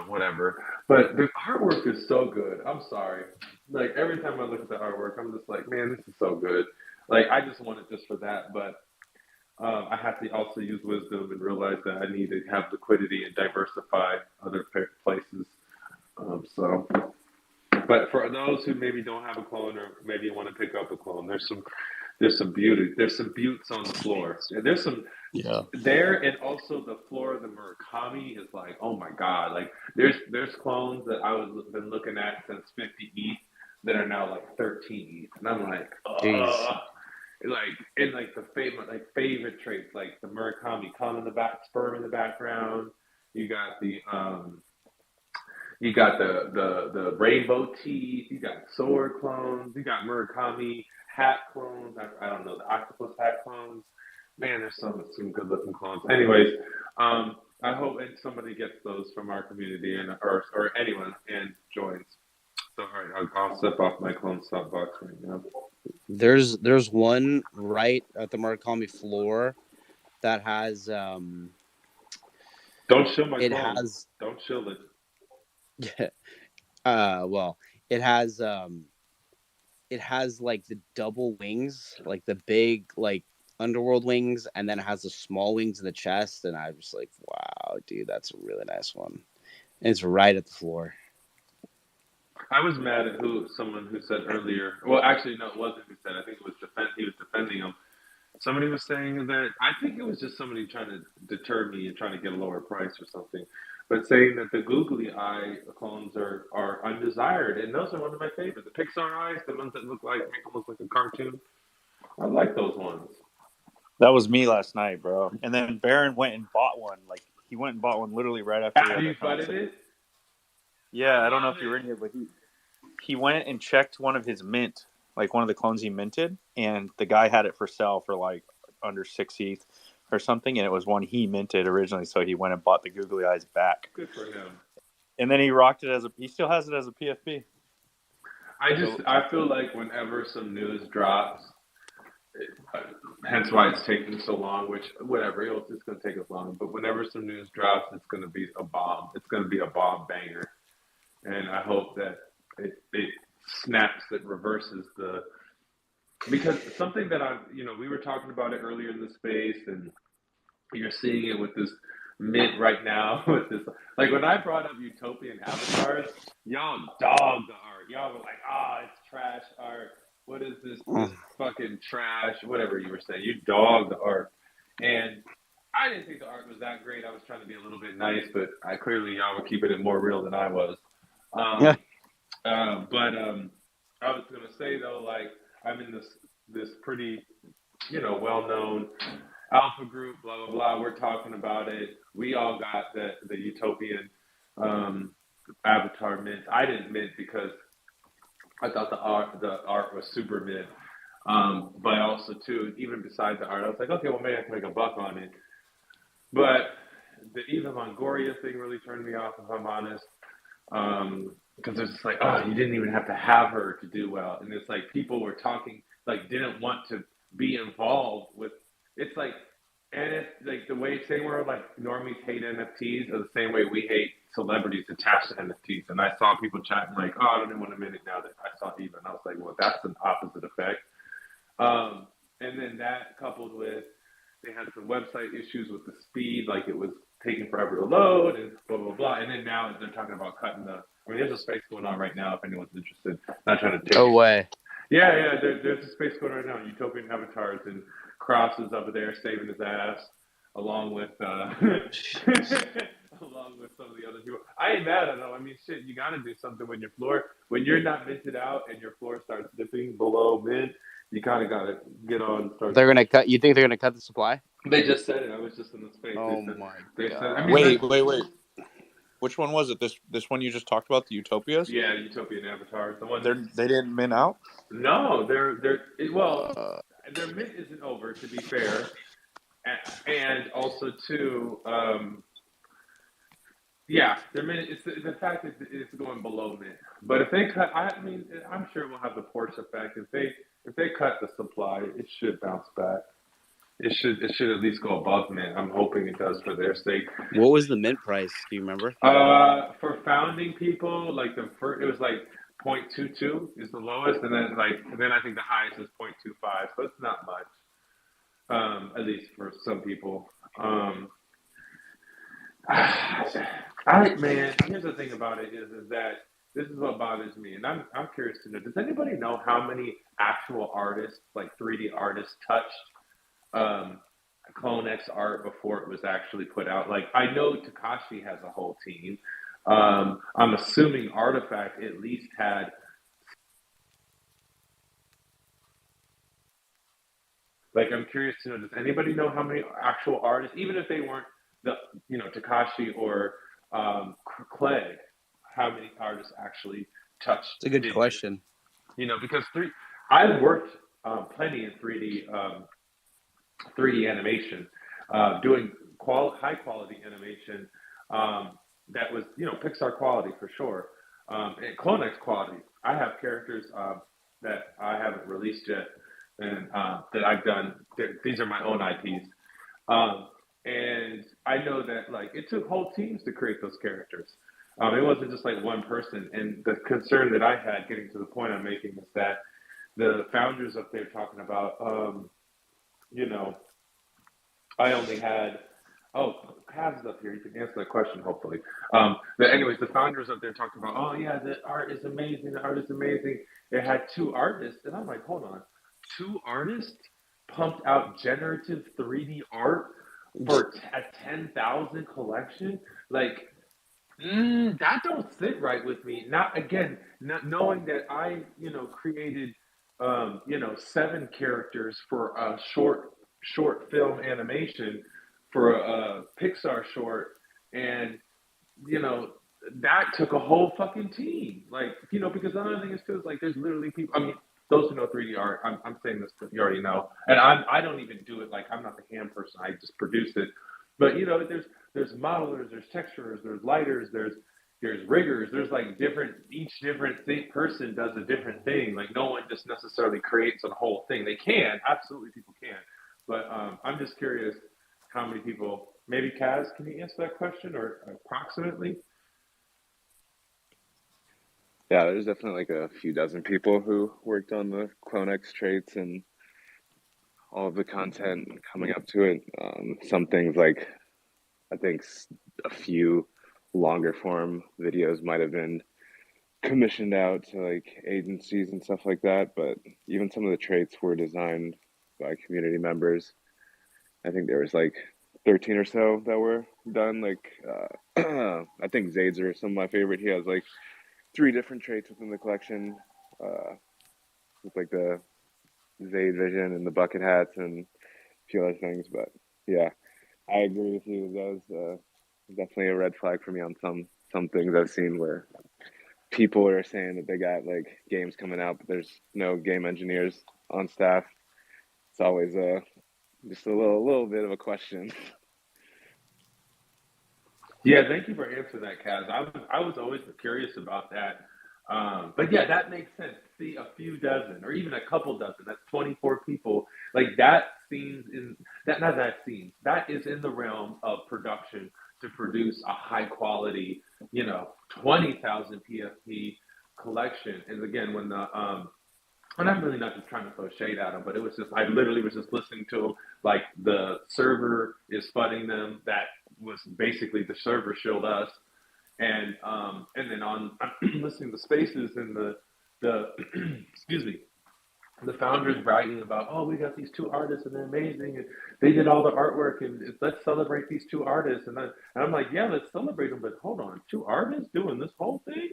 whatever. But the artwork is so good. I'm sorry. Like every time I look at the artwork, I'm just like, man, this is so good. Like I just want it just for that, but I have to also use wisdom and realize that I need to have liquidity and diversify other places. So, but for those who maybe don't have a clone or maybe want to pick up a clone, there's some beauty. There's some buttes on the floor. And there's some there, and also the floor of the Murakami is like, oh my god! Like there's clones that been looking at since 50 ETH that are now like 13 ETH, and I'm like, like and like the favorite traits like the Murakami con in the back, sperm in the background. You got the rainbow teeth. You got sword clones. You got Murakami hat clones. I don't know, the octopus hat clones. Man, there's some good looking clones. Anyways, I hope somebody gets those from our community or anyone and joins. So all right, I'll step off my clone stop box right now. There's one right at the Murakami floor that has Don't show my clone. Don't show it. Well, it has like the double wings, like the big like underworld wings, and then it has the small wings in the chest, and I was like, wow, dude, that's a really nice one. And it's right at the floor. I was mad at someone who said earlier. Well, actually, no, it wasn't who said. I think it was he was defending him. Somebody was saying that. I think it was just somebody trying to deter me and trying to get a lower price or something. But saying that the googly eye clones are undesired, and those are one of my favorites. The Pixar eyes, the ones that make almost like a cartoon. I like those ones. That was me last night, bro. And then Baron went and bought one. Like he went and bought one literally right after we had you that conversation. it? Yeah, I don't know if you were in here, but he went and checked one of his mint, like one of the clones he minted, and the guy had it for sale for like under 6 ETH or something, and it was one he minted originally, so he went and bought the googly eyes back. Good for him. And then he rocked it he still has it as a PFP. I feel like whenever some news drops, hence why it's taking so long, which whatever, it's going to take us long, but whenever some news drops, it's going to be a bomb. It's going to be a bomb banger. And I hope that it snaps, it reverses because something that we were talking about it earlier in the space, and you're seeing it with this mint right now with this, like when I brought up utopian avatars, y'all dogged the art. Y'all were like, it's trash art. What is this fucking trash? Whatever you were saying, you dogged the art. And I didn't think the art was that great. I was trying to be a little bit nice, but clearly y'all were keeping it more real than I was. But I was gonna say though, like I'm in this pretty, well-known alpha group, blah blah blah. We're talking about it. We all got the utopian avatar mint. I didn't mint because I thought the art was super mint. But also too, even beside the art, I was like, okay, well maybe I can make a buck on it. But the Eva Longoria thing really turned me off, if I'm honest. Because it's just like, you didn't even have to have her to do well. And it's like people were talking, like didn't want to be involved with, it's like, and it's like the way same where like normies hate NFTs are the same way we hate celebrities attached to NFTs. And I saw people chatting like, I don't even want to minute now that I saw Eva. And I was like, well, that's an opposite effect. And then that coupled with, they had some website issues with the speed, like it was taking forever to load and blah, blah, blah. And then now they're talking about cutting there's a space going on right now if anyone's interested. Not trying to take No way. Yeah, there's a space going on right now. Utopian Avatars, and Cross is over there saving his ass along with along with some of the other people. I ain't mad at them. I mean, shit, you got to do something when you're not minted out and your floor starts dipping below mint. You kind of got to get on. They're gonna cut. You think they're gonna cut the supply? They just said it. I was just in the space. Oh my God! Wait. Which one was it? This one you just talked about, the Utopias? Yeah, Utopian avatars. The ones. They didn't min out. No, well, their mint isn't over, to be fair, and also too, yeah, their mint. It's the fact that it's going below mint. But if they cut, I mean, I'm sure it will have the Porsche effect. If they cut the supply, it should bounce back. It should at least go above mint. I'm hoping it does for their sake. What was the mint price? Do you remember? For founding people, like the first, it was like 0.22 is the lowest, and then I think the highest is 0.25. So it's not much, at least for some people. Man, here's the thing about it is that this is what bothers me, and I'm curious to know. Does anybody know how many actual artists, like 3D artists, touched CloneX art before it was actually put out? Like, I know Takashi has a whole team. I'm assuming Artifact at least had. Like, I'm curious to know, does anybody know how many actual artists, even if they weren't Takashi or Clegg, how many artists actually touched? It's a good question. Because I've worked plenty in 3D animation, doing high quality animation that was Pixar quality for sure, and CloneX quality. I have characters that I haven't released yet, and that I've done. These are my own IPs, and I know that like it took whole teams to create those characters. It wasn't just like one person. And the concern that I had, getting to the point I'm making, is that the founders up there talking about, I only had, Kav's up here. You can answer that question, hopefully. But anyways, the founders up there talking about, oh yeah, the art is amazing. The art is amazing. It had 2 artists. And I'm like, hold on. 2 artists pumped out generative 3D art for a 10,000 collection? Like, that don't sit right with me. Not knowing that I, created, 7 characters for a short film animation for a Pixar short, and that took a whole fucking team. Like, because another thing is too is like there's literally people. I mean, those who know 3D art, I'm saying this, but you already know, and I don't even do it. Like, I'm not the hand person. I just produce it. But there's modelers, there's texturers, there's lighters, there's riggers, there's like each different person does a different thing. Like, no one just necessarily creates a whole thing. They can, absolutely, people can. But I'm just curious how many people, maybe Kaz, can you answer that question, or approximately? Yeah, there's definitely like a few dozen people who worked on the CloneX traits and all of the content coming up to it. Some things, like I think a few longer form videos might have been commissioned out to like agencies and stuff like that, but even some of the traits were designed by community members. I think there was like 13 or so that were done. Like I think Zade's some of my favorite. He has like 3 different traits within the collection, with like the Zade vision and the bucket hats and a few other things. But yeah, I agree with you. That was definitely a red flag for me on some things I've seen where people are saying that they got like games coming out, but there's no game engineers on staff. It's always just a little bit of a question. Yeah, thank you for answering that, Kaz. I was always curious about that. But yeah, that makes sense. See, a few dozen or even a couple dozen, that's 24 people. Like, that seems that is in the realm of production to produce a high quality, 20,000 PFP collection. And again, when and I'm really not just trying to throw shade at them, but it was just, I literally was just listening to them, like the server is fudding them. That was basically the server shilled us. And then I'm listening to Spaces and the excuse me, the founders writing about, oh, we got these 2 artists and they're amazing and they did all the artwork and let's celebrate these 2 artists. And I'm like, yeah, let's celebrate them, but hold on, 2 artists doing this whole thing?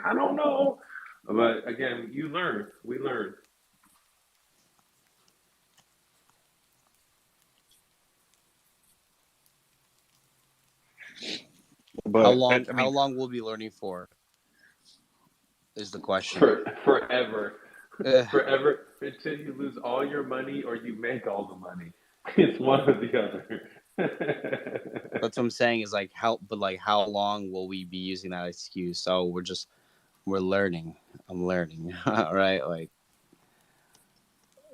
I don't know. But again, we learn. But How long will we be learning for? Is the question. Forever. Forever until you lose all your money or you make all the money. It's one or the other. That's what I'm saying is like how long will we be using that excuse? So we're learning. I'm learning. Right? Like,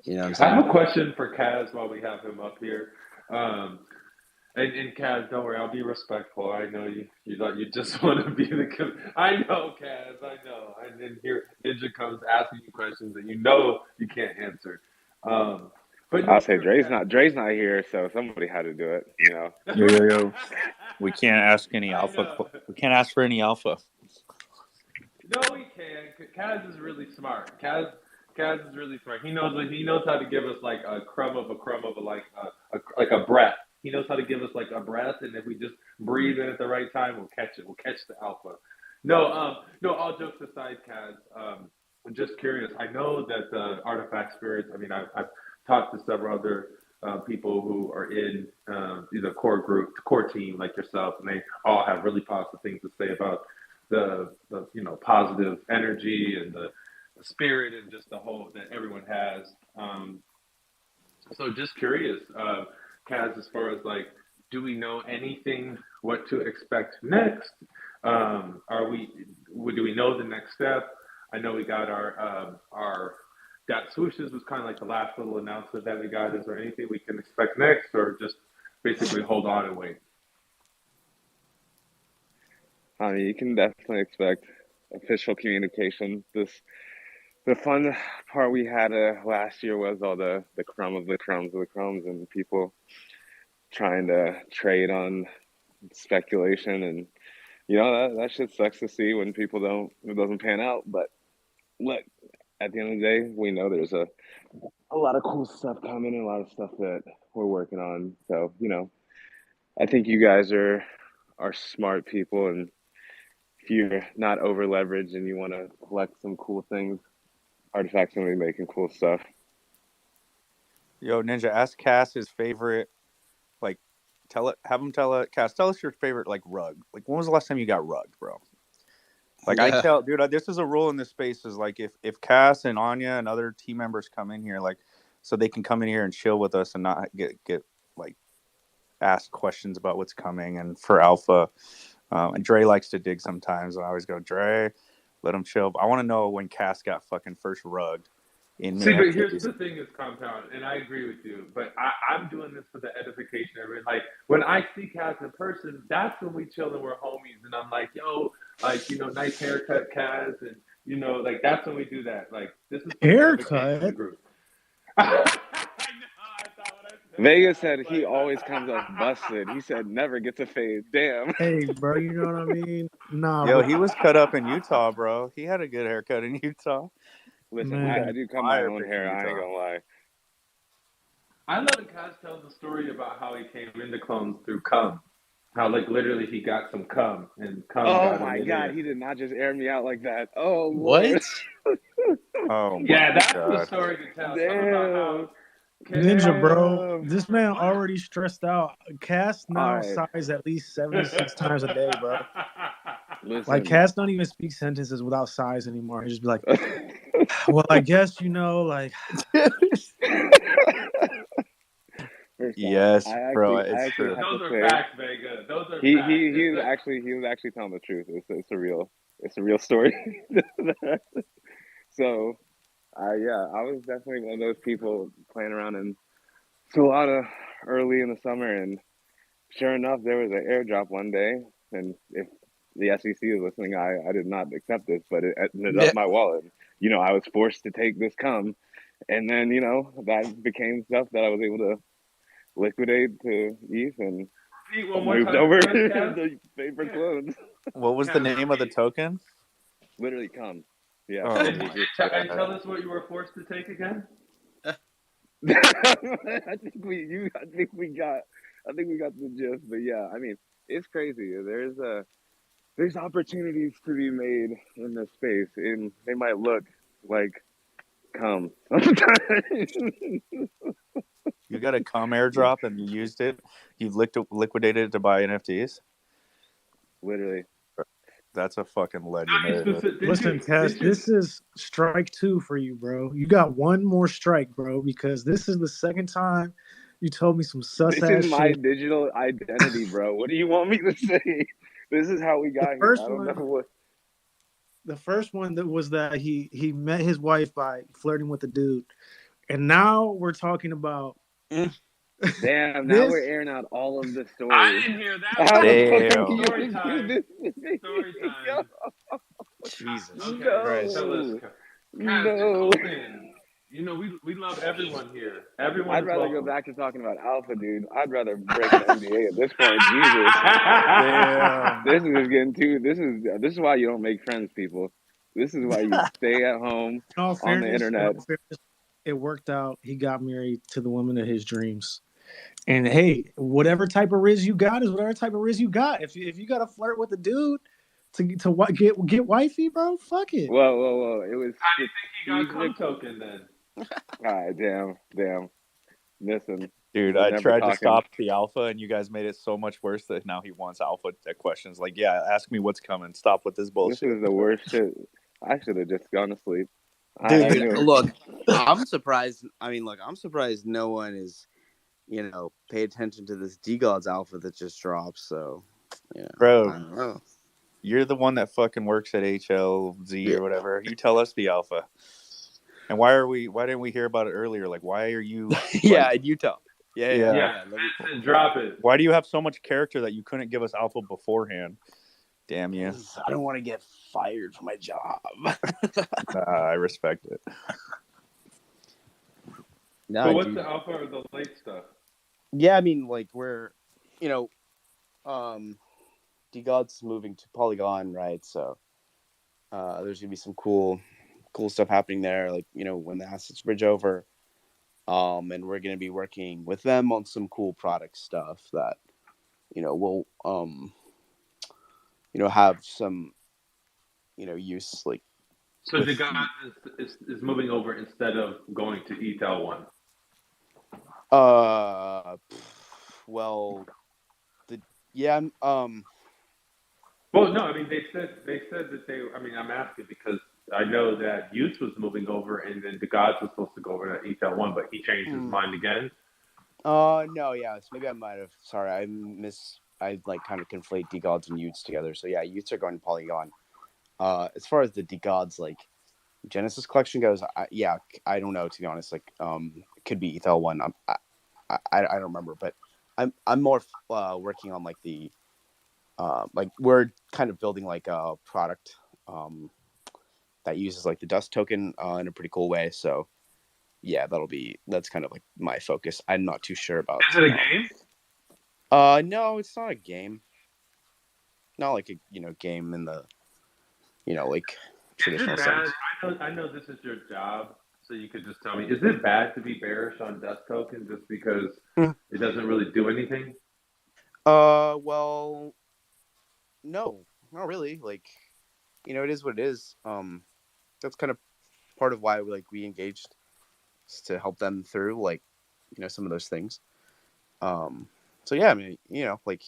you know what I'm I saying? have a question for Kaz while we have him up here. And Kaz, don't worry, I'll be respectful. I know you just want to be I know, Kaz, I know. And then here Ninja comes asking you questions that you know you can't answer. But I'll no, say Dre's not here, so somebody had to do it. You know. Yo. We can't ask any alpha. We can't ask for any alpha. No, we can. Kaz is really smart. Kaz is really smart. He knows how to give us like a crumb of like a breath. He knows how to give us like a breath, and if we just breathe in at the right time, we'll catch it. We'll catch the alpha. No. All jokes aside, Kaz. I'm just curious. I know that the artifact spirits. I mean, I've talked to several other people who are in the core team like yourself, and they all have really positive things to say about the positive energy and the spirit and just the whole that everyone has. So just curious, Kaz, as far as like, do we know anything what to expect next? Do we know the next step? I know we got our Dot Swooshes was kind of like the last little announcement that we got. Is there anything we can expect next, or just basically hold on and wait? I mean, you can definitely expect official communication. The fun part we had last year was all the crumb of the crumbs of the crumbs and people trying to trade on speculation, and that shit sucks to see when it doesn't pan out. But look, at the end of the day, we know there's a lot of cool stuff coming and a lot of stuff that we're working on. So I think you guys are smart people, and if you're not over leveraged and you want to collect some cool things, Artifact's gonna be making cool stuff. Yo, Ninja, ask Cass his favorite. Like, Cass, tell us your favorite like rug. Like, when was the last time you got rugged, bro? Like, I tell, dude, this is a rule in this space. Is like if Cass and Anya and other team members come in here, like, so they can come in here and chill with us and not get like asked questions about what's coming. And for Alpha, and Dre likes to dig sometimes, and I always go, Dre, let him chill. But I want to know when Cass got fucking first rugged. See, but here's the thing: is compound, and I agree with you. But I'm doing this for the edification of it. Like when I see Kaz in person, that's when we chill and we're homies. And I'm like, yo, like nice haircut, Kaz, and like that's when we do that. Like this is for the edification of the group. Vegas said he always comes off busted. He said never gets a fade. Damn. Hey, bro, you know what I mean? Nah, yo, he was cut up in Utah, bro. He had a good haircut in Utah. Listen, I do cut my own hair. I ain't gonna lie. I love when Kaz tells the story about how he came into clones through cum. How like literally he got some cum and cum. Oh my god, he did not just air me out like that. Oh what? Oh yeah, that's the story to tell. Damn. Ninja, bro, this man already stressed out. Cass now sighs at least 76 times a day, bro. Listen. Like Cass don't even speak sentences without sighs anymore. He just be like, well, I guess like. Yes, bro, it's true. Those are facts, Vega. Those are facts. He was actually telling the truth. It's a real story. So, I was definitely one of those people playing around in Solana early in the summer, and sure enough, there was an airdrop one day. And if the SEC is listening, I did not accept this, but it ended up in my wallet. I was forced to take this cum, and then that became stuff that I was able to liquidate to ETH and moved over to favorite clones. What was the name of the token? Literally cum. Yeah. Oh, and tell us what you were forced to take again. I think we got the gist, but yeah, I mean, it's crazy. There's opportunities to be made in this space, and they might look like cum sometimes. You got a cum airdrop and you used it. You liquidated it to buy NFTs. Literally. That's a fucking legend right there. Listen, Cass, this is strike 2 for you, bro. You got one more strike, bro, because this is the second time you told me some sus This ass is my shit. digital identity, bro. What do you want me to say? This is how we got here. I don't know what. The first one that was that he met his wife by flirting with a dude, and now we're talking about. Damn! Now we're airing out all of the stories. I didn't hear that. How the fuck Damn. are you Story gonna time. do this? Story time. Jesus Okay, Christ. fellas, Cass, it's open. You know, we love everyone here. Everyone I'd is rather welcome. go back to talking about Alpha, dude. I'd rather break an NDA at this point. Jesus. Damn. This is just getting too. This is why you don't make friends, people. This is why you stay at home on the internet. It worked out. He got married to the woman of his dreams. And hey, whatever type of riz you got is whatever type of riz you got. If you got to flirt with a dude to get wifey, bro, fuck it. Whoa! It was. How do you think he got cum token then? Alright, damn. Listen, Dude, I tried to stop the alpha, and you guys made it so much worse that now he wants alpha questions. Like, yeah, ask me what's coming. Stop with this bullshit. This is the worst shit. I should have just gone to sleep. Dude, look, I'm surprised. I mean, look, I'm surprised no one is, pay attention to this D-Gods alpha that just dropped. So, yeah, bro, I don't know. You're the one that fucking works at HLZ or whatever. You tell us the alpha. And why didn't we hear about it earlier? Like, why are you? Yeah, you tell. Yeah. Listen, drop it. Why do you have so much character that you couldn't give us alpha beforehand? Damn you! I don't want to get fired from my job. I respect it. No, but what's the alpha or the late stuff? Yeah, I mean, like we're, D-God's moving to Polygon, right? So there's gonna be some cool stuff happening there. Like when the assets bridge over, and we're gonna be working with them on some cool product stuff that we'll have some use like. So the guy is moving over instead of going to ETL 1. Well, Well, no, I mean they said that they. I mean, I'm asking because I know that Utes was moving over, and then the Gods was supposed to go over to ETL 1, but he changed his mind again. No, yeah, so maybe I might have. Sorry, I like kind of conflate D-Gods and Utes together. So yeah, Utes are going to Polygon. As far as the D-Gods like Genesis collection goes, I don't know, to be honest. Like, it could be ETL 1. I don't remember, but I'm more working on like the like we're kind of building like a product that uses like the dust token in a pretty cool way. So yeah, that's kind of like my focus. I'm not too sure about. Is it a game? No, it's not a game. Not like a game in the like traditional sense. I know this is your job, so you could just tell me. Is it bad to be bearish on dust token just because it doesn't really do anything? Well, no, not really. Like, it is what it is. That's kind of part of why we engaged, to help them through like, some of those things. So yeah, I mean, like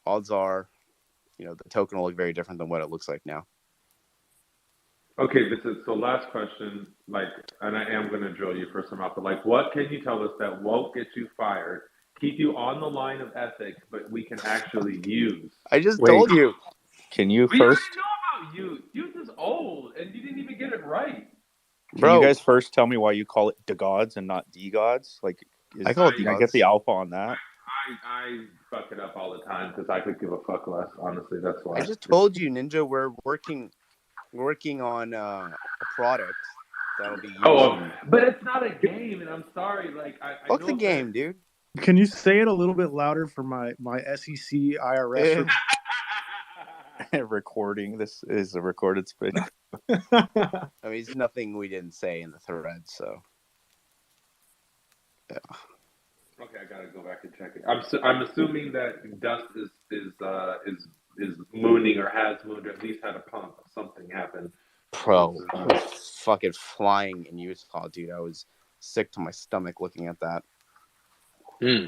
odds are, the token will look very different than what it looks like now. Okay, so last question, and I am going to drill you for some alpha. Like, what can you tell us that won't get you fired, keep you on the line of ethics, but we can actually use? I just told you. Can you we first? already know about you. Youth is old, and you didn't even get it right. Can you guys first tell me why you call it D-Gods and not D-Gods? Like, I call it can D-Gods. I get the alpha on that? I fuck it up all the time because I could give a fuck less. Honestly, that's why. I just told you, Ninja. We're working on a product that'll be used. But it's not a game, and I'm sorry. Like, fuck the game, dude. Can you say it a little bit louder for my SEC IRS? Recording. This is a recorded space. I mean, it's nothing we didn't say in the thread, so yeah. Okay, I gotta go back and check it. I'm assuming that Dust is mooning or has mooned or at least had a pump. Something happened. Bro, I was fucking flying in Utah, dude. I was sick to my stomach looking at that.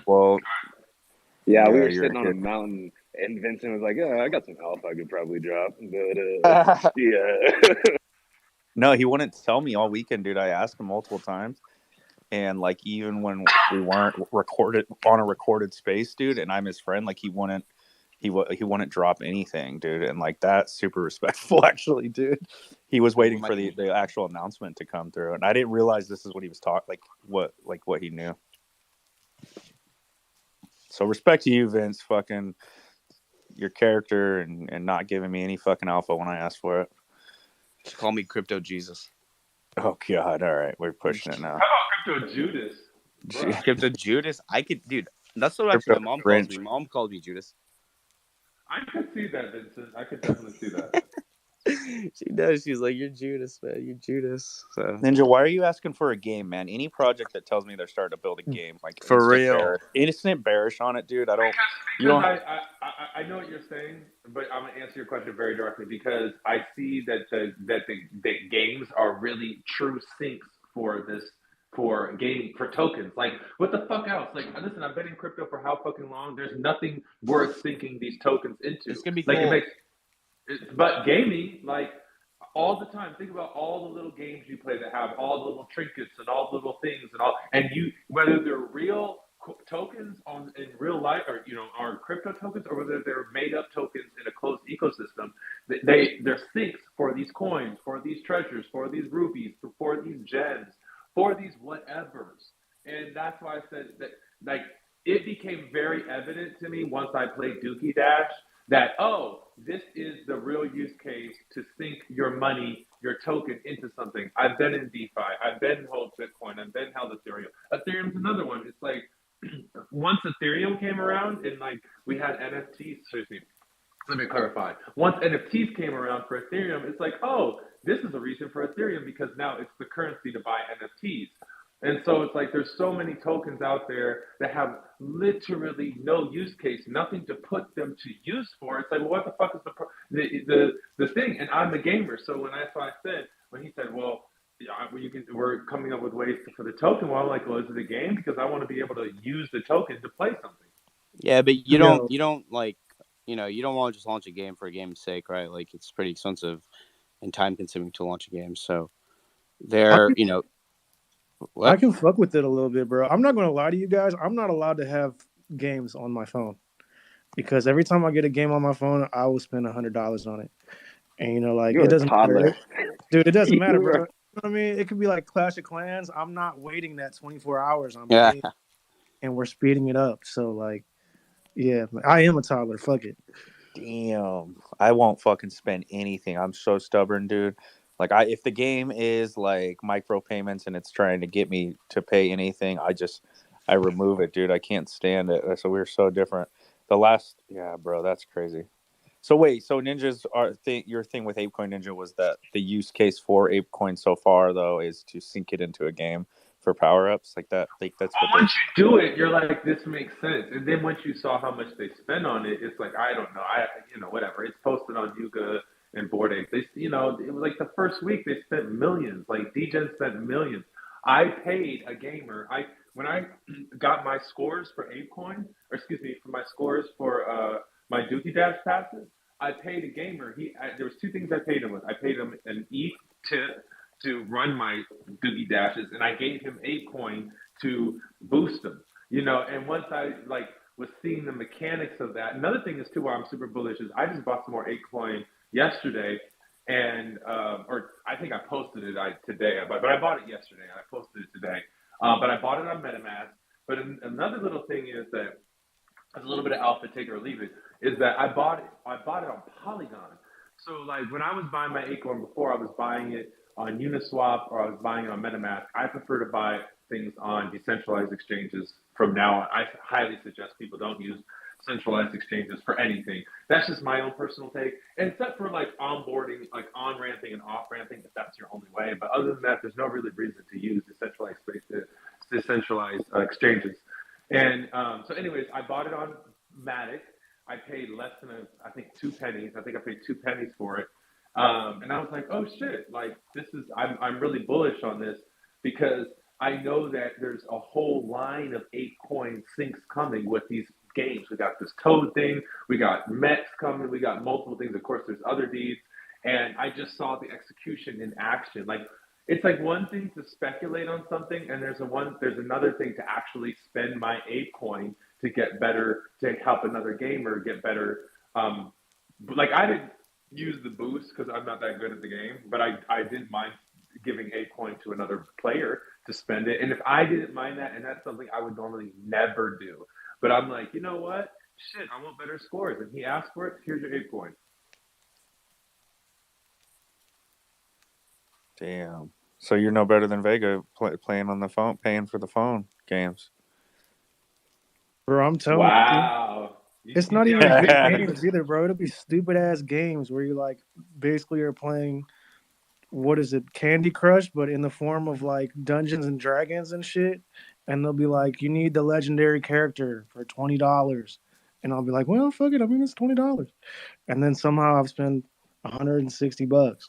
Well, yeah, we were sitting on a mountain And Vincent was like, "Yeah, I got some alpha I could probably drop." But yeah. No, he wouldn't tell me all weekend, dude. I asked him multiple times. And like even when we weren't recorded on a recorded space, dude, and I'm his friend, like he wouldn't drop anything, dude. And like that's super respectful, actually, dude. He was waiting for the actual announcement to come through, and I didn't realize this is what he was talking, what he knew. So respect to you, Vince, fucking your character and not giving me any fucking alpha when I asked for it. Just call me Crypto Jesus. Oh God! All right, we're pushing it now. How about Crypto Judas? Crypto Judas. I could, dude. That's what actually my mom calls me. Mom called me Judas. I could see that, Vincent. I could definitely see that. She does. She's like, "You're Judas, man. You're Judas." So Ninja, why are you asking for a game, man? Any project that tells me they're starting to build a game, like for real, instant bearish on it, dude. I don't. Because I know what you're saying, but I'm gonna answer your question very directly because I see that the games are really true sinks for tokens. Like what the fuck else? Like listen, I've been in crypto for how fucking long? There's nothing worth sinking these tokens into. It's gonna be like cool. But gaming, like all the time, think about all the little games you play that have all the little trinkets and all the little things and you whether they're real tokens in real life or are crypto tokens or whether they're made up tokens in a closed ecosystem, they're sinks for these coins, for these treasures, for these rubies, for these gems, for these whatevers. And that's why I said that like it became very evident to me once I played Dookie Dash that, this is the real use case to sink your money, your token into something. I've been in DeFi. I've been held Bitcoin. I've been held Ethereum. Ethereum's another one. It's like once Ethereum came around and like we had NFTs, let me clarify. Once NFTs came around for Ethereum, it's like, this is a reason for Ethereum because now it's the currency to buy NFTs. And so it's like there's so many tokens out there that have literally no use case, nothing to put them to use for. It's like, well, what the fuck is the thing? And I'm a gamer, so when he said, well, we're coming up with ways for the token. Well, I'm like, well, is it a game? Because I want to be able to use the token to play something. Yeah, but you don't like, you don't want to just launch a game for a game's sake, right? Like it's pretty expensive and time consuming to launch a game. So what? I can fuck with it a little bit, bro. I'm not going to lie to you guys. I'm not allowed to have games on my phone because every time I get a game on my phone, I will spend $100 on it. And it doesn't matter, dude. It doesn't matter, bro. You know what I mean? It could be like Clash of Clans. I'm not waiting that 24 hours on my game, and we're speeding it up. So like, yeah, I am a toddler. Fuck it. Damn, I won't fucking spend anything. I'm so stubborn, dude. Like if the game is like micropayments and it's trying to get me to pay anything, I remove it, dude. I can't stand it. So we're so different. Yeah, bro, that's crazy. So wait, so your thing with ApeCoin Ninja was that the use case for ApeCoin so far though is to sync it into a game for power ups like that. Like that's what once you do it, you're like, this makes sense. And then once you saw how much they spend on it, it's like, I don't know, whatever. It's posted on Yuga and Bored Ape. It was like the first week they spent millions. Like DGen spent millions. I paid a gamer. When I got my scores for ApeCoin, for my scores for my Dookie Dash passes, I paid a gamer. There was two things I paid him with. I paid him an ETH tip to run my Doogie Dashes, and I gave him ApeCoin to boost them. And once I was seeing the mechanics of that. Another thing is too why I'm super bullish is I just bought some more ApeCoin yesterday, and or I think I posted it today, but I bought it yesterday and I posted it today. But I bought it on MetaMask. But another little thing is that a little bit of alpha, take it or leave it, is that I bought it on Polygon. So like when I was buying my ApeCoin before, I was buying it on Uniswap or I was buying it on MetaMask. I prefer to buy things on decentralized exchanges from now on. I highly suggest people don't use centralized exchanges for anything. That's just my own personal take. And except for like onboarding, like on-ramping and off-ramping, if that's your only way. But other than that, there's no really reason to use decentralized exchanges. And so anyways, I bought it on Matic. I paid less than I think 2 pennies. I think I paid 2 pennies for it. And I was like, oh shit, like I'm really bullish on this because I know that there's a whole line of ApeCoin sinks coming with these games. We got this Toad thing, we got Mets coming, we got multiple things. Of course, there's other deeds, and I just saw the execution in action. Like it's like one thing to speculate on something, and there's another thing to actually spend my ApeCoin to get better, to help another gamer get better. Like I didn't use the boost because I'm not that good at the game, but I didn't mind giving ApeCoin to another player to spend it. And if I didn't mind that, and that's something I would normally never do, but I'm like, you know what? Shit, I want better scores. And he asked for it. Here's your ApeCoin. Damn. So you're no better than Vega playing on the phone, paying for the phone games. Bro, I'm telling you. Wow. It's not even good games either, bro. It'll be stupid ass games where you like basically are playing, what is it, Candy Crush, but in the form of like Dungeons and Dragons and shit. And they'll be like, you need the legendary character for $20. And I'll be like, well, fuck it. I mean, it's $20. And then somehow I've spent $160.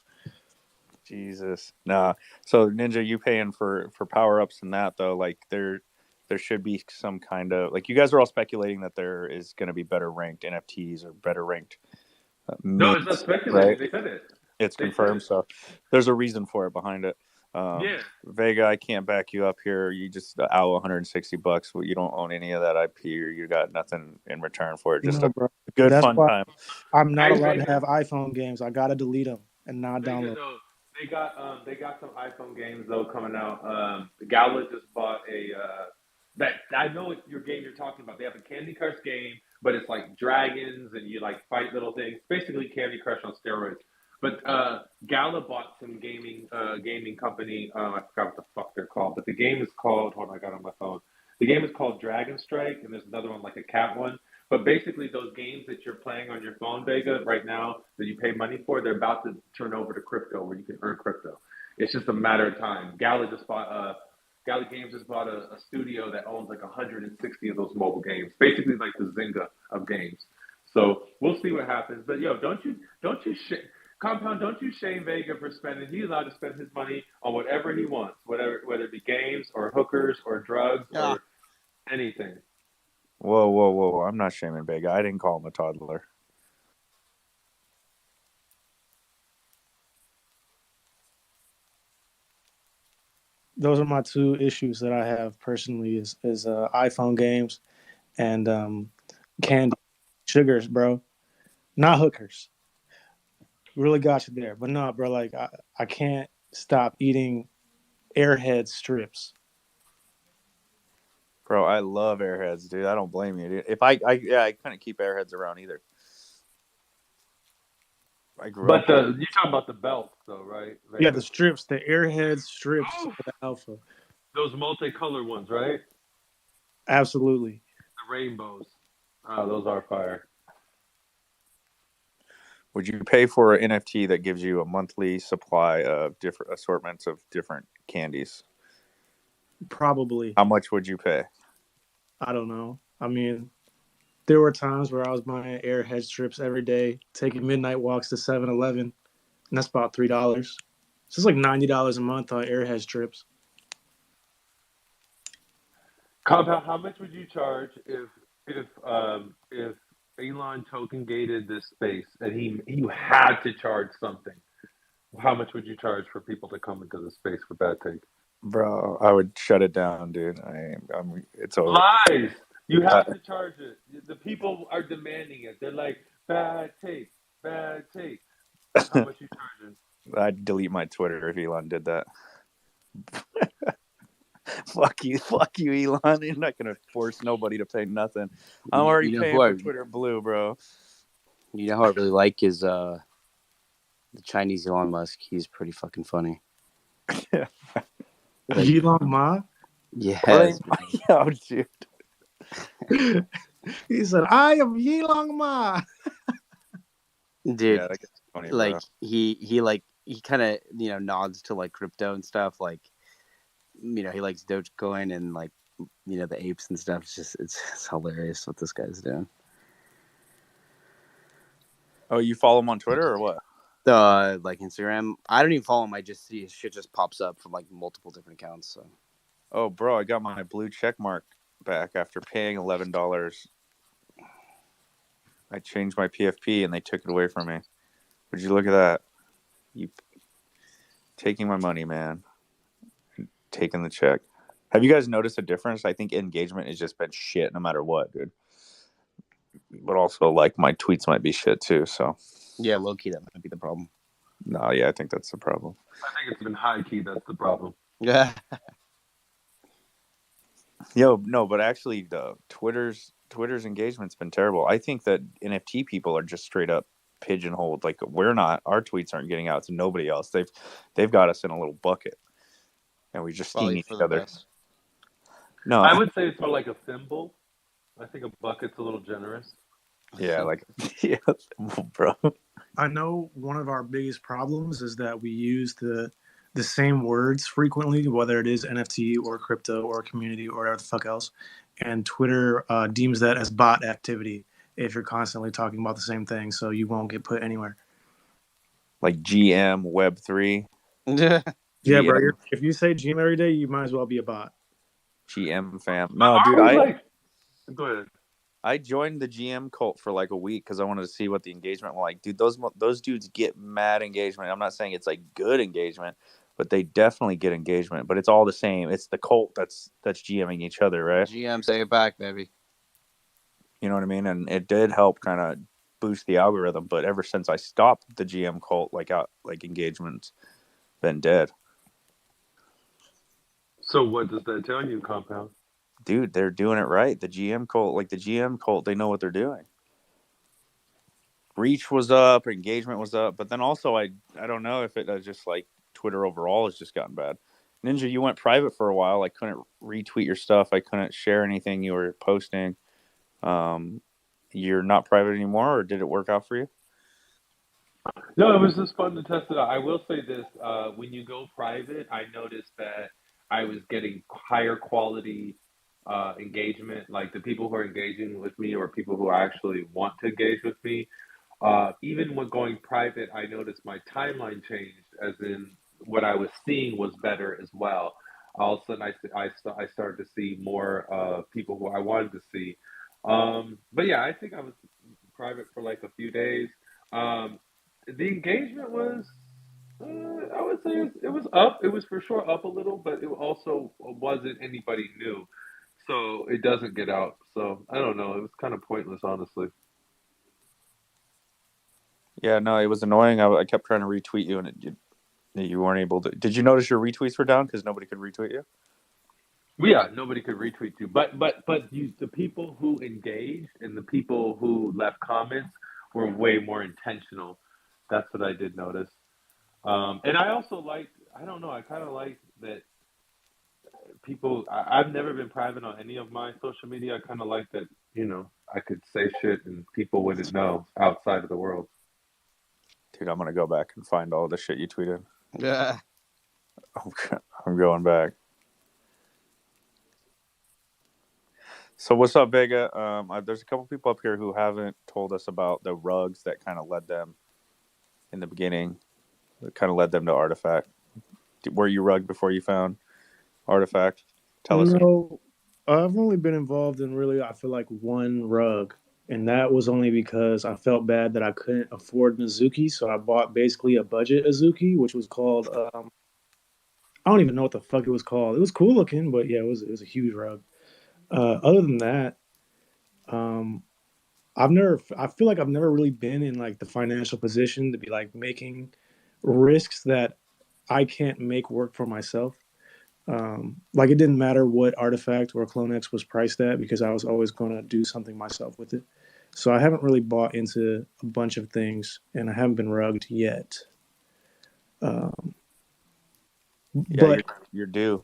Jesus. Nah. So Ninja, you paying for power ups and that though? Like there should be some kind of, like, you guys are all speculating that there is going to be better ranked NFTs or better ranked No, it's not meats, speculating. right? They said it. It's confirmed. So there's a reason for it behind it. Yeah. Vega, I can't back you up here. You just owe $160. Well, you don't own any of that IP, or you got nothing in return for it. Just a bro. good That's fun why time. I'm not Hey, allowed to Vega. have iPhone games. I gotta delete them and not Vega, download. though, they got some iPhone games though coming out. Gala just bought that I know it's your game you're talking about. They have a Candy Crush game, but it's like dragons and you like fight little things. Basically Candy Crush on steroids. But Gala bought some gaming company. I forgot what the fuck they're called, but the game is called. Hold on, I got it on my phone. The game is called Dragon Strike, and there's another one like a cat one. But basically, those games that you're playing on your phone, Vega, right now that you pay money for, they're about to turn over to crypto, where you can earn crypto. It's just a matter of time. Gala Games just bought a studio that owns like 160 of those mobile games, basically like the Zynga of games. So we'll see what happens. But yo, don't you Compound, don't you shame Vega for spending. He's allowed to spend his money on whatever he wants, whether it be games or hookers or drugs or anything. Whoa. I'm not shaming Vega. I didn't call him a toddler. Those are my two issues that I have personally is iPhone games and candy. Sugars, bro. Not hookers. Really got you there. But no, bro, like I can't stop eating Airhead strips. Bro, I love Airheads, dude. I don't blame you, dude. If I couldn't keep Airheads around either. I grew up. But you're talking about the belts, though, right? Vega? Yeah, the strips, the Airhead strips for the Alpha. Those multicolored ones, right? Absolutely. The rainbows. Oh, those are fire. Would you pay for an NFT that gives you a monthly supply of different assortments of different candies? Probably. How much would you pay? I don't know. I mean, there were times where I was buying Airhead strips every day, taking midnight walks to 7-Eleven, and that's about $3. So it's like $90 a month on Airhead strips. Compound, how much would you charge if Elon token gated this space and you had to charge something? How much would you charge for people to come into the space for Bad Take? Bro, I would shut it down, dude. It's over. Lies. You have to charge it. The people are demanding it. They're like, Bad Take, Bad Take. How much you charging? I'd delete my Twitter if Elon did that. Fuck you, Elon. You're not gonna force nobody to pay nothing. I'm already paying for Twitter Blue, bro. You know who I really like is the Chinese Elon Musk. He's pretty fucking funny. Elon Musk? Yes. Oh, dude. He said, "I am Elon Musk." Dude, yeah, that's funny, like bro. he kind of nods to like crypto and stuff. Like he likes Dogecoin and like the apes and stuff. It's just it's hilarious what this guy's doing. Oh, you follow him on Twitter or what? Like Instagram. I don't even follow him. I just see his shit just pops up from like multiple different accounts. So. Oh, bro, I got my blue check mark back after paying $11 I changed my PFP and they took it away from me. Would you look at that? You taking my money, man. Taking the check. Have you guys noticed a difference? I think engagement has just been shit no matter what, dude. But also, like, my tweets might be shit too, so. Yeah, low key, that might be the problem. No, yeah, I think that's the problem. I think it's been high key. That's the problem. Yeah. Yo, no, but actually, the Twitter's engagement's been terrible. I think that NFT people are just straight up pigeonholed. Like, we're not. Our tweets aren't getting out to nobody else. They've got us in a little bucket, and we just Probably sting each for the other. best. No, I would say it's more like a thimble. I think a bucket's a little generous. Yeah, like yeah, bro. I know one of our biggest problems is that we use the same words frequently, whether it is NFT or crypto or community or whatever the fuck else, and Twitter deems that as bot activity if you're constantly talking about the same thing, so you won't get put anywhere. Like GM Web3. Yeah, bro. If you say GM every day, you might as well be a bot. GM fam. No, dude, Go ahead. I joined the GM cult for like a week because I wanted to see what the engagement was like. Dude, those dudes get mad engagement. I'm not saying it's like good engagement, but they definitely get engagement. But it's all the same. It's the cult that's GMing each other, right? GM, say it back, baby. You know what I mean? And it did help kind of boost the algorithm. But ever since I stopped the GM cult, like engagement's been dead. So what does that tell you, Compound? Dude, they're doing it right. The GM cult, they know what they're doing. Reach was up, engagement was up, but then also I don't know if it just like Twitter overall has just gotten bad. Ninja, you went private for a while. I couldn't retweet your stuff. I couldn't share anything you were posting. You're not private anymore, or did it work out for you? No, it was just fun to test it out. I will say this: when you go private, I noticed that I was getting higher quality engagement. Like the people who are engaging with me, or people who actually want to engage with me. Even when going private, I noticed my timeline changed, as in what I was seeing was better as well. All of a sudden, I started to see more people who I wanted to see. But yeah, I think I was private for like a few days. The engagement was, I would say it was up. It was for sure up a little, but it also wasn't anybody new. So it doesn't get out. So I don't know. It was kind of pointless, honestly. Yeah, no, it was annoying. I kept trying to retweet you, and you weren't able to. Did you notice your retweets were down because nobody could retweet you? Well, yeah, nobody could retweet you, but the people who engaged and the people who left comments were way more intentional. That's what I did notice. And I also liked. I don't know. I kind of like that people. I've never been private on any of my social media. I kind of like that. I could say shit and people wouldn't know outside of the world. Dude, I'm gonna go back and find all the shit you tweeted. Yeah. I'm going back. So what's up, Vega? There's a couple people up here who haven't told us about the rugs that kind of led them in the beginning. That kind of led them to Artifact. Were you rugged before you found Artifact? Tell us. No, I've only been involved in really, I feel like, one rug. And that was only because I felt bad that I couldn't afford Mizuki. So I bought basically a budget Azuki, which was called, I don't even know what the fuck it was called. It was cool looking, but yeah, it was a huge rug. Other than that, I feel like I've never really been in like the financial position to be like making risks that I can't make work for myself. Like it didn't matter what Artifact or CloneX was priced at because I was always going to do something myself with it. So I haven't really bought into a bunch of things, and I haven't been rugged yet. Yeah, But you're due.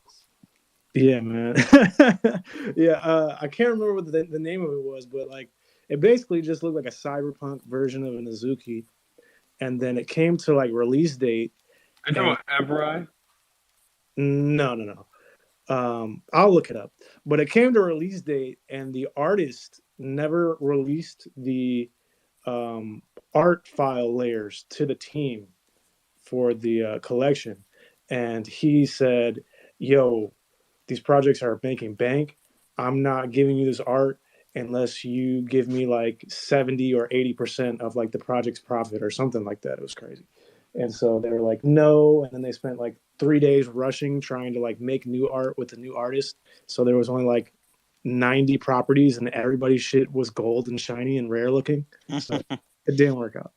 yeah, man. Yeah, I can't remember what the name of it was, but like it basically just looked like a cyberpunk version of an Azuki, and then it came to like release date. Are you talking about Everai? No. I'll look it up. But it came to release date, and the artist never released the art file layers to the team for the collection. And he said, "Yo, these projects are making bank. I'm not giving you this art unless you give me like 70 or 80% of like the project's profit or something like that. It was crazy. And so they were like, no. And then they spent like 3 days rushing, trying to like make new art with a new artist. So there was only like 90 properties and everybody's shit was gold and shiny and rare looking. So it didn't work out.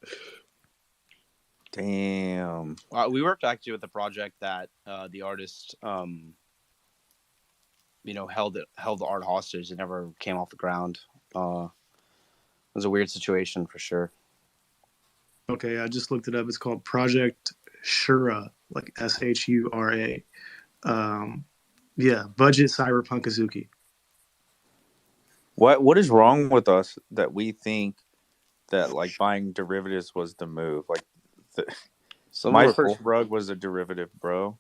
Damn. We worked actually with a project that the artist, held the art hostage. It never came off the ground. It was a weird situation for sure. Okay, I just looked it up. It's called Project Shura, like Shura. Yeah, budget cyberpunk Azuki. What is wrong with us that we think that like buying derivatives was the move? Like, my first rug was a derivative, bro.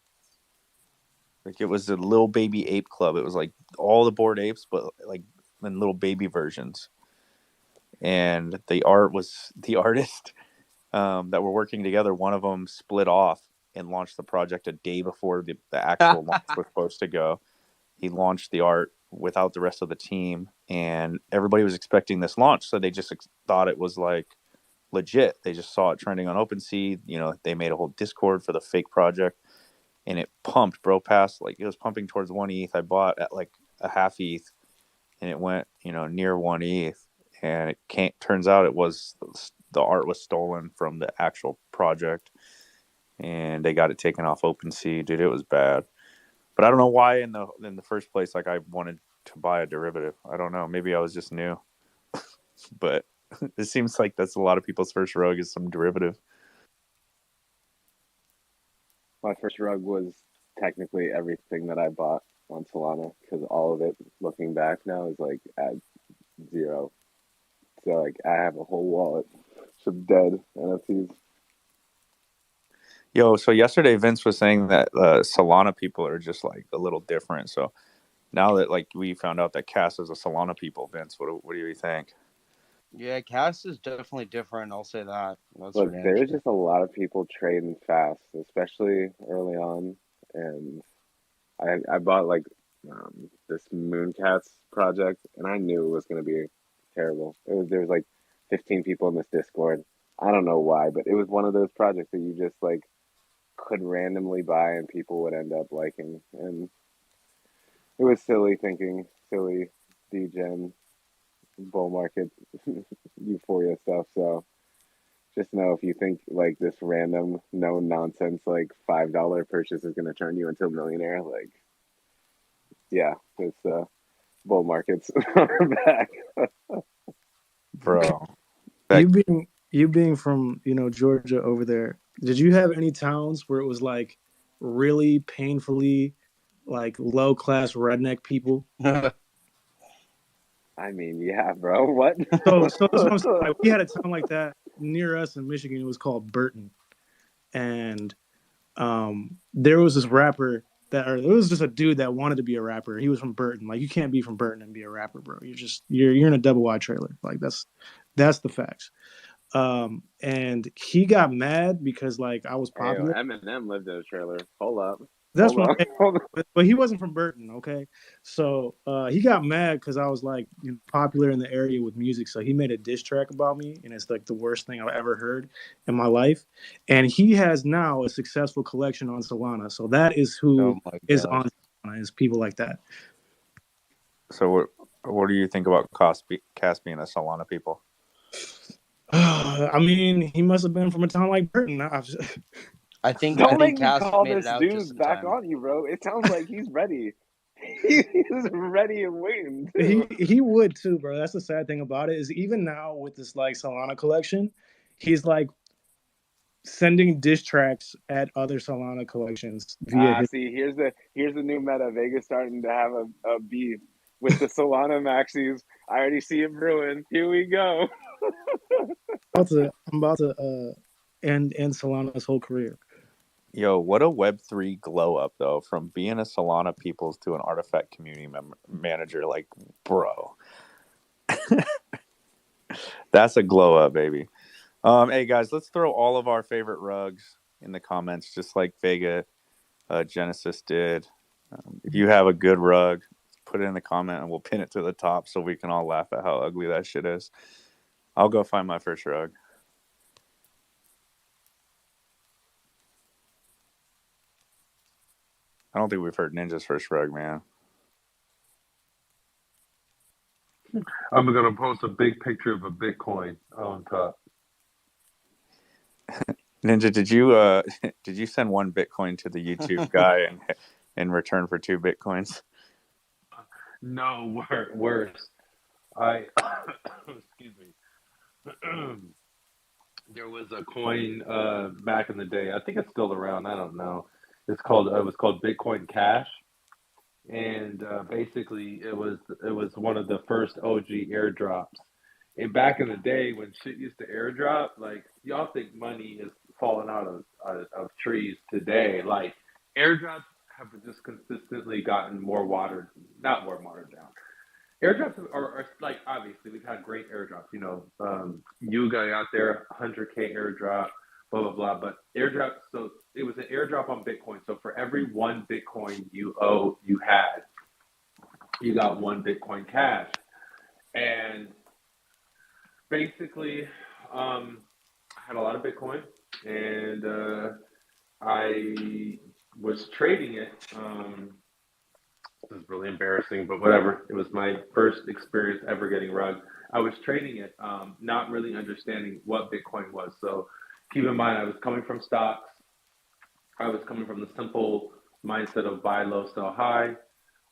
Like, it was the Little Baby Ape Club. It was like all the Bored Apes, but like in little baby versions. And the artist that were working together. One of them split off and launched the project a day before the actual launch was supposed to go. He launched the art without the rest of the team, and everybody was expecting this launch, so they just thought it was like legit. They just saw it trending on OpenSea. They made a whole Discord for the fake project, and it pumped, bro, past like it was pumping towards 1 ETH. I bought at like a half ETH, and it went near 1 ETH, and turns out the art was stolen from the actual project, and they got it taken off OpenSea. Dude, it was bad. But I don't know why in the first place, like, I wanted to buy a derivative. I don't know. Maybe I was just new. But it seems like that's a lot of people's first rug is some derivative. My first rug was technically everything that I bought on Solana, because all of it, looking back now, is like at zero. So like I have a whole wallet of dead NFTs. Yo, so yesterday Vince was saying that Solana people are just like a little different. So now that like we found out that Cass is a Solana people, Vince, what do you think? Yeah, Cass is definitely different. I'll say that. Look, there's just a lot of people trading fast, especially early on, and I bought like this Mooncats project, and I knew it was going to be terrible. There was like 15 people in this Discord. I don't know why, but it was one of those projects that you just like could randomly buy and people would end up liking, and it was silly degen bull market euphoria stuff. So just know, if you think like this random no nonsense like $5 purchase is going to turn you into a millionaire, like, yeah, it's bull markets are back. Bro, You being from Georgia over there, did you have any towns where it was like really painfully like low class redneck people? I mean, yeah, bro. What? So that's what I'm saying. Like, we had a town like that near us in Michigan. It was called Burton, and there was this rapper it was just a dude that wanted to be a rapper. He was from Burton. Like, you can't be from Burton and be a rapper, bro. You're in a double wide trailer. Like, that's the facts. And he got mad because like I was popular. Hey, Eminem lived in a trailer. Hold up. That's what but he wasn't from Burton, okay? So he got mad because I was like popular in the area with music. So he made a diss track about me, and it's like the worst thing I've ever heard in my life. And he has now a successful collection on Solana. So that is who is on Solana, is people like that. So what do you think about Cass being a Solana people? I mean, he must have been from a town like Burton. I think don't make me call this dude back on you, bro. It sounds like he's ready. He's ready and waiting too. He would too, bro. That's the sad thing about it, is even now with this like Solana collection, he's like sending diss tracks at other Solana collections via see, here's the new meta. Vegas starting to have a beef with the Solana maxis. I already see it brewing. Here we go. I'm about to end Solana's whole career. Yo, what a Web3 glow up though, from being a Solana peoples to an Artifact community manager. Like, bro, that's a glow up, baby. Hey guys, let's throw all of our favorite rugs in the comments, just like Vega Genesis did. If you have a good rug, put it in the comment and we'll pin it to the top so we can all laugh at how ugly that shit is. I'll go find my first rug. I don't think we've heard Ninja's first rug, man. I'm gonna post a big picture of a Bitcoin on top. Ninja, did you send 1 Bitcoin to the YouTube guy in return for 2 Bitcoins? No, worse. Excuse me. There was a coin back in the day. I think it's still around. I don't know. It was called Bitcoin Cash, and basically it was one of the first OG airdrops. And back in the day when shit used to airdrop, like y'all think money is falling out of trees today. Like airdrops have just consistently gotten not more watered down. Airdrops are like, obviously we've had great airdrops. You got out there 100K airdrop, blah blah blah. But airdrop, so it was an airdrop on Bitcoin. So for every 1 Bitcoin you got 1 Bitcoin Cash, and basically, I had a lot of Bitcoin, and I was trading it. This is really embarrassing, but whatever. It was my first experience ever getting rug. I was trading it, not really understanding what Bitcoin was. So keep in mind, I was coming from stocks. I was coming from the simple mindset of buy low, sell high.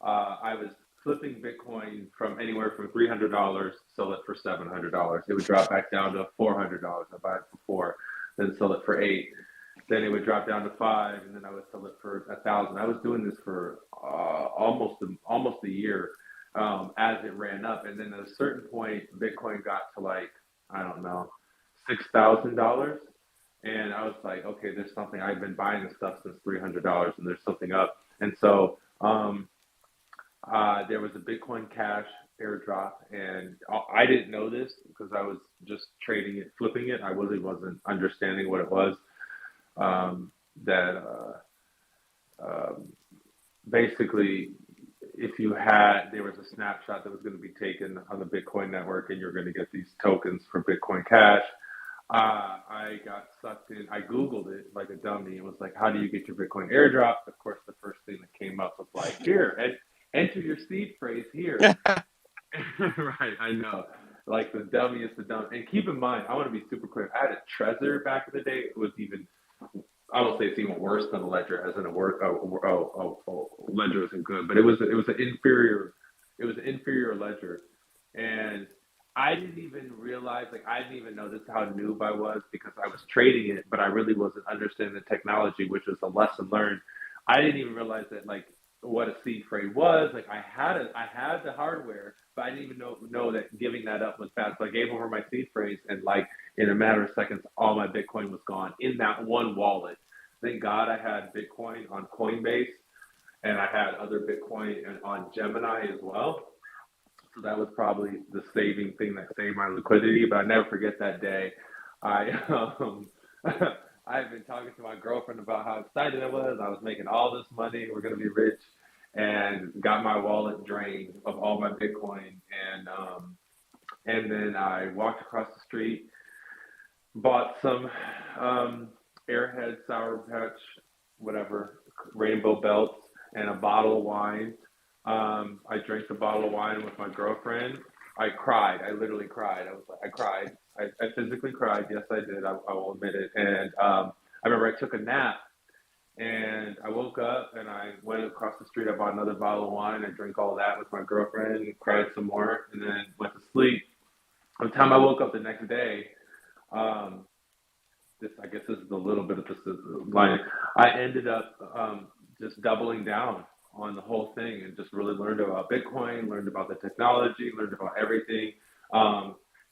I was flipping Bitcoin from anywhere from $300, sell it for $700. It would drop back down to $400. I buy it for $4, then sell it for $8. Then it would drop down to $5, and then I would sell it for $1,000. I was doing this for almost a year as it ran up, and then at a certain point, Bitcoin got to like, I don't know, $6,000, and I was like, okay, there's something. I've been buying this stuff since $300, and there's something up, and so there was a Bitcoin Cash airdrop, and I didn't know this because I was just trading it, flipping it. I really wasn't understanding what it was. Basically, there was a snapshot that was going to be taken on the Bitcoin network, and you're going to get these tokens for Bitcoin Cash. I got sucked in. I Googled it like a dummy. It was like, how do you get your Bitcoin airdrop? Of course, the first thing that came up was like, here, and enter your seed phrase here. Right, I know. Like the dummiest of dumb. And keep in mind, I want to be super clear. I had a Trezor back in the day. It was even, I don't say it's even worse than a Ledger, as in Ledger isn't good, but it was an inferior Ledger, and I didn't even realize, like I didn't even know this how noob I was because I was trading it, but I really wasn't understanding the technology, which was a lesson learned. I didn't even realize that like what a seed phrase was. Like I had the hardware, but I didn't even know that giving that up was bad. So I gave over my seed phrase, and like in a matter of seconds, all my Bitcoin was gone in that one wallet. Thank God I had Bitcoin on Coinbase, and I had other Bitcoin on Gemini as well. So that was probably the saving thing that saved my liquidity. But I never forget that day. I've been talking to my girlfriend about how excited I was. I was making all this money. We're gonna be rich, and got my wallet drained of all my Bitcoin. And then I walked across the street, bought some Airhead, Sour Patch, whatever, Rainbow Belts, and a bottle of wine. I drank the bottle of wine with my girlfriend. I cried. I literally cried. I cried. I physically cried. Yes, I did. I will admit it. And I remember I took a nap, and I woke up and I went across the street. I bought another bottle of wine. I drank all that with my girlfriend, cried some more, and then went to sleep. By the time I woke up the next day, I guess this is a little bit of this line. I ended up just doubling down on the whole thing and just really learned about Bitcoin, learned about the technology, learned about everything.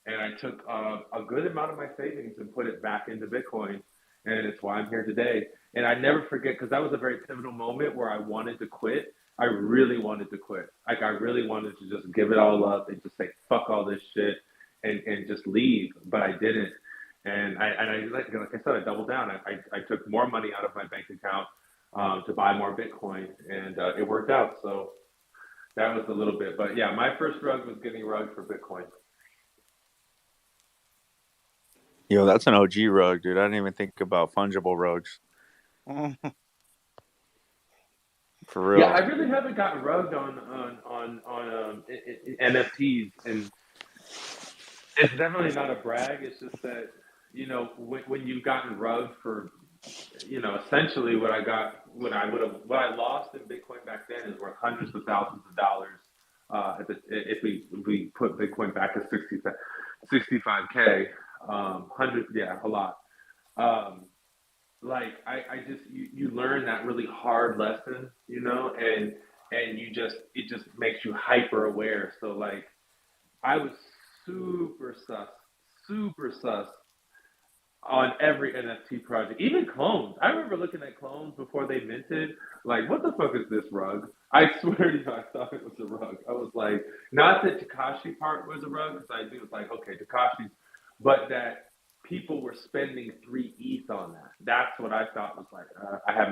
And I took a good amount of my savings and put it back into Bitcoin. And it's why I'm here today. And I never forget, because that was a very pivotal moment where I wanted to quit. I really wanted to quit. Like I really wanted to just give it all up and just say, fuck all this shit and just leave. But I didn't. And like I said, I doubled down. I took more money out of my bank account to buy more Bitcoin, and it worked out. So that was a little bit. But yeah, my first rug was getting rugged for Bitcoin. Yo, that's an OG rug, dude. I didn't even think about fungible rugs. For real. Yeah, I really haven't gotten rugged on NFTs, and it's definitely not a brag. It's just that, you know, when you've gotten rugged for, you know, essentially what I lost in Bitcoin back then is worth hundreds of thousands of dollars. If we put Bitcoin back at 65K, a lot. Like I just you learn that really hard lesson, you know, and it just makes you hyper aware. So like I was super sus on every NFT project, even clones. I remember looking at clones before they minted. Like, what the fuck is this rug? I swear to you, I thought it was a rug. I was like, not that Takashi part was a rug, because I knew it was like, okay, Takashi's, but that people were spending 3 ETH on that. That's what I thought was like. I had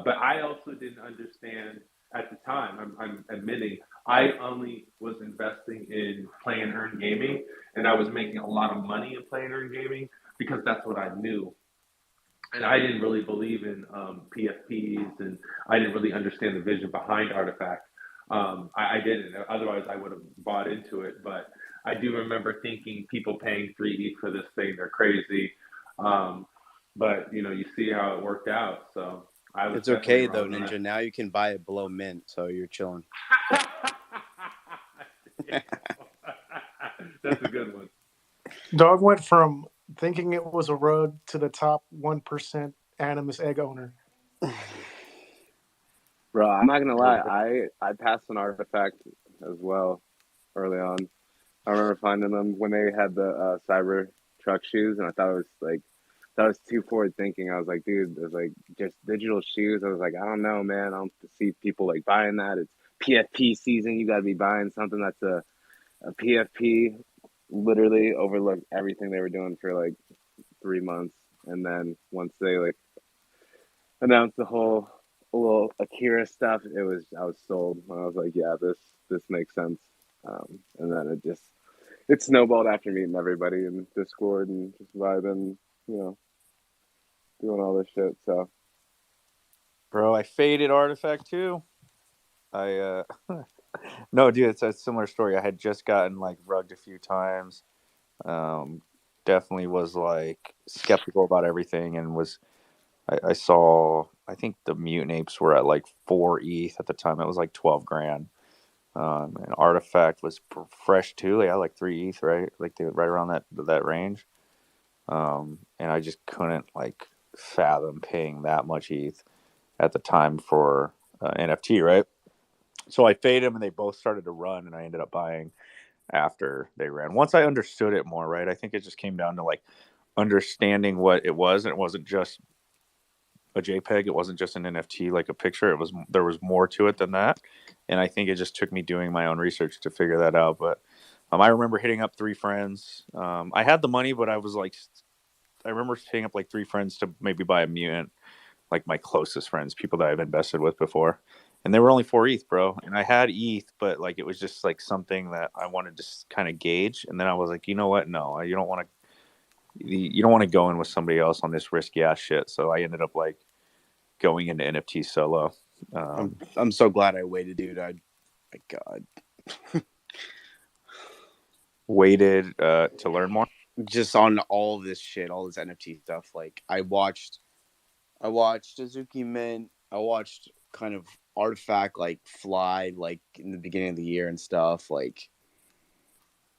but I also didn't understand at the time. I'm admitting I only was investing in play and earn gaming, and I was making a lot of money in play and earn gaming because that's what I knew. And I didn't really believe in PFPs, and I didn't really understand the vision behind Artifact. I didn't. Otherwise, I would have bought into it. But I do remember thinking people paying 3 ETH for this thing, they're crazy. But you know, you see how it worked out. So I was. It's okay though, Ninja. Now you can buy it below mint, so you're chilling. That's a good one. Dog went from thinking it was a rug to the top 1% Animus egg owner. Bro, I'm not gonna lie. I passed an Artifact as well early on. I remember finding them when they had the Cyber Truck shoes, and I thought it was too forward thinking. I was like, dude, there's like just digital shoes. I was like, I don't know, man. I don't see people like buying that. It's PFP season. You gotta be buying something that's a PFP. Literally overlooked everything they were doing for like 3 months, and then once they like announced the whole little Akira stuff, I was sold. I was like, yeah, this makes sense. And then it snowballed after meeting everybody in Discord and just vibing, you know, doing all this shit. So, Bro, I faded Artifact too. No, dude, it's a similar story. I had just gotten like rugged a few times. Definitely was like skeptical about everything, and I saw, I think the Mutant Apes were at like 4 ETH at the time. It was like 12 grand. And Artifact was fresh too. Like I like 3 ETH, right? Like they were right around that range. And I just couldn't like fathom paying that much ETH at the time for NFT, right? So I faded them, and they both started to run, and I ended up buying after they ran. Once I understood it more, right? I think it just came down to like understanding what it was, and it wasn't just a JPEG. It wasn't just an NFT, like a picture. There was more to it than that, and I think it just took me doing my own research to figure that out. But I remember hitting up 3 friends. I had the money, but I remember hitting up like 3 friends to maybe buy a mutant, like my closest friends, people that I've invested with before. And they were only 4 ETH, bro. And I had ETH, but like it was just like something that I wanted to kind of gauge. And then I was like, you know what? No, you don't want to go in with somebody else on this risky ass shit. So I ended up like going into NFT solo. I'm so glad I waited, dude. My God. Waited to learn more. Just on all this shit, all this NFT stuff. Like I watched Azuki Mint. I watched kind of Artifact like fly like in the beginning of the year and stuff. Like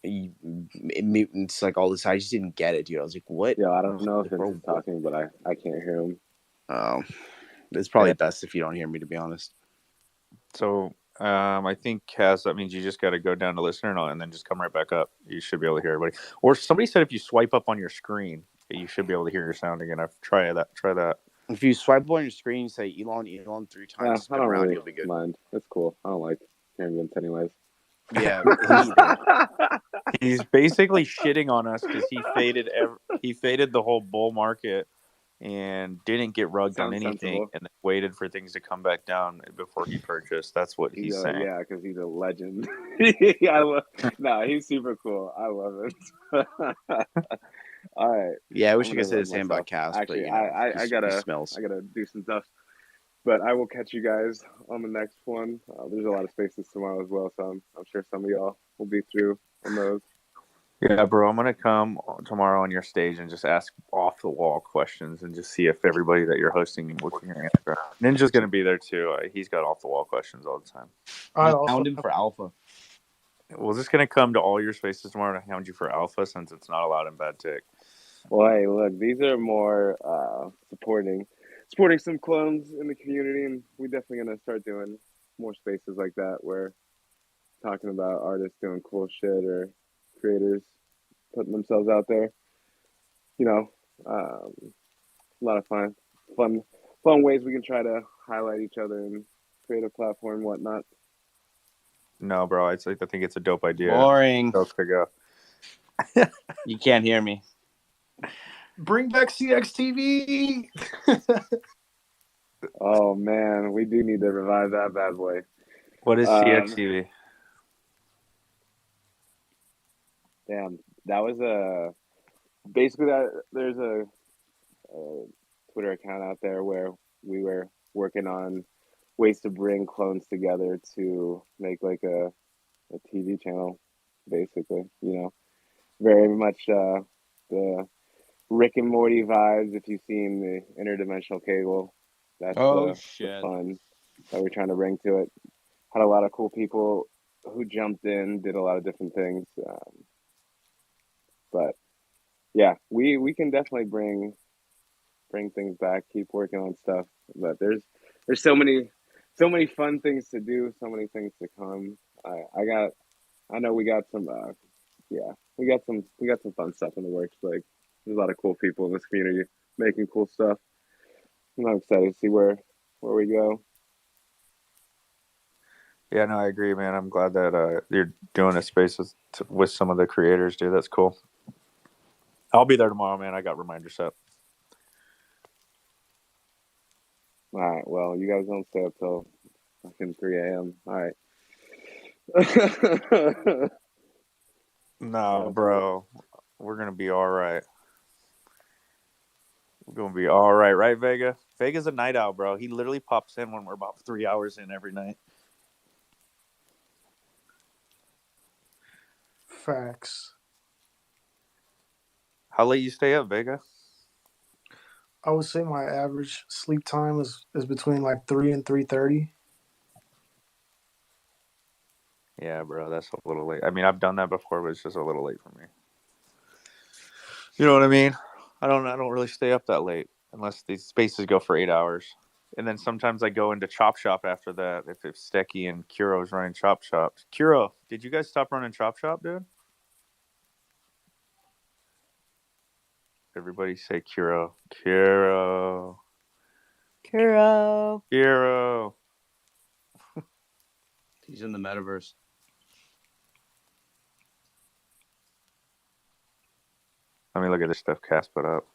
mutants, like all this. I just didn't get it, dude. I was like, what? Yeah, I don't know if Vince is talking, but I can't hear him. Oh, it's probably best if you don't hear me, to be honest. So I think, Kaz, that means you just got to go down to listener and then just come right back up. You should be able to hear everybody. Or somebody said if you swipe up on your screen, you should be able to hear your sound again. Try that. If you swipe on your screen, say Elon 3 times, I don't around, really you'll be good. mind. It's cool. I don't like hearing Vince anyways. Yeah, he's basically shitting on us because he faded the whole bull market and didn't get rugged on Sounds anything, sensible. and then waited for things to come back down before he purchased. That's what he's saying. Yeah, because he's a legend. He's super cool. I love it. All right. Yeah, I wish I'm I gonna could say the rug same about myself. Cass, but Actually, you know, I he gotta smells. do some stuff. But I will catch you guys on the next one. There's a lot of spaces tomorrow as well, so I'm sure some of y'all will be through on those. Yeah, bro, I'm gonna come tomorrow on your stage and just ask off the wall questions and just see if everybody that you're hosting will can answer. Ninja's gonna be there too. He's got off the wall questions all the time. I Just also hound him for alpha. We're just gonna come to all your spaces tomorrow to hound you for alpha since it's not allowed in Bad Tick. Well, hey, look, these are more supporting some clones in the community, and we're definitely gonna start doing more spaces like that where talking about artists doing cool shit or creators putting themselves out there. You know, a lot of fun ways we can try to highlight each other and create a platform and whatnot. No, bro, I think it's a dope idea. Boring. Dope to go. You can't hear me. bring back CXTV. Oh man, we do need to revive that bad boy. What is CXTV? Damn, that was basically that. There's a Twitter account out there where we were working on ways to bring clones together to make like a TV channel, basically. You know, very much the Rick and Morty vibes. If you've seen the interdimensional cable, that's the fun that we're trying to bring to it. Had a lot of cool people who jumped in, did a lot of different things. But yeah, we can definitely bring things back, keep working on stuff. But there's so many fun things to do, so many things to come. I know we got some we got some fun stuff in the works. Like there's a lot of cool people in this community making cool stuff. I'm excited to see where we go. Yeah, no, I agree, man. I'm glad that you're doing a space with some of the creators, dude. That's cool. I'll be there tomorrow, man. I got reminders set. All right. Well, you guys don't stay up till fucking 3 a.m. All right. No, bro. We're gonna be all right. We're gonna be all right, right, Vega? Vega's a night owl, bro. He literally pops in when we're about 3 hours in every night. Facts. How late you stay up, Vega? I would say my average sleep time is between like 3 and 3:30. Yeah, bro, that's a little late. I mean, I've done that before, but it's just a little late for me. You know what I mean? I don't really stay up that late unless these spaces go for 8 hours. And then sometimes I go into Chop Shop after that if Stecky and Kuro is running Chop Shop. Kuro, did you guys stop running Chop Shop, dude? Everybody say Kuro. Kuro. Kuro. Kuro. He's in the metaverse. Let me look at this stuff Cass put up.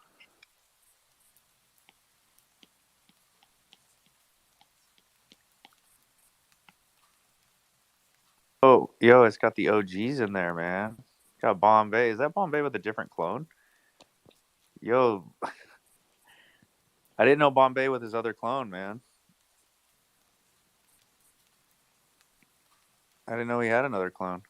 Oh, yo, it's got the OGs in there, man. Got Bombay. Is that Bombay with a different clone? Yo. I didn't know Bombay with his other clone, man. I didn't know he had another clone.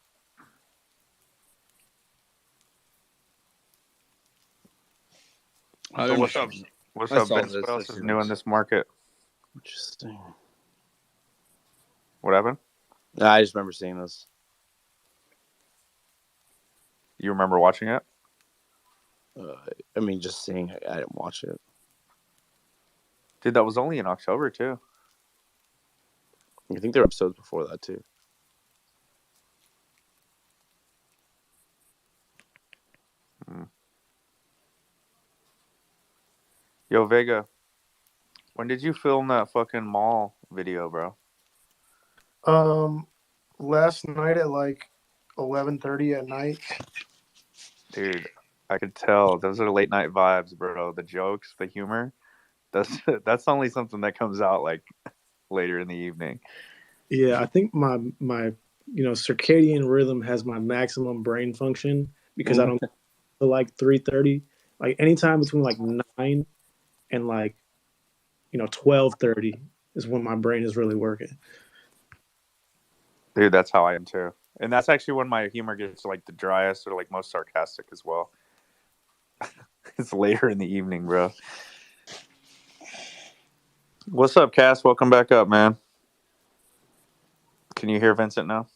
So what's up? What's up, Vince? What else is new in this market? Interesting. What happened? No, I just remember seeing this. You remember watching it? I mean, just seeing it. I didn't watch it. Dude, that was only in October, too. I think there were episodes before that, too. Yo, Vega, when did you film that fucking mall video, bro? Last night at like 11:30 at night. Dude, I could tell those are late night vibes, bro. The jokes, the humor. That's only something that comes out like later in the evening. Yeah, I think my circadian rhythm has my maximum brain function because I don't till like 3:30. Like anytime between like 9 and like 12:30 is when my brain is really working. Dude, that's how I am too. And that's actually when my humor gets like the driest or like most sarcastic as well. It's later in the evening, bro. What's up, Cass? Welcome back up, man. Can you hear Vincent now?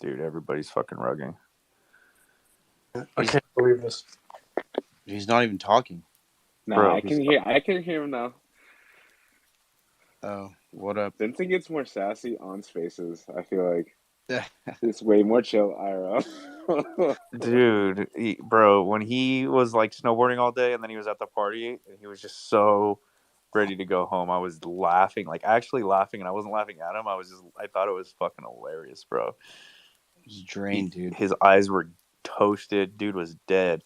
Dude, everybody's fucking rugging. I can't believe this. He's not even talking. Nah, Bro, I can hear him now. Oh, what up? Vincent gets more sassy on Spaces. I feel like it's way more chill IRL. dude, bro, when he was like snowboarding all day and then he was at the party and he was just so ready to go home, I was laughing, like actually laughing, and I wasn't laughing at him. I thought it was fucking hilarious, bro. He's drained, dude. His eyes were toasted. Dude was dead.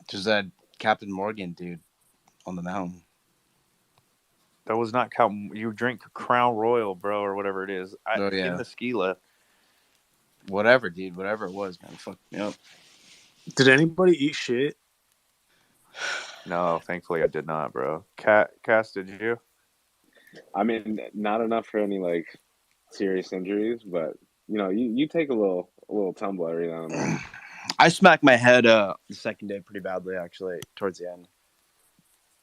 Just that Captain Morgan dude on the mountain. That was not count. You drink Crown Royal, bro, or whatever it is. In the ski lift. Whatever, dude. Whatever it was, man. Fuck me up. Did anybody eat shit? No, thankfully I did not, bro. Cass, did you? I mean, not enough for any like serious injuries, but you take a little tumble every now and then. I smacked my head the second day pretty badly, actually, towards the end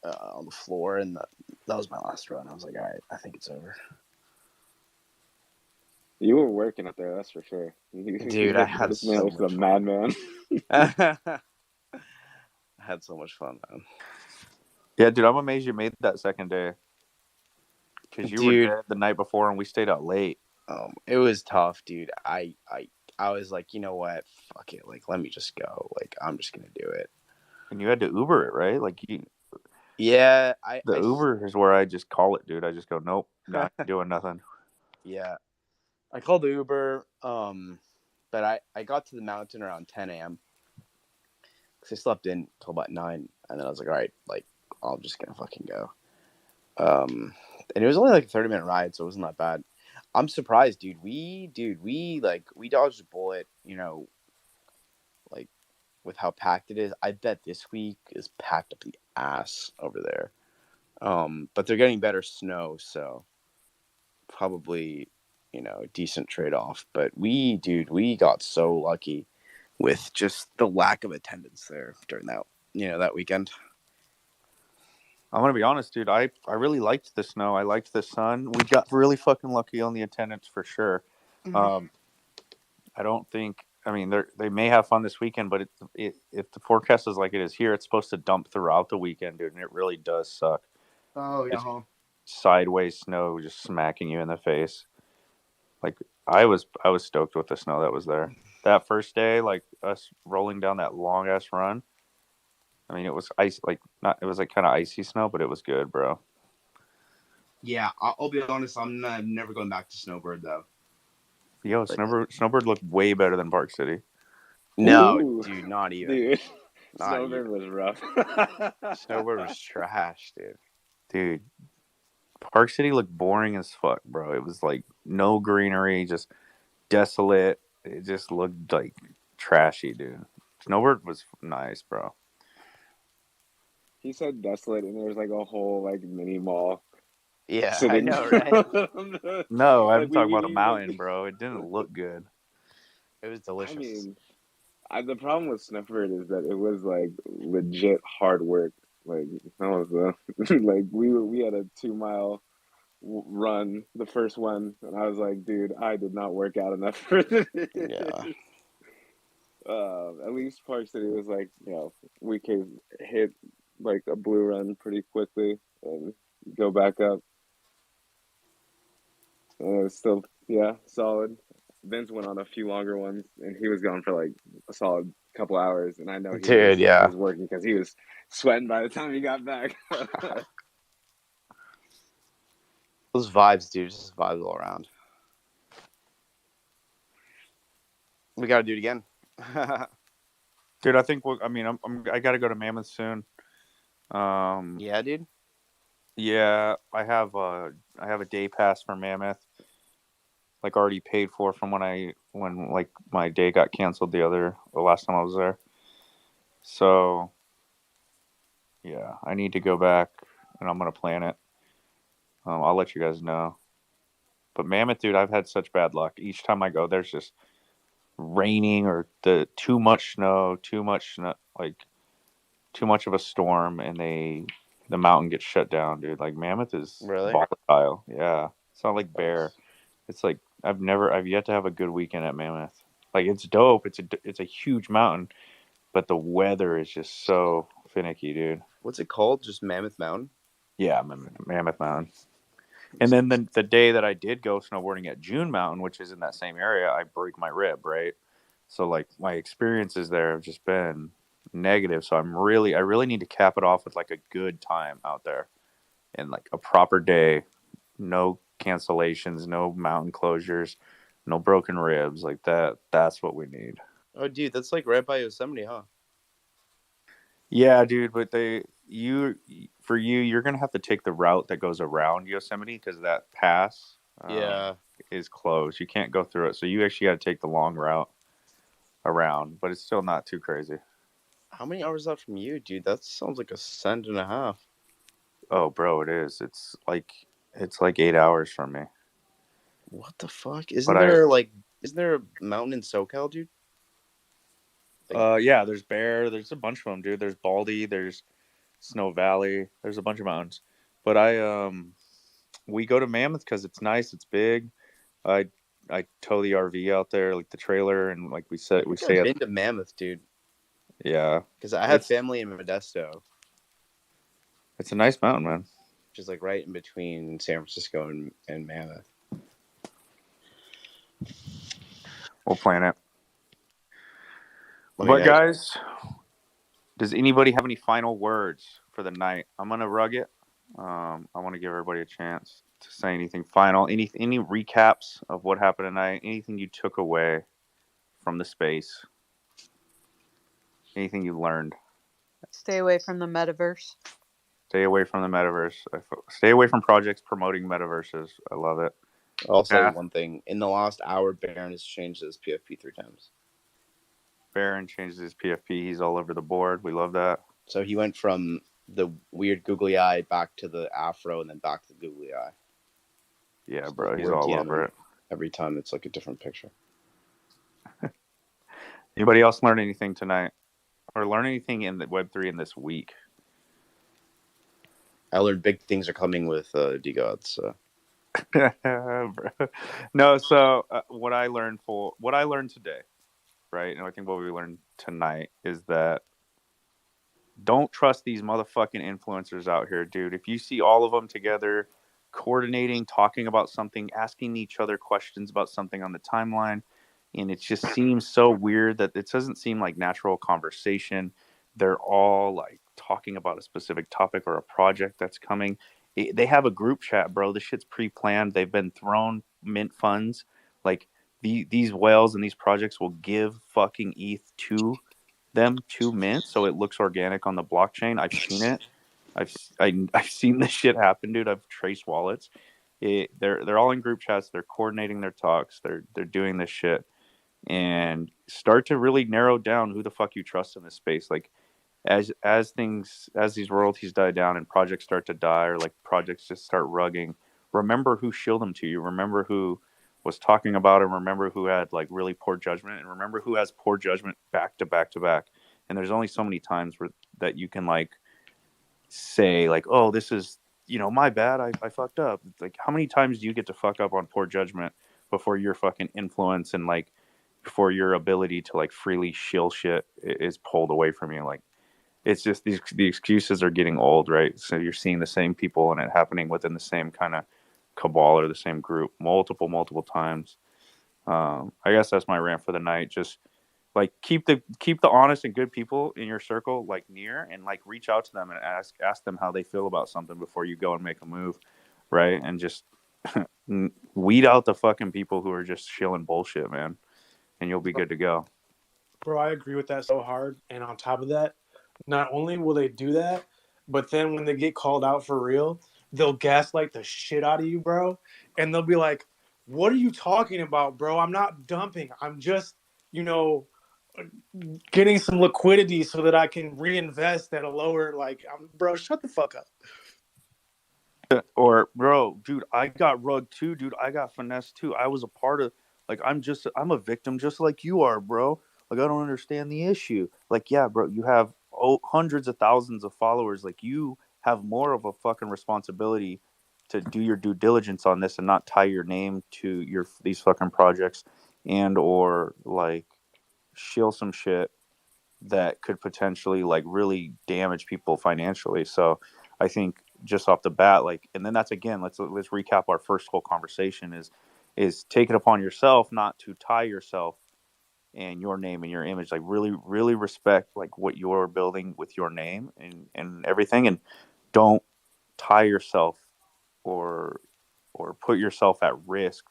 on the floor, and that was my last run. I was like, all right, I think it's over. You were working up there, that's for sure. Dude, I had this man so was much a fun. madman. I had so much fun, man. Yeah, dude, I'm amazed you made that second day. Because you were dead the night before and we stayed out late. It was tough, dude. I was like, you know what? Fuck it. Like, let me just go. Like, I'm just going to do it. And you had to Uber it, right? Like, yeah. Uber is where I just call it, dude. I just go, nope, not doing nothing. Yeah. I called the Uber, but I got to the mountain around 10 a.m. because I slept in until about 9, and then I was like, all right, like, I'm just going to fucking go. And it was only like a 30-minute ride, so it wasn't that bad. I'm surprised, dude. We dodged a bullet, like with how packed it is. I bet this week is packed up the ass over there. But they're getting better snow, so probably, decent trade-off. But we got so lucky with just the lack of attendance there during that weekend. I'm going to be honest, dude. I really liked the snow. I liked the sun. We got really fucking lucky on the attendance for sure. Mm-hmm. I don't think, I mean, they may have fun this weekend, but if the forecast is like it is here, it's supposed to dump throughout the weekend, dude, and it really does suck. Oh, yeah. It's sideways snow just smacking you in the face. Like, I was stoked with the snow that was there. That first day, like, us rolling down that long-ass run, I mean, it was ice, like, not, it was like kind of icy snow, but it was good, bro. Yeah, I'll be honest, I'm never going back to snowboard, though. Yo, snowbird looked way better than Park City. No, Ooh, dude, not even. Dude, not snowbird even. was rough. Snowbird was trash, dude. Dude, Park City looked boring as fuck, bro. It was like no greenery, just desolate. It just looked like trashy, dude. Snowbird was nice, bro. He said desolate, and there was like a whole like mini mall. Yeah, sitting I know, right? No, I'm like talking about a mountain, bro. It didn't look good. It was delicious. I mean, the problem with Snowbird is that it was like legit hard work. Like that was like we had a 2-mile run, the first one, and I was like, dude, I did not work out enough for this. Yeah. At least Park City was like, we could hit like a blue run pretty quickly and go back up. And it was still, solid. Vince went on a few longer ones, and he was gone for like a solid couple hours. And I know he was working because he was sweating by the time he got back. Those vibes, dude, just vibes all around. We got to do it again. Dude, I think I got to go to Mammoth soon. Yeah, dude. Yeah, I have a day pass for Mammoth, like already paid for from when like my day got canceled the last time I was there. So yeah, I need to go back, and I'm gonna plan it. I'll let you guys know. But Mammoth, dude, I've had such bad luck. Each time I go, there's just raining or too much snow, like too much of a storm, and the mountain gets shut down, dude. Like Mammoth is Really? volatile. Yeah, it's not like Bear. It's like I've yet to have a good weekend at Mammoth. Like it's dope. It's a huge mountain, but the weather is just so finicky, dude. What's it called? Just Mammoth Mountain? Yeah, Mammoth Mountain. And then the day that I did go snowboarding at June Mountain, which is in that same area, I broke my rib, right? So like my experiences there have just been negative. So I really need to cap it off with like a good time out there and like a proper day, no cancellations, no mountain closures, no broken ribs, like that. That's what we need. Oh, dude, that's like right by Yosemite, huh? Yeah, dude, but you're gonna have to take the route that goes around Yosemite because that pass Yeah. is closed. You can't go through it, so you actually got to take the long route around. But it's still not too crazy. How many hours out from you, dude? That sounds like a cent and a half. Oh, bro, it is. It's like 8 hours from me. What the fuck? But isn't there a mountain in SoCal, dude? yeah, there's Bear. There's a bunch of them, dude. There's Baldy. There's Snow Valley. There's a bunch of mountains. But we go to Mammoth because it's nice. It's big. I tow the RV out there, like the trailer, and like we said, we stay I've at. been to Mammoth, dude. Yeah, because I have family in Modesto. It's a nice mountain, man. Which is like right in between San Francisco and Mammoth. We'll plan it. But guys, does anybody have any final words for the night? I'm gonna rug it. I want to give everybody a chance to say anything final. Any recaps of what happened tonight? Anything you took away from the space? Anything you learned? Stay away from the metaverse. Stay away from the metaverse. Stay away from projects promoting metaverses. I love it. I'll say one thing. In the last hour, Baron has changed his PFP 3 times. Baron changes his PFP. He's all over the board. We love that. So he went from the weird googly eye back to the afro and then back to the googly eye. Yeah, bro. He's all over it. Every time it's like a different picture. Anybody else learn anything tonight? Or learn anything in the Web3 in this week? I learned big things are coming with DeGods. So. No, so what I learned today, right? And I think what we learned tonight is that don't trust these motherfucking influencers out here, dude. If you see all of them together, coordinating, talking about something, asking each other questions about something on the timeline, and it just seems so weird that it doesn't seem like natural conversation. They're all like talking about a specific topic or a project that's coming. They have a group chat, bro. This shit's pre-planned. They've been thrown mint funds. Like these whales and these projects will give fucking ETH to them to mint, so it looks organic on the blockchain. I've seen it. I've seen this shit happen, dude. I've traced wallets. They're all in group chats. They're coordinating their talks. They're doing this shit, and start to really narrow down who the fuck you trust in this space. Like as these royalties die down and projects start to die, or like projects just start rugging, remember who shilled them to you. Remember who was talking about it. Remember who had like really poor judgment, and remember who has poor judgment back to back to back. And there's only so many times that you can like say like, oh, this is, my bad. I fucked up. It's like, how many times do you get to fuck up on poor judgment before your fucking influence and like before your ability to like freely shill shit is pulled away from you? Like, it's just the excuses are getting old, right? So you're seeing the same people and it happening within the same kind of cabal or the same group multiple times. I guess that's my rant for the night. Just like keep the honest and good people in your circle like near, and like reach out to them and ask them how they feel about something before you go and make a move, right? And just weed out the fucking people who are just shilling bullshit, man. and you'll be good to go. Bro, I agree with that so hard. And on top of that, not only will they do that, but then when they get called out for real, they'll gaslight the shit out of you, bro. And they'll be like, "What are you talking about, bro? I'm not dumping. I'm just, you know, getting some liquidity so that I can reinvest at a lower, like, bro, shut the fuck up." Or, bro, dude, I got rugged too, dude. I got finessed too. I was a part of, like, I'm a victim just like you are, bro. Like, I don't understand the issue. Like, yeah, bro, you have hundreds of thousands of followers. Like, you have more of a fucking responsibility to do your due diligence on this and not tie your name to these fucking projects and or like shill some shit that could potentially like really damage people financially. So I think just off the bat, like, and then that's again, let's recap our first whole conversation is take it upon yourself not to tie yourself and your name and your image, like really respect like what you're building with your name and everything, and don't tie yourself or put yourself at risk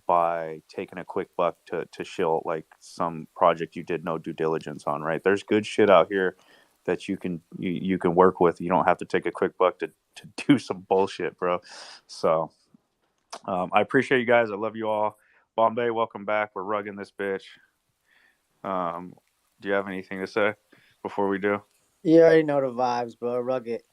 by taking a quick buck to shill like some project you did no due diligence on, right? There's good shit out here that you can work with. You don't have to take a quick buck to do some bullshit, bro. So I appreciate you guys. I love you all. Bombay, welcome back. We're rugging this bitch. Do you have anything to say before we do? You already know the vibes, bro. Rug it.